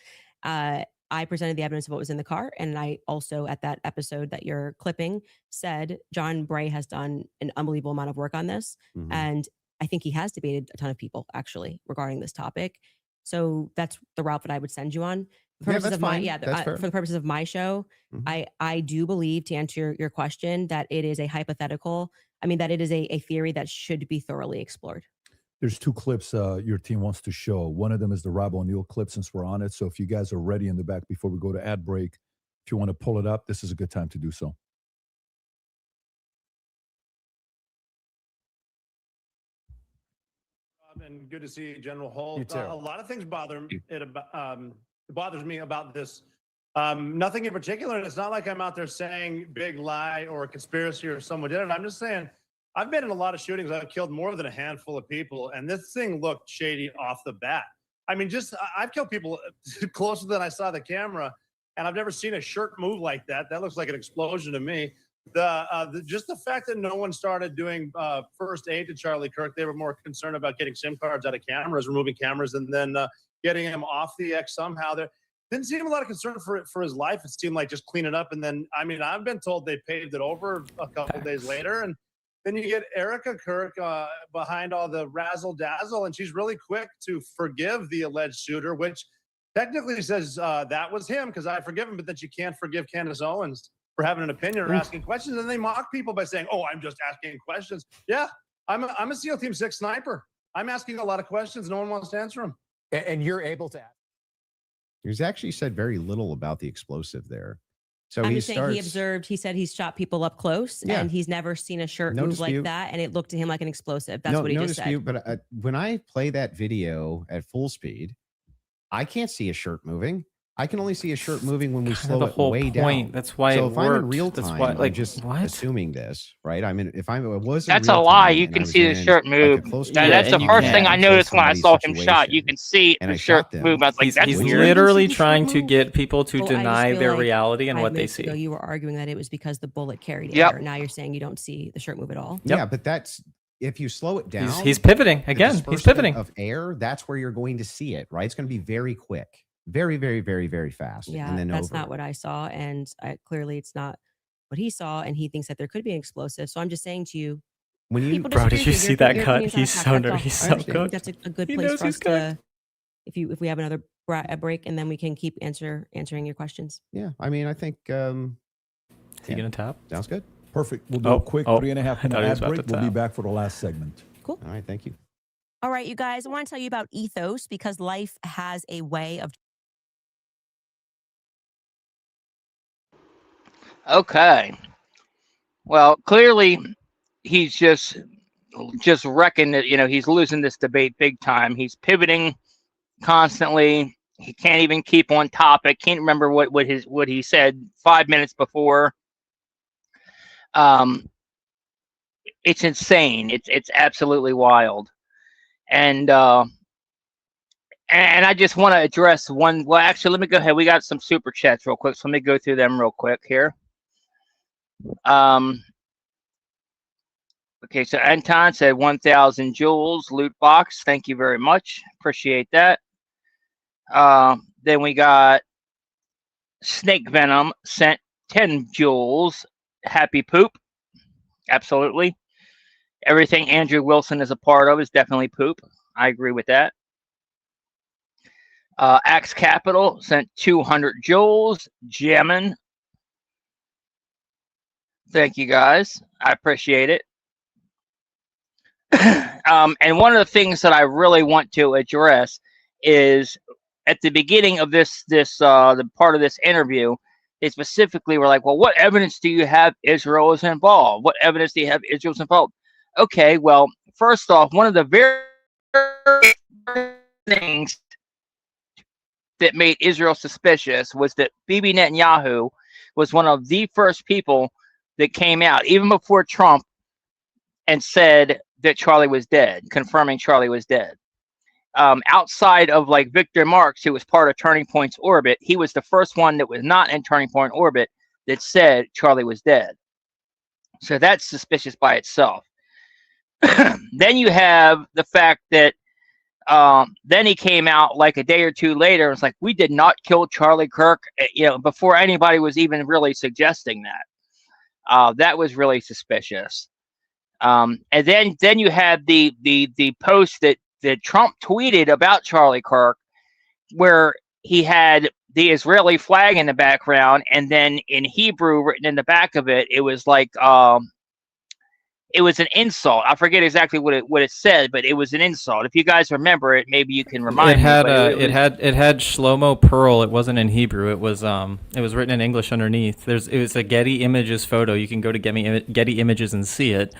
I presented the evidence of what was in the car. And I also, at that episode that you're clipping, said John Bray has done an unbelievable amount of work on this. Mm-hmm. And I think he has debated a ton of people, actually, regarding this topic. So that's the route that I would send you on. For the purposes of my show, mm-hmm. I do believe, to answer your question, that it is a hypothetical. I mean, that it is a theory that should be thoroughly explored. There's two clips your team wants to show. One of them is the Rob O'Neill clip, since we're on it. So if you guys are ready in the back before we go to ad break, if you want to pull it up, this is a good time to do so. And good to see you, General Holt. A lot of things bother me. It bothers me about this. Nothing in particular. And it's not like I'm out there saying big lie or conspiracy or someone did it. I'm just saying, I've been in a lot of shootings. I've killed more than a handful of people, and this thing looked shady off the bat. I mean, I've killed people closer than I saw the camera, and I've never seen a shirt move like that. That looks like an explosion to me. Just the fact that no one started doing first aid to Charlie Kirk, they were more concerned about getting SIM cards out of cameras, removing cameras, and then getting him off the X somehow. There didn't seem a lot of concern for his life. It seemed like just clean it up, and then I mean, I've been told they paved it over a couple of days later, and then you get Erica Kirk behind all the razzle dazzle, and she's really quick to forgive the alleged shooter, which technically says that was him because I forgive him, but that you can't forgive Candace Owens for having an opinion or asking questions. And they mock people by saying, "Oh, I'm just asking questions." Yeah, I'm a SEAL Team 6 sniper. I'm asking a lot of questions. No one wants to answer them. And you're able to ask. He's actually said very little about the explosive there. So I'm just saying he observed, he said he's shot people up close and he's never seen a shirt move like that. And it looked to him like an explosive. That's what he just said. But when I play that video at full speed, I can't see a shirt moving. I can only see a shirt moving when we slow it way down. That's why so it if worked. I'm in real time, I'm just assuming this, right? I mean, if I was that's a lie. You can see the shirt move. That's the first thing I noticed when I saw him shot. You can see the shirt move. I was like, he's literally trying to get people to deny their reality and what they see. You were arguing that it was because the bullet carried air. Now you're saying you don't see the shirt move at all. Yeah, but that's if you slow it down. He's pivoting again. He's pivoting of air. That's where you're going to see it, right? It's going to be very quick. Very, very, very, very fast. Yeah, and then that's not what I saw. And clearly it's not what he saw, and he thinks that there could be an explosive. So I'm just saying to you, When you, people Bro, disagree did you with see your- that your cut? opinions on He's the so fact. nervous. That's He's all. so I think cooked. that's a good He place knows for he's us to, if we have another break, and then we can keep answering your questions. yeah, I mean, I think. Is he gonna tap? Sounds good. Perfect. We'll do a quick 3.5 I thought minute he was ad about break. to We'll be tap. back for the last segment. Cool. All right, thank you. All right, you guys, I want to tell you about Ethos, because life has a way of. Okay. Well, clearly he's just wrecking it. He's losing this debate big time. He's pivoting constantly. He can't even keep on topic. Can't remember what he said 5 minutes before. It's insane. It's absolutely wild. And I just want to address one. Well, actually, let me go ahead. We got some super chats real quick, so let me go through them real quick here. Okay, so Anton said 1,000 joules loot box. Thank you very much. Appreciate that. Then we got Snake Venom sent 10 joules. Happy poop. Absolutely. Everything Andrew Wilson is a part of is definitely poop. I agree with that. Axe Capital sent 200 joules. Jamming. Thank you guys. I appreciate it. And one of the things that I really want to address is at the beginning of the part of this interview, they specifically were like, well, what evidence do you have Israel is involved? What evidence do you have Israel's involved? Okay, well, first off, one of the very things that made Israel suspicious was that Bibi Netanyahu was one of the first people that came out, even before Trump, and said that Charlie was dead, confirming Charlie was dead. Outside of like Victor Marx, who was part of Turning Point's orbit, he was the first one that was not in Turning Point orbit that said Charlie was dead. So that's suspicious by itself. Then you have the fact that then he came out like a day or two later and was like, we did not kill Charlie Kirk, before anybody was even really suggesting that. That was really suspicious. And then you had the post that Trump tweeted about Charlie Kirk, where he had the Israeli flag in the background, and then in Hebrew written in the back of it, it was like it was an insult. I forget exactly what it said, but it was an insult. If you guys remember it, maybe you can remind it had, me. It had Shlomo Pearl. It wasn't in Hebrew. It was written in English underneath. It was a Getty Images photo. You can go to Getty Images and see it,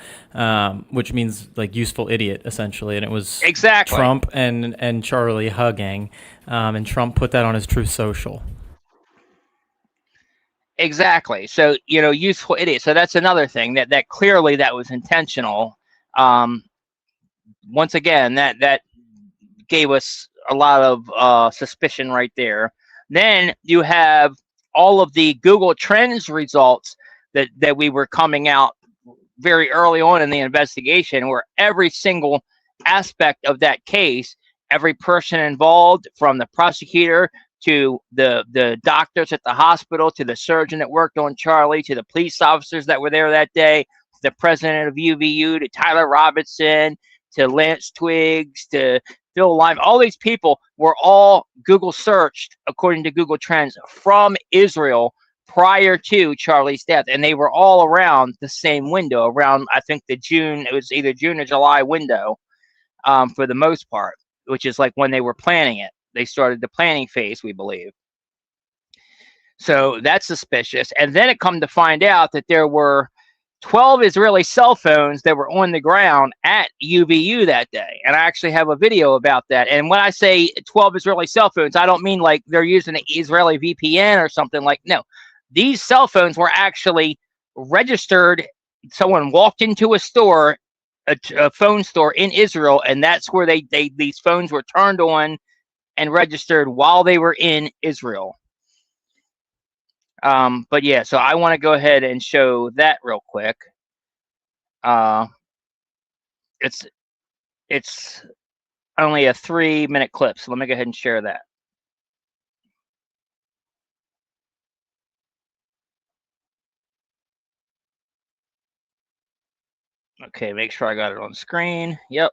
which means like useful idiot essentially. And it was exactly Trump and Charlie hugging, and Trump put that on his Truth Social. Exactly. So, useful idiot. So that's another thing that clearly that was intentional. Once again, that gave us a lot of suspicion right there. Then you have all of the Google Trends results that we were coming out very early on in the investigation, where every single aspect of that case, every person involved, from the prosecutor to the doctors at the hospital, to the surgeon that worked on Charlie, to the police officers that were there that day, to the president of UVU, to Tyler Robinson, to Lance Twiggs, to Phil Lime, all these people were all Google searched according to Google Trends from Israel prior to Charlie's death. And they were all around the same window, around, I think, it was either June or July window, for the most part, which is like when they were planning it. They started the planning phase, we believe. So that's suspicious. And then it come to find out that there were 12 Israeli cell phones that were on the ground at UVU that day. And I actually have a video about that. And when I say 12 Israeli cell phones, I don't mean like they're using an Israeli VPN or something like, no. These cell phones were actually registered. Someone walked into a store, a phone store in Israel, and that's where these phones were turned on and registered while they were in Israel. But yeah, so I want to go ahead and show that real quick. It's only a 3-minute clip, so let me go ahead and share that. Okay, make sure I got it on screen. Yep.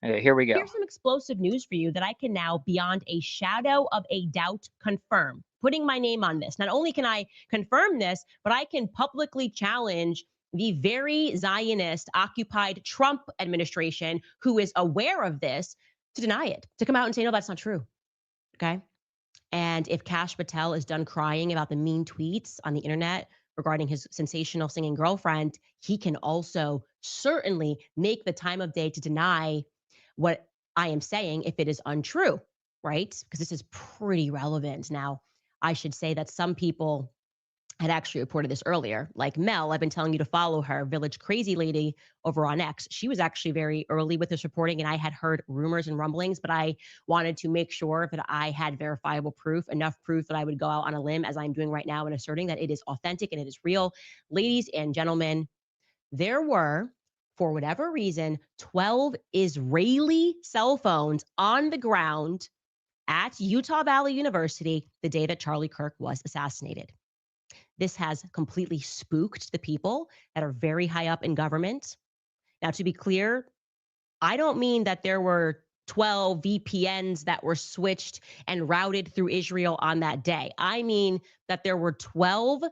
Okay, here we go. Here's some explosive news for you that I can now, beyond a shadow of a doubt, confirm. Putting my name on this. Not only can I confirm this, but I can publicly challenge the very Zionist occupied Trump administration, who is aware of this, to deny it, to come out and say, no, that's not true. Okay. And if Kash Patel is done crying about the mean tweets on the internet regarding his sensational singing girlfriend, he can also certainly make the time of day to deny what I am saying if it is untrue, right? Because this is pretty relevant. Now, I should say that some people had actually reported this earlier, like Mel. I've been telling you to follow her, Village Crazy Lady over on X. She was actually very early with this reporting, and I had heard rumors and rumblings, but I wanted to make sure that I had verifiable proof, enough proof that I would go out on a limb, as I'm doing right now, and asserting that it is authentic and it is real. Ladies and gentlemen, there were, for whatever reason, 12 Israeli cell phones on the ground at Utah Valley University the day that Charlie Kirk was assassinated. This has completely spooked the people that are very high up in government. Now, to be clear, I don't mean that there were 12 VPNs that were switched and routed through Israel on that day. I mean that there were 12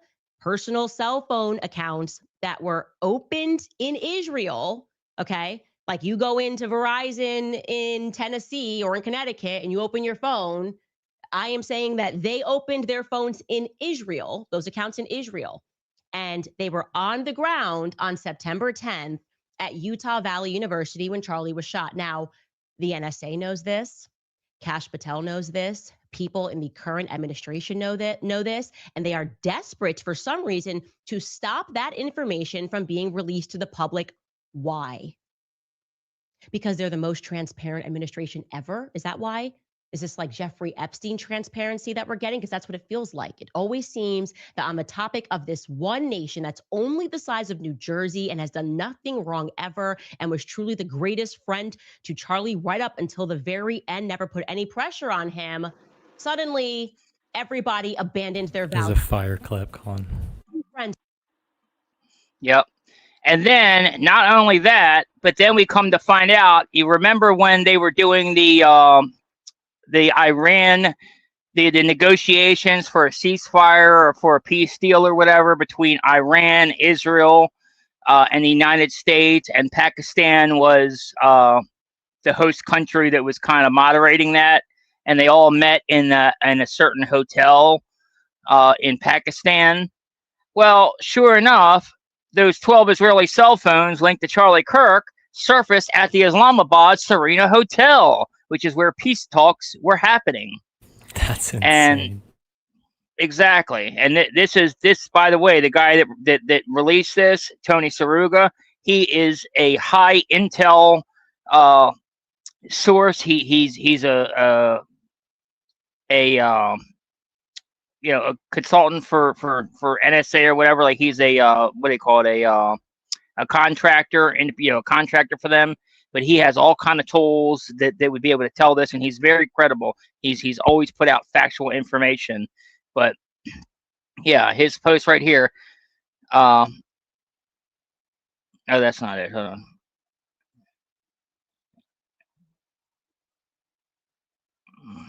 personal cell phone accounts that were opened in Israel, okay? Like you go into Verizon in Tennessee or in Connecticut and you open your phone. I am saying that they opened their phones in Israel, those accounts in Israel, and they were on the ground on September 10th at Utah Valley University when Charlie was shot. Now, the NSA knows this. Kash Patel knows this. People in the current administration know this, and they are desperate for some reason to stop that information from being released to the public. Why? Because they're the most transparent administration ever? Is that why? Is this like Jeffrey Epstein transparency that we're getting? Because that's what it feels like. It always seems that on the topic of this one nation that's only the size of New Jersey and has done nothing wrong ever and was truly the greatest friend to Charlie right up until the very end, never put any pressure on him, suddenly everybody abandoned their There's values. a fire clip, Colin. Friends. Yep. And then not only that, but then we come to find out, you remember when they were doing the Iran, the negotiations for a ceasefire or for a peace deal or whatever between Iran, Israel, and the United States, and Pakistan was the host country that was kind of moderating that, and they all met in a certain hotel in Pakistan. Well, sure enough, those 12 Israeli cell phones linked to Charlie Kirk surfaced at the Islamabad Serena Hotel, which is where peace talks were happening. That's insane. And exactly. And this, by the way, the guy that released this, Tony Saruga, he is a high intel source. He's a consultant for NSA or whatever. Like he's a what do they call it, a contractor, and a contractor for them. But he has all kind of tools that would be able to tell this, and he's very credible. He's always put out factual information. But yeah, his post right here. Oh, that's not it. Hold on.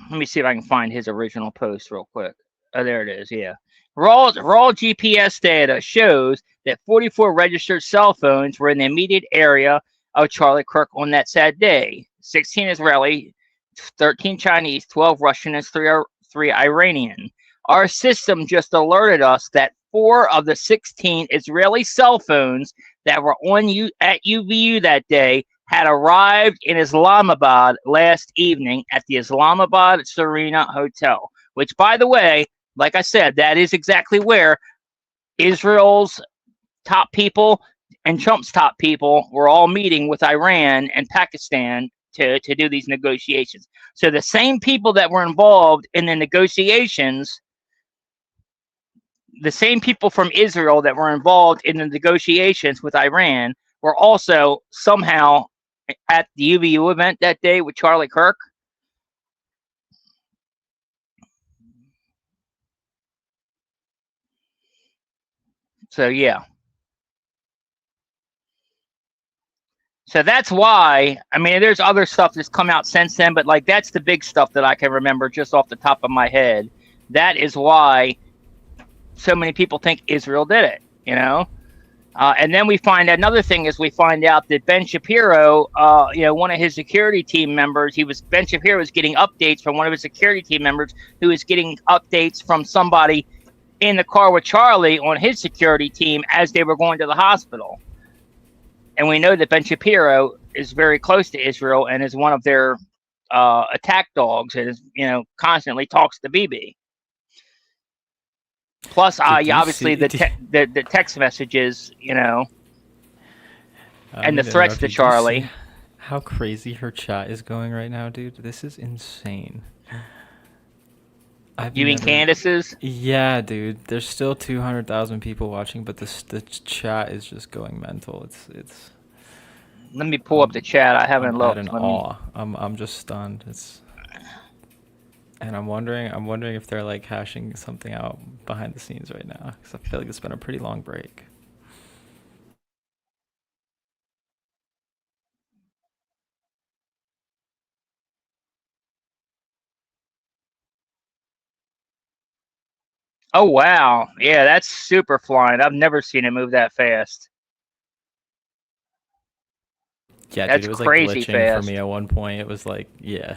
Let me see if I can find his original post real quick. Oh, there it is. Yeah. Raw GPS data shows that 44 registered cell phones were in the immediate area of Charlie Kirk on that sad day. 16 Israeli, 13 Chinese, 12 Russian, and 3 Iranian. Our system just alerted us that 4 of the 16 Israeli cell phones that were at UVU that day had arrived in Islamabad last evening at the Islamabad Serena Hotel, which, by the way, like I said, that is exactly where Israel's top people and Trump's top people were all meeting with Iran and Pakistan to do these negotiations. So the same people that were involved in the negotiations, the same people from Israel that were involved in the negotiations with Iran were also somehow at the UVU event that day with Charlie Kirk. So yeah. So that's why, I mean, there's other stuff that's come out since then, but like that's the big stuff that I can remember just off the top of my head. That is why so many people think Israel did it, you know? And then we find another thing is we find out that Ben Shapiro, you know, one of his security team members, Ben Shapiro was getting updates from one of his security team members who was getting updates from somebody in the car with Charlie on his security team as they were going to the hospital. And we know that Ben Shapiro is very close to Israel and is one of their attack dogs and is, you know, constantly talks to Bibi. Plus, obviously the text messages, you know, and the threats to Charlie. How crazy her chat is going right now, dude. This is insane. You mean Candace's? Yeah, dude. There's still 200,000 people watching, but the chat is just going mental. It's. Let me pull up the chat. I haven't looked. In awe. I'm just stunned. And I'm wondering if they're like hashing something out behind the scenes right now, because I feel like it's been a pretty long break. Oh, wow. Yeah, that's super flying. I've never seen it move that fast. Yeah, that's dude, it was crazy like glitching fast. for me at one point. It was like, yeah.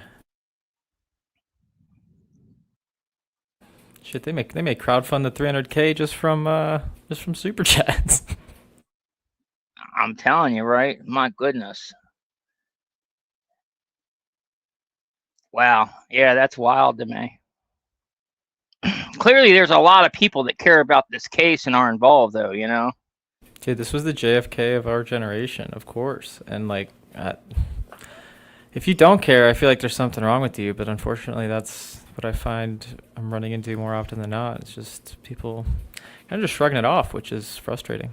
Shit, they make crowdfund the 300K just from super chats. I'm telling you, right? My goodness. Wow. Yeah, that's wild to me. Clearly, there's a lot of people that care about this case and are involved, though, you know? Dude, this was the JFK of our generation, of course. And, like, if you don't care, I feel like there's something wrong with you. But unfortunately, that's what I find I'm running into more often than not. It's just people kind of just shrugging it off, which is frustrating.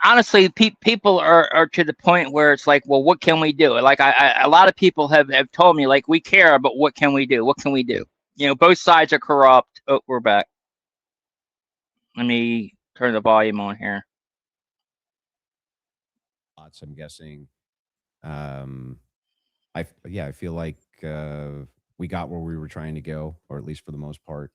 Honestly, people are to the point where it's like, well, what can we do? Like, a lot of people have told me, like, we care, but what can we do? What can we do? You know, both sides are corrupt. Oh, we're back. Let me turn the volume on here. I'm guessing. I feel like we got where we were trying to go, or at least for the most part.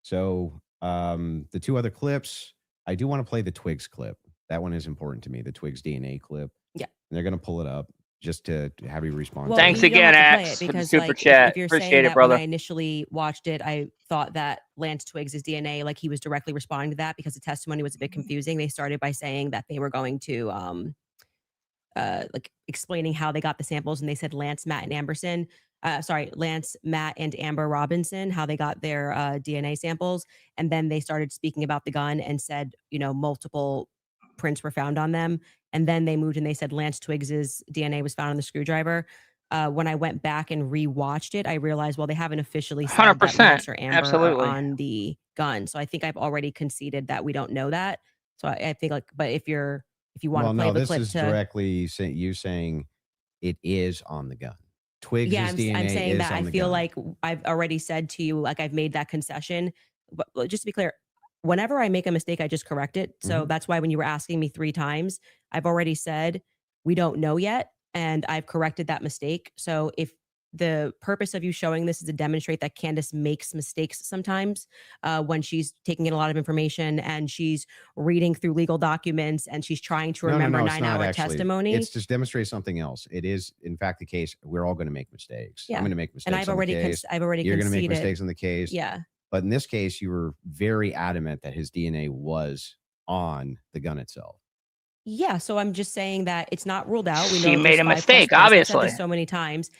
So the two other clips, I do want to play the Twigs clip. That one is important to me, the Twigs DNA clip. Yeah. And they're going to pull it up just to have you respond. Well, Thanks you don't again, have to play Axe, it for the because, super like, chat. If you're Appreciate saying it, that brother. when I initially watched it, I thought that Lance Twigs' DNA, like he was directly responding to that because the testimony was a bit confusing. They started by saying that they were going to like explaining how they got the samples, and they said Lance, Matt, and Lance, Matt, and Amber Robinson, how they got their DNA samples. And then they started speaking about the gun and said, you know, multiple prints were found on them. And then they moved and they said Lance Twigs's DNA was found on the screwdriver. When I went back and rewatched it, I realized, well, they haven't officially said that 100%. Lance or Amber Absolutely. are on the gun. So I think I've already conceded that we don't know that. So I think, like, but if you want to play the this clip is to directly you saying it is on the gun. Twigs' yeah, DNA I'm saying is that on I the feel gun. like I've already said to you, like I've made that concession. But just to be clear, whenever I make a mistake, I just correct it. So that's why when you were asking me 3 times, I've already said we don't know yet, and I've corrected that mistake. So if the purpose of you showing this is to demonstrate that Candace makes mistakes sometimes when she's taking in a lot of information and she's reading through legal documents and she's trying to remember No, it's 9-hour not, testimony. It's just demonstrate something else. It is, in fact, the case. We're all going to make mistakes. Yeah. I'm going to make mistakes. And I've already You're going to make conceded. mistakes on the case. Yeah. But in this case, you were very adamant that his DNA was on the gun itself. Yeah, so I'm just saying that it's not ruled out. We know She that made there's a 5+ mistake, prints. I've said obviously. this so many times.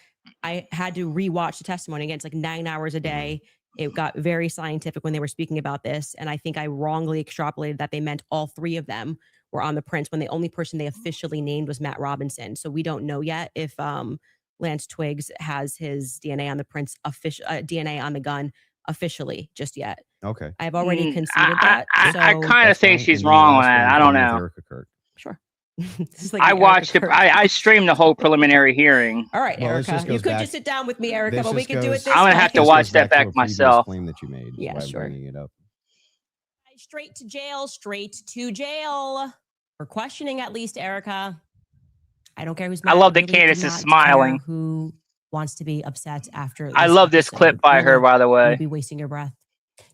I had to rewatch the testimony again. It's like 9 hours a day. It got very scientific when they were speaking about this, and I think I wrongly extrapolated that they meant all 3 of them were on the prints when the only person they officially named was Matt Robinson. So we don't know yet if Lance Twigs has his DNA on the prints, DNA on the gun officially just yet. Okay. I've already conceded that. I so kind of think she's wrong on that. I don't know. Sure. This is like I the watched Erica it. Kirk. I streamed the whole preliminary hearing. All right, Well, this Erica. just You goes could back- just sit down with me, Erica, This but we just could do it goes- this I'm gonna way. have to This watch goes that back to back a previous myself. claim that you made. Yeah, That's why I'm sure. bringing it up. Straight to jail, straight to jail. for questioning at least, Erica. I don't care who's I mad. love that really Candace do is not smiling. care who wants to be upset after I love this episode. clip by her, Really, by the you'll way. be wasting your breath.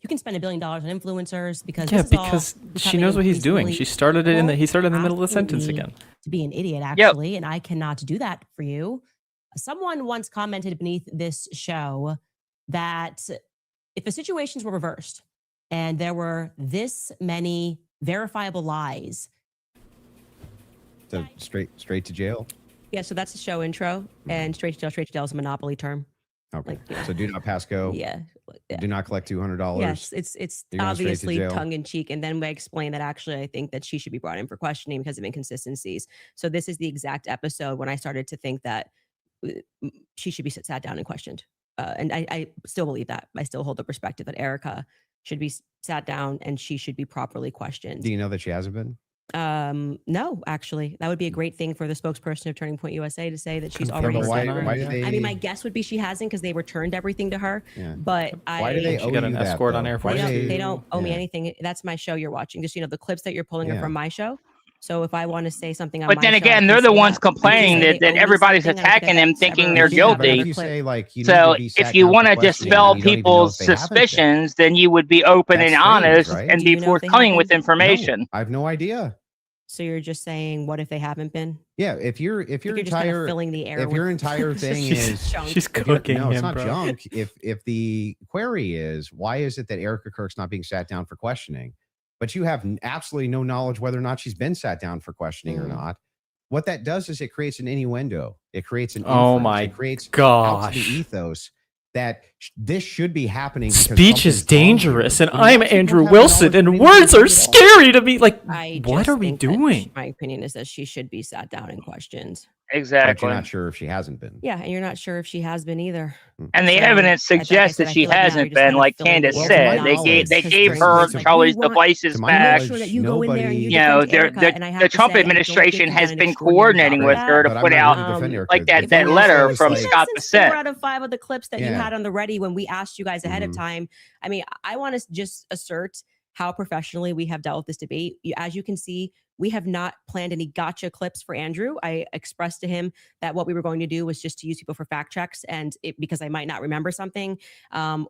You can spend $1 billion on influencers because Yeah, this is all because she becoming knows what he's doing. increasingly She started it in the. He started in the Well, middle of the asking sentence me again. to be an idiot, actually, and I cannot do that for you. Someone once commented beneath this show that if the situations were reversed and there were this many verifiable lies. So straight to jail. Yeah, so that's the show intro, and straight to jail is a monopoly term. Okay. So do not pass go. Yeah. Do not collect $200. Yes, it's You're going straight to obviously jail. tongue in cheek, and then we explain that actually I think that she should be brought in for questioning because of inconsistencies. So this is the exact episode when I started to think that she should be sat down and questioned, and I still believe that. I still hold the perspective that Erica should be sat down and she should be properly questioned. Do you know that she hasn't been? No, actually, that would be a great thing for the spokesperson of Turning Point USA to say that she's Yeah, already. but why do they? I mean, my guess would be she hasn't because they returned everything to her. Yeah. But Why do they She owe got you an that, escort on though? Air Why Force do they don't owe me Yeah. anything. That's my show you're watching. Just the clips that you're pulling are Yeah. from my show. So if I want to say something on But my then show, I again, can they're the say ones that. complaining They that owe me everybody's something, and I attacking could them have thinking never they're Yeah, but guilty. if you say like you need So to be if sat you down for want to questioning, dispel and you don't even know people's if they haven't been. suspicions, then you would be open That's and strange, honest right? and Do be you know if they forthcoming have with been? information. No, I have no idea. So you're just saying, what if they haven't been? Yeah, if your You're just kind of filling the air. if your with entire thing is junk. She's if you're- cooking no, it's him, not bro. junk. If the query is why is it that Erica Kirk's not being sat down for questioning, but you have absolutely no knowledge whether or not she's been sat down for questioning or not. What that does is it creates an innuendo. It creates an Oh inference. my It creates out to gosh. the ethos that this should be happening. because Speech is something's wrong here. dangerous, and When I'm most people Andrew have Wilson, knowledge of and it, words they are don't. scary to me. Like, I what just are we think that doing? my opinion is that she should be sat down and questioned. But Exactly. you're not sure if she hasn't been. Yeah, and you're not sure if she has been either. And the So, evidence like I suggests said, that I she feel like now you're hasn't just been, kind of like filling the Candace air with said. They knowledge, gave because her Turning Point's like, Charlie's we want devices to my back. make knowledge, sure that you go in there and you You know, defend Erica, and I have the to Trump say, I don't think administration you've has done an been extraordinary coordinating job with of her to But I'm put not out here to defend Erica. like that If anyone letter says, from like- Scott Since 4 Bassett. out of 5 of the clips that you Yeah. had on the ready when we asked you guys ahead of Mhm. time. I mean, I want to just assert how professionally we have dealt with this debate. As you can see, we have not planned any gotcha clips for Andrew. I expressed to him that what we were going to do was just to use people for fact checks, and because I might not remember something,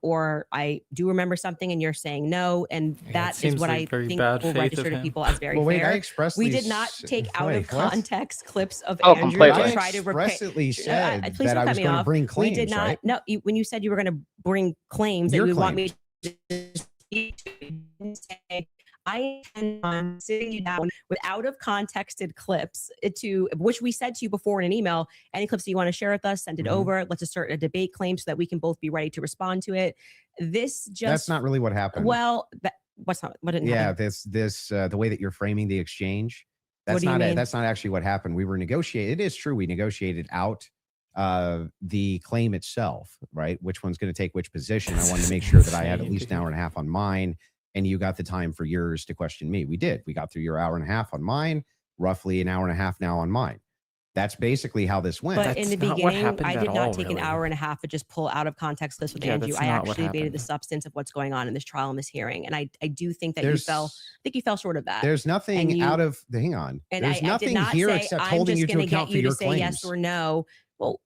or I do remember something, and you're saying no, and Yeah, it that is seems what like I very think bad will faith register of to him. people as very Well, wait, fair. I expressly We did not take out of wait, what? context clips of Oh, Andrew completely. to I try to expressly said please that don't I cut was me going to off. bring claims. We did not. Right? No, when you said you were going to bring claims that Your you would want me claims. to speak to, you didn't say, I intend on sitting you down with out of contexted clips to which we said to you before in an email. Any clips that you want to share with us, send it Mhm. over. Let's assert a debate claim so that we can both be ready to respond to it. This just That's not really what happened. well. What's not what didn't yeah, happen? this the way that you're framing the exchange. What That's do you not mean? that's not actually what happened. We were negotiating. It is true. We negotiated out the claim itself, right? Which one's going to take which position. I wanted to make sure that I had at least an hour and a half on mine, and you got the time for yours to question me. We did. We got through your hour and a half on mine, roughly an hour and a half now on mine. That's basically how this went. But in the That's not what beginning, happened I at did not all, take an really. hour and a half to just pull out of context clips with Yeah, Andrew. that's I not what actually debated the happened. substance of what's going on in this trial and this hearing. And I do think that There's- I think you fell short of that. There's nothing And you- out of hang on. And There's I did nothing not here say, except I'm holding just you to going to account get for you your to say claims. yes or no. Well,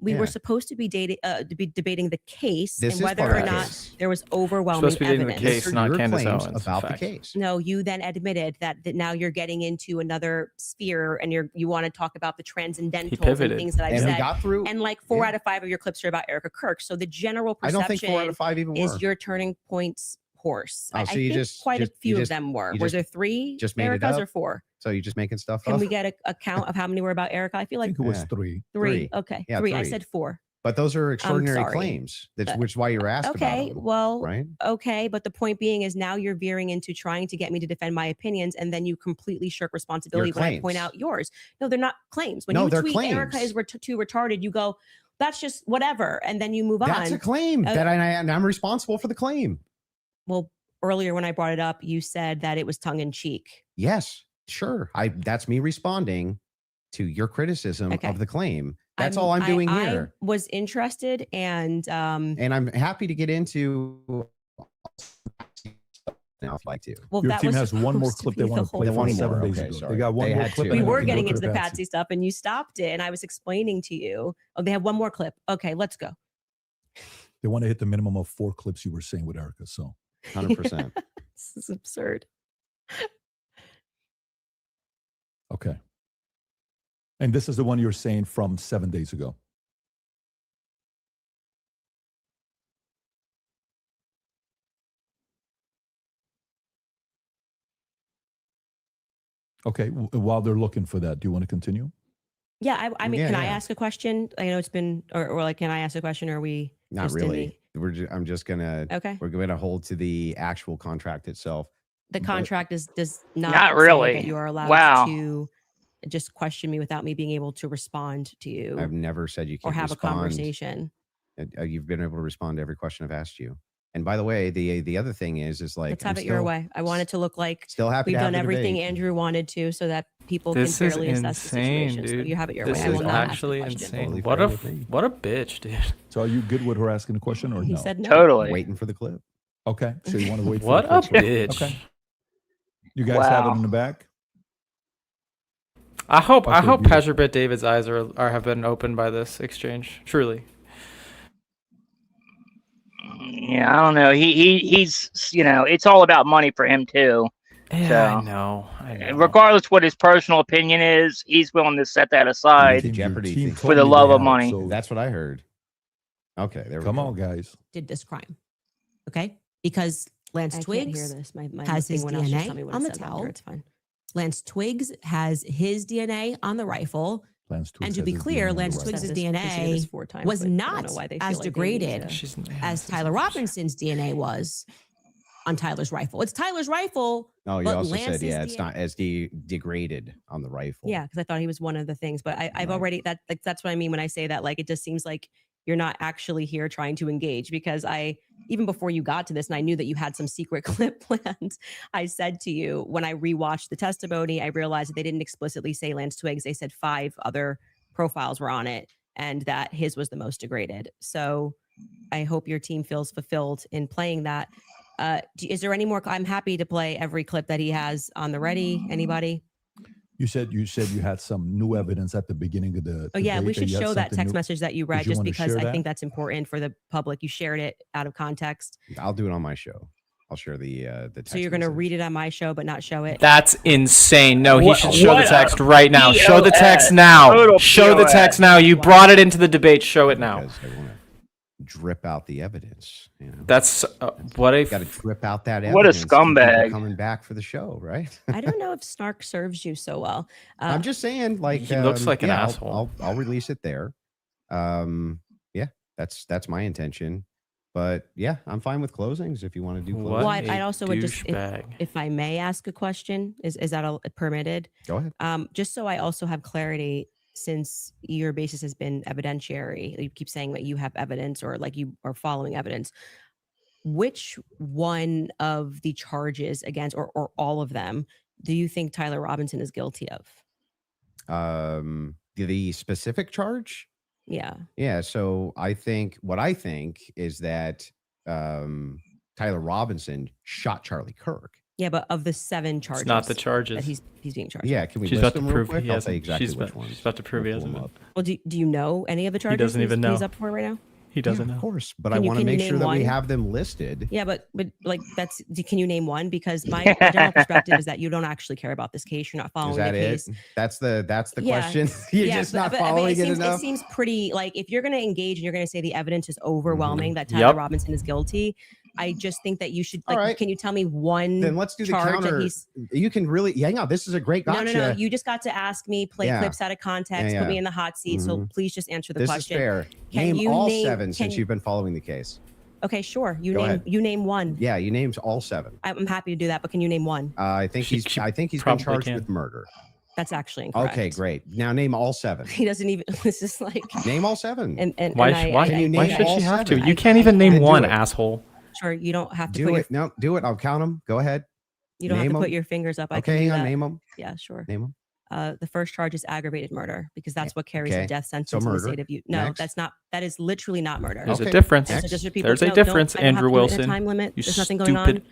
we Yeah. were supposed to be debating the case This and is whether part or of the not case. there was overwhelming Supposed to be debating the evidence. case, not your Candace claims Owens. about the Fact. case. No, you then admitted that now you're getting into another sphere and you want to talk about the transcendentals and pivoted. things that I've And we said. got through. And like 4 yeah. out of 5 of your clips are about Erica Kirk. So the general I don't think 4 out perception of 5 even is were. your Turning Point's horse. Oh, I so you think just- quite just- a you few just- of them were. you Was just- there 3 just made it Ericas up? or 4? So you're just making stuff Can up. we get a count of how many were about Erica? I feel I like think it was Yeah. 3. 3. Three. Okay, Yeah, 3. I 3. said 4. But those are extraordinary sorry. claims. That's which is why you're asked Okay, about them, well, right? okay, but the point being is now you're veering into trying to get me to defend my opinions, and then you completely shirk responsibility when I point claims. out yours. No, they're not claims. When No, you they're tweet Erica claims. is too retarded, you go, that's just whatever, and then you move That's on. a claim that and I'm responsible for the claim. Well, earlier when I brought it up, you said that it was tongue in cheek. Yes, sure. That's me responding to your criticism Okay. of the claim. That's all I'm doing here. I was interested, and And I'm happy to get into now if you'd like to. Well, Your that team was has one more supposed to clip be they want the to play whole from thing. 7 days Okay, ago. sorry. They got one They more had clip. two. and We then were can getting go to into the Patsy. Patsy stuff and you stopped it. And I was explaining to you. Oh, they have one more clip. Okay, let's go. They want to hit the minimum of 4 clips you were saying with Erica. So 100%. This is absurd. okay. And this is the one you're saying from 7 days ago. Okay. While they're looking for that, do you want to continue? Yeah, I mean, Yeah, can I yeah. ask a question? I know it's been, or like, can I ask a question? Or are we Not just in really. I'm just gonna. Okay. We're going to hold to the actual contract itself. the contract does Not not say really. that you are allowed Wow. to just question me without me being able to respond to you I've never said you or can't have respond. a conversation. You've been able to respond to every question I've asked you. And by the way, the other thing is like Let's have it your way. I want it to look like Still happy we've to have done the everything debate. Andrew wanted to, so that people This can is fairly assess the insane, situation. So dude. you have it your This way. I is will not ask the actually question. insane. Totally What fine a with me. what a bitch, dude. So are you good with her asking a question or He no? said no. Totally. Waiting for the clip. Okay. So you want to wait for What the a clip. bitch. Okay. You guys have it Wow. in the back? I hope Okay, beautiful. Pastor David's eyes are have been opened by this exchange. Truly. Yeah, I don't know. He's it's all about money for him too. Yeah, So, I know. regardless what his personal opinion is, he's willing to set that aside The Jeopardy thing. for the love of money. So That's what I heard. Okay, there we come go. on, guys. Did this crime. Okay? Because Lance I can't hear Twiggs this. My has his thing went off. Just tell me DNA what on it the says after. towel. It's fine. Lance Twiggs has his DNA on the rifle. Lance Twiggs And to has be his clear, DNA on the Lance rifle. Twiggs' Said this- we say this 4 DNA times, was but I don't not know why they feel as like they need degraded to- as Tyler Robinson's DNA was on Tyler's rifle. It's Tyler's rifle. Oh, you but also Lance's said, yeah, it's DNA not as degraded on the rifle. Yeah, because I thought he was one of the things, but I've already that's what I mean when I say that. Like, it just seems like you're not actually here trying to engage, because even before you got to this, and I knew that you had some secret clip planned, I said to you when I rewatched the testimony, I realized that they didn't explicitly say Lance Twiggs. They said 5 other profiles were on it, and that his was the most degraded. So I hope your team feels fulfilled in playing that. Is there any more? I'm happy to play every clip that he has on the ready. Anybody? You said you had some new evidence at the beginning of the. Oh yeah, debate we should you had show that something text new. message that you Did read, you just wanna because share I that? think that's important for the public. You shared it out of context. I'll do it on my show. I'll share the text So you're going to message. read it on my show, but not show it. That's insane. No, he What- should show the what a text right now. Show the POS. text now. Total Show the POS. text now. You brought it into the debate. Show it now. Because I want to drip out the evidence. You know? That's what a Got to drip out that evidence. What a to keep people scumbag. Coming back for the show, right? I don't know if snark serves you so well. I'm just saying, like He looks like an yeah, asshole. I'll release it there. Yeah, that's my intention. But yeah, I'm fine with closings if you want to do closings. What Well, a I also would just, douchebag. if I may ask a question, is that permitted? Go ahead. Just so I also have clarity, since your basis has been evidentiary, you keep saying that you have evidence or like you are following evidence. Which one of the charges against, or all of them, do you think Tyler Robinson is guilty of? The specific charge? Yeah. Yeah. So I think is that Tyler Robinson shot Charlie Kirk. Yeah, but of the 7 charges, It's not the charges. that he's being charged. Yeah, can we She's list about to them real prove quick? he I'll hasn't. say exactly She's which about, ones. she's about to prove he I'll pull hasn't. them up. Well, do you know any of the charges? doesn't even he's know. up for right now. He doesn't Yeah, know. of course, but Can I you- want to can you make sure name that we one? have them listed. Yeah, but like can you name one? Because my general perspective is that you don't actually care about this case. You're not Is following that the it? case. That's the Yeah. question. You're just not following it enough. It seems pretty, like, if you're going to engage and you're going to say the evidence is overwhelming that Tyler Yep. Robinson is guilty, I just think that you should, All like, right. can you tell me one Then let's do the charge that counter. he's... You can really, hang on. This is a great gotcha. No. You just got to ask me, play Yeah. clips out of context, Yeah, put me yeah. in the hot seat. So please just answer the This question. is fair. Can Name you all name- 7 can since you- you've been following the case. Okay, sure. Go ahead. You name one. Yeah, you named all 7. I'm happy to do that, but can you name one? I think She- he's she been probably charged can. with murder. That's actually incorrect. Okay, great. Now name all 7. He doesn't even, this is like... Name all 7. And Why? I- Why? Can you Why name should all she have 7? to? You can't even name Then do one, it. asshole. Sure, you don't have to Do put it. your, No, do it. I'll count them. Go ahead. you don't have name to put 'em. your fingers up. I Okay, can do hang on. that. Name them. Yeah, sure. Name them. The first charge is aggravated murder, because that's what carries a Okay, death so sentence in the murder. state of No, Next. that's not. That is literally not murder. There's Okay, a difference. And so just for people There's to a know, difference, I don't have Andrew to limit Wilson. A time limit. You There's nothing going on. stupid.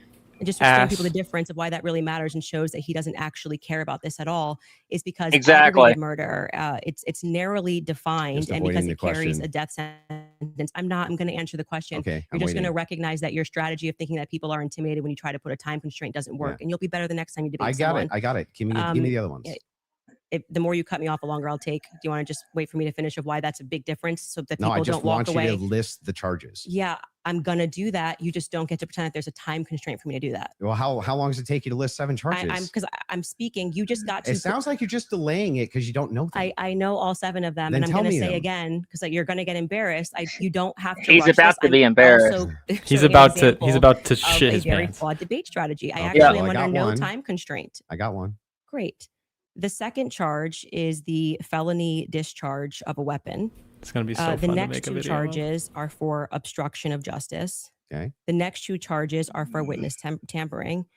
And just to explain people the difference of why that really matters and shows that he doesn't actually care about this at all is because aggravated murder, it's narrowly defined, and because it carries a death sentence. I'm going to answer the question. Okay, you're just going to recognize that your strategy of thinking that people are intimidated when you try to put a time constraint doesn't work, and you'll be better the next time you debate someone. I got it. Give me the other ones. The more you cut me off, the longer I'll take. Do you want to just wait for me to finish of why that's a big difference so that people don't walk away? No, I just want you to list the charges. Yeah, I'm going to do that. You just don't get to pretend that there's a time constraint for me to do that. Well, how long does it take you to list 7 charges? Because I'm speaking. You just got to. It sounds like you're just delaying it because you don't know them. I know all 7 of them. Then and I'm going to say again, because you're going to get embarrassed. You don't have to. He's about to be embarrassed. He's about to shit his very pants. flawed debate strategy. I actually am under no time constraint. I got one. Great. The second charge is the felony discharge of a weapon. It's going to be so fun the to next make a 2 video charges are for obstruction of justice. Okay. The next 2 charges are for witness tampering.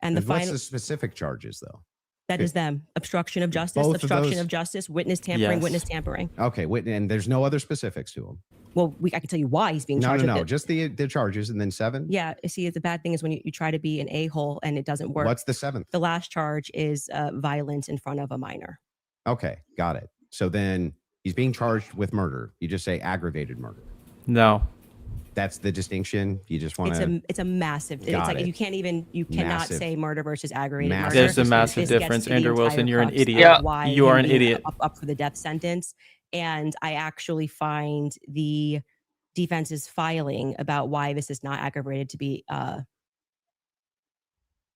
And the what's final the specific charges though? That is them. Obstruction of justice, obstruction of justice, witness tampering, witness tampering. Okay, and there's no other specifics to them. Well, I can tell you why he's being charged. No, just the charges and then 7. Yeah, see, the bad thing is when you try to be an a-hole and it doesn't work. What's the 7th? The last charge is violence in front of a minor. Okay, got it. So then he's being charged with murder. You just say aggravated murder. No. That's the distinction. You just want to. It's a massive. It's like you cannot say murder versus aggravated murder. There's a massive difference, Andrew Wilson. You're an idiot. You are an idiot. Up for the death sentence, and I actually find the defense's filing about why this is not aggravated to be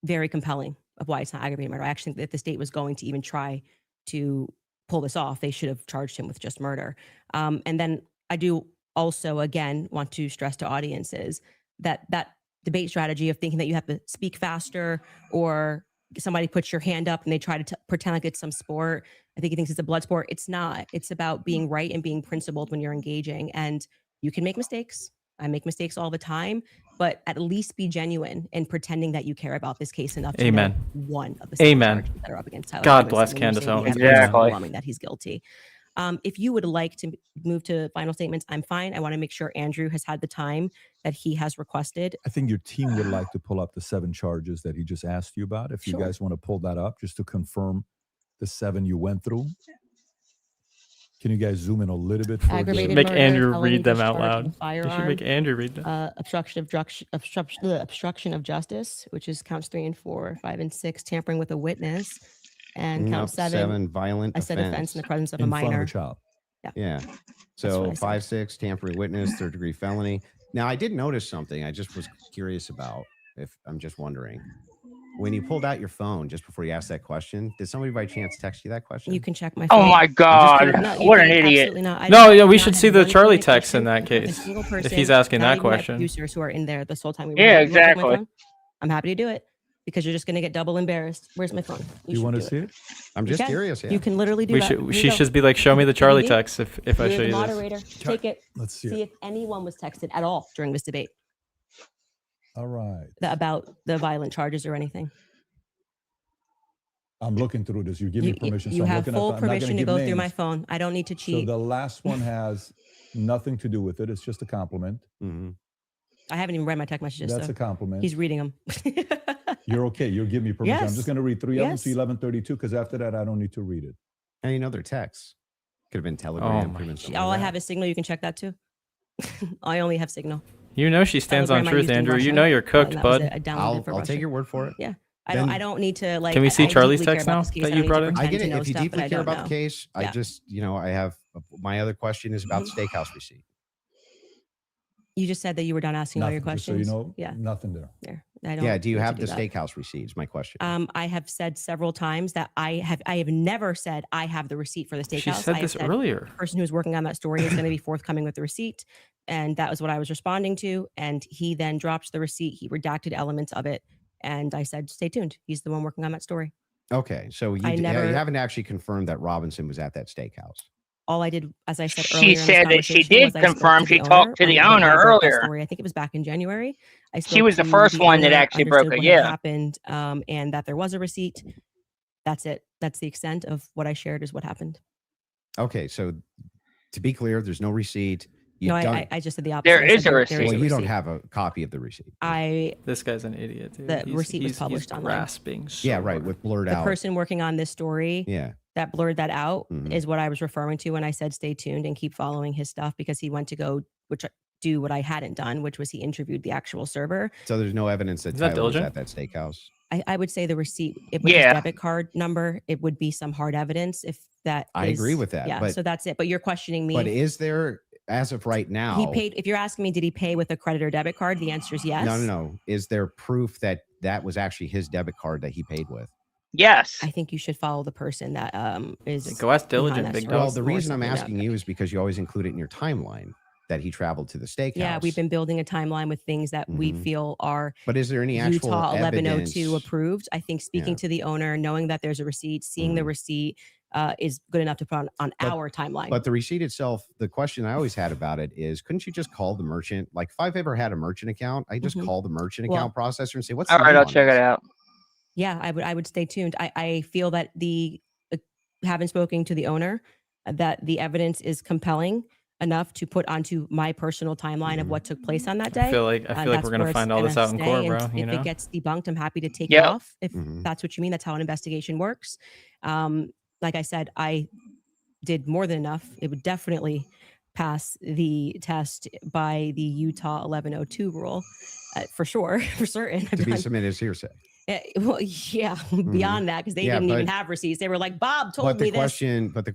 very compelling of why it's not aggravated murder. I actually think that if the state was going to even try to pull this off, they should have charged him with just murder. And then I do also, again, want to stress to audiences that debate strategy of thinking that you have to speak faster or somebody puts your hand up and they try to pretend like it's some sport. I think he thinks it's a blood sport. It's not. It's about being right and being principled when you're engaging. And you can make mistakes. I make mistakes all the time, but at least be genuine in pretending that you care about this case enough to know one of the charges that are up against Tyler. God bless Candace Owens. Exactly. That he's guilty. If you would like to move to final statements, I'm fine. I want to make sure Andrew has had the time that he has requested. I think your team would like to pull up the 7 charges that he just asked you about. If you guys want to pull that up just to confirm the 7 you went through. Can you guys zoom in a little bit? Aggravated make murder, Andrew felony read them out discharge loud. of a firearm, You should make Andrew read them. Obstruction of justice, which is counts 3 and 4, 5 and 6, tampering with a witness, and count 7, violent offense in the presence of a minor. Child. Yeah. So 5, 6, tampering witness, 3rd degree felony. Now I did notice something. I just was curious about. If I'm just wondering. When you pulled out your phone just before you asked that question, did somebody by chance text you that question? You can check my phone. Oh my God. What an idiot. No, we should see the Charlie text in that case. If he's asking that question. Producers who are in there this whole time. Yeah, exactly. I'm happy to do it because you're just going to get double embarrassed. Where's my phone? You want to see it? I'm just curious. Yeah. You can literally do that. She should be like, show me the Charlie text if I show you moderator, this. take it. Let's see if anyone was texted at all during this debate. All right. About the violent charges or anything. I'm looking through this. You give me permission. You have full permission to go through my phone. I don't need to cheat. So the last one has nothing to do with it. It's just a compliment. I haven't even read my text messages. That's a compliment. He's reading them. You're okay. You'll give me permission. Yes. I'm just going to read 3 of them to 1132 because after that, I don't need to read it. And you know their texts. Could have been Telegram. All I have is Signal. You can check that too. I only have Signal. You know she stands on truth, Andrew. You know you're cooked, bud. I'll take your word for it. Yeah. I don't need to like. Can we see Charlie's text now that you brought in? I get it. If you deeply care about the case, I just, I have my other question is about the steakhouse receipt. You just said that you were done asking all your questions. So nothing there. Do you have the steakhouse receipts? My question. I have said several times that I have never said I have the receipt for the steakhouse. She said this earlier. The person who's working on that story is going to be forthcoming with the receipt. And that was what I was responding to. And he then dropped the receipt. He redacted elements of it. And I said, stay tuned. He's the one working on that story. Okay. So you haven't actually confirmed that Robinson was at that steakhouse. All I did, as I said earlier, she said that she did confirm. She talked to the owner earlier. I think it was back in January. She was the first one that actually broke it. Yeah. Happened, and that there was a receipt. That's it. That's the extent of what I shared is what happened. Okay. So to be clear, there's no receipt. No, don't- I just said the opposite. There I is said a there receipt. is Well, a you don't receipt. have a copy of the receipt. This guy's an idiot, dude. The receipt was published he's online. grasping so Yeah, right. hard. With blurred The out. person working on this story Yeah. that blurred that out Mhm. is what I was referring to when I said stay tuned and keep following his stuff, because he went to go do what I hadn't done, which was he interviewed the actual server. So there's no evidence that Is that Tyler was diligent? at that steakhouse. I would say the receipt, it with his Yeah. debit card number, it would be some hard evidence if that I agree with that, Yeah, but- so that's it. But you're questioning me. But is there, as of right now, He paid, if you're asking me, did he pay with a credit or debit card? The answer is yes. No. Is there proof that that was actually his debit card that he paid with? Yes. I think you should follow the person that is. Go ask behind Diligent, that big story. dog. Well, the More reason I'm something asking you is because you always include it in your timeline that he traveled to the steakhouse. Yeah, we've been building a timeline with things that we Mhm. feel are But is there any actual Utah 1102 evidence? approved. I think speaking Yeah. to the owner, knowing that there's a receipt, seeing the receipt is good enough to put on But- our timeline. But the receipt itself, the question I always had about it is, couldn't you just call the merchant? Like, if I've ever had a merchant account, I just Mhm. call the merchant Well- account processor and say, "What's All the right, name I'll on check this?" it out. Yeah, I would stay tuned. I feel that having spoken to the owner, that the evidence is compelling enough to put onto my personal timeline of what took place on that day. I feel like and we're that's gonna where it's find all this gonna out in stay, court, and bro. You if know? it gets debunked, I'm happy to take Yep. it off if Mhm. that's what you mean. That's how an investigation works. Like I said, I did more than enough. It would definitely pass the test by the Utah 1102 rule, for sure, for certain. To be I'm- submitted as hearsay. well, yeah, beyond that, because they Yeah, didn't even but- have receipts. They were like, Bob told But me the this.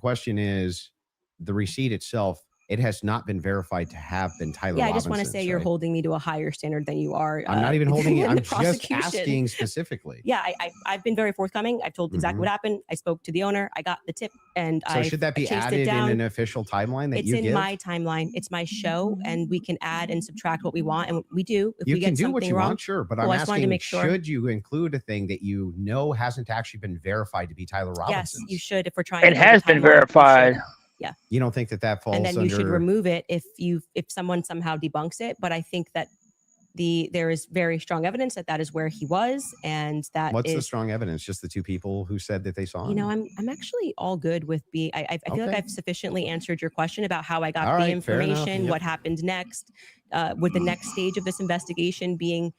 question is, the receipt itself, it has not been verified to have been Tyler Yeah, I just want to Robinson's, say you're right? holding me to a higher standard than you are. I'm not even holding it. in I'm the just prosecution. asking specifically. Yeah, I've been very forthcoming. I've told exactly Mhm. what happened. I spoke to the owner. I got the tip, and So I should that be chased it added in down. an official timeline that It's you in give? my timeline. It's my show, and we can add and subtract what we want, and we do. If You we can get do something what you wrong, want, sure, but Well, I I'm just wanted to asking, make sure. should you include a thing that you know hasn't actually been verified to be Tyler Yes, Robinson's? you should. If we're trying, It to build a has been timeline, you should. verified. Yeah. You don't think that falls And then under? you should remove it if someone somehow debunks it. But I think that there is very strong evidence that is where he was, and that What's the is, strong evidence? Just the two people who said that they saw him? you know, I'm actually all good with being. I feel like Okay. I've sufficiently answered your question about how I got All the right, fair enough, information, yep. what happened next, with the next stage of this investigation being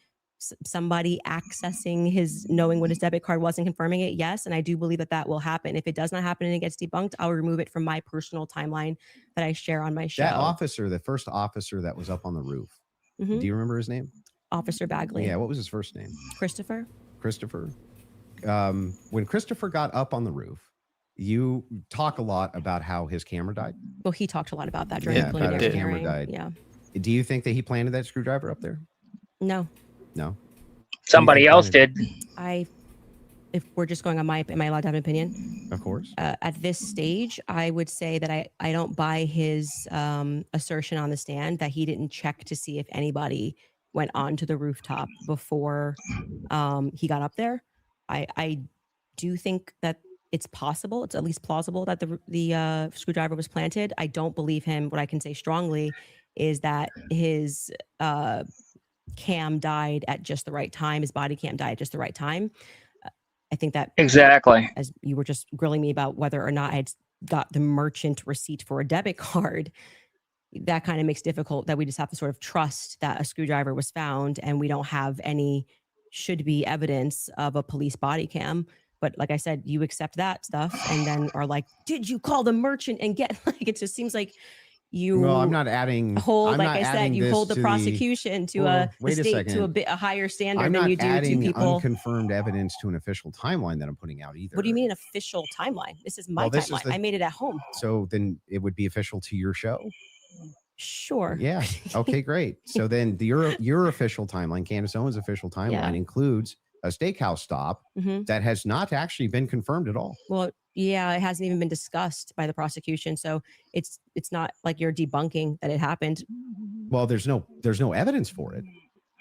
somebody accessing knowing what his debit card was and confirming it. Yes, and I do believe that will happen. If it does not happen and it gets debunked, I'll remove it from my personal timeline that I share on my show. That officer, the first officer that was up on the roof. Mhm. Do you remember his name? Officer Bagley. Yeah, what was his first name? Christopher. Christopher. When Christopher got up on the roof, you talk a lot about how his camera died. Well, he talked a lot about that during Yeah, the about preliminary his camera hearing. died. Yeah. Do you think that he planted that screwdriver up there? No. No. Somebody else did. If we're just going on am I allowed to have an opinion? Of course. At this stage, I would say that I don't buy his assertion on the stand that he didn't check to see if anybody went onto the rooftop before he got up there. I do think that it's possible, it's at least plausible that the screwdriver was planted. I don't believe him. What I can say strongly is that his cam died at just the right time. His body cam died at just the right time. I think that Exactly. as you were just grilling me about whether or not I had got the merchant receipt for a debit card, that kind of makes difficult that we just have to sort of trust that a screwdriver was found and we don't have any should be evidence of a police body cam. But like I said, you accept that stuff and then are like, did you call the merchant and get like, it just seems like you Well, I'm not adding. hold, I'm like not I said, adding you this hold the to prosecution to Well, a wait a state to second. a bit a higher standard I'm than not you do to adding people. unconfirmed evidence to an official timeline that I'm putting out either. What do you mean an official timeline? This is my Well, this is timeline. the- I made it at home. So then it would be official to your show. Sure. Yeah. Okay, great. So then your official timeline, Candace Owens' official timeline, Yeah. includes a steakhouse stop Mhm. that has not actually been confirmed at all. Well, yeah, it hasn't even been discussed by the prosecution, so it's not like you're debunking that it happened. Well, there's no evidence for it.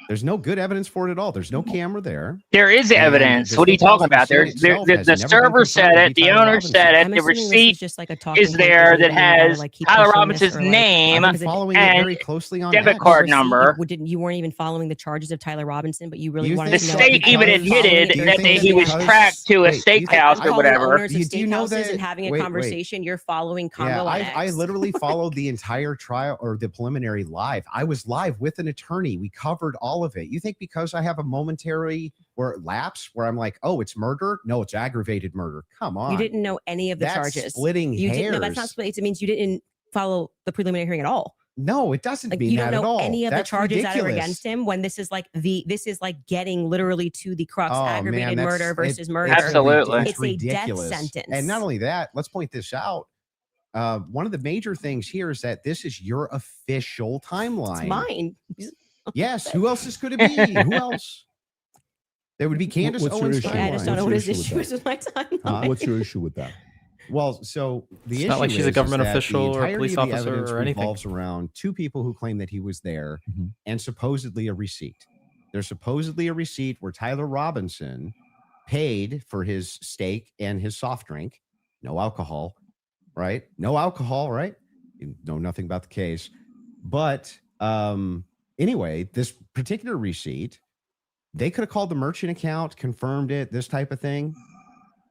There's no good evidence for it at all. There's no camera there. There is And evidence. this What are you whole talking about? machine itself has The never been server confirmed said to it. be The Tyler owner Robinson. said it. I'm The assuming this is receipt just like a talking is point there that that you wanna, has like, keep Tyler pushing this, Robinson's or, like, name I've been following it and very closely on debit X. card receipt, number. you weren't even following the charges of Tyler Robinson, but you really You wanted The think to know. state even because- admitted do you that think he was because- tracked to a wait, you think- steakhouse I'm or calling whatever. owners of Do you know steakhouses that- and having a wait. conversation. You're following Yeah, Combo on I X. literally followed the entire trial or the preliminary live. I was live with an attorney. We covered all of it. You think because I have a momentary or lapse where I'm like, oh, it's murder? No, it's aggravated murder. Come on. You didn't know any of the That's charges. splitting You didn't know. That's not hairs. split. It means you didn't follow the preliminary hearing at all. No, it doesn't Like, mean you that don't at know all. any of That's the charges that are ridiculous. against him when this is like getting literally to the crux, Oh, aggravated man, murder versus murder. Absolutely. It's a ridiculous. death sentence. And not only that, let's point this out. One of the major things here is that this is your official timeline. It's mine. Yes. Who else is going to be? Who else? There would be Candace What's your Owens' issue? I just don't timeline. know what his What's your issue issue is with my timeline. What's your issue with that? Well, so the It's issue not like she's a is government that the official or a entirety police of the officer evidence or anything. revolves around two people who claim that he was there Mhm. and supposedly a receipt. There's supposedly a receipt where Tyler Robinson paid for his steak and his soft drink. No alcohol, right? No alcohol, right? You know nothing about the case. But anyway, this particular receipt, they could have called the merchant account, confirmed it, this type of thing.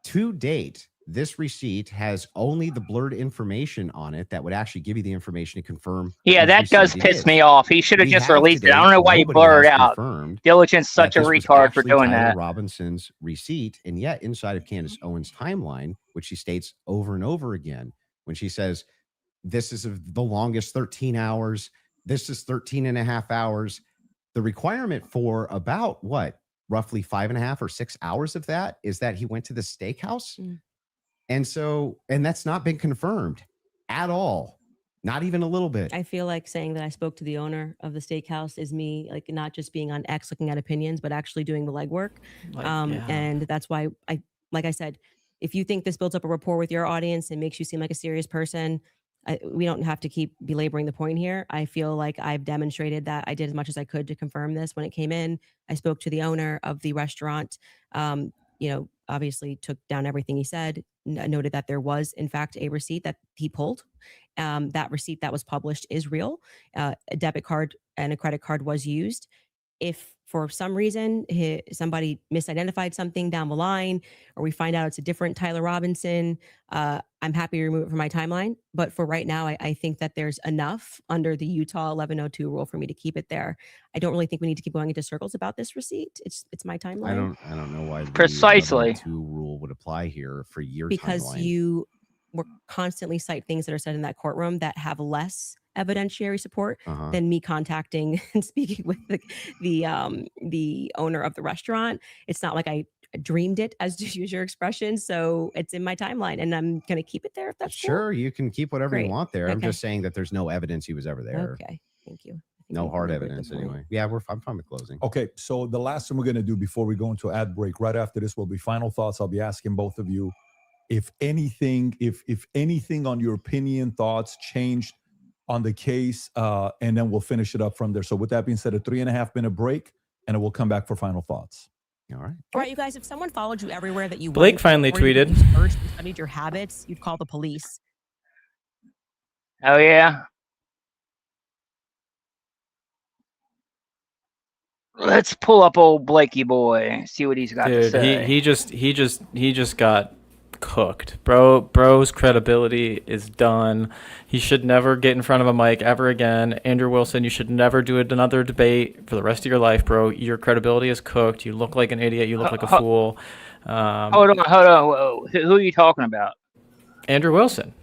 To date, this receipt has only the blurred information on it that would actually give you the information to confirm. Yeah, whose that does receipt it piss is. me off. He should have We just have released to it. I don't date, know why he nobody blurred has out. confirmed Diligent's such that a this was retard for actually doing Tyler that. Robinson's receipt, and yet inside of Candace Owens' timeline, which she states over and over again, when she says, this is the longest 13 hours, this is 13 and a half hours, the requirement for about what, roughly 5.5 or 6 hours of that is that he went to the steakhouse. And so, and that's not been confirmed at all. Not even a little bit. I feel like saying that I spoke to the owner of the steakhouse is me, like, not just being on X looking at opinions, but actually doing the legwork. And that's why like I said, if you think this builds up a rapport with your audience and makes you seem like a serious person, we don't have to keep belaboring the point here. I feel like I've demonstrated that I did as much as I could to confirm this when it came in. I spoke to the owner of the restaurant, obviously took down everything he said, noted that there was, in fact, a receipt that he pulled. That receipt that was published is real. A debit card and a credit card was used. If for some reason somebody misidentified something down the line, or we find out it's a different Tyler Robinson, I'm happy to remove it from my timeline. But for right now, I think that there's enough under the Utah 1102 rule for me to keep it there. I don't really think we need to keep going into circles about this receipt. It's my timeline. I don't know why Precisely. the 2 rule would apply here for your Because timeline. you will constantly cite things that are said in that courtroom that have less evidentiary support than me contacting and speaking with the owner of the restaurant. It's not like I dreamed it, as to use your expression. So it's in my timeline, and I'm going to keep it there if that's Sure, you can keep whatever you Great. want there. I'm Okay. just saying that there's no evidence he was ever there. Okay, thank you. No hard delivered the evidence point. anyway. Yeah, I'm fine with closing. Okay, so the last thing we're going to do before we go into ad break, right after this will be final thoughts. I'll be asking both of you if anything on your opinion, thoughts changed on the case, and then we'll finish it up from there. So with that being said, a 3.5-minute break, and then we'll come back for final thoughts. All right. All right, you guys, if someone followed you everywhere that you Blake went, finally or you tweeted. searched and studied your habits, you'd call the police. Oh yeah. Let's pull up old Blakey boy. See what he's got to Dude, say. he just got cooked. Bro's credibility is done. He should never get in front of a mic ever again. Andrew Wilson, you should never do another debate for the rest of your life, bro. Your credibility is cooked. You look like an idiot. You look like a fool. Hold on. Whoa. Who are you talking about? Andrew Wilson.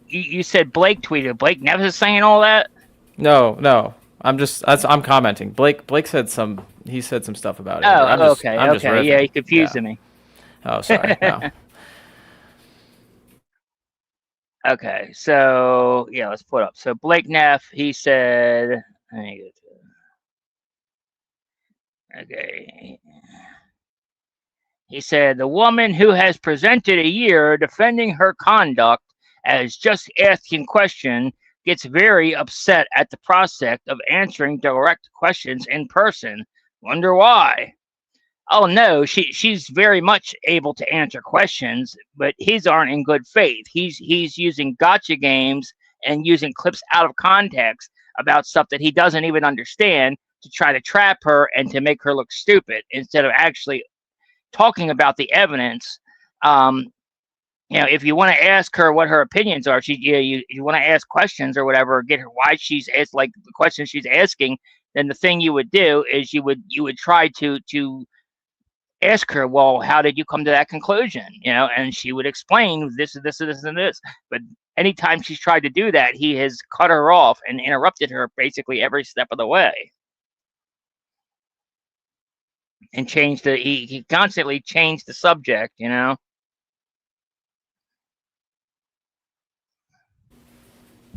You said Blake tweeted. Blake never saying all that? No. I'm commenting. Blake said some stuff about it. Oh, okay. Yeah, he confused me. Oh, sorry. No. Okay, so yeah, let's put up. So Blake Neff, he said, okay. He said, the woman who has presented a year defending her conduct as just asking question gets very upset at the prospect of answering direct questions in person. Wonder why? Oh no, she's very much able to answer questions, but his aren't in good faith. He's using gotcha games and using clips out of context about stuff that he doesn't even understand to try to trap her and to make her look stupid instead of actually talking about the evidence. If you want to ask her what her opinions are, you want to ask questions or whatever, or get her why she's asked like the questions she's asking. Then the thing you would do is you would try to ask her, well, how did you come to that conclusion? And she would explain this, and this. But anytime she's tried to do that, he has cut her off and interrupted her basically every step of the way. And he constantly changed the subject,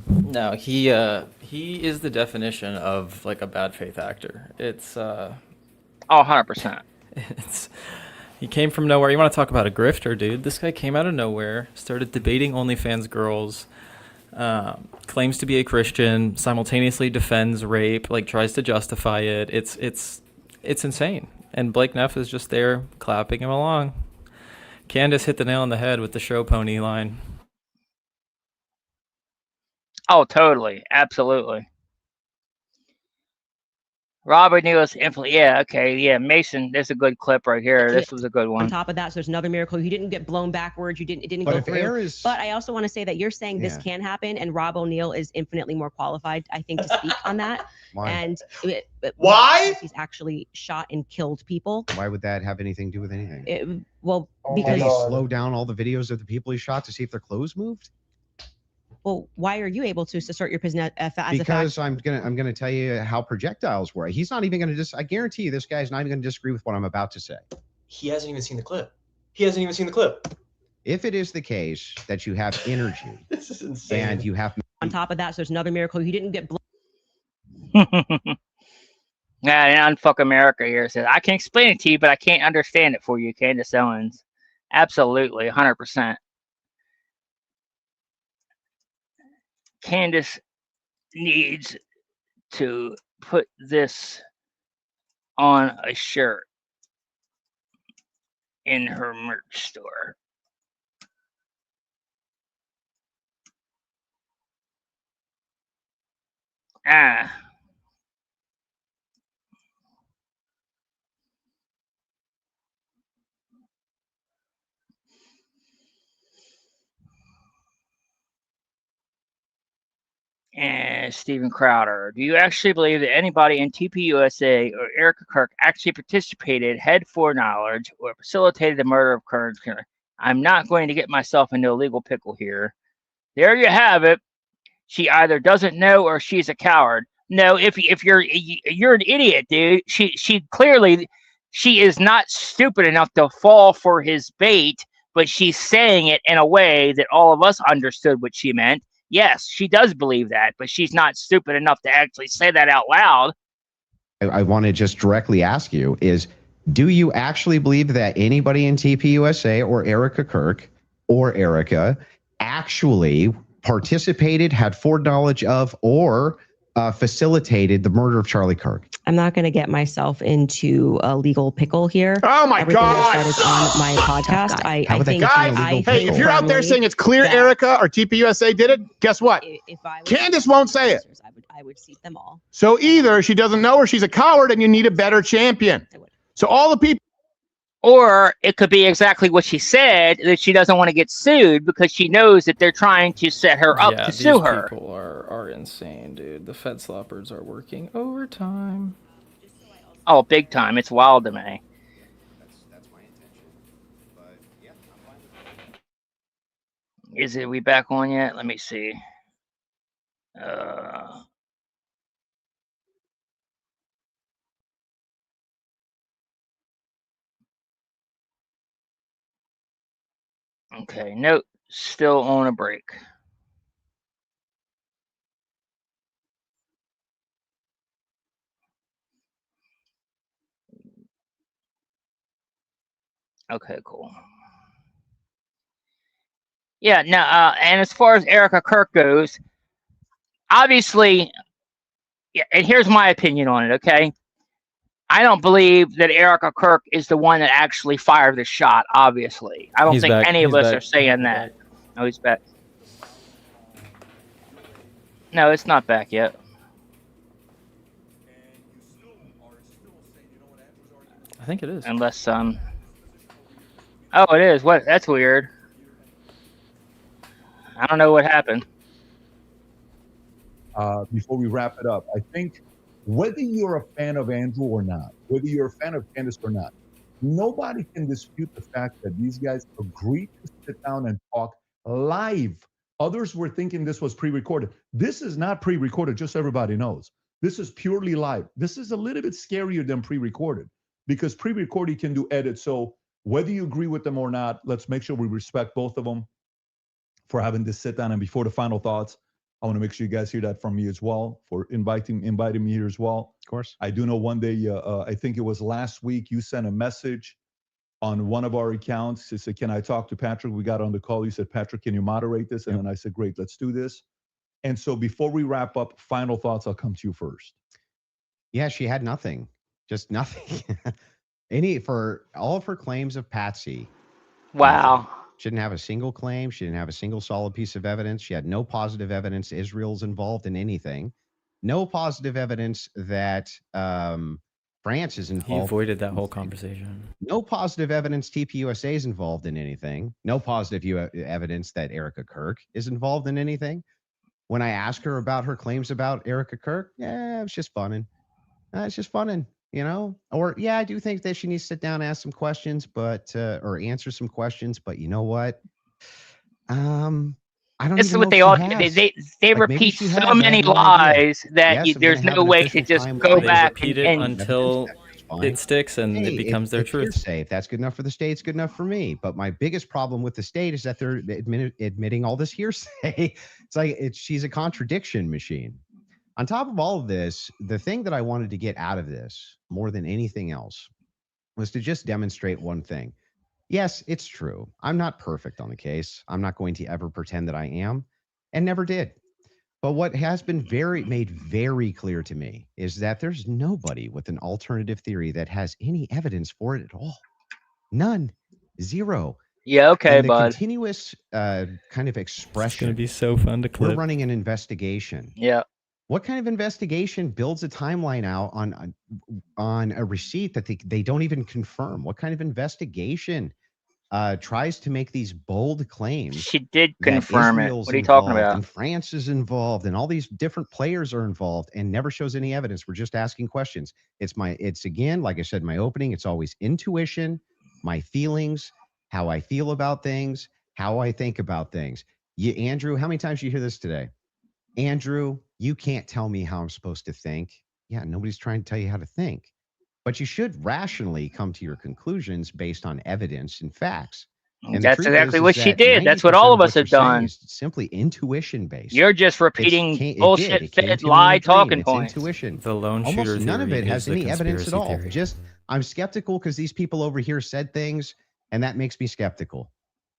No, he is the definition of like a bad faith actor. It's 100%. He came from nowhere. You want to talk about a grifter, dude? This guy came out of nowhere, started debating OnlyFans girls, claims to be a Christian, simultaneously defends rape, like tries to justify it. It's insane. And Blake Neff is just there clapping him along. Candace hit the nail on the head with the show pony line. Oh, totally. Absolutely. Robert Neal's influence. Yeah, okay. Yeah, Mason, there's a good clip right here. This was a good one. On top of that, so there's another miracle. You didn't get blown backwards. It didn't But go if through. air is- But I also want to say that you're saying this Yeah. can happen, and Rob O'Neill is infinitely more qualified, I think, to speak on that. Why? And Why? He's actually shot and killed people. Why would that have anything to do with anything? Did Because he slow down all the videos of the people he shot to see if their clothes moved? well, why are you able to assert your position as a fact? Because I'm gonna tell you how projectiles work. He's not even gonna I guarantee you, this guy's not even gonna disagree with what I'm about to say. He hasn't even seen the clip. He hasn't even seen the clip. If it is the case that you have energy This is insane. and you have On top of that, so there's another miracle. You didn't get blown. Yeah, and Unfuck America here says, I can explain it to you, but I can't understand it for you, Candace Owens. Absolutely, 100%. Candace needs to put this on a shirt in her merch store. And Steven Crowder, do you actually believe that anybody in TPUSA or Erica Kirk actually participated, had foreknowledge, or facilitated the murder of Kirk? I'm not going to get myself into a legal pickle here. There you have it. She either doesn't know or she's a coward. No, if you're an idiot, dude. She clearly is not stupid enough to fall for his bait, but she's saying it in a way that all of us understood what she meant. Yes, she does believe that, but she's not stupid enough to actually say that out loud. I want to just directly ask you is, do you actually believe that anybody in TPUSA or Erica Kirk or Erica actually participated, had foreknowledge of, or facilitated the murder of Charlie Kirk? I'm not going to get myself into a legal pickle here. Oh my Everything God. I said is on my podcast. I think Hey, if you're out there saying it's clear Erica or TPUSA did it, guess what? Candace won't say it. I would seat them all. So either she doesn't know or she's a coward and you need a better champion. So all the people. Or it could be exactly what she said, that she doesn't want to get sued because she knows that they're trying to set her up to sue her. These people are insane, dude. The Fed sloppers are working overtime. Oh, big time. It's wild to me. That's my intention. But yeah, I'm fine with it. Is it we back on yet? Let me see. Okay, nope, still on a break. Okay, cool. Yeah, now, and as far as Erica Kirk goes, obviously, yeah, and here's my opinion on it, okay? I don't believe that Erica Kirk is the one that actually fired the shot, obviously. I don't He's think back. any of He's us back. are saying that. No, he's back. No, it's not back yet. I think it is. Unless, oh, it is. What? That's weird. I don't know what happened. Before we wrap it up, I think whether you're a fan of Andrew or not, whether you're a fan of Candace or not, nobody can dispute the fact that these guys agreed to sit down and talk live. Others were thinking this was pre-recorded. This is not pre-recorded, just so everybody knows. This is purely live. This is a little bit scarier than pre-recorded because pre-recorded you can do edits. So whether you agree with them or not, let's make sure we respect both of them for having this sit down. And before the final thoughts, I want to make sure you guys hear that from me as well, for inviting me here as well. Of course. I do know one day, I think it was last week, you sent a message on one of our accounts. You said, can I talk to Patrick? We got on the call. You said, Patrick, can you moderate this? And then I said, great, let's do this. And so before we wrap up, final thoughts, I'll come to you first. Yeah, she had nothing, just nothing. For all of her claims of Patsy. Wow. Nothing. She didn't have a single claim. She didn't have a single solid piece of evidence. She had no positive evidence Israel's involved in anything. No positive evidence that France is involved. He avoided that whole conversation. No positive evidence TPUSA is involved in anything. No positive evidence that Erica Kirk is involved in anything. When I asked her about her claims about Erica Kirk, yeah, it's just funning. It's just funning. You know, or yeah, I do think that she needs to sit down and ask some questions, but or answer some questions. But you know what? I don't. This is what they all they repeat so many lies that there's no way to just go back and until it sticks and it becomes their truth. Say if that's good enough for the state, it's good enough for me. But my biggest problem with the state is that they're admitting all this hearsay. It's like she's a contradiction machine. On top of all of this, the thing that I wanted to get out of this more than anything else was to just demonstrate one thing. Yes, it's true. I'm not perfect on the case. I'm not going to ever pretend that I am, and never did. But what has been made very clear to me is that there's nobody with an alternative theory that has any evidence for it at all. None. Zero. Yeah, okay, and the bud. Continuous kind of expression. It's going to be so fun to clip. We're running an investigation. Yeah. What kind of investigation builds a timeline out on a receipt that they don't even confirm? What kind of investigation tries to make these bold claims? She did confirm it. What are you talking about? And France is involved, and all these different players are involved, and never shows any evidence. We're just asking questions. It's again, like I said in my opening, it's always intuition, my feelings, how I feel about things, how I think about things. Andrew, how many times did you hear this today? Andrew, you can't tell me how I'm supposed to think. Yeah, nobody's trying to tell you how to think. But you should rationally come to your conclusions based on evidence and facts. And that's exactly what she did. That's what all of us have done. Simply intuition based. You're just repeating bullshit fed lie talking points. Intuition. The lone shooter. Almost none of it has any evidence at all. Theory. Just I'm skeptical because these people over here said things, and that makes me skeptical.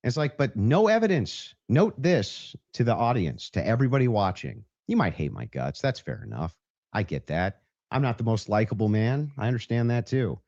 It's like, but no evidence. Note this to the audience, to everybody watching. You might hate my guts. That's fair enough. I get that. I'm not the most likable man. I understand that too.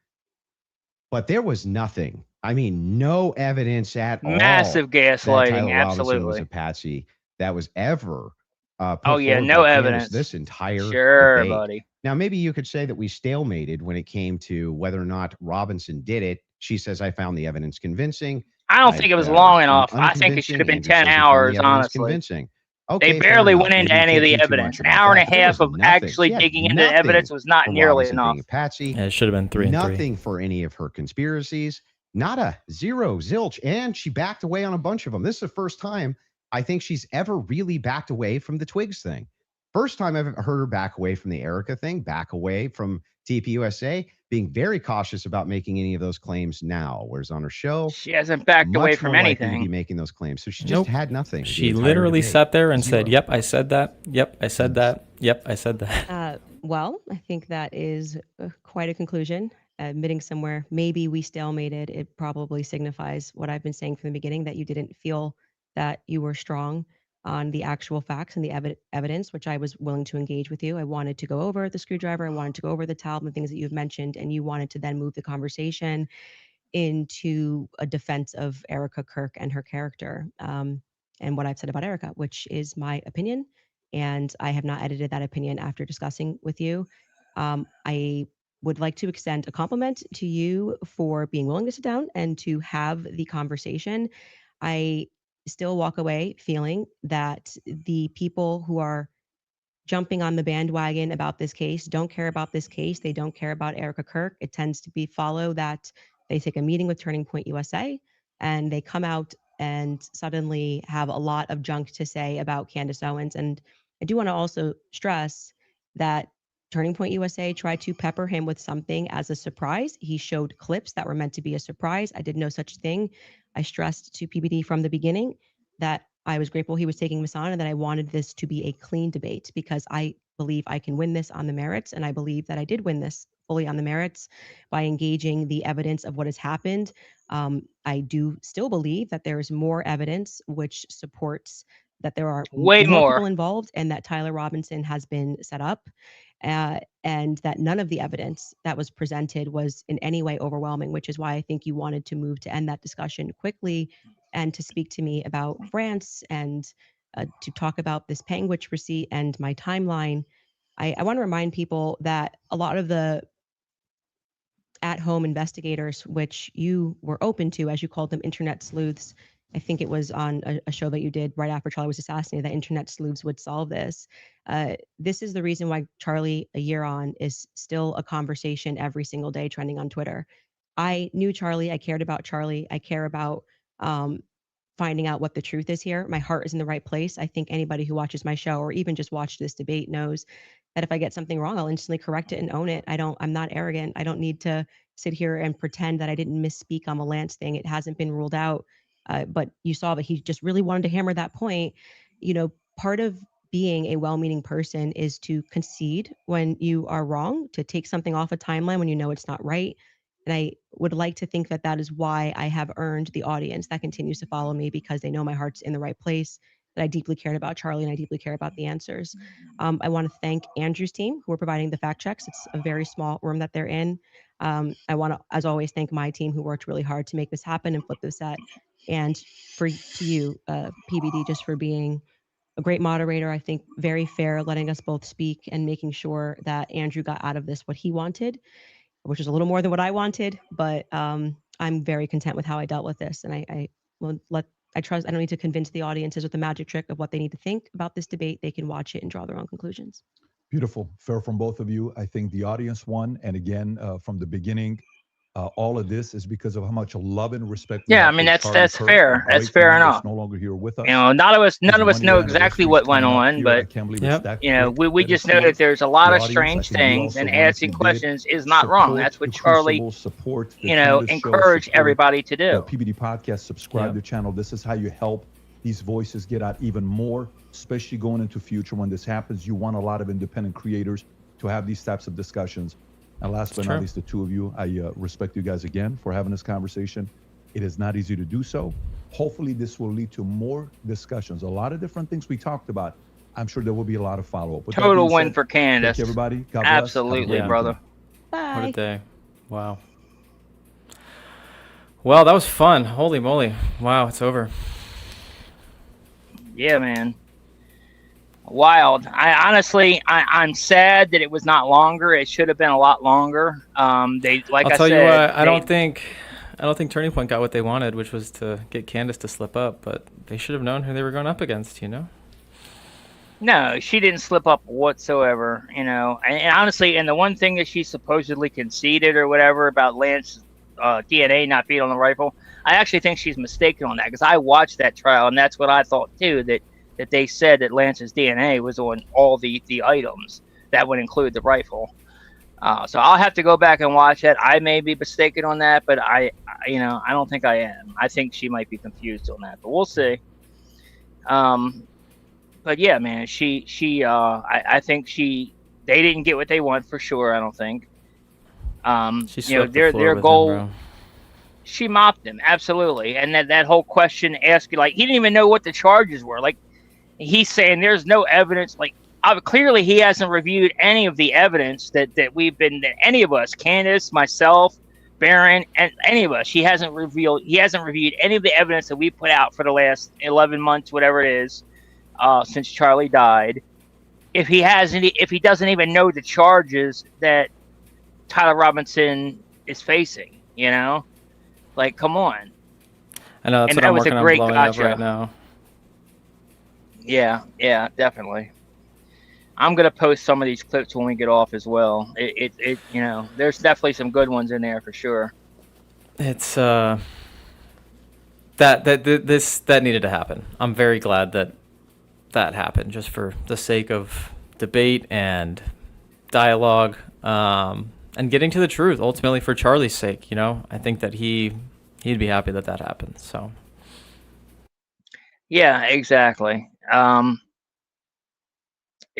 But there was nothing. I mean, no evidence at all. Massive gaslighting, Absolutely. Was absolutely. a patsy that was ever. Oh yeah, no evidence. This entire debate. Buddy. Now maybe you could say that we stalemated when it came to whether or not Robinson did it. She says I found the evidence convincing. I don't think it was long enough. I think it should have been 10 hours, honestly. Convincing. Okay, they barely went into any of the evidence. An hour and a half of actually digging into the evidence was not nearly enough. Patsy. Yeah, it should have been 3 and 3. Nothing for any of her conspiracies. Nada, zero, zilch. And she backed away on a bunch of them. This is the first time I think she's ever really backed away from the Twigs thing. First time I've heard her back away from the Erica thing, back away from TPUSA, being very cautious about making any of those claims now. Whereas on her show, she hasn't backed away from anything. To be making those claims, so she just had nothing. She literally sat there and said, "Yep, I said that. Yep, I said that. Yep, I said that." Well, I think that is quite a conclusion. Admitting somewhere, maybe we stalemated. It probably signifies what I've been saying from the beginning, that you didn't feel that you were strong on the actual facts and the evidence, which I was willing to engage with you. I wanted to go over the screwdriver. I wanted to go over the towel and the things that you've mentioned, and you wanted to then move the conversation into a defense of Erica Kirk and her character, and what I've said about Erica, which is my opinion. And I have not edited that opinion after discussing with you. I would like to extend a compliment to you for being willing to sit down and to have the conversation. I still walk away feeling that the people who are jumping on the bandwagon about this case don't care about this case. They don't care about Erica Kirk. It tends to be follow that they take a meeting with Turning Point USA and they come out and suddenly have a lot of junk to say about Candace Owens. And I do want to also stress that Turning Point USA tried to pepper him with something as a surprise. He showed clips that were meant to be a surprise. I did no such thing. I stressed to PBD from the beginning that I was grateful he was taking Miss on and that I wanted this to be a clean debate because I believe I can win this on the merits. And I believe that I did win this fully on the merits by engaging the evidence of what has happened. I do still believe that there is more evidence which supports that there are Way more people involved and that Tyler Robinson has been set up. And that none of the evidence that was presented was in any way overwhelming, which is why I think you wanted to move to end that discussion quickly and to speak to me about France and to talk about this Panguitch receipt and my timeline. I want to remind people that a lot of the at-home investigators, which you were open to, as you called them, internet sleuths. I think it was on a show that you did right after Charlie was assassinated that internet sleuths would solve this. This is the reason why Charlie, a year on, is still a conversation every single day trending on Twitter. I knew Charlie. I cared about Charlie. I care about finding out what the truth is here. My heart is in the right place. I think anybody who watches my show or even just watched this debate knows that if I get something wrong, I'll instantly correct it and own it. I'm not arrogant. I don't need to sit here and pretend that I didn't misspeak on the Lance thing. It hasn't been ruled out. But you saw that he just really wanted to hammer that point. You know, part of being a well-meaning person is to concede when you are wrong, to take something off a timeline when you know it's not right. And I would like to think that that is why I have earned the audience that continues to follow me, because they know my heart's in the right place, that I deeply cared about Charlie and I deeply care about the answers. I want to thank Andrew's team who are providing the fact checks. It's a very small room that they're in. I want to, as always, thank my team who worked really hard to make this happen and flip this set. And to you, PBD, just for being a great moderator, I think very fair, letting us both speak and making sure that Andrew got out of this what he wanted, which is a little more than what I wanted, but I'm very content with how I dealt with this. And I trust, I don't need to convince the audiences with the magic trick of what they need to think about this debate. They can watch it and draw their own conclusions. Beautiful. Fair from both of you. I think the audience won. And again, from the beginning, all of this is because of how much love and respect. Yeah, I mean that's fair. That's fair enough. No longer here with us. You know, none of us know exactly what went on, but you know, we just know that there's a lot of strange things, and asking questions is not wrong. That's what Charlie, you know, encouraged everybody to do. PBD Podcast, subscribe to the channel. This is how you help these voices get out even more, especially going into future when this happens. You want a lot of independent creators to have these types of discussions. And last but not least, the two of you, I respect you guys again for having this conversation. It is not easy to do so. Hopefully this will lead to more discussions. A lot of different things we talked about. I'm sure there will be a lot of follow-up. Total win for Candace. Thank you, everybody. God bless. Absolutely, brother. Bye. What a day. Wow. Well, that was fun. Holy moly. Wow, it's over. Yeah, man. Wild. I'm sad that it was not longer. It should have been a lot longer. I'll tell you what, I don't think Turning Point got what they wanted, which was to get Candace to slip up, but they should have known who they were going up against, you know? No, she didn't slip up whatsoever, you know. And honestly, and the one thing that she supposedly conceded or whatever about Lance's DNA not being on the rifle, I actually think she's mistaken on that, because I watched that trial and that's what I thought too, that they said that Lance's DNA was on all the items. That would include the rifle. So I'll have to go back and watch that. I may be mistaken on that, but I don't think I am. I think she might be confused on that, but we'll see. But yeah, man, I think they didn't get what they want for sure. I don't think. You know, their goal. She mopped him, absolutely, and that whole question asked, like, he didn't even know what the charges were. Like, he's saying there's no evidence. Like, clearly he hasn't reviewed any of the evidence that that any of us, Candace, myself, Baron, and any of us. He hasn't reviewed any of the evidence that we put out for the last 11 months, whatever it is, since Charlie died. If he doesn't even know the charges that Tyler Robinson is facing, like, come on. I know, that's what I'm working on blowing up right now. Yeah, definitely. I'm gonna post some of these clips when we get off as well. There's definitely some good ones in there for sure. It's that needed to happen. I'm very glad that happened, just for the sake of debate and dialogue, and getting to the truth. Ultimately, for Charlie's sake, I think that he'd be happy that happened. So. Yeah, exactly.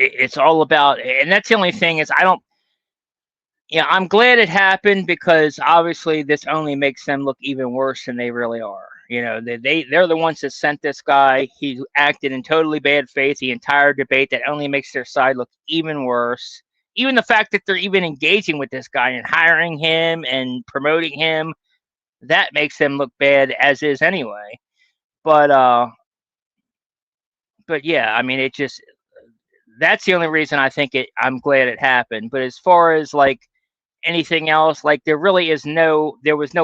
It's all about, and that's the only thing is I'm glad it happened, because obviously this only makes them look even worse than they really are. They're the ones that sent this guy. He acted in totally bad faith the entire debate. That only makes their side look even worse. Even the fact that they're even engaging with this guy and hiring him and promoting him, that makes them look bad as is anyway. But yeah, I mean, that's the only reason I think I'm glad it happened. But as far as like anything else, like there was no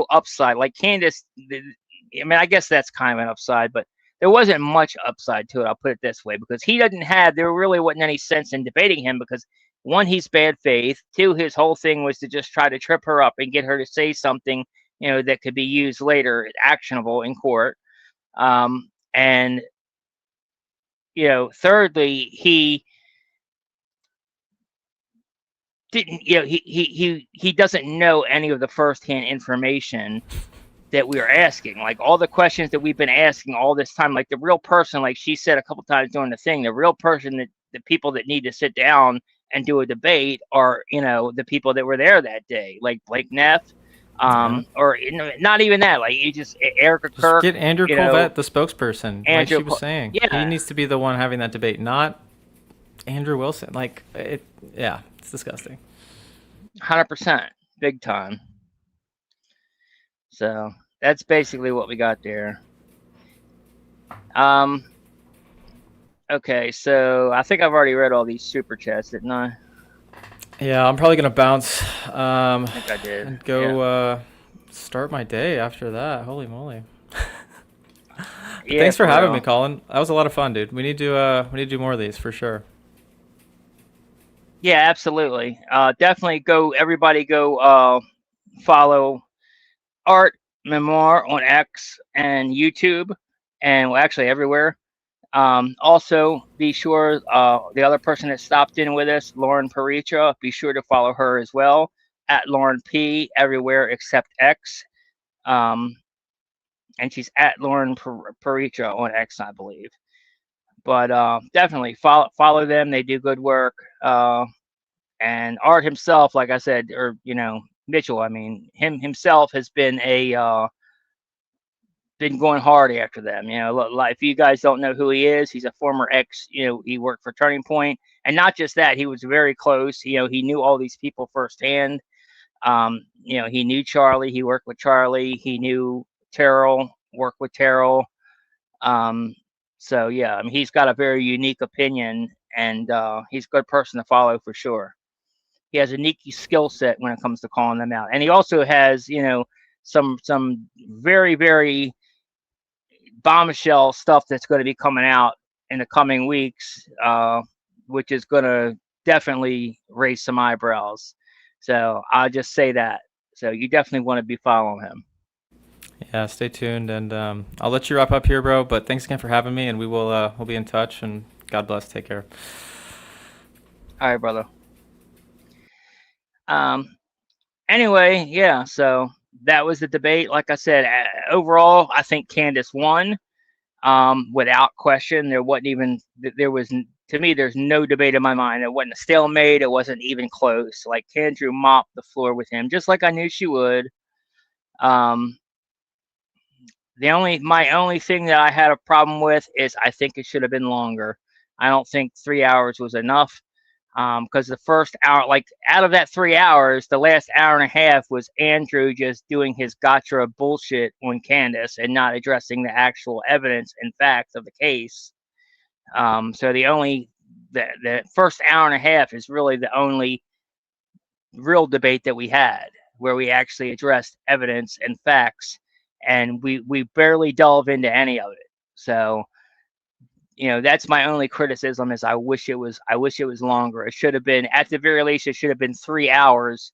upside. Like Candace, I mean, I guess that's kind of an upside, but there wasn't much upside to it. I'll put it this way, because there really wasn't any sense in debating him, because one, he's bad faith. Two, his whole thing was to just try to trip her up and get her to say something, that could be used later, actionable in court. And thirdly, he didn't, he doesn't know any of the firsthand information that we are asking. Like all the questions that we've been asking all this time, like the real person, like she said a couple times during the thing, the real person, that the people that need to sit down and do a debate are, the people that were there that day, like Blake Neff, or not even that, like you just Erica Kirk. Get Andrew Colvette, the spokesperson, like she was saying. Yeah. He needs to be the one having that debate, not Andrew Wilson. Like it's disgusting. 100%, big time. So that's basically what we got there. Okay, so I think I've already read all these super chats, didn't I? Yeah, I'm probably gonna bounce. I think I did. And go start my day after that. Holy moly! Thanks for having me, Colin. That was a lot of fun, dude. We need to do more of these for sure. Yeah, absolutely. Definitely everybody go follow Art Memoir on X and YouTube, and actually everywhere. Also, be sure the other person that stopped in with us, Lauren Paricha, be sure to follow her as well, at Lauren P, everywhere except X. And she's at Lauren Paricha on X, I believe. But definitely follow them. They do good work. And Art himself, like I said, or Mitchell, I mean, himself has been been going hard after them. Like, if you guys don't know who he is, he's a former ex. He worked for Turning Point, and not just that, he was very close. He knew all these people firsthand. He knew Charlie. He worked with Charlie. He knew Terrell. Worked with Terrell. So yeah, I mean, he's got a very unique opinion, and he's a good person to follow for sure. He has a unique skill set when it comes to calling them out, and he also has some very, very bombshell stuff that's going to be coming out in the coming weeks, which is going to definitely raise some eyebrows. So I'll just say that. So you definitely want to be following him. Yeah, stay tuned, and I'll let you wrap up here, bro. But thanks again for having me, and we'll be in touch. And God bless. Take care. All right, brother. Anyway, yeah. So that was the debate. Like I said, overall, I think Candace won, without question. There was, to me, there's no debate in my mind. It wasn't a stalemate. It wasn't even close. Like, Kendra mopped the floor with him, just like I knew she would. My only thing that I had a problem with is I think it should have been longer. I don't think 3 hours was enough. Because the first hour, like out of that 3 hours, the last hour and a half was Andrew just doing his gotcha bullshit on Candace and not addressing the actual evidence and facts of the case. So the first hour and a half is really the only real debate that we had, where we actually addressed evidence and facts, and we barely delve into any of it. So, you know, that's my only criticism is I wish it was longer. It should have been, at the very least, it should have been 3 hours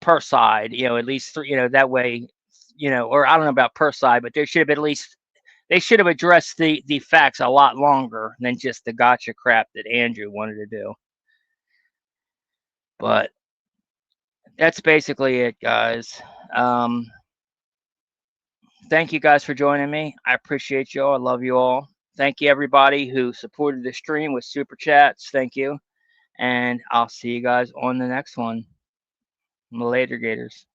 per side, you know, at least 3, you know, that way, you know, or I don't know about per side, but there should have been at least, they should have addressed the facts a lot longer than just the gotcha crap that Andrew wanted to do. But that's basically it, guys. Thank you guys for joining me. I appreciate you all. I love you all. Thank you, everybody who supported the stream with super chats. Thank you. And I'll see you guys on the next one. Later, Gators.